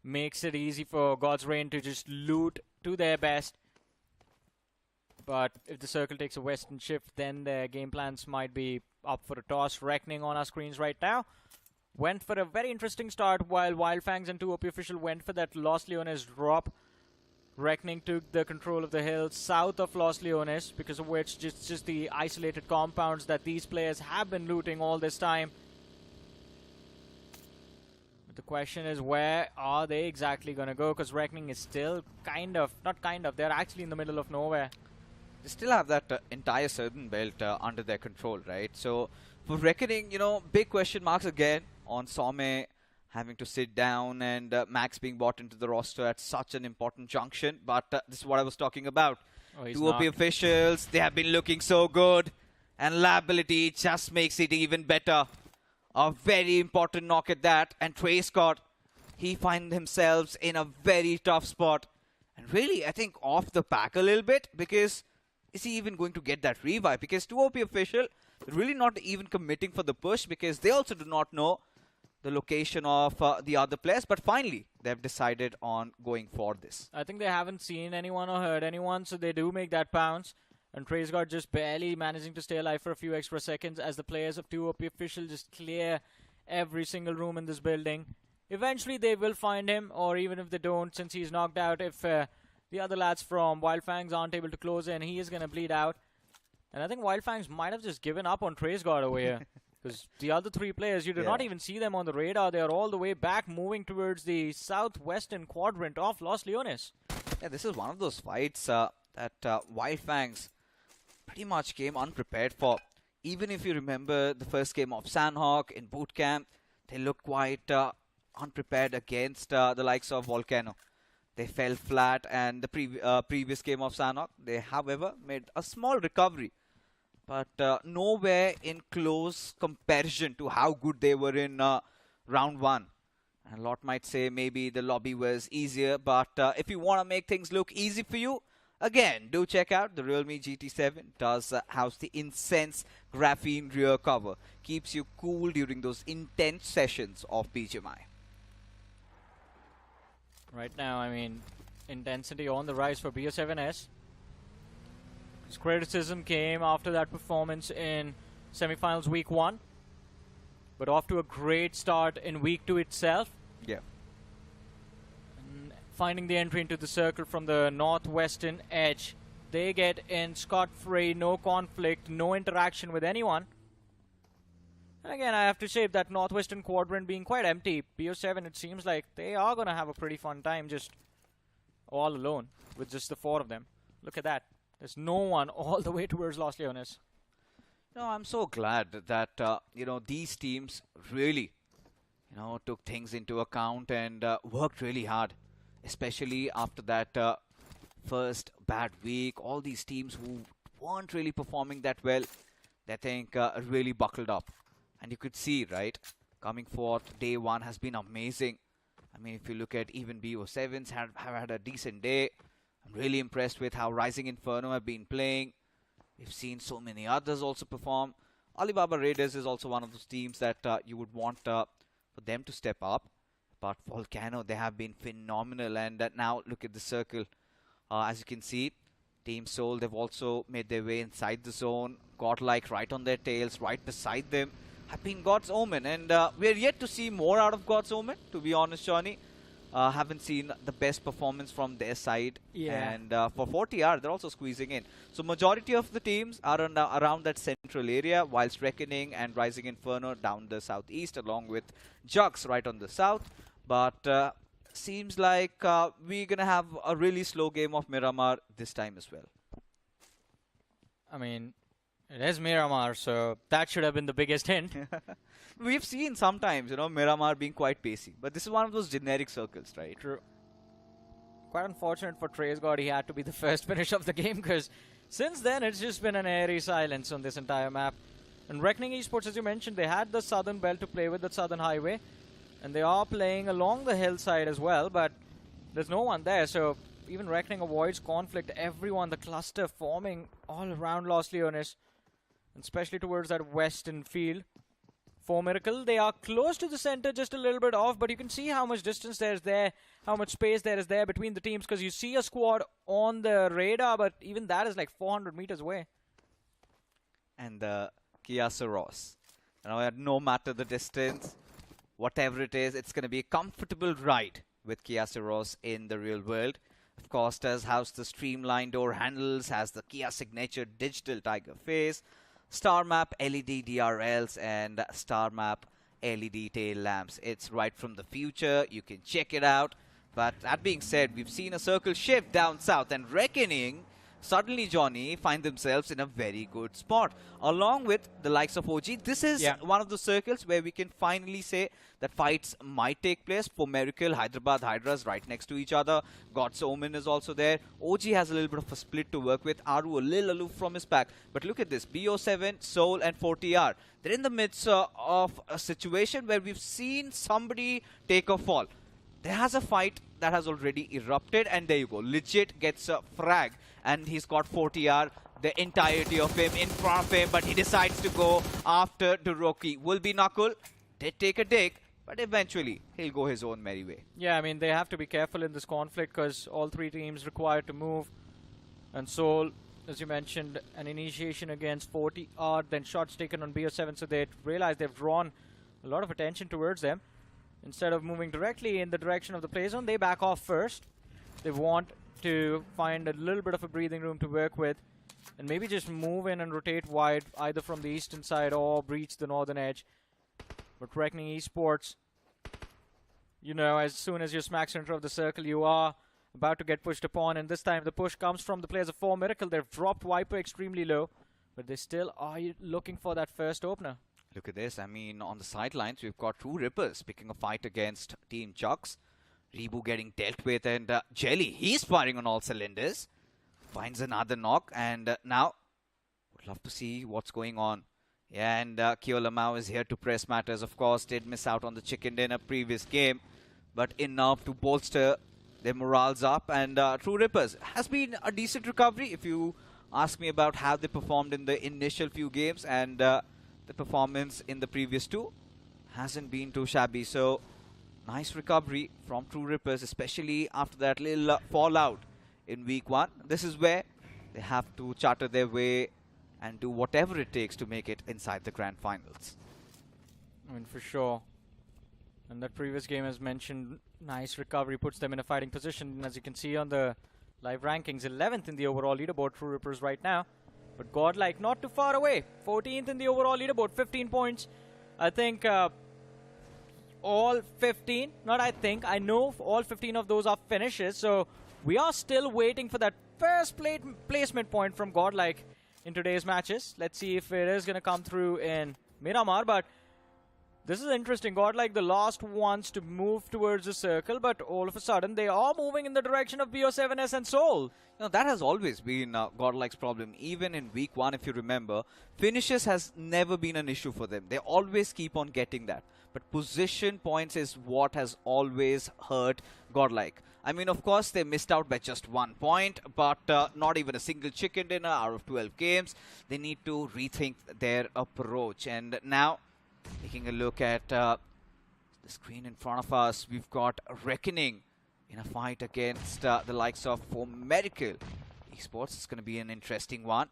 K: makes it easy for God's Reign to just loot to their best. But if the circle takes a western shift, then their game plans might be up for a toss. Reckoning on our screens right now went for a very interesting start, while Wyld Fangs and 2OP Official went for that Los Leones drop. Reckoning took the control of the hills south of Los Leones, because of which just the isolated compounds that these players have been looting all this time. But the question is, where are they exactly going to go? Because Reckoning is still they're actually in the middle of nowhere.
M: They still have that entire southern belt under their control, right? So for Reckoning, you know, big question marks again on Some having to sit down, and Max being brought into the roster at such an important junction. But this is what I was talking about.
K: Oh,
M: 2OP Officials, they have been looking so good, and liability just makes it even better. A very important knock at that, and Trey Scott, he finds himself in a very tough spot. And really, I think off the pack a little bit, because is he even going to get that revive? Because 2OP Official, really not even committing for the push, because they also do not know the location of the other players, but finally they've decided on going for this.
K: I think they haven't seen anyone or heard anyone, so they do make that pounce. And Trey's got just barely managing to stay alive for a few extra seconds as the players of 2OP Official just clear every single room in this building. Eventually they will find him, or even if they don't, since he's knocked out, if the other lads from Wyld Fangs aren't able to close in, he is going to bleed out. And I think Wyld Fangs might have just given up on Trey's God over here. Because the other three players, you do not even see them on the radar. They are all the way back, moving towards the southwestern quadrant of Los Leones.
M: Yeah, this is one of those fights that Wyld Fangs pretty much came unprepared for. Even if you remember the first game of Sanhok in boot camp, they looked quite unprepared against the likes of VOLCANO. They fell flat, and the previous game of Sanhok, they, however, made a small recovery. But nowhere in close comparison to how good they were in round 1. And a lot might say maybe the lobby was easier, but if you want to make things look easy for you, again, do check out the realme GT7. Does house the Incense graphene rear cover. Keeps you cool during those intense sessions of BGMI.
K: Right now, I mean, intensity on the rise for BO7S. His criticism came after that performance in semifinals week 1. But off to a great start in week 2 itself.
M: Yeah.
K: And finding the entry into the circle from the northwestern edge They get in scot-free, no conflict, no interaction with anyone. And again, I have to say that Northwestern Quadrant being quite empty, BO7, it seems like they are going to have a pretty fun time just all alone with just the 4 of them. Look at that. There's no one all the way towards Los Leones.
M: No, I'm so glad that, these teams really, took things into account and worked really hard, especially after that first bad week. All these teams who weren't really performing that well, they think really buckled up. And you could see, right, coming forth, day 1 has been amazing. I mean, if you look at even BO7s have had a decent day. I'm really impressed with how Rising Inferno have been playing. We've seen so many others also perform. Alibaba Raiders is also one of those teams that you would want for them to step up. But VOLCANO, they have been phenomenal. And now look at the circle. As you can see, Team Seoul, they've also made their way inside the zone. Godlike right on their tails, right beside them. Have been God's Omen. And we're yet to see more out of God's Omen, to be honest, Johnny. Haven't seen the best performance from their side.
K: Yeah.
M: And for 40R, they're also squeezing in. So majority of the teams are around that central area, whilst Reckoning and Rising Inferno down the southeast, along with Jux right on the south. But seems like we're going to have a really slow game of Miramar this time as well.
K: I mean, it is Miramar, so that should have been the biggest hint.
M: We've seen sometimes, Miramar being quite pacey. But this is one of those generic circles, right?
K: True. Quite unfortunate for Trace God, he had to be the first finish of the game, because since then it's just been an airy silence on this entire map. And Reckoning Esports, as you mentioned, they had the southern belt to play with, the southern highway. And they are playing along the hillside as well, but there's no one there. So even Reckoning avoids conflict. Everyone, the cluster forming all around Los Leones, and especially towards that western field. For Miracle, they are close to the center, just a little bit off, but you can see how much distance there is there, how much space there is there between the teams, because you see a squad on the radar, but even that is like 400 meters away.
M: And the Kia Soros. No matter the distance, whatever it is, it's going to be a comfortable ride with Kia Soros in the real world. Of course, does house the streamlined door handles, has the Kia signature digital tiger face, Star Map LED DRLs, and Star Map LED tail lamps. It's right from the future. You can check it out. But that being said, we've seen a circle shift down south, and Reckoning suddenly, Johnny, find themselves in a very good spot. Along with the likes of OG, this is one of the circles where we can finally say that fights might take place. For Miracle, Hyderabad Hydras right next to each other. God's Omen is also there. OG has a little bit of a split to work with. Aru a little aloof from his pack. But look at this. BO7, Soul, and 40R. They're in the midst of a situation where we've seen somebody take a fall. There has a fight that has already erupted, and there you go. Legit gets a frag, and he's got 40R, the entirety of him in front of him, but he decides to go after Duroki. Will be Knuckle, did take a dig, but eventually he'll go his own merry way.
K: Yeah, I mean, they have to be careful in this conflict because all three teams require to move. And Soul, as you mentioned, an initiation against 40R, then shots taken on BO7, so they realize they've drawn a lot of attention towards them. Instead of moving directly in the direction of the play zone, they back off first. They want to find a little bit of a breathing room to work with and maybe just move in and rotate wide either from the eastern side or breach the northern edge. But Reckoning Esports, as soon as you're smack center of the circle, you are about to get pushed upon, and this time the push comes from the players of 4 Miracle. They've dropped Viper extremely low, but they still are looking for that first opener.
M: Look at this. I mean, on the sidelines, we've got True Rippers picking a fight against Team Jux. Rebu getting dealt with, and Jelly, he's firing on all cylinders. Finds another knock, and now would love to see what's going on. Yeah, and Kyolamau is here to press matters. Of course, did miss out on the chicken dinner previous game, but enough to bolster their morals up. And True Rippers has been a decent recovery, if you ask me about how they performed in the initial few games, and the performance in the previous two hasn't been too shabby. So nice recovery from True Rippers, especially after that little fallout in week 1. This is where they have to charter their way and do whatever it takes to make it inside the Grand Finals.
K: I mean, for sure. And that previous game, as mentioned, nice recovery, puts them in a fighting position. And as you can see on the Live rankings 11th in the overall leaderboard for Rippers right now. But Godlike not too far away. 14th in the overall leaderboard, 15 points. I think all 15, not I think, I know all 15 of those are finishes. So we are still waiting for that first placement point from Godlike in today's matches. Let's see if it is going to come through in Miramar. But this is interesting. Godlike the last ones to move towards the circle, but all of a sudden they are moving in the direction of BO7S and Seoul.
M: You know, that has always been Godlike's problem. Even in week 1, if you remember, finishes has never been an issue for them. They always keep on getting that. But position points is what has always hurt Godlike. I mean, of course, they missed out by just 1 point, but not even a single chicken dinner out of 12 games. They need to rethink their approach. And now, taking a look at the screen in front of us, we've got Reckoning in a fight against the likes of Miracle Esports. It's going to be an interesting one.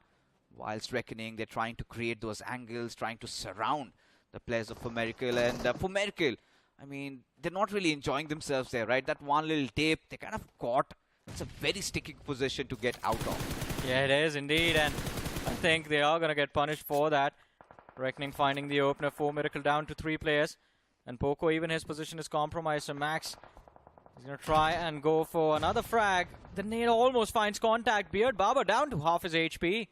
M: Whilst Reckoning, they're trying to create those angles, trying to surround the players of Miracle. And for Miracle, I mean, they're not really enjoying themselves there, right? That one little dip, they kind of caught. It's a very sticky position to get out of.
K: Yeah, it is indeed. And I think they are going to get punished for that. Reckoning finding the opener for Miracle down to 3 players. And Poco, even his position is compromised. So Max is going to try and go for another frag. The nade almost finds contact. Beard Baba down to half his HP.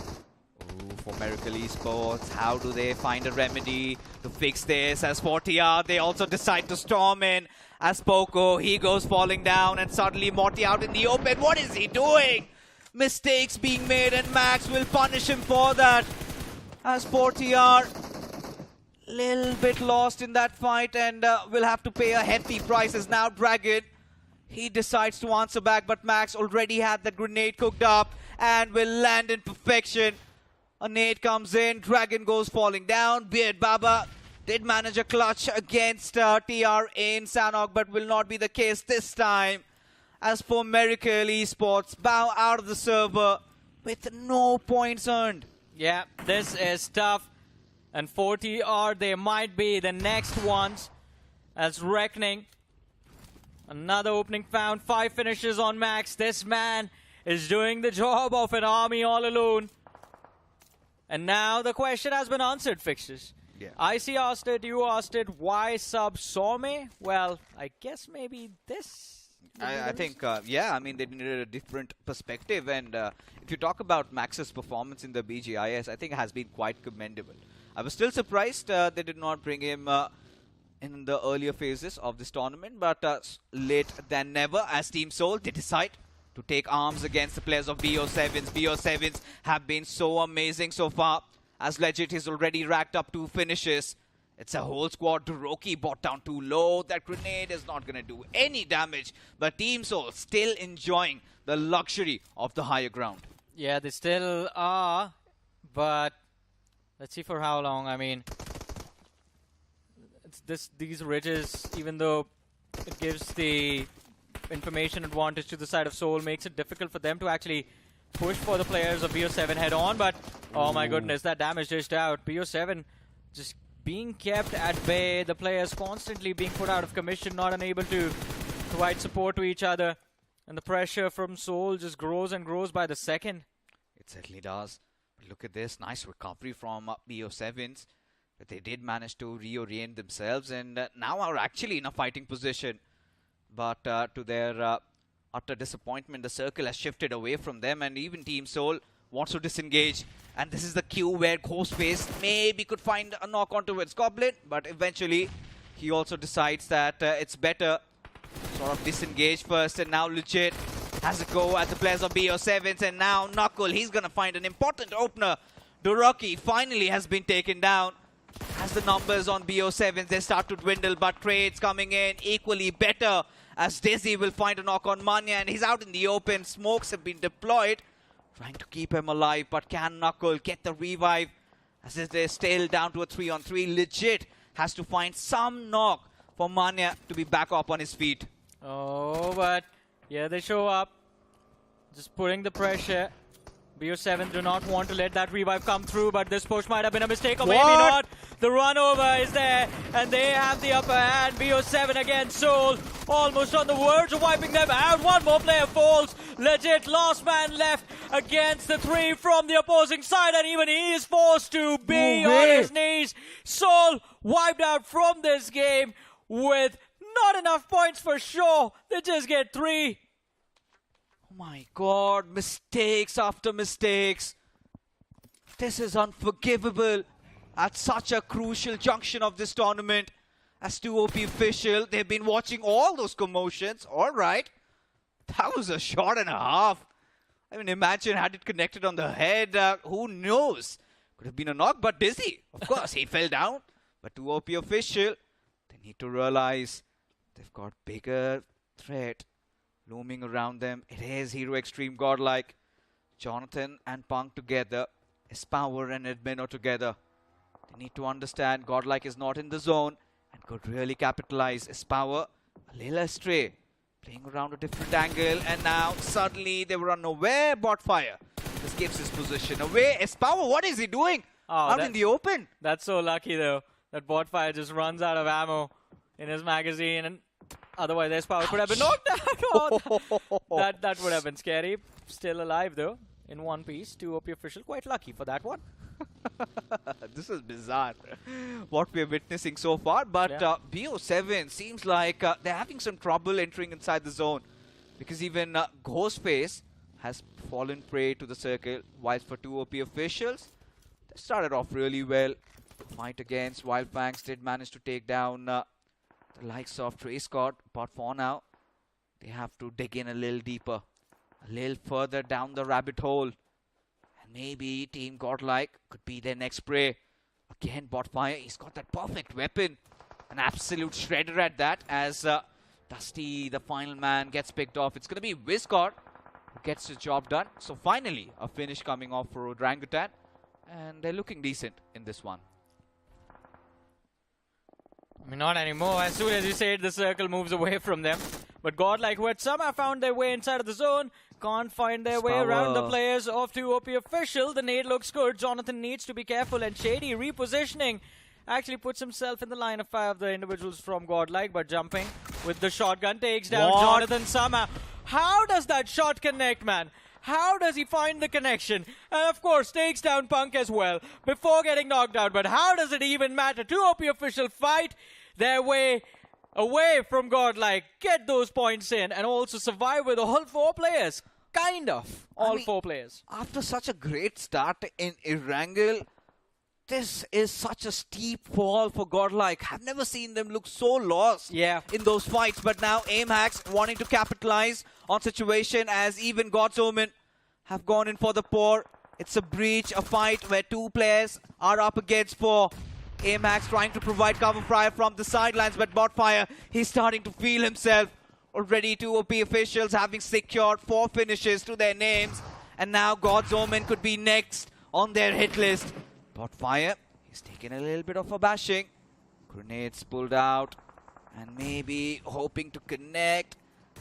M: Ooh, for Miracle Esports, how do they find a remedy to fix this? As for TR, they also decide to storm in. As Poco, he goes falling down, and suddenly Morty out in the open. What is he doing? Mistakes being made, and Max will punish him for that. As for TR, little bit lost in that fight, and will have to pay a hefty price. As now Dragon, he decides to answer back, but Max already had that grenade cooked up and will land in perfection. A nade comes in, Dragon goes falling down. Beard Baba did manage a clutch against TR in Sanhok, but will not be the case this time. As for Miracle Esports, bow out of the server with no points earned.
K: Yeah, this is tough. And 4TR, they might be the next ones. As Reckoning, another opening found. 5 finishes on Max. This man is doing the job of an army all alone. And now the question has been answered, Fixtures.
M: Yeah.
K: IC asked it, you asked it, why sub Some? Well, I guess maybe this.
M: I think, yeah, I mean, they needed a different perspective. And if you talk about Max's performance in the BGIS, I think it has been quite commendable. I was still surprised they did not bring him in the earlier phases of this tournament. But late than never, as Team Seoul, they decide to take arms against the players of BO7s. BO7s have been so amazing so far. As Legit has already racked up 2 finishes. It's a whole squad. Duroki bought down too low. That grenade is not going to do any damage. But Team Seoul still enjoying the luxury of the higher ground.
K: Yeah, they still are. But let's see for how long. I mean, these ridges, even though it gives the information advantage to the side of Seoul, makes it difficult for them to actually push for the players of BO7 head on. But oh my goodness, that damage dished out. BO7 just being kept at bay, the players constantly being put out of commission, not unable to provide support to each other. And the pressure from Seoul just grows and grows by the second.
M: It certainly does. But look at this, nice recovery from BO7s. But they did manage to reorient themselves and now are actually in a fighting position. But to their utter disappointment, the circle has shifted away from them, and even Team Seoul wants to disengage. And this is the cue where Ghostface maybe could find a knock on towards Goblin, but eventually he also decides that it's better sort of disengage first. And now Legit has a go at the players of BO7s, and now Knuckle, he's going to find an important opener. Duroki finally has been taken down. As the numbers on BO7s, they start to dwindle, but trades coming in equally better. As Dizzy will find a knock on Manya, and he's out in the open. Smokes have been deployed, trying to keep him alive, but can Knuckle get the revive? As they're still down to a 3-on-3, Legit has to find some knock for Manya to be back up on his feet.
K: Oh, but yeah, they show up, just putting the pressure. BO7 do not want to let that revive come through, but this push might have been a mistake, or maybe not. The run over is there, and they have the upper hand. BO7 against Soul, almost on the verge of wiping them out. One more player falls. Legit last man left against the 3 from the opposing side, and even he is forced to be on his knees. Soul wiped out from this game with not enough points for sure. They just get 3.
M: Oh my god, mistakes after mistakes. This is unforgivable at such a crucial junction of this tournament. As 2OP official, they've been watching all those commotions. All right, that was a shot and a half. I mean, imagine had it connected on the head. Who knows? Could have been a knock, but Dizzy, of course, he fell down. But 2OP official, they need to realize they've got bigger threat looming around them. It is Hero Xtreme Godlike. Jonathan and Punk together. Power and Edmeno together. They need to understand Godlike is not in the zone and could really capitalize. Power a little astray, playing around a different angle, and now suddenly they were unaware. Bot fire. This gives his position away. Power, what is he doing out in the open?
K: That's so lucky though. That bot fire just runs out of ammo in his magazine, and otherwise Power could have been knocked out. That would have been scary. Still alive though. In one piece, 2OP official, quite lucky for that one.
M: This is bizarre, what we're witnessing so far. But BO7 seems like they're having some trouble entering inside the zone, because even Ghostface has fallen prey to the circle. Whilst for 2OP officials, they started off really well. Fight against Wyld Fangs did manage to take down the likes of Trey Scott, but for now, they have to dig in a little deeper. A little further down the rabbit hole. And maybe Team Godlike could be their next prey. Again, bot fire. He's got that perfect weapon. An absolute shredder at that, as Dusty, the final man, gets picked off. It's going to be Wizcott who gets the job done. So finally, a finish coming off for Orangutan. And they're looking decent in this one.
K: I mean, not anymore. As soon as you say it, the circle moves away from them. But Godlike, who had somehow found their way inside of the zone, can't find their way around the players of 2OP official. The nade looks good. Jonathan needs to be careful, and Shady repositioning actually puts himself in the line of fire of the individuals from Godlike, but jumping with the shotgun takes down Jonathan somehow. How does that shot connect, man? How does he find the connection? And of course, takes down Punk as well before getting knocked out. But how does it even matter? 2OP official fight their way away from Godlike, get those points in, and also survive with all 4 players. Kind of. All 4 players.
M: After such a great start in Erangel, this is such a steep fall for Godlike. I've never seen them look so lost in those fights. But now AimHacks wanting to capitalize on situation, as even God's Omen have gone in for the pour. It's a breach, a fight where 2 players are up against 4. AimHacks trying to provide cover fire from the sidelines, but bot fire, he's starting to feel himself. Already 2OP officials having secured 4 finishes to their names, and now God's Omen could be next on their hit list. Bot fire, he's taken a little bit of a bashing. Grenades pulled out, and maybe hoping to connect.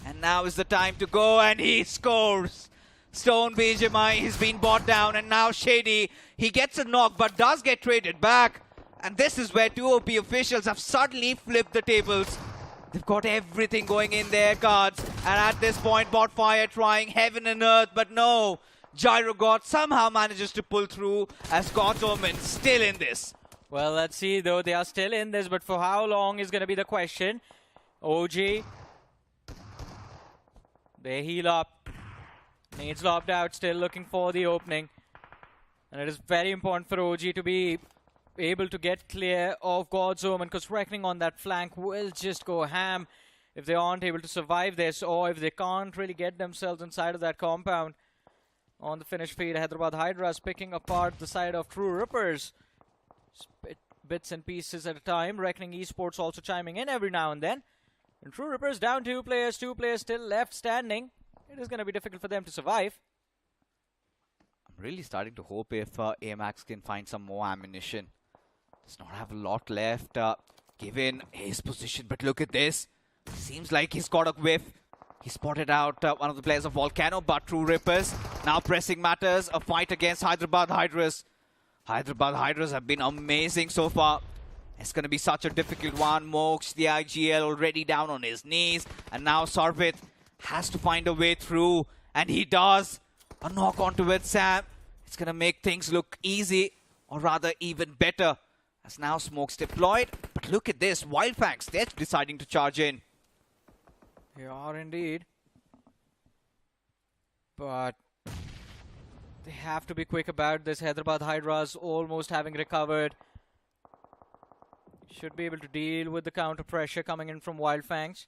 M: And now is the time to go, and he scores. Stone BGMI, he's been bought down, and now Shady, he gets a knock, but does get traded back. And this is where 2OP officials have suddenly flipped the tables. They've got everything going in their cards. And at this point, bot fire trying heaven and earth, but no. Gyro God somehow manages to pull through, as God's Omen still in this.
K: Well, let's see though. They are still in this, but for how long is going to be the question. OG. They heal up. Nades lobbed out, still looking for the opening. And it is very important for OG to be able to get clear of God's Omen, because Reckoning on that flank will just go ham if they aren't able to survive this, or if they can't really get themselves inside of that compound. On the finish feed, Hyderabad Hydras picking apart the side of True Rippers. Bits and pieces at a time. Reckoning Esports also chiming in every now and then. And True Rippers down 2 players still left standing. It is going to be difficult for them to survive.
M: I'm really starting to hope if AimHacks can find some more ammunition. Does not have a lot left given his position, but look at this. Seems like he's got a whiff. He spotted out one of the players of VOLCANO, but True Rippers now pressing matters. A fight against Hyderabad Hydras. Hyderabad Hydras have been amazing so far. It's going to be such a difficult one. Mox, the IGL, already down on his knees. And now Sarvit has to find a way through. And he does. A knock onto it, Sam. It's going to make things look easy. Or rather, even better. As now Smoke's deployed. But look at this. Wyld Fangs, they're deciding to charge in.
K: They are indeed. But they have to be quick about this. Hyderabad Hydras almost having recovered. Should be able to deal with the counter pressure coming in from Wyld Fangs.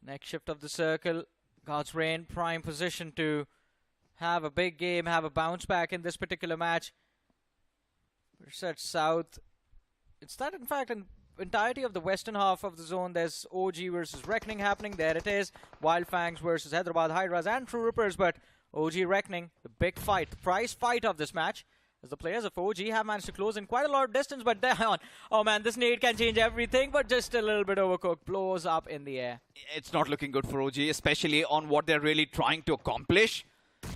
K: Next shift of the circle. God's Reign, prime position to have a big game, have a bounce back in this particular match. We're set south. It's that, in fact, in entirety of the western half of the zone. There's OG versus Reckoning happening. There it is. Wyld Fangs versus Hyderabad Hydras and True Rippers. But OG Reckoning, the big fight, the prize fight of this match. As the players of OG have managed to close in quite a lot of distance, but down. Oh man, this nade can change everything, but just a little bit overcooked. Blows up in the air.
M: It's not looking good for OG, especially on what they're really trying to accomplish.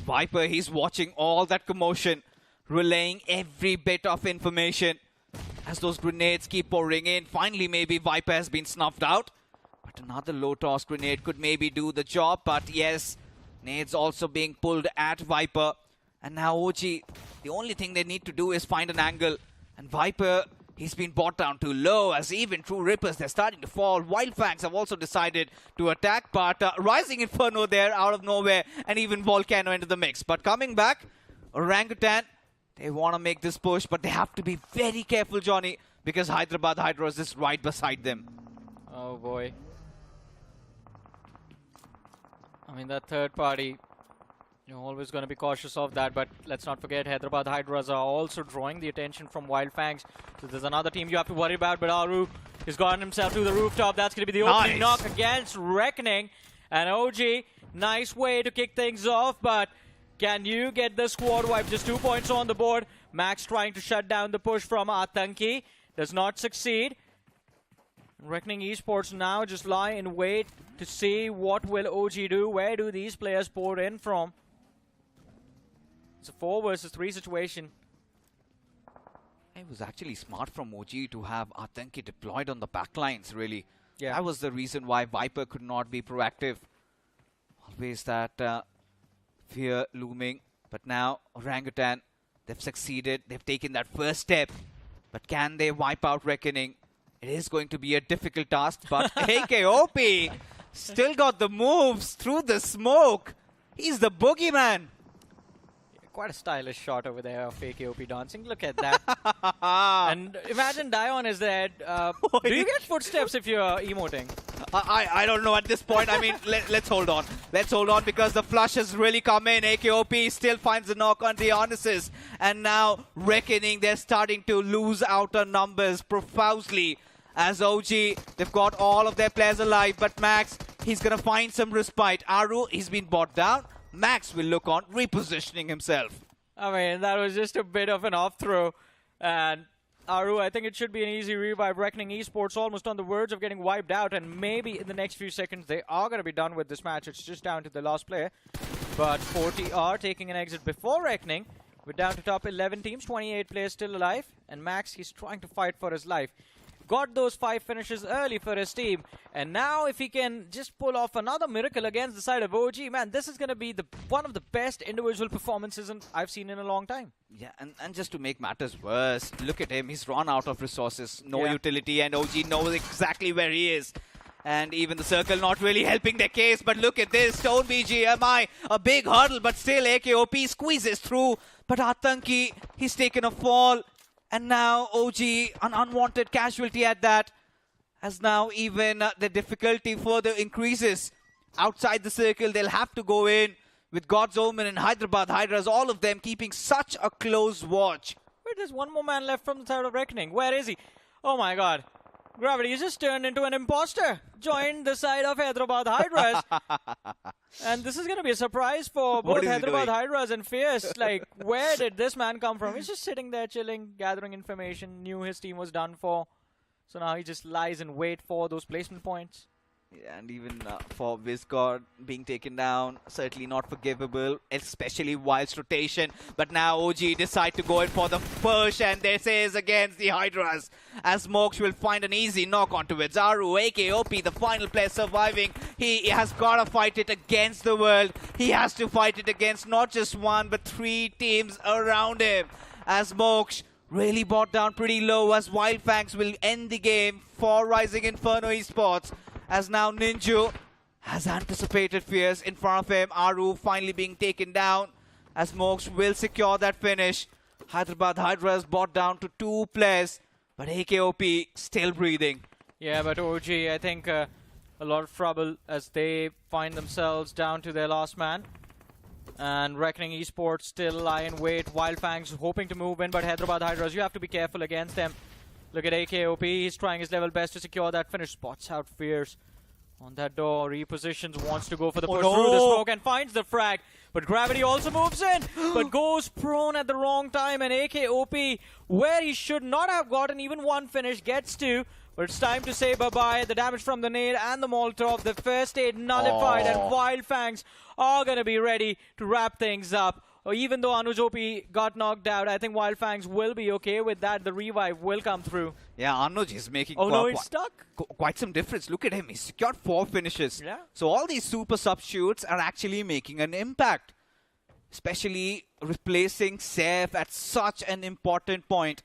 M: Viper, he's watching all that commotion, relaying every bit of information. As those grenades keep pouring in, finally maybe Viper has been snuffed out. But another low toss grenade could maybe do the job, but yes, nades also being pulled at Viper. And now OG, the only thing they need to do is find an angle. And Viper, he's been brought down too low, as even True Rippers, they're starting to fall. Wyld Fangs have also decided to attack, but Rising Inferno there out of nowhere, and even VOLCANO into the mix. But coming back, Orangutan, they want to make this push, but they have to be very careful, Johnny, because Hyderabad Hydras is right beside them.
K: Oh boy. I mean, that third party, you're always going to be cautious of that, but let's not forget Hyderabad Hydras are also drawing the attention from Wyld Fangs. So there's another team you have to worry about, but Aru has gotten himself to the rooftop. That's going to be the opening knock against Reckoning. And OG, nice way to kick things off, but can you get the squad wipe? Just 2 points on the board. Max trying to shut down the push from Atanki. Does not succeed. Reckoning Esports now just lie in wait to see what will OG do. Where do these players pour in from? It's a 4 versus 3 situation.
M: It was actually smart from OG to have Atanki deployed on the backlines, really.
K: Yeah.
M: That was the reason why Viper could not be proactive. Always that fear looming. But now, Orangutan, they've succeeded. They've taken that first step. But can they wipe out Reckoning? It is going to be a difficult task, but AKOP still got the moves through the smoke. He's the boogeyman.
K: Quite a stylish shot over there of AKOP dancing. Look at that. And imagine Dion is there. Do you get footsteps if you're emoting?
M: I don't know at this point. I mean, let's hold on. Let's hold on because the flush has really come in. AKOP still finds the knock on Dionysus. And now Reckoning, they're starting to lose out on numbers profusely. As OG, they've got all of their players alive. But Max, he's going to find some respite. Aru, he's been brought down. Max will look on, repositioning himself.
K: I mean, that was just a bit of an off throw. And Aru, I think it should be an easy revive. Reckoning Esports almost on the verge of getting wiped out. And maybe in the next few seconds, they are going to be done with this match. It's just down to the last player. But 40 are taking an exit before Reckoning. We're down to top 11 teams, 28 players still alive. And Max, he's trying to fight for his life. Got those 5 finishes early for his team. And now if he can just pull off another miracle against the side of OG, man, this is going to be one of the best individual performances I've seen in a long time.
M: Yeah, and just to make matters worse, look at him. He's run out of resources, no utility, and OG knows exactly where he is. And even the circle not really helping their case. But look at this, Stone BGMI, a big hurdle, but still AKOP squeezes through. But Atanki, he's taken a fall. And now OG, an unwanted casualty at that, as now even the difficulty further increases. Outside the circle, they'll have to go in with God's Omen and Hyderabad Hydras, all of them keeping such a close watch.
K: Wait, there's one more man left from the side of Reckoning. Where is he? Oh my god. Gravity has just turned into an imposter. Joined the side of Hyderabad Hydras. And this is going to be a surprise for both Hyderabad Hydras and Fierce. Like, where did this man come from? He's just sitting there chilling, gathering information. Knew his team was done for. So now he just lies in wait for those placement points.
M: And even for Vizgod being taken down, certainly not forgivable, especially whilst rotation. But now OG decide to go in for the push, and this is against the Hydras, as Mox will find an easy knock onto it. Zaru, AKOP, the final player surviving. He has got to fight it against the world. He has to fight it against not just one, but 3 teams around him. As Mox really brought down pretty low, as Wyld Fangs will end the game for Rising Inferno Esports. As now Ninju has anticipated fears in front of him. Aru finally being taken down, as Mox will secure that finish. Hyderabad Hydras brought down to 2 players, but AKOP still breathing.
K: Yeah, but OG, I think a lot of trouble as they find themselves down to their last man. And Reckoning Esports still lie in wait. Wyld Fangs hoping to move in, but Hyderabad Hydras, you have to be careful against them. Look at AKOP, he's trying his level best to secure that finish. Spots out Fierce on that door, repositions, wants to go for the push through the smoke and finds the frag. But Gravity also moves in, but goes prone at the wrong time. And AKOP, where he should not have gotten even one finish, gets 2. But it's time to say bye-bye. The damage from the nade and the Molotov, the first aid nullified, and Wyld Fangs are going to be ready to wrap things up. Even though Anuj OP got knocked out, I think Wyld Fangs will be okay with that. The revive will come through.
M: Yeah, Anuj is making
K: he's stuck?
M: Quite some difference. Look at him. He's secured 4 finishes.
K: Yeah.
M: So all these super subshoots are actually making an impact. Especially replacing Saif at such an important point.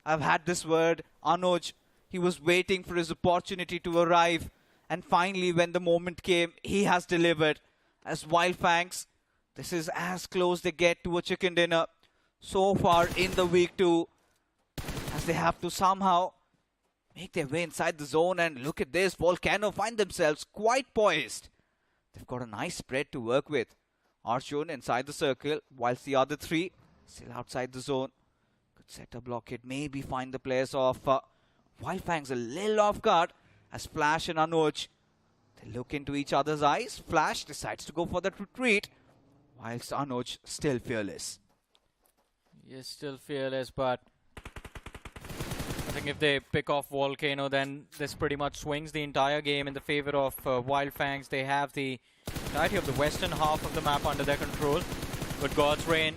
M: I've had this word, Anuj. He was waiting for his opportunity to arrive. And finally, when the moment came, he has delivered. As Wyld Fangs, this is as close they get to a chicken dinner so far in the week 2. As they have to somehow make their way inside the zone. And look at this, VOLCANO find themselves quite poised. They've got a nice spread to work with. Arshun inside the circle, whilst the other 3 still outside the zone. Could set a blockade, maybe find the players of Wyld Fangs a little off guard. As Flash and Anuj, they look into each other's eyes. Flash decides to go for that retreat, whilst Anuj still fearless.
K: Yes, still fearless, but I think if they pick off VOLCANO, then this pretty much swings the entire game in the favor of Wyld Fangs. They have the entirety of the western half of the map under their control. But God's Reign,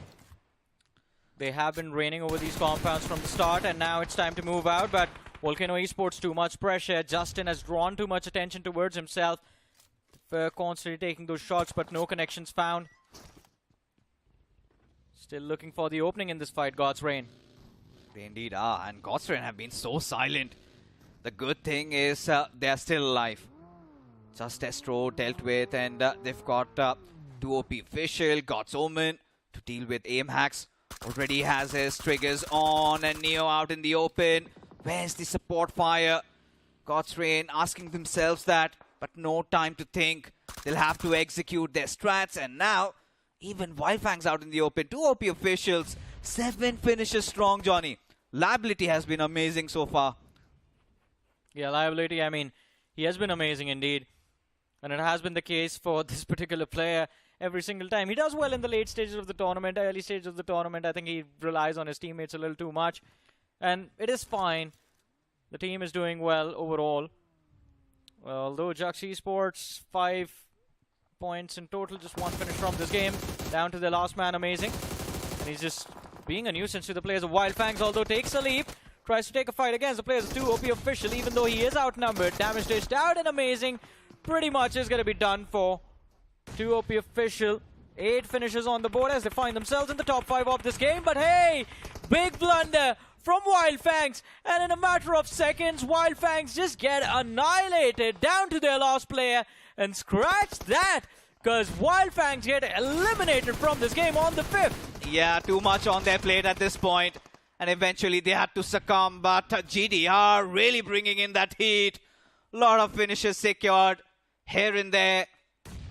K: they have been reigning over these compounds from the start, and now it's time to move out. But VOLCANO Esports, too much pressure. Justin has drawn too much attention towards himself. Constantly taking those shots, but no connections found. Still looking for the opening in this fight, God's Reign.
M: They indeed are, and God's Reign have been so silent. The good thing is they are still alive. Just Estro dealt with, and they've got 2 OP official, God's Omen, to deal with aim hacks. Already has his triggers on, and Neo out in the open. Where's the support fire? God's Reign asking themselves that, but no time to think. They'll have to execute their strats, and now even Wyld Fangs out in the open. 2 OP officials, 7 finishes strong, Johnny. Liability has been amazing so far.
K: Yeah, Liability, I mean, he has been amazing indeed. And it has been the case for this particular player every single time. He does well in the late stages of the tournament, early stages of the tournament. I think he relies on his teammates a little too much. And it is fine. The team is doing well overall. Although Jux Esports, 5 points in total, just 1 finish from this game. Down to the last man, amazing. And he's just being a nuisance to the players of Wyld Fangs, although takes a leap. Tries to take a fight against the players of 2 OP official, even though he is outnumbered. Damage dished out and amazing. Pretty much is going to be done for 2 OP official. 8 finishes on the board as they find themselves in the top 5 of this game. But hey, big blunder from Wyld Fangs, and in a matter of seconds, Wyld Fangs just get annihilated down to their last player. And scratch that, because Wyld Fangs get eliminated from this game on the 5th.
M: Yeah, too much on their plate at this point. And eventually they had to succumb, but GDR really bringing in that heat. Lot of finishes secured here and there.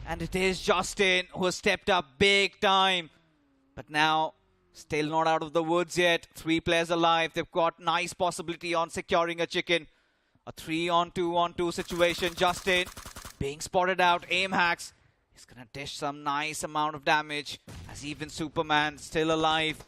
M: And it is Justin who has stepped up big time. But now, still not out of the woods yet. 3 players alive. They've got nice possibility on securing a chicken. A 3-on-2-on-2 situation. Justin being spotted out. Aim hacks. He's going to dish some nice amount of damage. As even Superman still alive.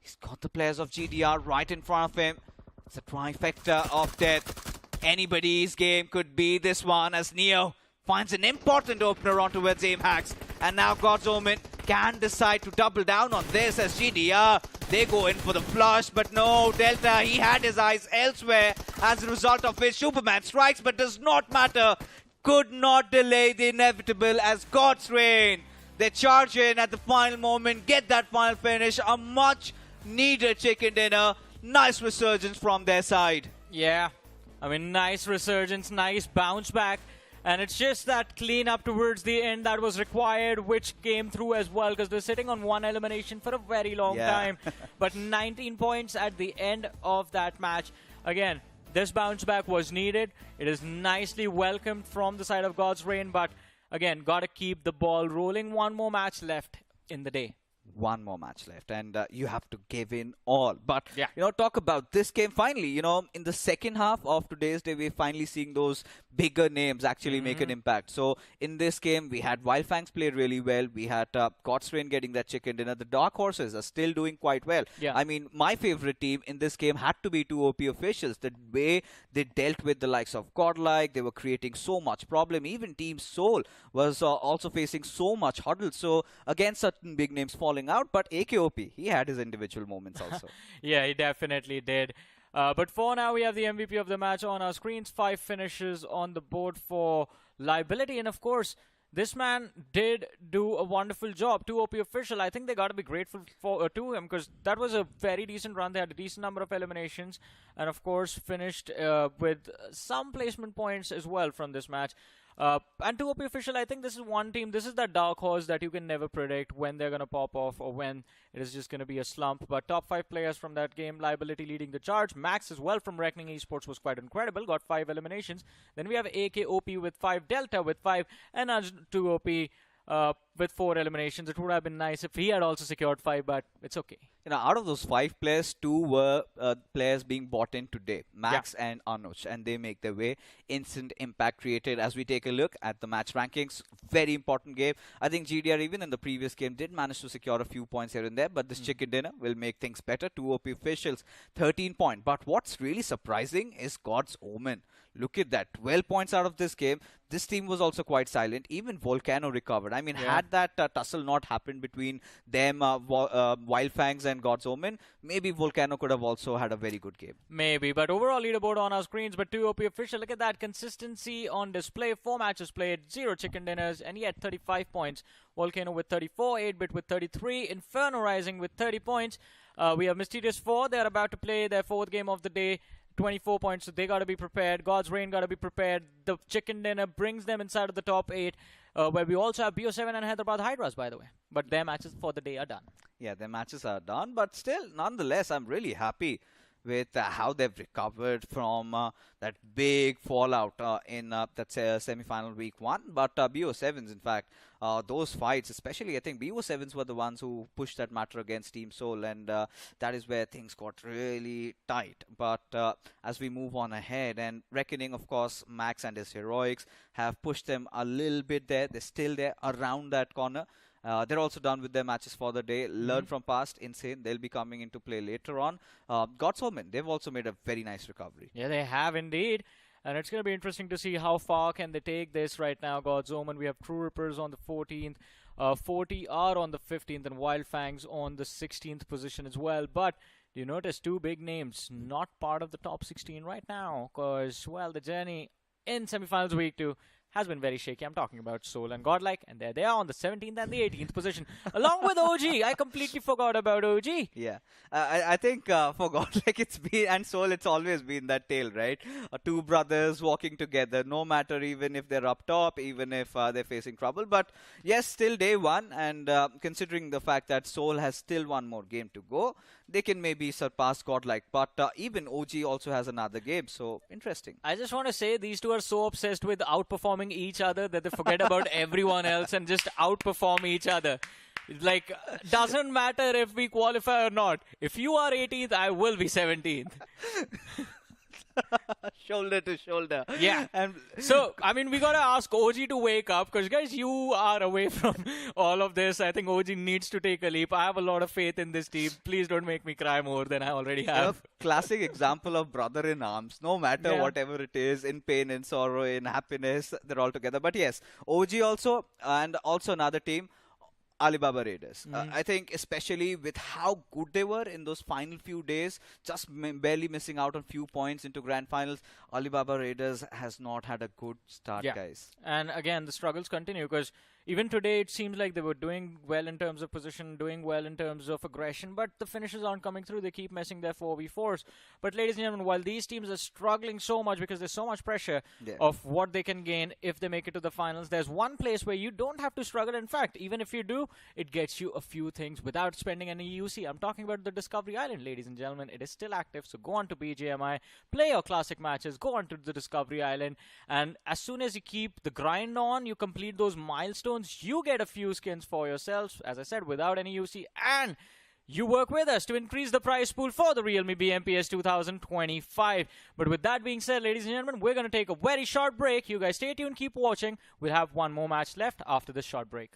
M: He's got the players of GDR right in front of him. It's a trifecta of death. Anybody's game could be this one, as Neo finds an important opener on towards Aim Hacks. And now God's Omen can decide to double down on this as GDR. They go in for the flush, but no, Delta, he had his eyes elsewhere as a result of his Superman strikes, but does not matter. Could not delay the inevitable as God's Reign. They charge in at the final moment, get that final finish, a much needed chicken dinner. Nice resurgence from their side.
K: Yeah, I mean, nice resurgence, nice bounce back. And it's just that cleanup towards the end that was required, which came through as well, because they're sitting on one elimination for a very long time. But 19 points at the end of that match. Again, this bounce back was needed. It is nicely welcomed from the side of God's Reign, but again, got to keep the ball rolling. One more match left in the day.
M: One more match left, and you have to give in all. But, talk about this game finally. In the second half of today's day, we're finally seeing those bigger names actually make an impact. So, in this game, we had Wyld Fangs play really well. We had God's Reign getting that chicken dinner. The Dark Horses are still doing quite well. I mean, my favorite team in this game had to be 2 OP officials. The way they dealt with the likes of Godlike, they were creating so much problem. Even Team Soul was also facing so much huddle. So, again, certain big names falling out, but AKOP, he had his individual moments also.
K: Yeah, he definitely did. But for now, we have the MVP of the match on our screens. 5 finishes on the board for Liability. And of course, this man did do a wonderful job. 2 OP official, I think they got to be grateful to him, because that was a very decent run. They had a decent number of eliminations. And of course, finished with some placement points as well from this match. And 2 OP official, I think this is one team, this is that dark horse that you can never predict when they're going to pop off or when it is just going to be a slump. But top 5 players from that game, Liability leading the charge. Max as well from Reckoning Esports was quite incredible, got 5 eliminations. Then we have AKOP with 5, Delta with 5, and 2 OP with 4 eliminations. It would have been nice if he had also secured 5, but it's okay.
M: Out of those 5 players, 2 were players being bought in today, Max and Anuj, and they make their way. Instant impact created. As we take a look at the match rankings, very important game. I think GDR, even in the previous game, did manage to secure a few points here and there, but this chicken dinner will make things better. 2 OP officials, 13 points. But what's really surprising is God's Omen. Look at that, 12 points out of this game. This team was also quite silent. Even VOLCANO recovered. I mean, had that tussle not happened between them, Wyld Fangs and God's Omen, maybe VOLCANO could have also had a very good game.
K: Maybe, but overall leaderboard on our screens, but 2 OP official. Look at that consistency on display. 4 matches played, 0 chicken dinners, and yet 35 points. VOLCANO with 34, 8-bit with 33, Inferno rising with 30 points. We have Mysterious 4. They're about to play their 4th game of the day. 24 points, so they got to be prepared. God's Reign got to be prepared. The chicken dinner brings them inside of the top 8, where we also have BO7 and Hyderabad Hydras, by the way. But their matches for the day are done. Yeah, their matches are done, but still, nonetheless, I'm really happy with how they've recovered from that big fallout in that semi-final week 1. But BO7s, in fact, those fights, especially I think BO7s were the ones who pushed that matter against Team Soul, and that is where things got really tight. But as we move on ahead, and Reckoning, of course, Max and his heroics have pushed them a little bit there. They're still there around that corner. They're also done with their matches for the day. Learn from past, insane. They'll be coming into play later on. God's Omen, they've also made a very nice recovery. Yeah, they have indeed. And it's going to be interesting to see how far can they take this right now. God's Omen, we have True Rippers on the 14th. 40R on the 15th and Wyld Fangs on the 16th position as well. But do you notice 2 big names not part of the top 16 right now? Because, well, the journey in semifinals week 2 has been very shaky. I'm talking about Soul and Godlike, and there they are on the 17th and the 18th position, along with OG. I completely forgot about OG.
M: Yeah, I think for Godlike it's been, and Soul, it's always been that tale, right? 2 brothers walking together, no matter even if they're up top, even if they're facing trouble. But yes, still day 1, and considering the fact that Soul has still 1 more game to go, they can maybe surpass Godlike. But even OG also has another game, so interesting.
K: I just want to say these 2 are so obsessed with outperforming each other that they forget about everyone else and just outperform each other. Like, doesn't matter if we qualify or not. If you are 18th, I will be 17th.
M: Shoulder to shoulder.
K: Yeah.
M: And
K: So, I mean, we gotta ask OG to wake up because, guys, you are away from all of this. I think OG needs to take a leap. I have a lot of faith in this team. Please don't make me cry more than I already have.
M: classic example of brother in arms. No matter whatever it is, in pain, in sorrow, in happiness, they're all together. But yes, OG also, and also another team, Alibaba Raiders. I think especially with how good they were in those final few days, just barely missing out on few points into Grand Finals, Alibaba Raiders has not had a good start, guys.
K: And again, the struggles continue because even today it seems like they were doing well in terms of position, doing well in terms of aggression, but the finishes aren't coming through. They keep missing their 4v4s. But ladies and gentlemen, while these teams are struggling so much because there's so much pressure of what they can gain if they make it to the finals, there's one place where you don't have to struggle. In fact, even if you do, it gets you a few things without spending any UC. I'm talking about the Discovery Island, ladies and gentlemen. It is still active, so go on to BGMI, play your classic matches, go on to the Discovery Island, and as soon as you keep the grind on, you complete those milestones, you get a few skins for yourselves, as I said, without any UC, and you work with us to increase the prize pool for the Realme BMPS 2025. But with that being said, ladies and gentlemen, we're going to take a very short break. You guys stay tuned, keep watching. We'll have one more match left after this short break.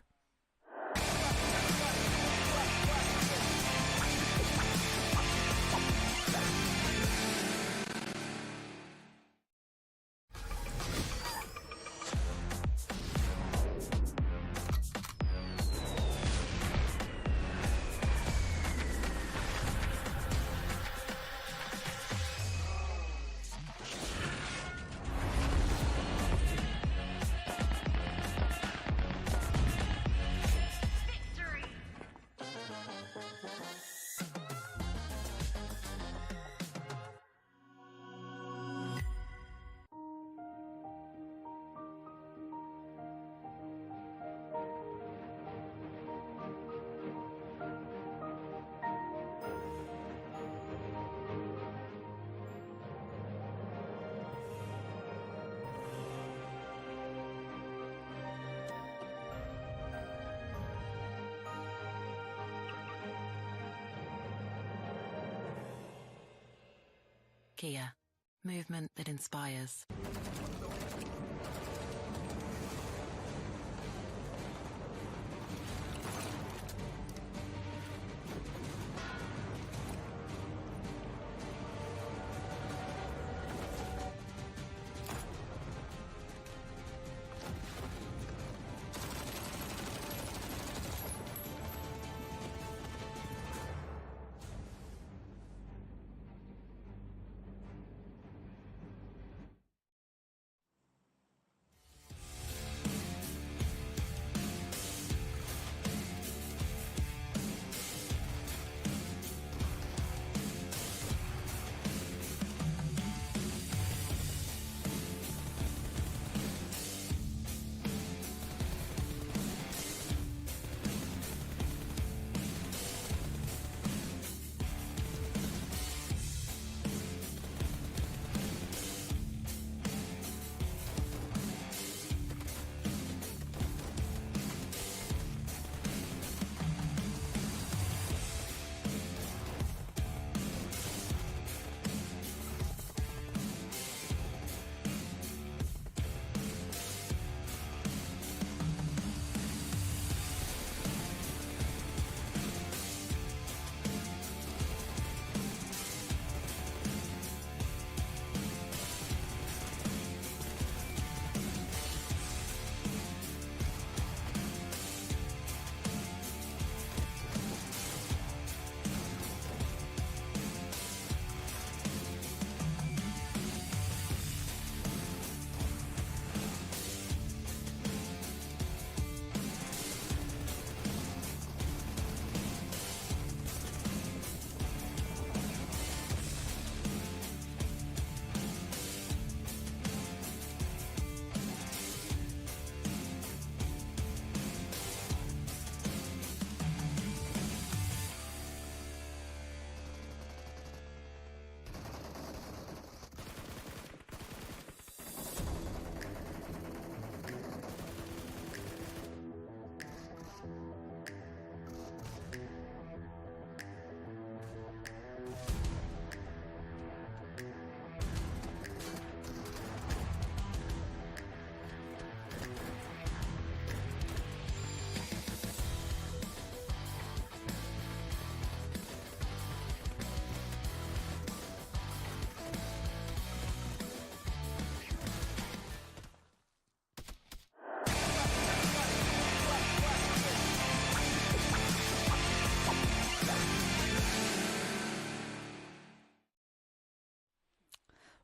G: Kia. Movement that inspires.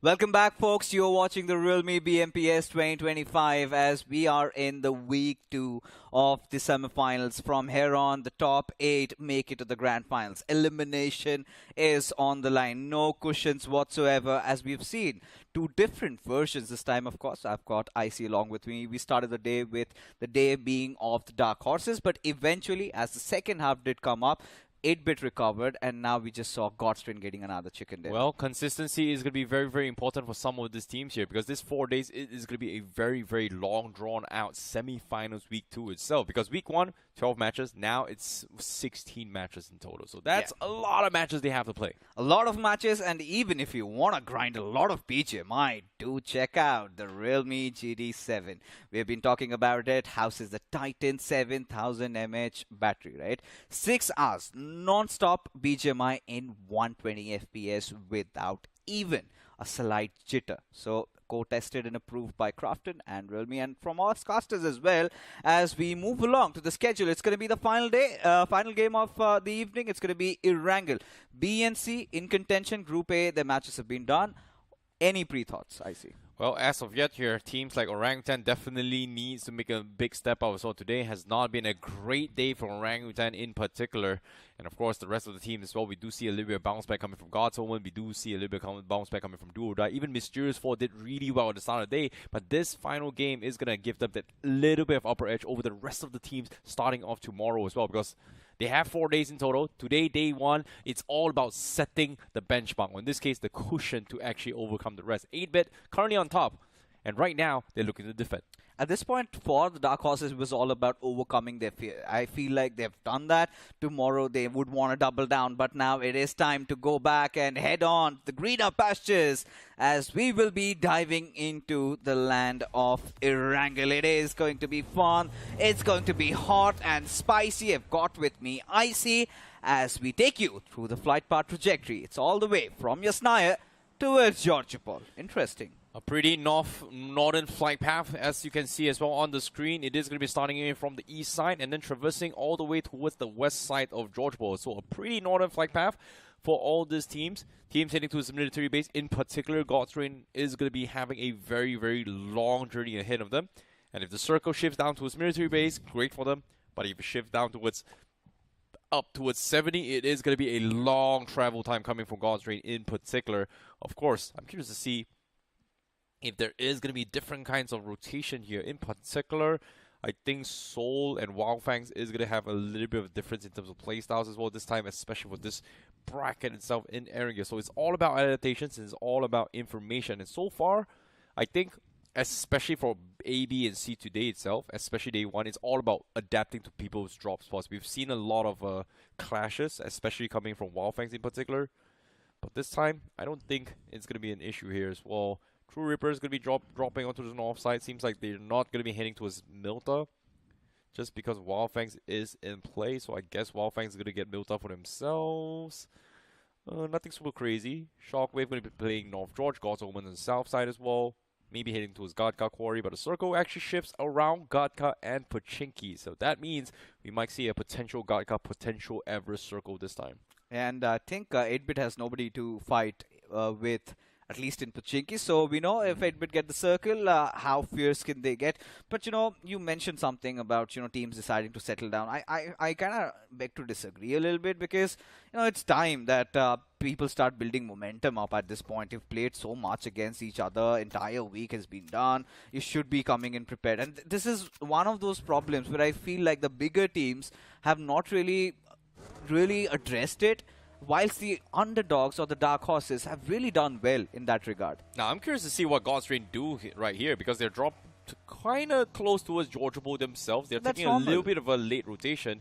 M: Welcome back, folks. You're watching the realme BMPS 2025 as we are in the week 2 of the semifinals. From here on, the top 8 make it to the grand finals. Elimination is on the line. No cushions whatsoever, as we've seen. 2 different versions this time, of course. I've got IC along with me. We started the day with the day being of the dark horses, but eventually, as the second half did come up, 8-bit recovered, and now we just saw Godstrain getting another chicken dinner.
L: Well, consistency is going to be very, very important for some of these teams here, because this 4 days is going to be a very, very long, drawn-out semi-finals week 2 itself. Because week 1, 12 matches. Now it's 16 matches in total. So that's a lot of matches they have to play.
M: A lot of matches, and even if you want to grind a lot of BGMI, do check out the Realme GT7. We have been talking about it. Houses the Titan 7000 mAh battery, right? 6 hours non-stop BGMI in 120 FPS without even a slight jitter. So co-tested and approved by Crafton and Realme, and from us casters as well. As we move along to the schedule, it's going to be the final day, final game of the evening. It's going to be Erangel. B and C in contention. Group A, their matches have been done. Any pre-thoughts, I see?
L: Well, as of yet here, teams like Orangutan definitely needs to make a big step up. So today has not been a great day for Orangutan in particular. And of course, the rest of the team as well. We do see a little bit of bounce back coming from God's Omen. We do see a little bit of bounce back coming from Do or Die. Even Mysterious 4 did really well at the start of the day. But this final game is going to give them that little bit of upper edge over the rest of the teams starting off tomorrow as well. Because they have 4 days in total. Today, day 1, it's all about setting the benchmark. Or in this case, the cushion to actually overcome the rest. 8-bit currently on top. And right now, they're looking to defend.
M: At this point, for the Dark Horses, it was all about overcoming their fear. I feel like they've done that. Tomorrow, they would want to double down. But now it is time to go back and head on to the greener pastures as we will be diving into the land of Erangel. It is going to be fun. It's going to be hot and spicy. I've got with me Icy as we take you through the flight path trajectory. It's all the way from Yasnaya towards Georgopol. Interesting.
L: A pretty northern flight path, as you can see as well on the screen. It is going to be starting in from the east side and then traversing all the way towards the west side of Georgopol. So a pretty northern flight path for all these teams. Teams heading to a military base, in particular, Godstrain is going to be having a very, very long journey ahead of them. And if the circle shifts down to its military base, great for them. But if it shifts down towards up towards 70, it is going to be a long travel time coming from Godstrain in particular. Of course, I'm curious to see if there is going to be different kinds of rotation here. In particular, I think Soul and Wyld Fangs is going to have a little bit of a difference in terms of playstyles as well this time, especially for this bracket itself in Erangel. So it's all about adaptations and it's all about information. And so far, I think, especially for A, B, and C today itself, especially day 1, it's all about adapting to people's drop spots. We've seen a lot of clashes, especially coming from Wyld Fangs in particular. But this time, I don't think it's going to be an issue here as well. True Ripper is going to be dropping onto the north side. Seems like they're not going to be heading towards Milta just because Wyld Fangs is in play. So I guess Wyld Fangs is going to get Milta for themselves. Nothing super crazy. Shockwave going to be playing North George. God's Omen on the south side as well. Maybe heading towards Gadka Quarry. But the circle actually shifts around Gadka and Pachinki. So that means we might see a potential Gadka, potential Everest circle this time.
M: And I think 8-bit has nobody to fight with, at least in Pachinki. So we know if 8-bit get the circle, how fierce can they get. But, you mentioned something about, teams deciding to settle down. I kind of beg to disagree a little bit because, it's time that people start building momentum up at this point. You've played so much against each other. Entire week has been done. You should be coming in prepared. And this is one of those problems where I feel like the bigger teams have not really addressed it, whilst the underdogs or the dark horses have really done well in that regard.
L: Now, I'm curious to see what Godstrain do right here because they're dropped kind of close towards Georgopol themselves. They're taking a little bit of a late rotation.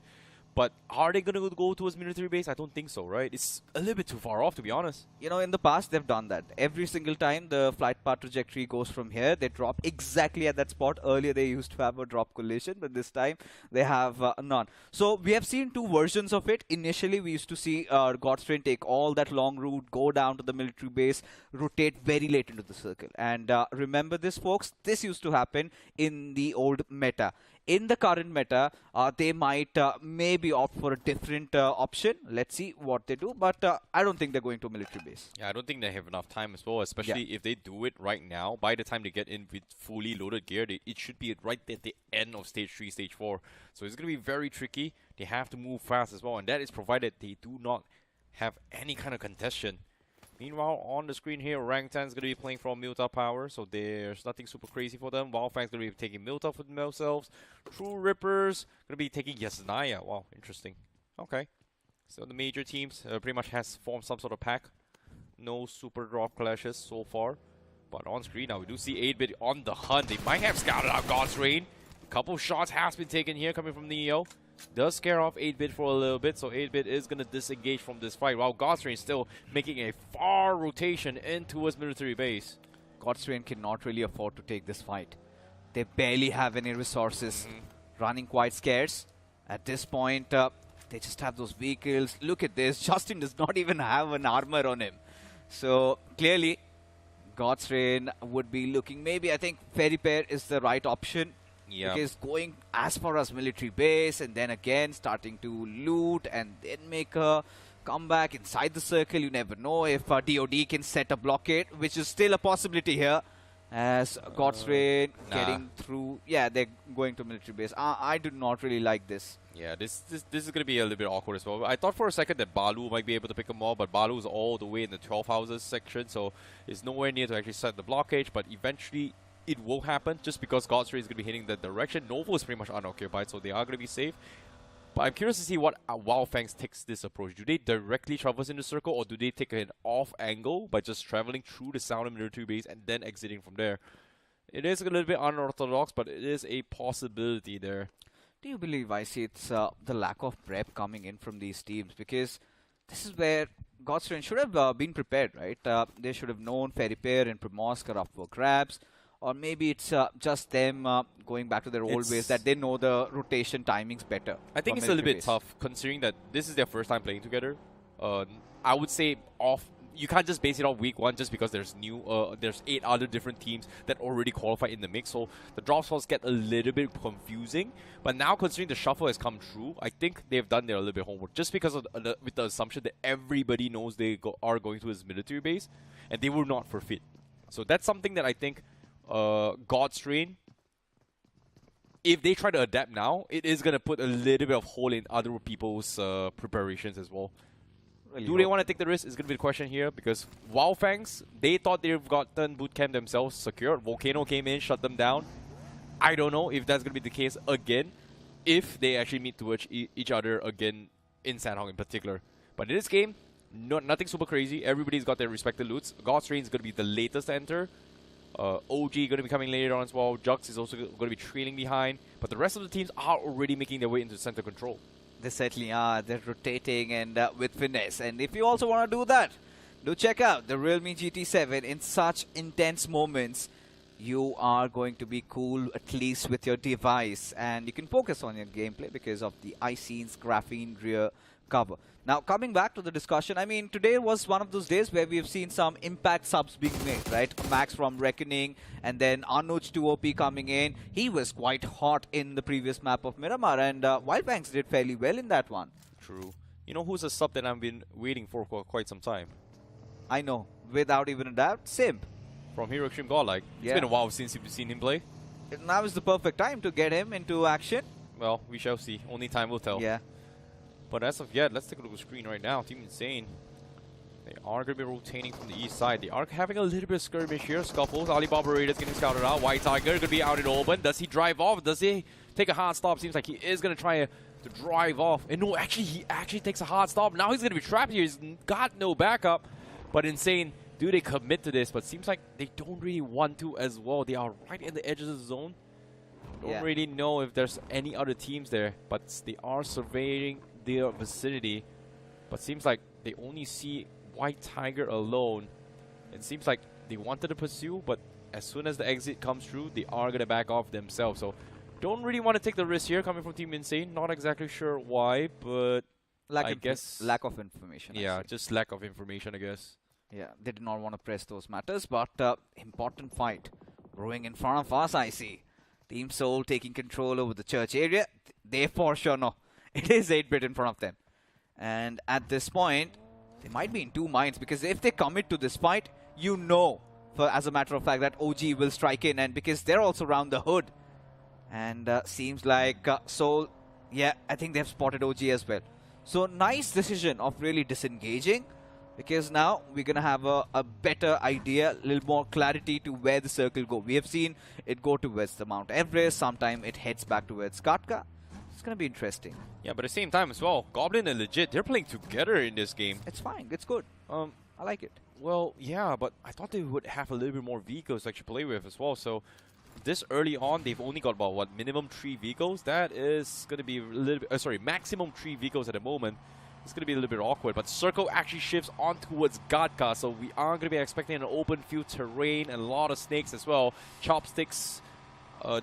L: But are they going to go towards military base? I don't think so, right? It's a little bit too far off, to be honest.
M: In the past, they've done that. Every single time the flight path trajectory goes from here, they drop exactly at that spot. Earlier, they used to have a drop collision, but this time, they have none. So, we have seen 2 versions of it. Initially, we used to see Godstrain take all that long route, go down to the military base, rotate very late into the circle. And remember this, folks, this used to happen in the old meta. in the current meta, they might maybe opt for a different option. Let's see what they do. But I don't think they're going to a military base.
L: Yeah, I don't think they have enough time as well, especially if they do it right now. By the time they get in with fully loaded gear, it should be right at the end of Stage 3, Stage 4. So it's going to be very tricky. They have to move fast as well, and that is provided they do not have any kind of contention. Meanwhile, on the screen here, Orangutan's going to be playing from Milta power, so there's nothing super crazy for them. Wyld Fangs going to be taking Milta for themselves. True Rippers going to be taking Yasnaya. Wow, interesting. Okay. So the major teams pretty much has formed some sort of pack. No super drop clashes so far. But on screen now, we do see 8-Bit on the hunt. They might have scouted out God's Rain. A couple shots has been taken here coming from Neo. Does scare off 8-Bit for a little bit, so 8-Bit is going to disengage from this fight, while God's Rain still making a far rotation into his military base.
M: God's Rain cannot really afford to take this fight. They barely have any resources. Running quite scarce. At this point, they just have those vehicles. Look at this. Justin does not even have an armor on him. So, clearly, God's Rain would be looking, maybe I think Fairy Pair is the right option.
L: Yeah.
M: Because going as far as military base and then again starting to loot and then make a comeback inside the circle. You never know if DOD can set a blockade, which is still a possibility here. As God's Rain getting through. Yeah, they're going to military base. I do not really like this.
L: Yeah, this is going to be a little bit awkward as well. I thought for a second that Balu might be able to pick them off, but Balu is all the way in the 12 houses section, so it's nowhere near to actually set the blockage, but eventually it will happen just because God's Ray is going to be hitting that direction. Novo is pretty much unoccupied, so they are going to be safe. But I'm curious to see what Wyld Fangs takes this approach. Do they directly traverse in the circle, or do they take an off angle by just traveling through the Sound military base and then exiting from there? It is a little bit unorthodox, but it is a possibility there.
M: Do you believe, I see it's the lack of prep coming in from these teams? Because this is where God's Rain should have been prepared, right? They should have known Fairy Pair and Primosk are up for grabs. Or maybe it's just them going back to their old ways, that they know the rotation timings better.
L: I think it's a little bit tough, considering that this is their first time playing together. I would say you can't just base it off week 1 just because there's there's 8 other different teams that already qualified in the mix. So the drop spots get a little bit confusing. But now, considering the shuffle has come true, I think they've done their little bit of homework. Just because of with the assumption that everybody knows they are going to his military base, and they will not forfeit. So that's something that I think God's Rain, if they try to adapt now, it is going to put a little bit of hole in other people's preparations as well. Really do they want to take the risk is going to be the question here, because Wyld Fangs, they thought they've gotten bootcamp themselves secured. VOLCANO came in, shut them down. I don't know if that's going to be the case again, if they actually meet towards each other again in Sanhok in particular. But in this game, nothing super crazy. Everybody's got their respective loots. God's Rain is going to be the latest to enter. OG going to be coming later on as well. Jux is also going to be trailing behind. But the rest of the teams are already making their way into center control.
M: They certainly are. They're rotating and with finesse. And if you also want to do that, do check out the Realme GT7. In such intense moments, you are going to be cool, at least with your device. And you can focus on your gameplay because of the iScene's graphene rear cover. Now, coming back to the discussion, I mean, today was one of those days where we have seen some impact subs being made, right? Max from Reckoning, and then Anuj 2OP coming in. He was quite hot in the previous map of Miramar, and Wyld Fangs did fairly well in that one.
L: True. You know who's a sub that I've been waiting for quite some time?
M: I know, without even a doubt, Simp.
L: From Hero Extreme Godlike. It's been a while since you've seen him play.
M: Now is the perfect time to get him into action.
L: Well, we shall see. Only time will tell.
M: Yeah.
L: But as of yet, let's take a look at the screen right now. Team Insane. They are going to be rotating from the east side. They are having a little bit of skirmish here. Scuffles. Alibaba Raiders getting scouted out. White Tiger going to be out in open. Does he drive off? Does he take a hard stop? Seems like he is going to try to drive off. And no, actually, he actually takes a hard stop. Now he's going to be trapped here. He's got no backup. But Insane, do they commit to this? But seems like they don't really want to as well. They are right in the edges of the zone. Don't really know if there's any other teams there. But they are surveying their vicinity, but seems like they only see White Tiger alone. It seems like they wanted to pursue, but as soon as the exit comes through, they are going to back off themselves. So don't really want to take the risk here coming from Team Insane. Not exactly sure why, but I guess
M: lack of information.
L: Yeah, just lack of information, I guess.
M: Yeah, they did not want to press those matters, but important fight brewing in front of us, I see. Team Soul taking control over the church area. They for sure know it is 8-bit in front of them. And at this point, they might be in two minds, because if they commit to this fight, you know, as a matter of fact, that OG will strike in, and because they're also around the hood. And seems like Soul, yeah, I think they've spotted OG as well. So nice decision of really disengaging, because now we're going to have a better idea, a little more clarity to where the circle go. We have seen it go towards the Mount Everest, sometime it heads back towards Katka. It's going to be interesting.
L: Yeah, but at the same time as well, Goblin and Legit, they're playing together in this game.
M: It's fine, it's good. I like it.
L: Well, yeah, but I thought they would have a little bit more vehicles to actually play with as well. So this early on, they've only got about, what, minimum 3 vehicles? That is going to be a little bit, sorry, maximum 3 vehicles at the moment. It's going to be a little bit awkward, but Circle actually shifts on towards Gatka, so we are going to be expecting an open field terrain and a lot of snakes as well. Chopsticks,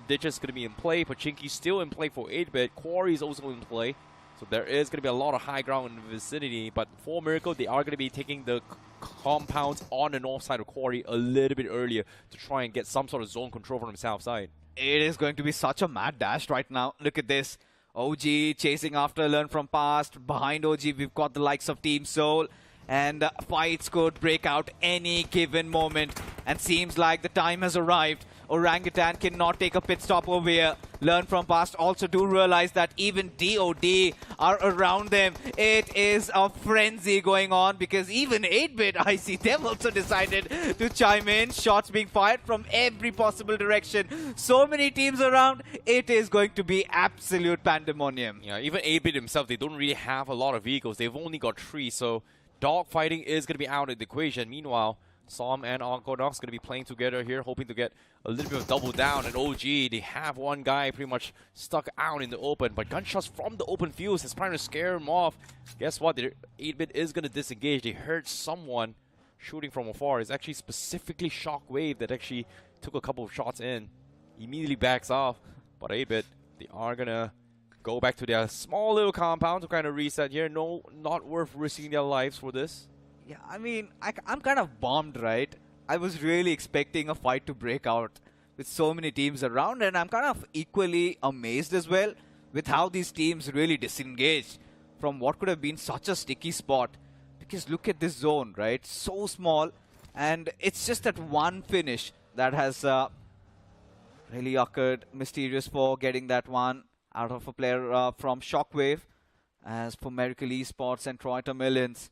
L: Ditches going to be in play. Pachinki still in play for 8-bit. Quarry is also in play. So there is going to be a lot of high ground in the vicinity. But for Miracle, they are going to be taking the compounds on the north side of Quarry a little bit earlier to try and get some sort of zone control from the south side.
M: It is going to be such a mad dash right now. Look at this. OG chasing after Learn From Past. Behind OG, we've got the likes of Team Soul. And fights could break out any given moment. And seems like the time has arrived. Orangutan cannot take a pit stop over here. Learn From Past also do realize that even DOD are around them. It is a frenzy going on, because even 8-bit, I see them also decided to chime in. Shots being fired from every possible direction. So many teams around. It is going to be absolute pandemonium.
L: Yeah, even 8-bit himself, they don't really have a lot of vehicles. They've only got 3, so dogfighting is going to be out of the equation. Meanwhile, Som and Onkonox going to be playing together here, hoping to get a little bit of double down. And OG, they have one guy pretty much stuck out in the open, but gunshots from the open fields is trying to scare him off. Guess what? 8-bit is going to disengage. They heard someone shooting from afar. It's actually specifically Shockwave that actually took a couple of shots in. Immediately backs off, but 8-bit, they are going to go back to their small little compound to kind of reset here. No, not worth risking their lives for this.
M: Yeah, I mean, I'm kind of bummed, right? I was really expecting a fight to break out with so many teams around, and I'm kind of equally amazed as well with how these teams really disengaged from what could have been such a sticky spot. Because look at this zone, right? So small, and it's just that one finish that has really occurred. Mysterious for getting that one out of a player from Shockwave. As for Miracle Esports and Troy Tamilans,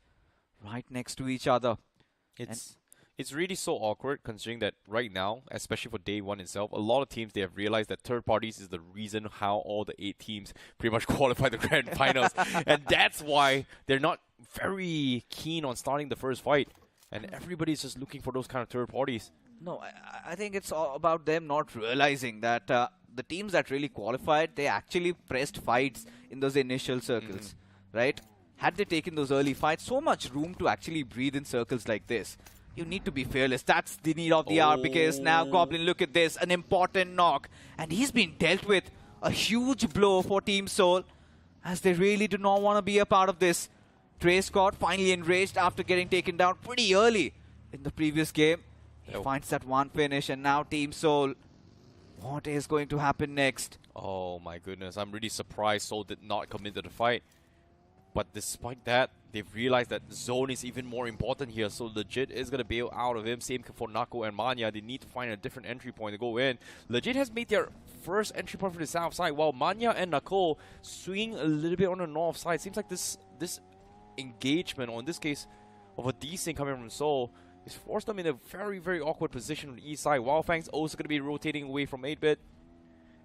M: right next to each other.
L: It's really so awkward, considering that right now, especially for day one itself, a lot of teams, they have realized that third parties is the reason how all the 8 teams pretty much qualify the Grand Finals. And that's why they're not very keen on starting the first fight. And everybody's just looking for those kind of third parties.
M: No, I think it's all about them not realizing that the teams that really qualified, they actually pressed fights in those initial circles, right? Had they taken those early fights, so much room to actually breathe in circles like this. You need to be fearless. That's the need of the hour, because now Goblin, look at this, an important knock. And he's been dealt with a huge blow for Team Soul, as they really do not want to be a part of this. Trey Scott finally enraged after getting taken down pretty early in the previous game. He finds that one finish, and now Team Soul, what is going to happen next?
L: Oh my goodness, I'm really surprised Soul did not commit to the fight. But despite that, they've realized that zone is even more important here. So Legit is going to bail out of him. Same for Nako and Manya. They need to find a different entry point to go in. Legit has made their first entry point for the south side, while Manya and Nako swing a little bit on the north side. Seems like this engagement, or in this case, of a decent coming from Seoul, is forced them in a very, very awkward position on the east side. Wyld Fangs also going to be rotating away from 8-bit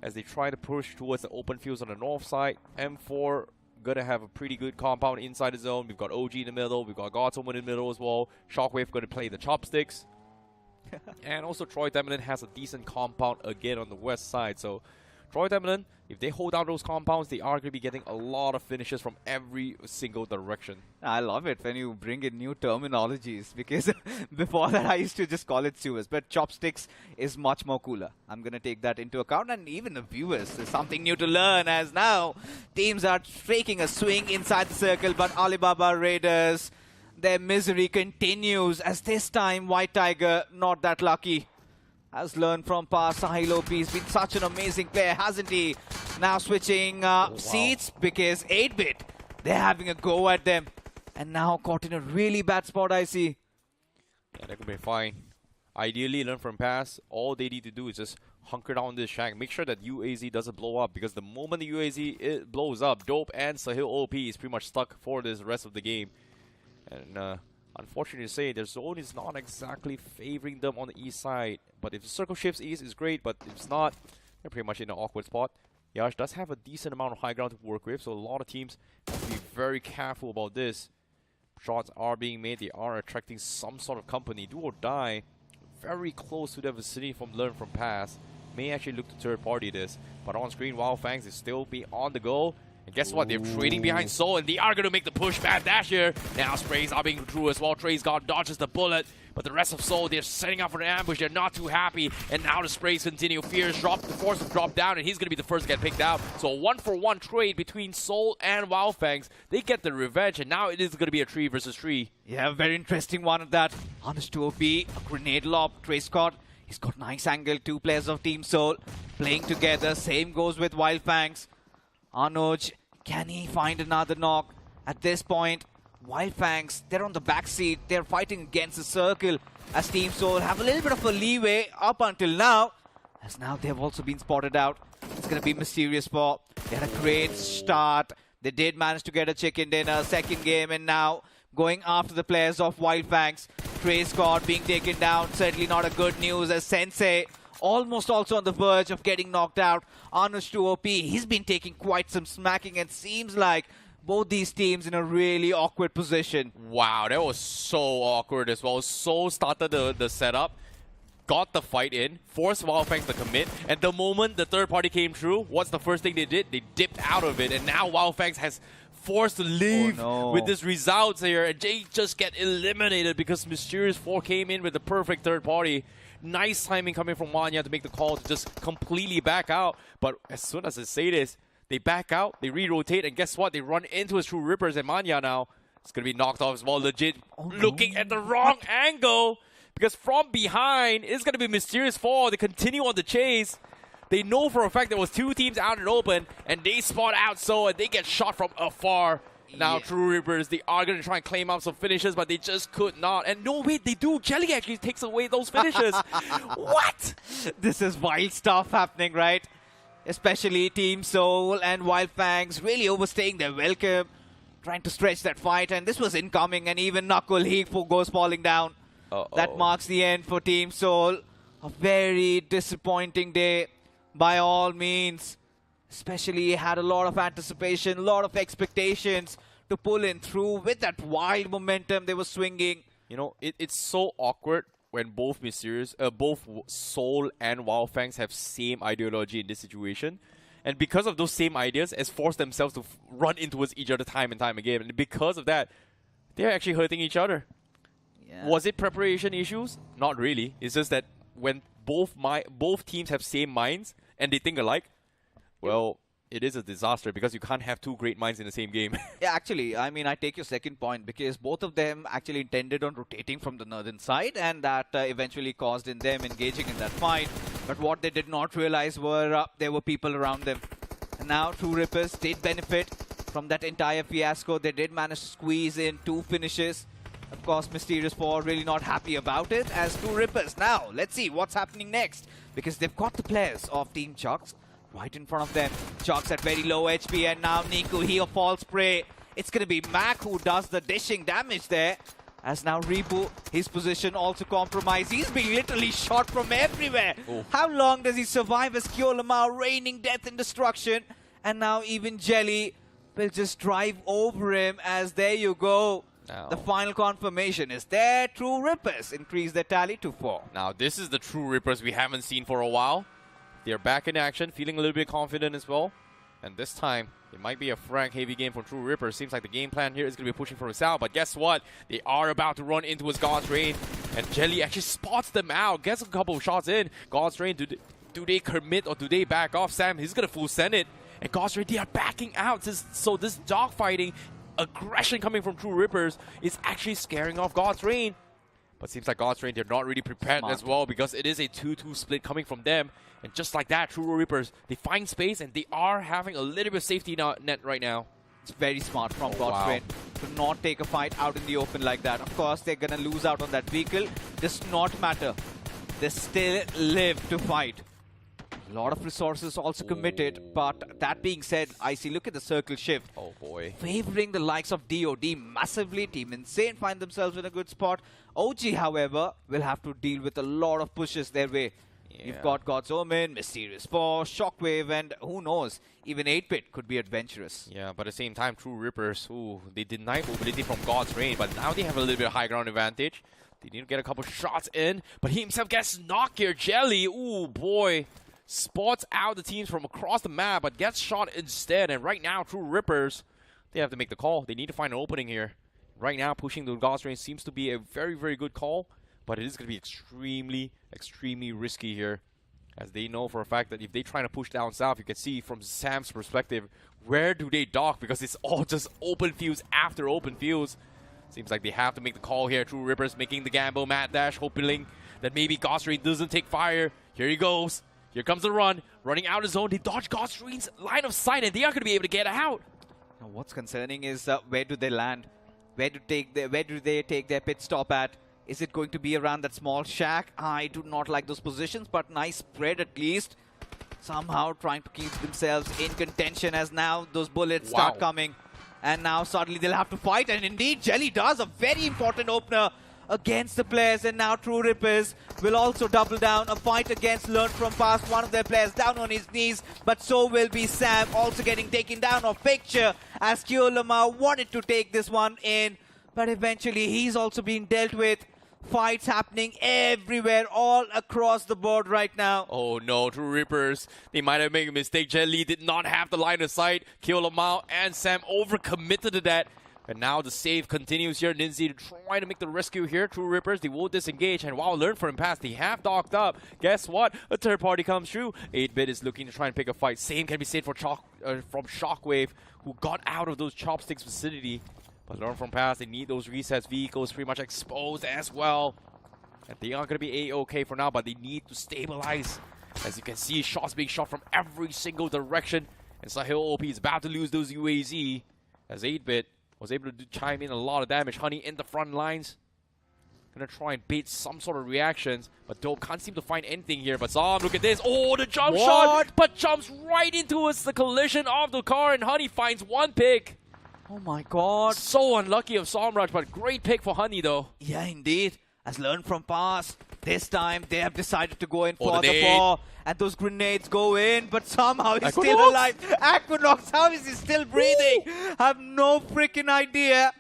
L: as they try to push towards the open fields on the north side. M4 gonna have a pretty good compound inside the zone. We've got OG in the middle. We've got Godsomen in the middle as well. Shockwave gonna play the chopsticks. And also Troy Tamilan has a decent compound again on the west side. So Troy Tamilan, if they hold down those compounds, they are going to be getting a lot of finishes from every single direction.
M: I love it when you bring in new terminologies, because before that I used to just call it sewers, but chopsticks is much more cooler. I'm going to take that into account, and even the viewers, there's something new to learn, as now teams are taking a swing inside the circle, but Alibaba Raiders, their misery continues, as this time White Tiger not that lucky. has learned from past. Sahil OP has been such an amazing player, hasn't he? Now switching seats because 8-bit, they're having a go at them. And now caught in a really bad spot, I see.
L: Yeah, that could be fine. Ideally, learn from pass. All they need to do is just hunker down this shack. Make sure that UAZ doesn't blow up, because the moment the UAZ blows up, Dope and Sahil OP is pretty much stuck for this rest of the game. And unfortunately to say, their zone is not exactly favoring them on the east side. But if the circle shifts east, it's great. But if it's not, they're pretty much in an awkward spot. Yash does have a decent amount of high ground to work with, so a lot of teams have to be very careful about this. Shots are being made. They are attracting some sort of company. Do or die. Very close to the vicinity from learn from pass. May actually look to third party this. But on screen, Wyld Fangs is still be on the go. And guess what? They're trading behind Soul, and they are going to make the push back dash here. Now sprays are being through as well. Trey's God dodges the bullet. But the rest of Soul, they're setting up for an ambush. They're not too happy. And now the sprays continue. Fears drop, the force to drop down, and he's going to be the first to get picked out. So a 1-for-1 trade between Soul and Wyld Fangs. They get the revenge, and now it is going to be a 3 versus 3.
M: Yeah, very interesting one at that. Honest to OP, a grenade lob. Trey Scott, he's got nice angle. 2 players of Team Soul playing together. Same goes with Wyld Fangs. Anuj, can he find another knock? At this point, Wyld Fangs, they're on the back seat. They're fighting against the circle as Team Soul have a little bit of a leeway up until now. As now they've also been spotted out. It's going to be Mysterious 4. They had a great start. They did manage to get a chicken dinner second game, and now going after the players of Wyld Fangs. Trey Scott being taken down. Certainly not a good news as Sensei almost also on the verge of getting knocked out. Anush to OP, he's been taking quite some smacking, and seems like both these teams in a really awkward position.
L: Wow, that was so awkward as well. Soul started the setup, got the fight in, forced Wyld Fangs to commit, and the moment the third party came through, what's the first thing they did? They dipped out of it, and now Wyld Fangs has forced to leave with this results here, and they just get eliminated because Mysterious 4 came in with the perfect third party. Nice timing coming from Wanya to make the call to just completely back out. But as soon as I say this, they back out, they re-rotate, and guess what? They run into his True Rippers, and Manya now is going to be knocked off as well. Legit looking at the wrong angle, because from behind, it's going to be Mysterious 4. They continue on the chase. They know for a fact there was 2 teams out in open, and they spot out so, and they get shot from afar. Now, True Rippers, they are going to try and claim up some finishes, but they just could not. And no, wait, they do. Jelly actually takes away those finishes. What?
M: This is wild stuff happening, right? Especially Team Soul and Wyld Fangs really overstaying their welcome, trying to stretch that fight. And this was incoming, and even Knuckle, he goes falling down. That marks the end for Team Soul. A very disappointing day by all means. Especially had a lot of anticipation, a lot of expectations to pull in through with that wild momentum they were swinging.
L: You know, it's so awkward when both both Soul and Wyld Fangs have same ideology in this situation. And because of those same ideas, has forced themselves to run into each other time and time again. And because of that, they're actually hurting each other. Yeah. Was it preparation issues? Not really. It's just that when both teams have same minds and they think alike, well, it is a disaster because you can't have 2 great minds in the same game.
M: Yeah, actually, I mean, I take your second point because both of them actually intended on rotating from the northern side, and that eventually caused in them engaging in that fight. But what they did not realize were there were people around them. And now True Rippers did benefit from that entire fiasco. They did manage to squeeze in 2 finishes. Of course, Mysterious 4 really not happy about it as True Rippers. Now, let's see what's happening next, because they've got the players of Team Jux right in front of them. Jux at very low HP, and now Niku, he a false prey. It's going to be Mac who does the dishing damage there. As now Rebu, his position also compromised. He's being literally shot from everywhere. Oh. How long does he survive as Kyolamau raining death and destruction? And now even Jelly will just drive over him as there you go. The final confirmation is there. True Rippers increase their tally to 4.
L: Now this is the True Rippers we haven't seen for a while. They're back in action, feeling a little bit confident as well. And this time, it might be a frank heavy game for True Rippers. Seems like the game plan here is going to be pushing for his out. But guess what? They are about to run into his God's Rain. And Jelly actually spots them out. Gets a couple of shots in. God's Rain, do they commit or do they back off? Sam, he's going to full send it. And God's Rain, they are backing out. So this dogfighting, aggression coming from True Rippers is actually scaring off God's Rain. But seems like God's Rain, they're not really prepared
M: Smart.
L: as well because it is a 2-2 split coming from them. And just like that, True Reapers, they find space and they are having a little bit of safety net right now.
M: It's very smart from God's
L: wow.
M: Rain to not take a fight out in the open like that. Of course, they're going to lose out on that vehicle. Does not matter. They still live to fight. A lot of resources also committed, but that being said, I see, look at the circle shift.
L: Oh boy.
M: Favoring the likes of DOD massively. Team Insane find themselves in a good spot. OG, however, will have to deal with a lot of pushes their way.
L: Yeah.
M: You've got God's Omen, Mysterious Force, Shockwave, and who knows, even 8-Bit could be adventurous.
L: Yeah, but at the same time, True Reapers, they deny mobility from God's Rain, but now they have a little bit of high ground advantage. They need to get a couple shots in, but he himself gets knocked here. Jelly, ooh boy. Spots out the teams from across the map, but gets shot instead. And right now, True Rippers, they have to make the call. They need to find an opening here. Right now, pushing the God's Rain seems to be a very, very good call, but it is going to be extremely, extremely risky here. As they know for a fact that if they try to push down south, you can see from Sam's perspective, where do they dock? Because it's all just open fields after open fields. Seems like they have to make the call here. True Rippers making the gamble, mad dash, hoping that maybe God's Rain doesn't take fire. Here he goes. Here comes the run. Running out of zone. They dodge God's Rain's line of sight, and they are going to be able to get out.
M: Now, what's concerning is where do they land? Where do they take their pit stop at? Is it going to be around that small shack? I do not like those positions, but nice spread at least. Somehow trying to keep themselves in contention as now those bullets start coming. And now suddenly they'll have to fight. And indeed, Jelly does a very important opener against the players. And now True Rippers will also double down. A fight against Learn From Past. One of their players down on his knees. But so will be Sam, also getting taken down off picture as Kyolama wanted to take this one in. But eventually he's also being dealt with. Fights happening everywhere, all across the board right now.
L: Oh no, True Rippers. They might have made a mistake. Jelly did not have the line of sight. Kyolama and Sam overcommitted to that. And now the save continues here. Ninzi trying to make the rescue here. True Rippers, they will disengage. And wow, Learn From Past, they have docked up. Guess what? A third party comes through. 8-Bit is looking to try and pick a fight. Same can be said for from Shockwave, who got out of those chopsticks vicinity. But Learn From Past, they need those resets. Vehicles pretty much exposed as well. And they are going to be A-okay for now, but they need to stabilize. As you can see, shots being shot from every single direction. And Sahil OP is about to lose those UAZ. As 8-Bit was able to chime in a lot of damage. Honey in the front lines. Gonna try and bait some sort of reactions. But Dope can't seem to find anything here. But Zom, look at this. Oh, the jump shot! But jumps right into the collision of the car. And Honey finds one pick.
M: Oh my god.
L: So unlucky of Somraj, but great pick for Honey though.
M: Yeah, indeed. As Learn From Past, this time they have decided to go in for the ball. And those grenades go in, but somehow he's still alive. Equinox, how is he still breathing? I have no freaking idea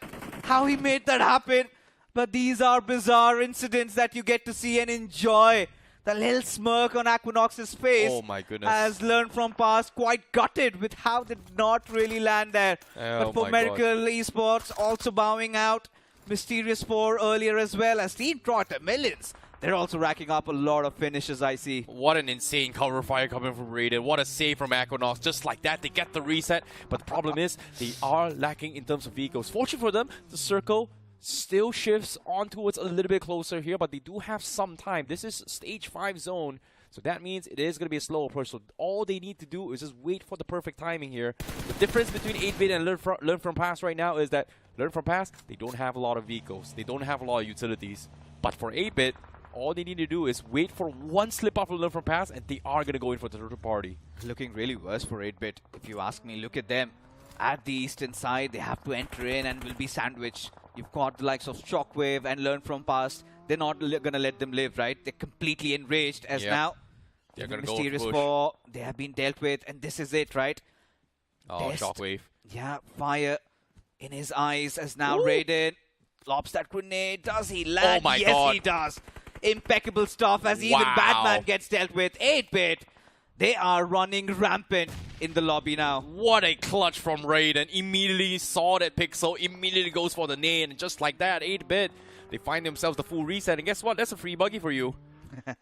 M: how he made that happen. But these are bizarre incidents that you get to see and enjoy. The little smirk on Equinox's face.
L: Oh my goodness.
M: As Learn From Past, quite gutted with how they did not really land there. But for Miracle Esports, also bowing out. Mysterious 4 earlier as well as Team Tamilan. They're also racking up a lot of finishes, I see.
L: What an insane cover fire coming from Raiden. What a save from Equinox. Just like that, they get the reset. But the problem is, they are lacking in terms of vehicles. Fortunately for them, the circle still shifts on towards a little bit closer here, but they do have some time. This is stage 5 zone, so that means it is going to be a slow approach. So all they need to do is just wait for the perfect timing here. The difference between 8-Bit and Learn From Past right now is that Learn From Past, they don't have a lot of vehicles. They don't have a lot of utilities. But for 8-Bit, all they need to do is wait for one slip up of Learn From Past, and they are going to go in for the third party.
M: Looking really worse for 8-Bit, if you ask me. Look at them. At the eastern side, they have to enter in and will be sandwiched. You've got the likes of Shockwave and Learn From Past. They're not going to let them live, right? They're completely enraged as now.
L: They're going to go
M: Mysterious
L: push.
M: 4, they have been dealt with, and this is it, right?
L: Oh, Shockwave.
M: Yeah, fire in his eyes as now Raiden lobs that grenade. Does he land?
L: Oh my
M: yes,
L: God.
M: he does. Impeccable stuff as even Batman gets dealt with. 8-Bit. They are running rampant in the lobby now.
L: What a clutch from Raiden. Immediately saw that pixel, immediately goes for the nade, and just like that, 8-Bit, they find themselves the full reset. And guess what? That's a free buggy for you.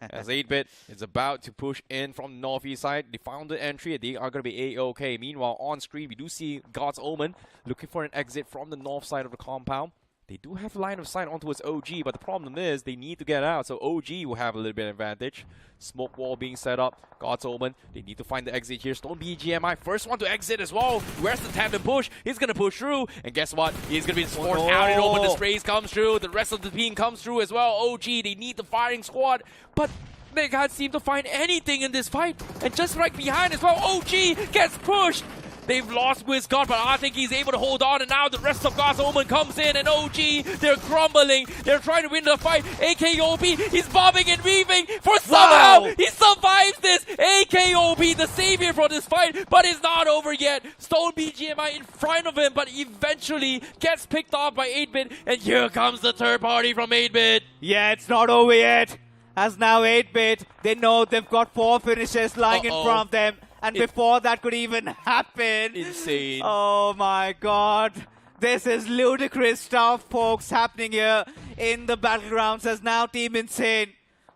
L: As 8-Bit is about to push in from the northeast side. They found the entry, and they are going to be A-okay. Meanwhile, on screen, we do see God's Omen looking for an exit from the north side of the compound. They do have line of sight onto his OG, but the problem is they need to get out. So OG will have a little bit of advantage. Smoke wall being set up. God's Omen. They need to find the exit here. Stone BGMI, first one to exit as well. Where's the tandem push? He's going to push through. And guess what? He's going to be forced out and open. The sprays comes through. The rest of the team comes through as well. OG, they need the firing squad. But they can't seem to find anything in this fight. And just right behind as well, OG gets pushed. They've lost Wiz God, but I think he's able to hold on, and now the rest of God's Omen comes in, and OG, they're crumbling. They're trying to win the fight. AKOB, he's bobbing and weaving for somehow he survives this. AKOB, the savior for this fight, but it's not over yet. Stone BGMI in front of him, but eventually gets picked off by 8-Bit, and here comes the third party from 8-Bit.
M: Yeah, it's not over yet. As now 8-Bit, they know they've got 4 finishes lying in front of them. And before that could even happen,
L: insane.
M: Oh my god. This is ludicrous stuff, folks, happening here in the battlegrounds as now Team Insane,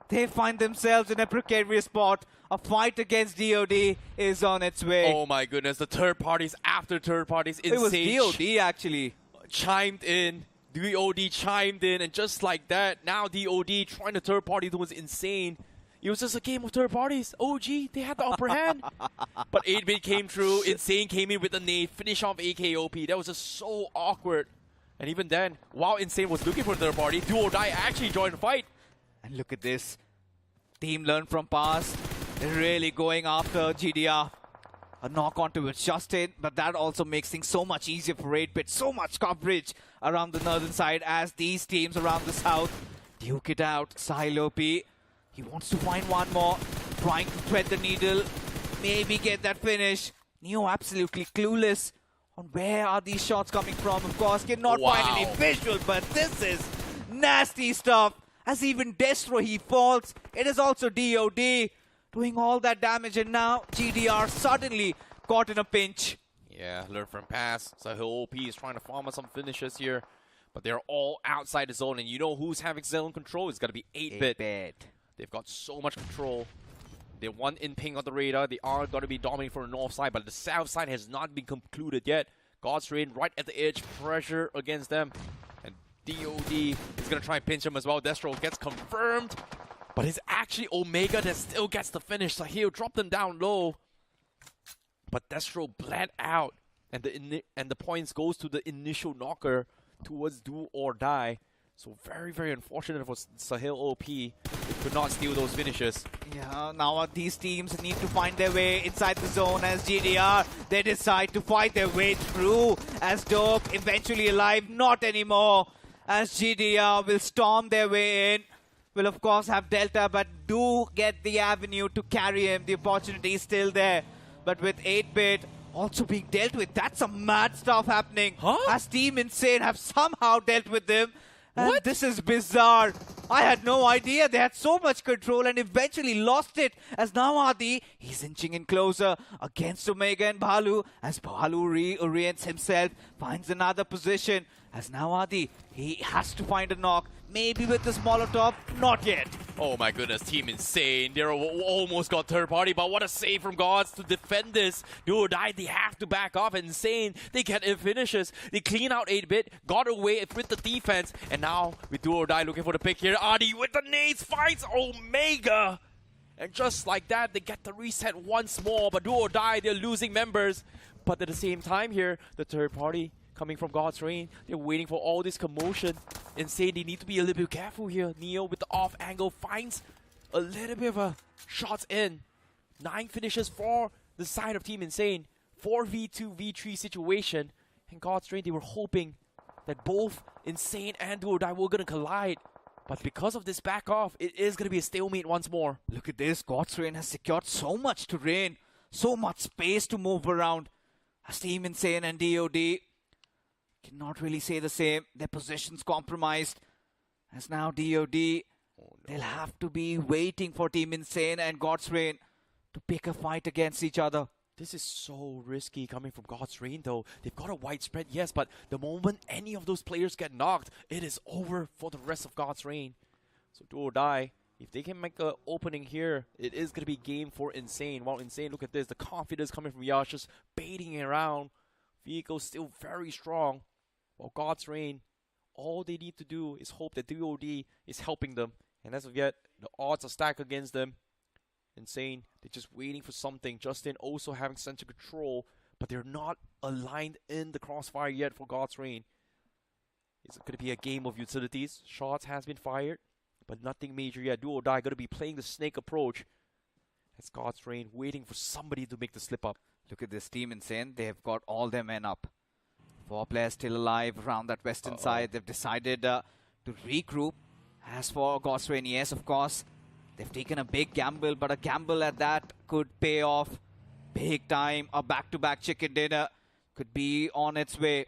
M: they find themselves in a precarious spot. A fight against DOD is on its way.
L: Oh my goodness, the third parties after third parties. Insane.
M: It was DOD actually.
L: Chimed in. DOD chimed in, and just like that, now DOD trying to third party was insane. It was just a game of third parties. OG, they had the upper hand. But 8-Bit came through. Insane came in with a nade. Finish off AKOP. That was just so awkward. And even then, while Insane was looking for third party, Do or Die actually joined the fight.
M: And look at this. Team learned from past. They're really going after GDR. A knock onto it just in, but that also makes things so much easier for 8-Bit. So much coverage around the northern side as these teams around the south duke it out. Silopi. He wants to find one more, trying to thread the needle, maybe get that finish. Neo absolutely clueless on where are these shots coming from. Of course, cannot find any visual, but this is nasty stuff. As even Destro, he falls. It is also DOD doing all that damage, and now GDR suddenly caught in a pinch.
L: Yeah, learn from pass. So OP is trying to farm on some finishes here, but they're all outside the zone, and you know who's having zone control? It's got to be 8-Bit. They've got so much control. They want in ping on the radar. They are going to be dominating from the north side, but the south side has not been concluded yet. God's Rain right at the edge. Pressure against them. And DOD is going to try and pinch him as well. Destro gets confirmed. But it's actually Omega that still gets the finish. So he'll drop them down low. But Destro bled out. And the points goes to the initial knocker towards Do or Die. So very, very unfortunate for Sahil OP. They could not steal those finishes.
M: Yeah, now these teams need to find their way inside the zone as GDR. They decide to fight their way through as Dope eventually alive. Not anymore. As GDR will storm their way in. Will of course have Delta, but do get the avenue to carry him. The opportunity is still there. But with 8-Bit also being dealt with, that's some mad stuff happening. As Team Insane have somehow dealt with them. And this is bizarre. I had no idea they had so much control and eventually lost it. As now Adi, he's inching in closer against Omega and Bhalu. As Bhalu reorients himself, finds another position. As now Adi, he has to find a knock. Maybe with this Molotov, not yet.
L: Oh my goodness, Team Insane. They're almost got third party, but what a save from Gods to defend this. Do or Die, they have to back off. Insane, they get finishes. They clean out 8-Bit, got away with the defense, and now with Do or Die looking for the pick here. Adi with the nades finds Omega. And just like that, they get the reset once more, but Do or Die, they're losing members. But at the same time here, the third party coming from God's Reign, they're waiting for all this commotion. Insane, they need to be a little bit careful here. Neo with the off angle finds a little bit of a shots in. 9 finishes for the side of Team Insane. 4v2, v3 situation. And God's Reign, they were hoping that both Insane and Do or Die were going to collide. But because of this back off, it is going to be a stalemate once more.
M: Look at this. God's Reign has secured so much terrain, so much space to move around. As Team Insane and DOD cannot really say the same. Their position's compromised. As now DOD, they'll have to be waiting for Team Insane and God's Reign to pick a fight against each other.
L: This is so risky coming from God's Reign though. They've got a wide spread, yes, but the moment any of those players get knocked, it is over for the rest of God's Reign. So Do or Die, if they can make an opening here, it is going to be game for Insane. While Insane, look at this, the confidence coming from Yash, just baiting around. Vehicle still very strong. While God's Reign all they need to do is hope that DOD is helping them. And as of yet, the odds are stacked against them. Insane. They're just waiting for something. Justin also having center control, but they're not aligned in the crossfire yet for God's Reign. It's going to be a game of utilities. Shots has been fired, but nothing major yet. Do or die going to be playing the snake approach. It's God's Reign waiting for somebody to make the slip up.
M: Look at this team Insane. They've got all their men up. 4 players still alive around that western side. They've decided to regroup. As for God's Reign, yes, of course, they've taken a big gamble, but a gamble at that could pay off big time. A back-to-back chicken dinner could be on its way.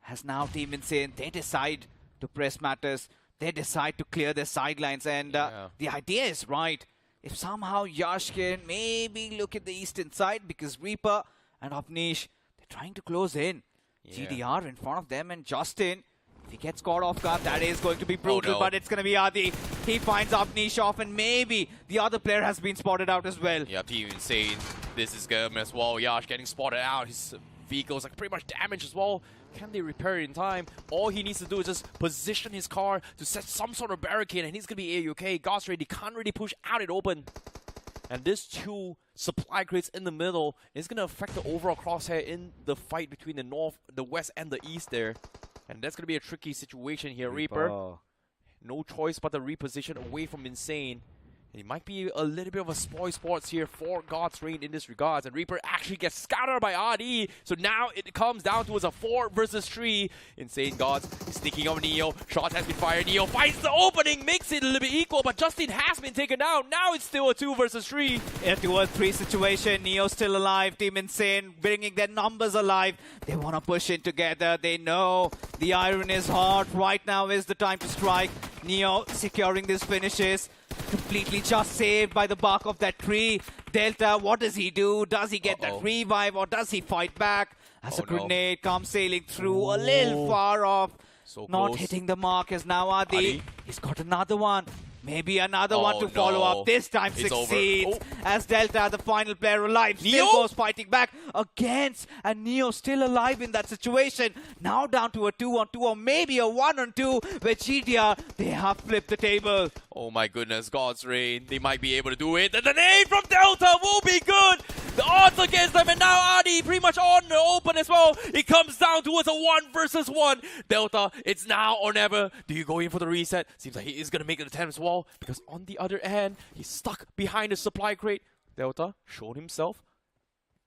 M: As now Team Insane, they decide to press matters. They decide to clear their sidelines. And the idea is right. If somehow Yash can maybe look at the eastern side, because Reaper and Avnish, they're trying to close in. GDR in front of them, and Justin, if he gets caught off guard, that is going to be brutal, but it's going to be Adi. He finds Avnish off, and maybe the other player has been spotted out as well.
L: Yeah, Team Insane. This is good as well. Yash getting spotted out. His vehicle's like pretty much damaged as well. Can they repair it in time? All he needs to do is just position his car to set some sort of barricade, and he's going to be A-OK. God's Reign, he can't really push out it open. And this 2 supply crates in the middle is going to affect the overall crosshair in the fight between the north, the west, and the east there. And that's going to be a tricky situation here. Reaper, no choice but to reposition away from Insane. And it might be a little bit of a spoil sports here for God's Reign in this regards. And Reaper actually gets scattered by RD. So now it comes down to a 4 versus 3. Insane Gods sneaking on Neo. Shot has been fired. Neo finds the opening, makes it a little bit equal, but Justin has been taken down. Now it's still a 2 versus 3.
M: A 2-3 situation. Neo still alive. Team Insane bringing their numbers alive. They want to push in together. They know the iron is hot. Right now is the time to strike. Neo securing these finishes. Completely just saved by the bark of that tree. Delta, what does he do? Does he get that revive, or does he fight back? As a grenade comes sailing through, a little far off.
L: So
M: not
L: close.
M: hitting the mark as now Adi. He's got another one. Maybe another one to follow up. This time
L: It's
M: succeeds. As Delta, the final player alive, still
L: Neo?
M: goes fighting back against. And Neo still alive in that situation. Now down to a 2-on-2 or maybe a 1-on-2 where GDR, they have flipped the table.
L: Oh my goodness, God's Reign. They might be able to do it. And the nade from Delta will be good. The odds against them. And now Adi pretty much on the open as well. It comes down to a 1 versus 1. Delta, it's now or never. Do you go in for the reset? Seems like he is going to make an attempt as well. Because on the other end, he's stuck behind the supply crate. Delta showed himself.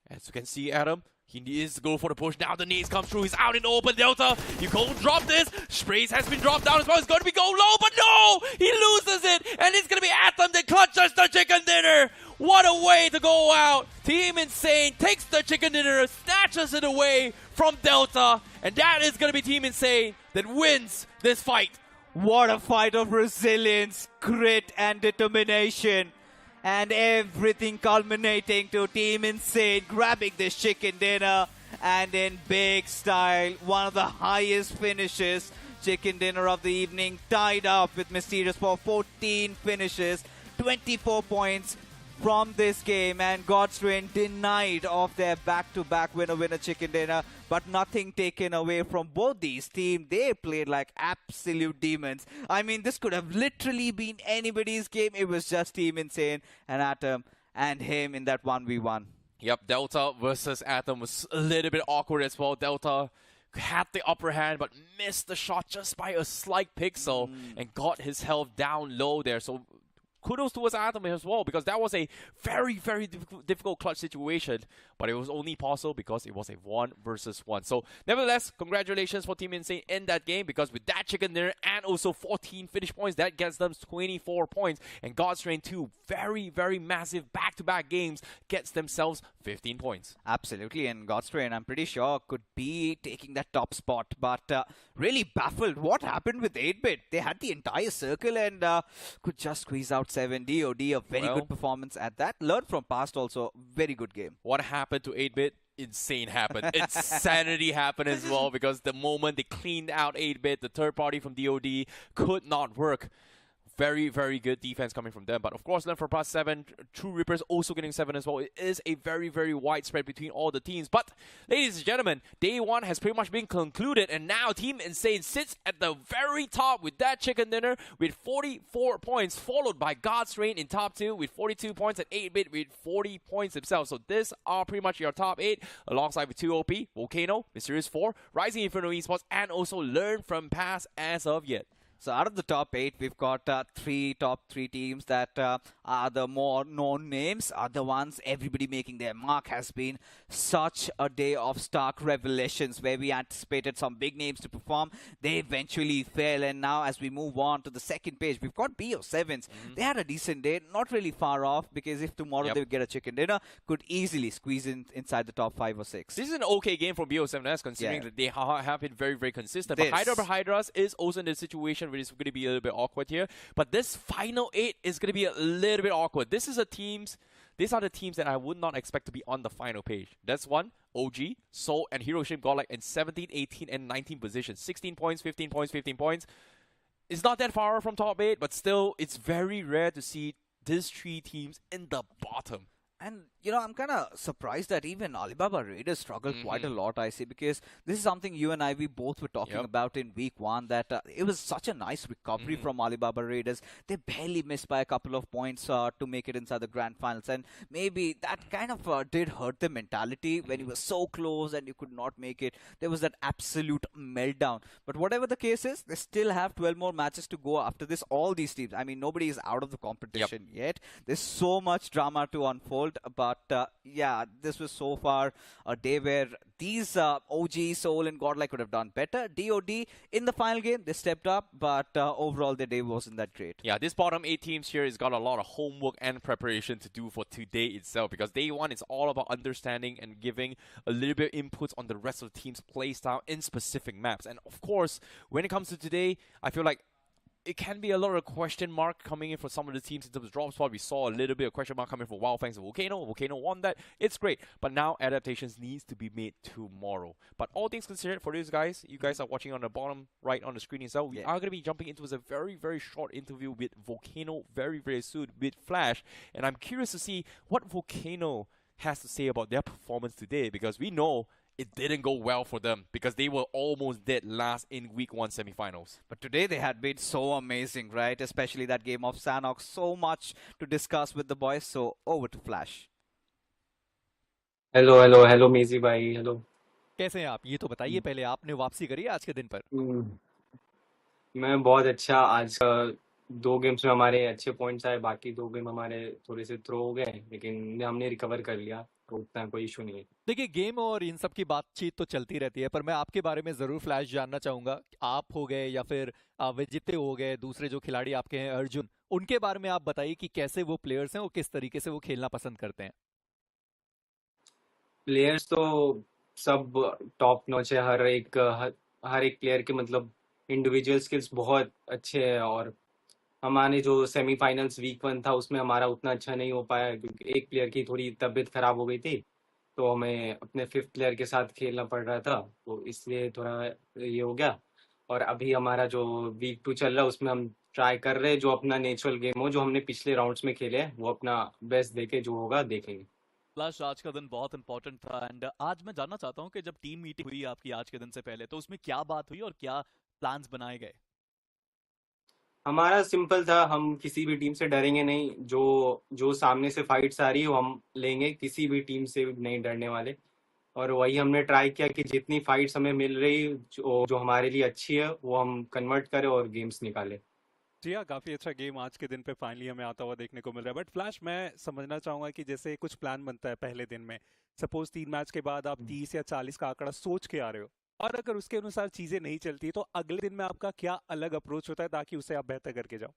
L: As you can see, Adam, he needs to go for the push. Now the nades come through. He's out in the open. Delta, you go drop this. Sprays has been dropped down as well. It's going to be go low, but no! He loses it. And it's going to be Atom that clutches the chicken dinner. What a way to go out. Team Insane takes the chicken dinner, snatches it away from Delta. And that is going to be Team Insane that wins this fight.
M: What a fight of resilience, grit, and determination. And everything culminating to Team Insane grabbing this chicken dinner. And in big style, one of the highest finishes. Chicken dinner of the evening tied up with Mysterious for 14 finishes, 24 points from this game, and God's Reign denied of their back-to-back winner-winner chicken dinner, but nothing taken away from both these teams. They played like absolute demons. I mean, this could have literally been anybody's game. It was just Team Insane and Atom and him in that 1v1.
L: Yep, Delta versus Atom was a little bit awkward as well. Delta had the upper hand but missed the shot just by a slight pixel and got his health down low there. So kudos towards Atom as well, because that was a very, very difficult clutch situation, but it was only possible because it was a 1 versus 1. So nevertheless, congratulations for Team Insane in that game, because with that chicken dinner and also 14 finish points, that gets them 24 points. And God's Reign 2, very, very massive back-to-back games, gets themselves 15 points.
M: Absolutely, and God's Reign, I'm pretty sure, could be taking that top spot, but really baffled what happened with 8-Bit. They had the entire circle and could just squeeze out 7. DOD, a very good performance at that. Learned from past also, very good game.
L: What happened to 8-Bit? Insane happened. Insanity happened as well, because the moment they cleaned out 8-Bit, the third party from DOD could not work. very, very good defense coming from them. But of course, left for plus 7. True Rippers also getting 7 as well. It is a very, very wide spread between all the teams. But, ladies and gentlemen, day 1 has pretty much been concluded. And now Team Insane sits at the very top with that chicken dinner with 44 points, followed by God's Reign in top 2 with 42 points and 8-Bit with 40 points themselves. So this are pretty much your top 8, alongside with 2 OP, VOLCANO, Mysterious 4, Rising Inferno Esports, and also Learn from Past as of yet.
M: So out of the top 8, we've got top 3 teams that are the more known names, are the ones everybody making their mark. Has been such a day of stark revelations where we anticipated some big names to perform. They eventually fell, and now as we move on to the second page, we've got BO7s. They had a decent day, not really far off, because if tomorrow they get a chicken dinner, could easily squeeze inside the top 5 or 6.
L: This is an okay game for BO7s, considering that they have been very, very consistent. But Hyderabad Hydras is also in the situation where it's going to be a little bit awkward here. But this final 8 is going to be a little bit awkward. These are the teams that I would not expect to be on the final page. That's one, OG, Seoul, and Hiroshima Godlike in 17, 18, and 19 positions. 16 points, 15 points, 15 points. It's not that far from top 8, but still, it's very rare to see these 3 teams in the bottom.
M: And, you know, I'm kind of surprised that even Alibaba Raiders struggled quite a lot, I see, because this is something you and I, we both were talking about in week 1, that it was such a nice recovery from Alibaba Raiders. They barely missed by a couple of points to make it inside the Grand Finals. And maybe that kind of did hurt the mentality when you were so close and you could not make it. There was that absolute meltdown. But whatever the case is, they still have 12 more matches to go after this. All these teams, I mean, nobody is out of the competition yet. There's so much drama to unfold. But yeah, this was so far a day where these OG, Seoul, and Godlike could have done better. DOD in the final game, they stepped up, but overall the day wasn't that great.
L: Yeah, this bottom 8 teams here has got a lot of homework and preparation to do for today itself, because day 1 is all about understanding and giving a little bit of inputs on the rest of the team's play style in specific maps. And of course, when it comes to today, I feel like it can be a lot of question mark coming in for some of the teams in terms of drop spot. We saw a little bit of question mark coming for Wyld Fangs and VOLCANO. VOLCANO won that. It's great. But now adaptations needs to be made tomorrow. But all things considered, for these guys, you guys are watching on the bottom right on the screen itself. We are going to be jumping into a very, very short interview with VOLCANO very, very soon with Flash. And I'm curious to see what VOLCANO has to say about their performance today, because we know it didn't go well for them because they were almost dead last in week 1 semifinals.
M: But today they had been so amazing, right? Especially that game of Sanhok. So much to discuss with the boys. So over to Flash.
N: Hello मेजी भाई, hello.
O: कैसे हैं आप? ये तो बताइए पहले, आपने वापसी करी आज के दिन पर?
N: मैं बहुत अच्छा। आज 2 गेम्स में हमारे अच्छे पॉइंट्स आए, बाकी 2 गेम हमारे थोड़े से थ्रो हो गए, लेकिन हमने रिकवर कर लिया, तो उतना कोई इशू नहीं है।
O: देखिए, गेम और इन सब की बातचीत तो चलती रहती है, पर मैं आपके बारे में जरूर फ्लैश जानना चाहूंगा। आप हो गए या फिर विजिते हो गए, दूसरे जो खिलाड़ी आपके हैं अर्जुन, उनके बारे में आप बताइए कि कैसे वो प्लेयर्स हैं और किस तरीके से वो खेलना पसंद करते हैं।
N: प्लेयर्स तो सब टॉप नॉच है। हर एक प्लेयर के मतलब इंडिविजुअल स्किल्स बहुत अच्छे हैं, और हमारे जो सेमीफाइनल्स वीक 1 था उसमें हमारा उतना अच्छा नहीं हो पाया क्योंकि एक प्लेयर की थोड़ी तबीयत खराब हो गई थी, तो हमें अपने 5th प्लेयर के साथ खेलना पड़ रहा था, तो इसलिए थोड़ा ये हो गया। और अभी हमारा जो वीक 2 चल रहा है उसमें हम ट्राई कर रहे हैं जो अपना नेचुरल गेम हो, जो हमने पिछले राउंड्स में खेले हैं, वो अपना बेस्ट देके जो होगा देखेंगे।
O: फ्लैश, आज का दिन बहुत इंपॉर्टेंट था, एंड आज मैं जानना चाहता हूँ कि जब टीम मीटिंग हुई आपकी आज के दिन से पहले, तो उसमें क्या बात हुई और क्या प्लान्स बनाए गए?
N: हमारा सिंपल था, हम किसी भी टीम से डरेंगे नहीं। जो सामने से फाइट्स आ रही है वो हम लेंगे, किसी भी टीम से नहीं डरने वाले। और वही हमने ट्राई किया कि जितनी फाइट्स हमें मिल रही जो हमारे लिए अच्छी है वो हम कन्वर्ट करें और गेम्स निकालें।
B: जी हाँ, काफी अच्छा गेम आज के दिन पे फाइनली हमें आता हुआ देखने को मिल रहा है। बट फ्लैश, मैं समझना चाहूंगा कि जैसे कुछ प्लान बनता है पहले दिन में, सपोज 3 मैच के बाद आप 30 या 40 का आंकड़ा सोच के आ रहे हो, और अगर उसके अनुसार चीजें नहीं चलती तो अगले दिन में आपका क्या अलग अप्रोच होता है ताकि उसे आप बेहतर करके जाओ?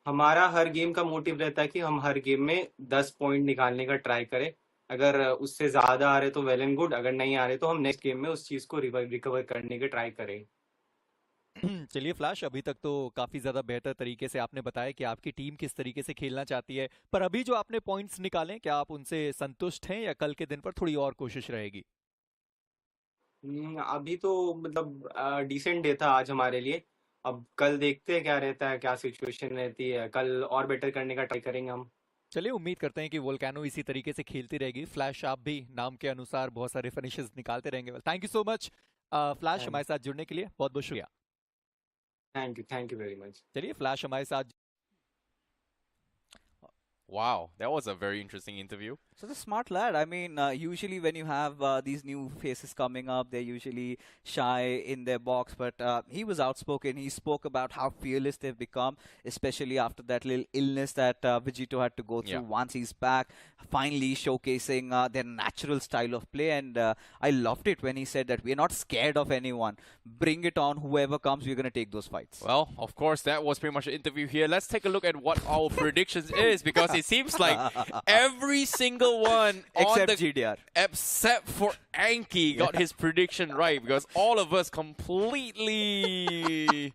N: हमारा हर गेम का मोटिव रहता है कि हम हर गेम में 10 पॉइंट निकालने का ट्राई करें। अगर उससे ज्यादा आ रहे तो वेल एंड गुड, अगर नहीं आ रहे तो हम नेक्स्ट गेम में उस चीज को रिकवर करने के ट्राई करें।
O: चलिए फ्लैश, अभी तक तो काफी ज्यादा बेहतर तरीके से आपने बताया कि आपकी टीम किस तरीके से खेलना चाहती है, पर अभी जो आपने पॉइंट्स निकाले, क्या आप उनसे संतुष्ट हैं या कल के दिन पर थोड़ी और कोशिश रहेगी?
N: अभी तो मतलब डिसेंट डे था आज हमारे लिए, अब कल देखते हैं क्या रहता है, क्या सिचुएशन रहती है, कल और बेटर करने का ट्राई करेंगे हम।
O: चलिए उम्मीद करते हैं कि वोल्केनो इसी तरीके से खेलती रहेगी। फ्लैश आप भी नाम के अनुसार बहुत सारे फिनिशेस निकालते रहेंगे। Thank you so much flash हमारे साथ जुड़ने के लिए, बहुत बहुत शुक्रिया।
N: Thank you very much.
O: चलिए फ्लैश हमारे साथ।
L: Wow, that was a very interesting interview.
M: Such a smart lad. I mean, usually when you have these new faces coming up, they're usually shy in their box. But he was outspoken. He spoke about how fearless they've become, especially after that little illness that Vegito had to go through.
L: Yeah.
M: Once he's back, finally showcasing their natural style of play. And I loved it when he said that we're not scared of anyone. Bring it on. Whoever comes, we're going to take those fights.
L: Well, of course, that was pretty much the interview here. Let's take a look at what our predictions is, because it seems like every single one
M: Except
L: on the
M: GDR.
L: except for Anki got his prediction right, because all of us completely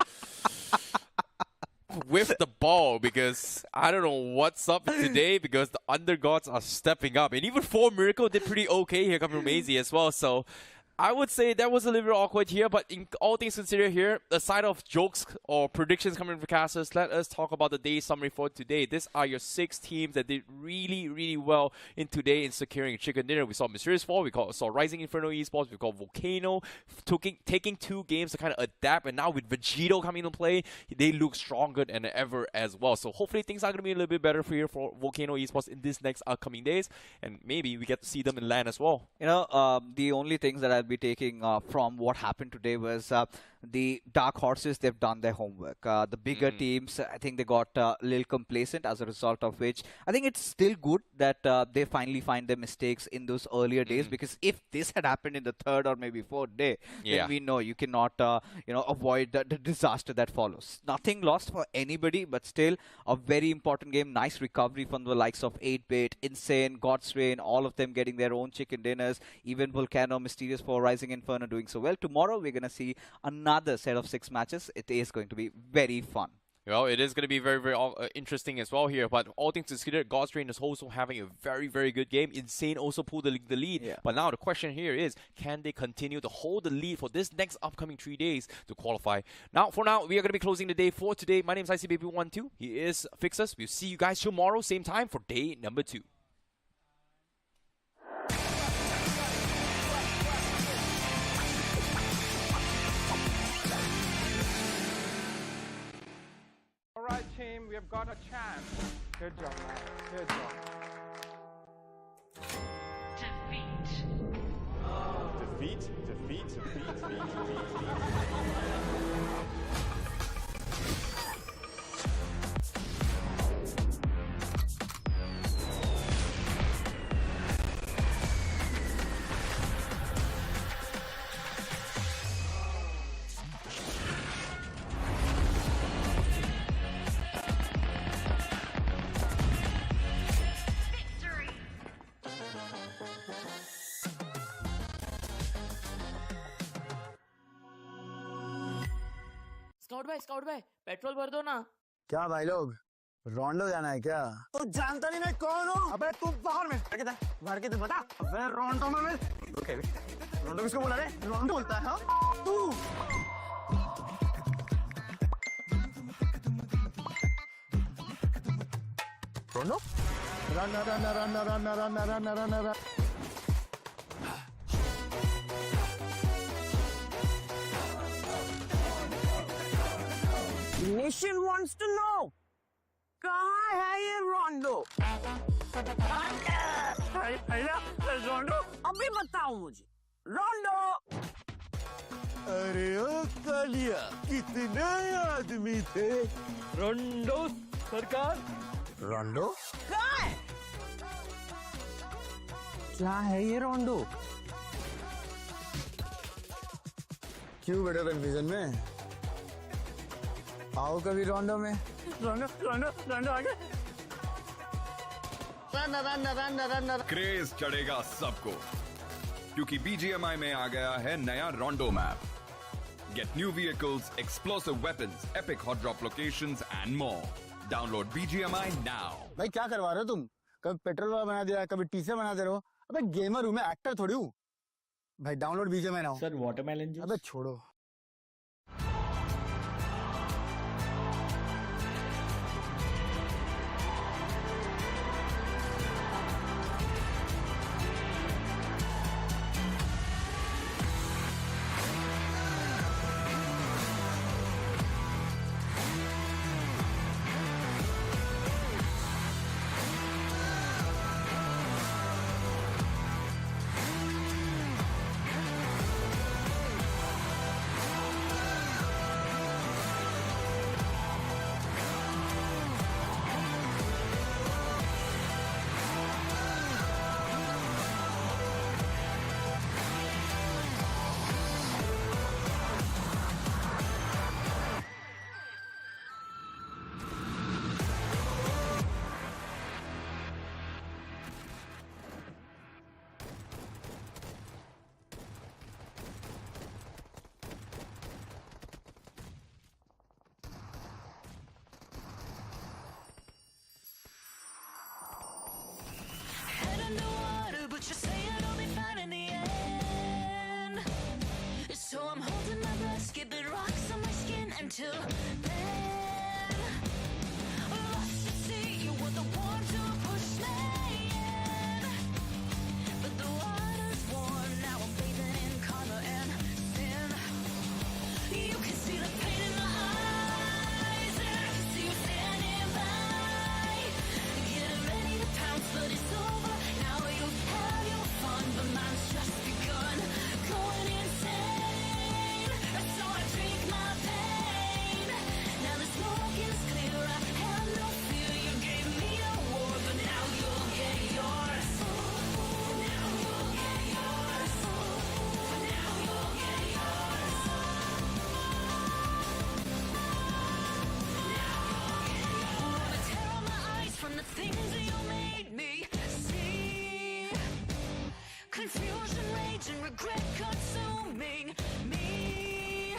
L: whiffed the ball, because I don't know what's up today, because the undergods are stepping up, and even 4 Miracle did pretty okay here coming from AZ as well. So I would say that was a little bit awkward here, but in all things considered here, aside of jokes or predictions coming from casters, let us talk about the day's summary for today. These are your 6 teams that did really, really well in today in securing a chicken dinner. We saw Mysterious Fall, we saw Rising Inferno Esports, we saw VOLCANO taking 2 games to kind of adapt, and now with Vegito coming into play, they look stronger than ever as well. So hopefully things are going to be a little bit better for VOLCANO Esports in these next upcoming days, and maybe we get to see them in LAN as well.
M: You know, the only things that I'll be taking from what happened today was the dark horses. They've done their homework. The bigger teams, I think they got a little complacent, as a result of which I think it's still good that they finally find their mistakes in those earlier days, because if this had happened in the 3rd or maybe 4th day, then we know you cannot avoid the disaster that follows. Nothing lost for anybody, but still a very important game. Nice recovery from the likes of 8-Bit, Insane, God's Reign, all of them getting their own chicken dinners. Even VOLCANO, Mysterious for Rising Inferno doing so well. Tomorrow we're going to see another set of 6 matches. It is going to be very fun.
L: Well, it is going to be very, very interesting as well here. But all things considered, God's Reign is also having a very, very good game. Insane also pulled the lead.
M: Yeah.
L: But now the question here is, can they continue to hold the lead for this next upcoming 3 days to qualify? Now, for now, we are going to be closing the day for today. My name is ICBaby12. He is Fixus. We'll see you guys tomorrow, same time, for day number 2.
F: All right, team, we have got a chance. Good job, man. Good job.
P: Defeat.
H: Scout भाई petrol भर दो ना।
I: क्या भाई लोग, रोंडो जाना है क्या? तो जानता नहीं मैं कौन हूँ? अबे तू बाहर में भर के तो बता। अबे रोंडो में मैं ओके, रोंडो किसको बोला रे? रोंडो बोलता है हाँ? तू रोंडो? Run.
Q: Nation wants to know, कहाँ है ये रोंडो? रोंडो? अभी बताओ मुझे, रोंडो?
I: अरे ओ कालिया, कितने आदमी थे?
H: रोंडो सरकार।
I: रोंडो?
Q: कहाँ है? क्या है ये रोंडो?
I: क्यों बेटा कन्फ्यूजन में? आओ कभी रोंडो में। रोंडो आगे। रन।
J: क्रेज चढ़ेगा सबको, क्योंकि BGMI में आ गया है नया रोंडो map. Get new vehicles, explosive weapons, epic hot drop locations and more. Download BGMI now.
I: भाई क्या करवा रहे हो तुम? कभी पेट्रोल वाला बना दिया, कभी टीचर बना दे रहे हो। अबे गेमर हूँ मैं, एक्टर थोड़ी हूँ। भाई download BGMI now.
R: Sir watermelon juice.
I: अबे छोड़ो।
A: till then. Lost at sea, you were the one to push me in. But the water's warm, now I'm bathing in karma and sin. You can see the pain in my eyes, and I can see you standing by. Getting ready to pounce, but it's over. Now you've had your fun, but mine's just begun. Going insane, so I drink my pain. Now the smoke is clear, I have no fear. You gave me a war, but now you'll get yours. Now you'll get yours. Now you'll get yours. Wanna tear out my eyes from the things that you made me see. Confusion, rage, and regret consuming me.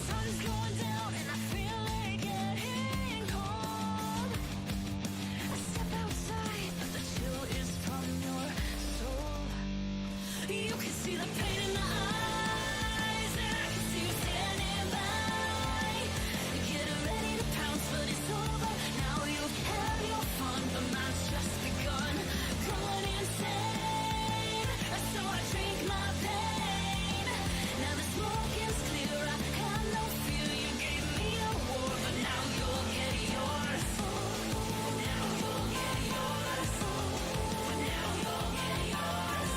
A: Sun's going down and I feel it getting cold. I step outside, but the chill is from your soul. You can see the pain in my eyes, and I can see you standing by. Getting ready to pounce, but it's over. Now you've had your fun, but mine's just begun. Going insane, so I drink my pain. Now the smoke is clear, I have no fear. You gave me a war, but now you'll get yours. Now you'll get yours. Now you'll get yours.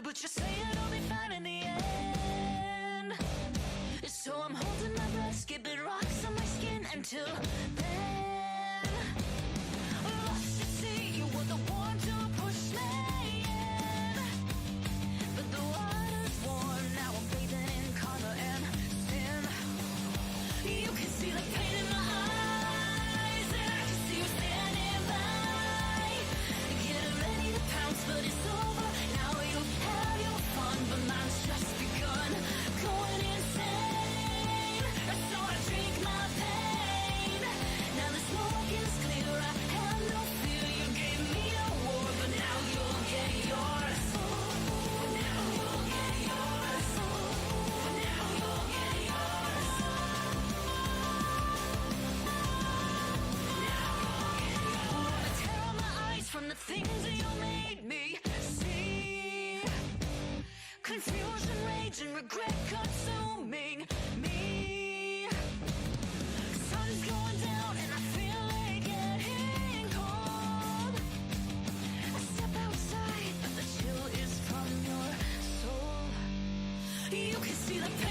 A: But you say it'll be fine in the end. So I'm holding my breath, skipping rocks on my skin until then. Lost at sea, you were the one to push me in. But the water's warm, now I'm bathing in color and sin. You can see the pain in my eyes, and I can see you standing by. Getting ready to pounce, but it's over. Now you have your fun, but mine's just begun. Going insane, so I drink my pain. Now the smoke is clear, I have no fear. You gave me a war, but now you'll get yours. But now you'll get yours. But now you'll get yours. Wanna tear out my eyes from the things that you made me see. Confusion, rage, and regret consuming me. Sun's going down and I feel it getting cold. I step outside, but the chill is from your soul. You can see the pain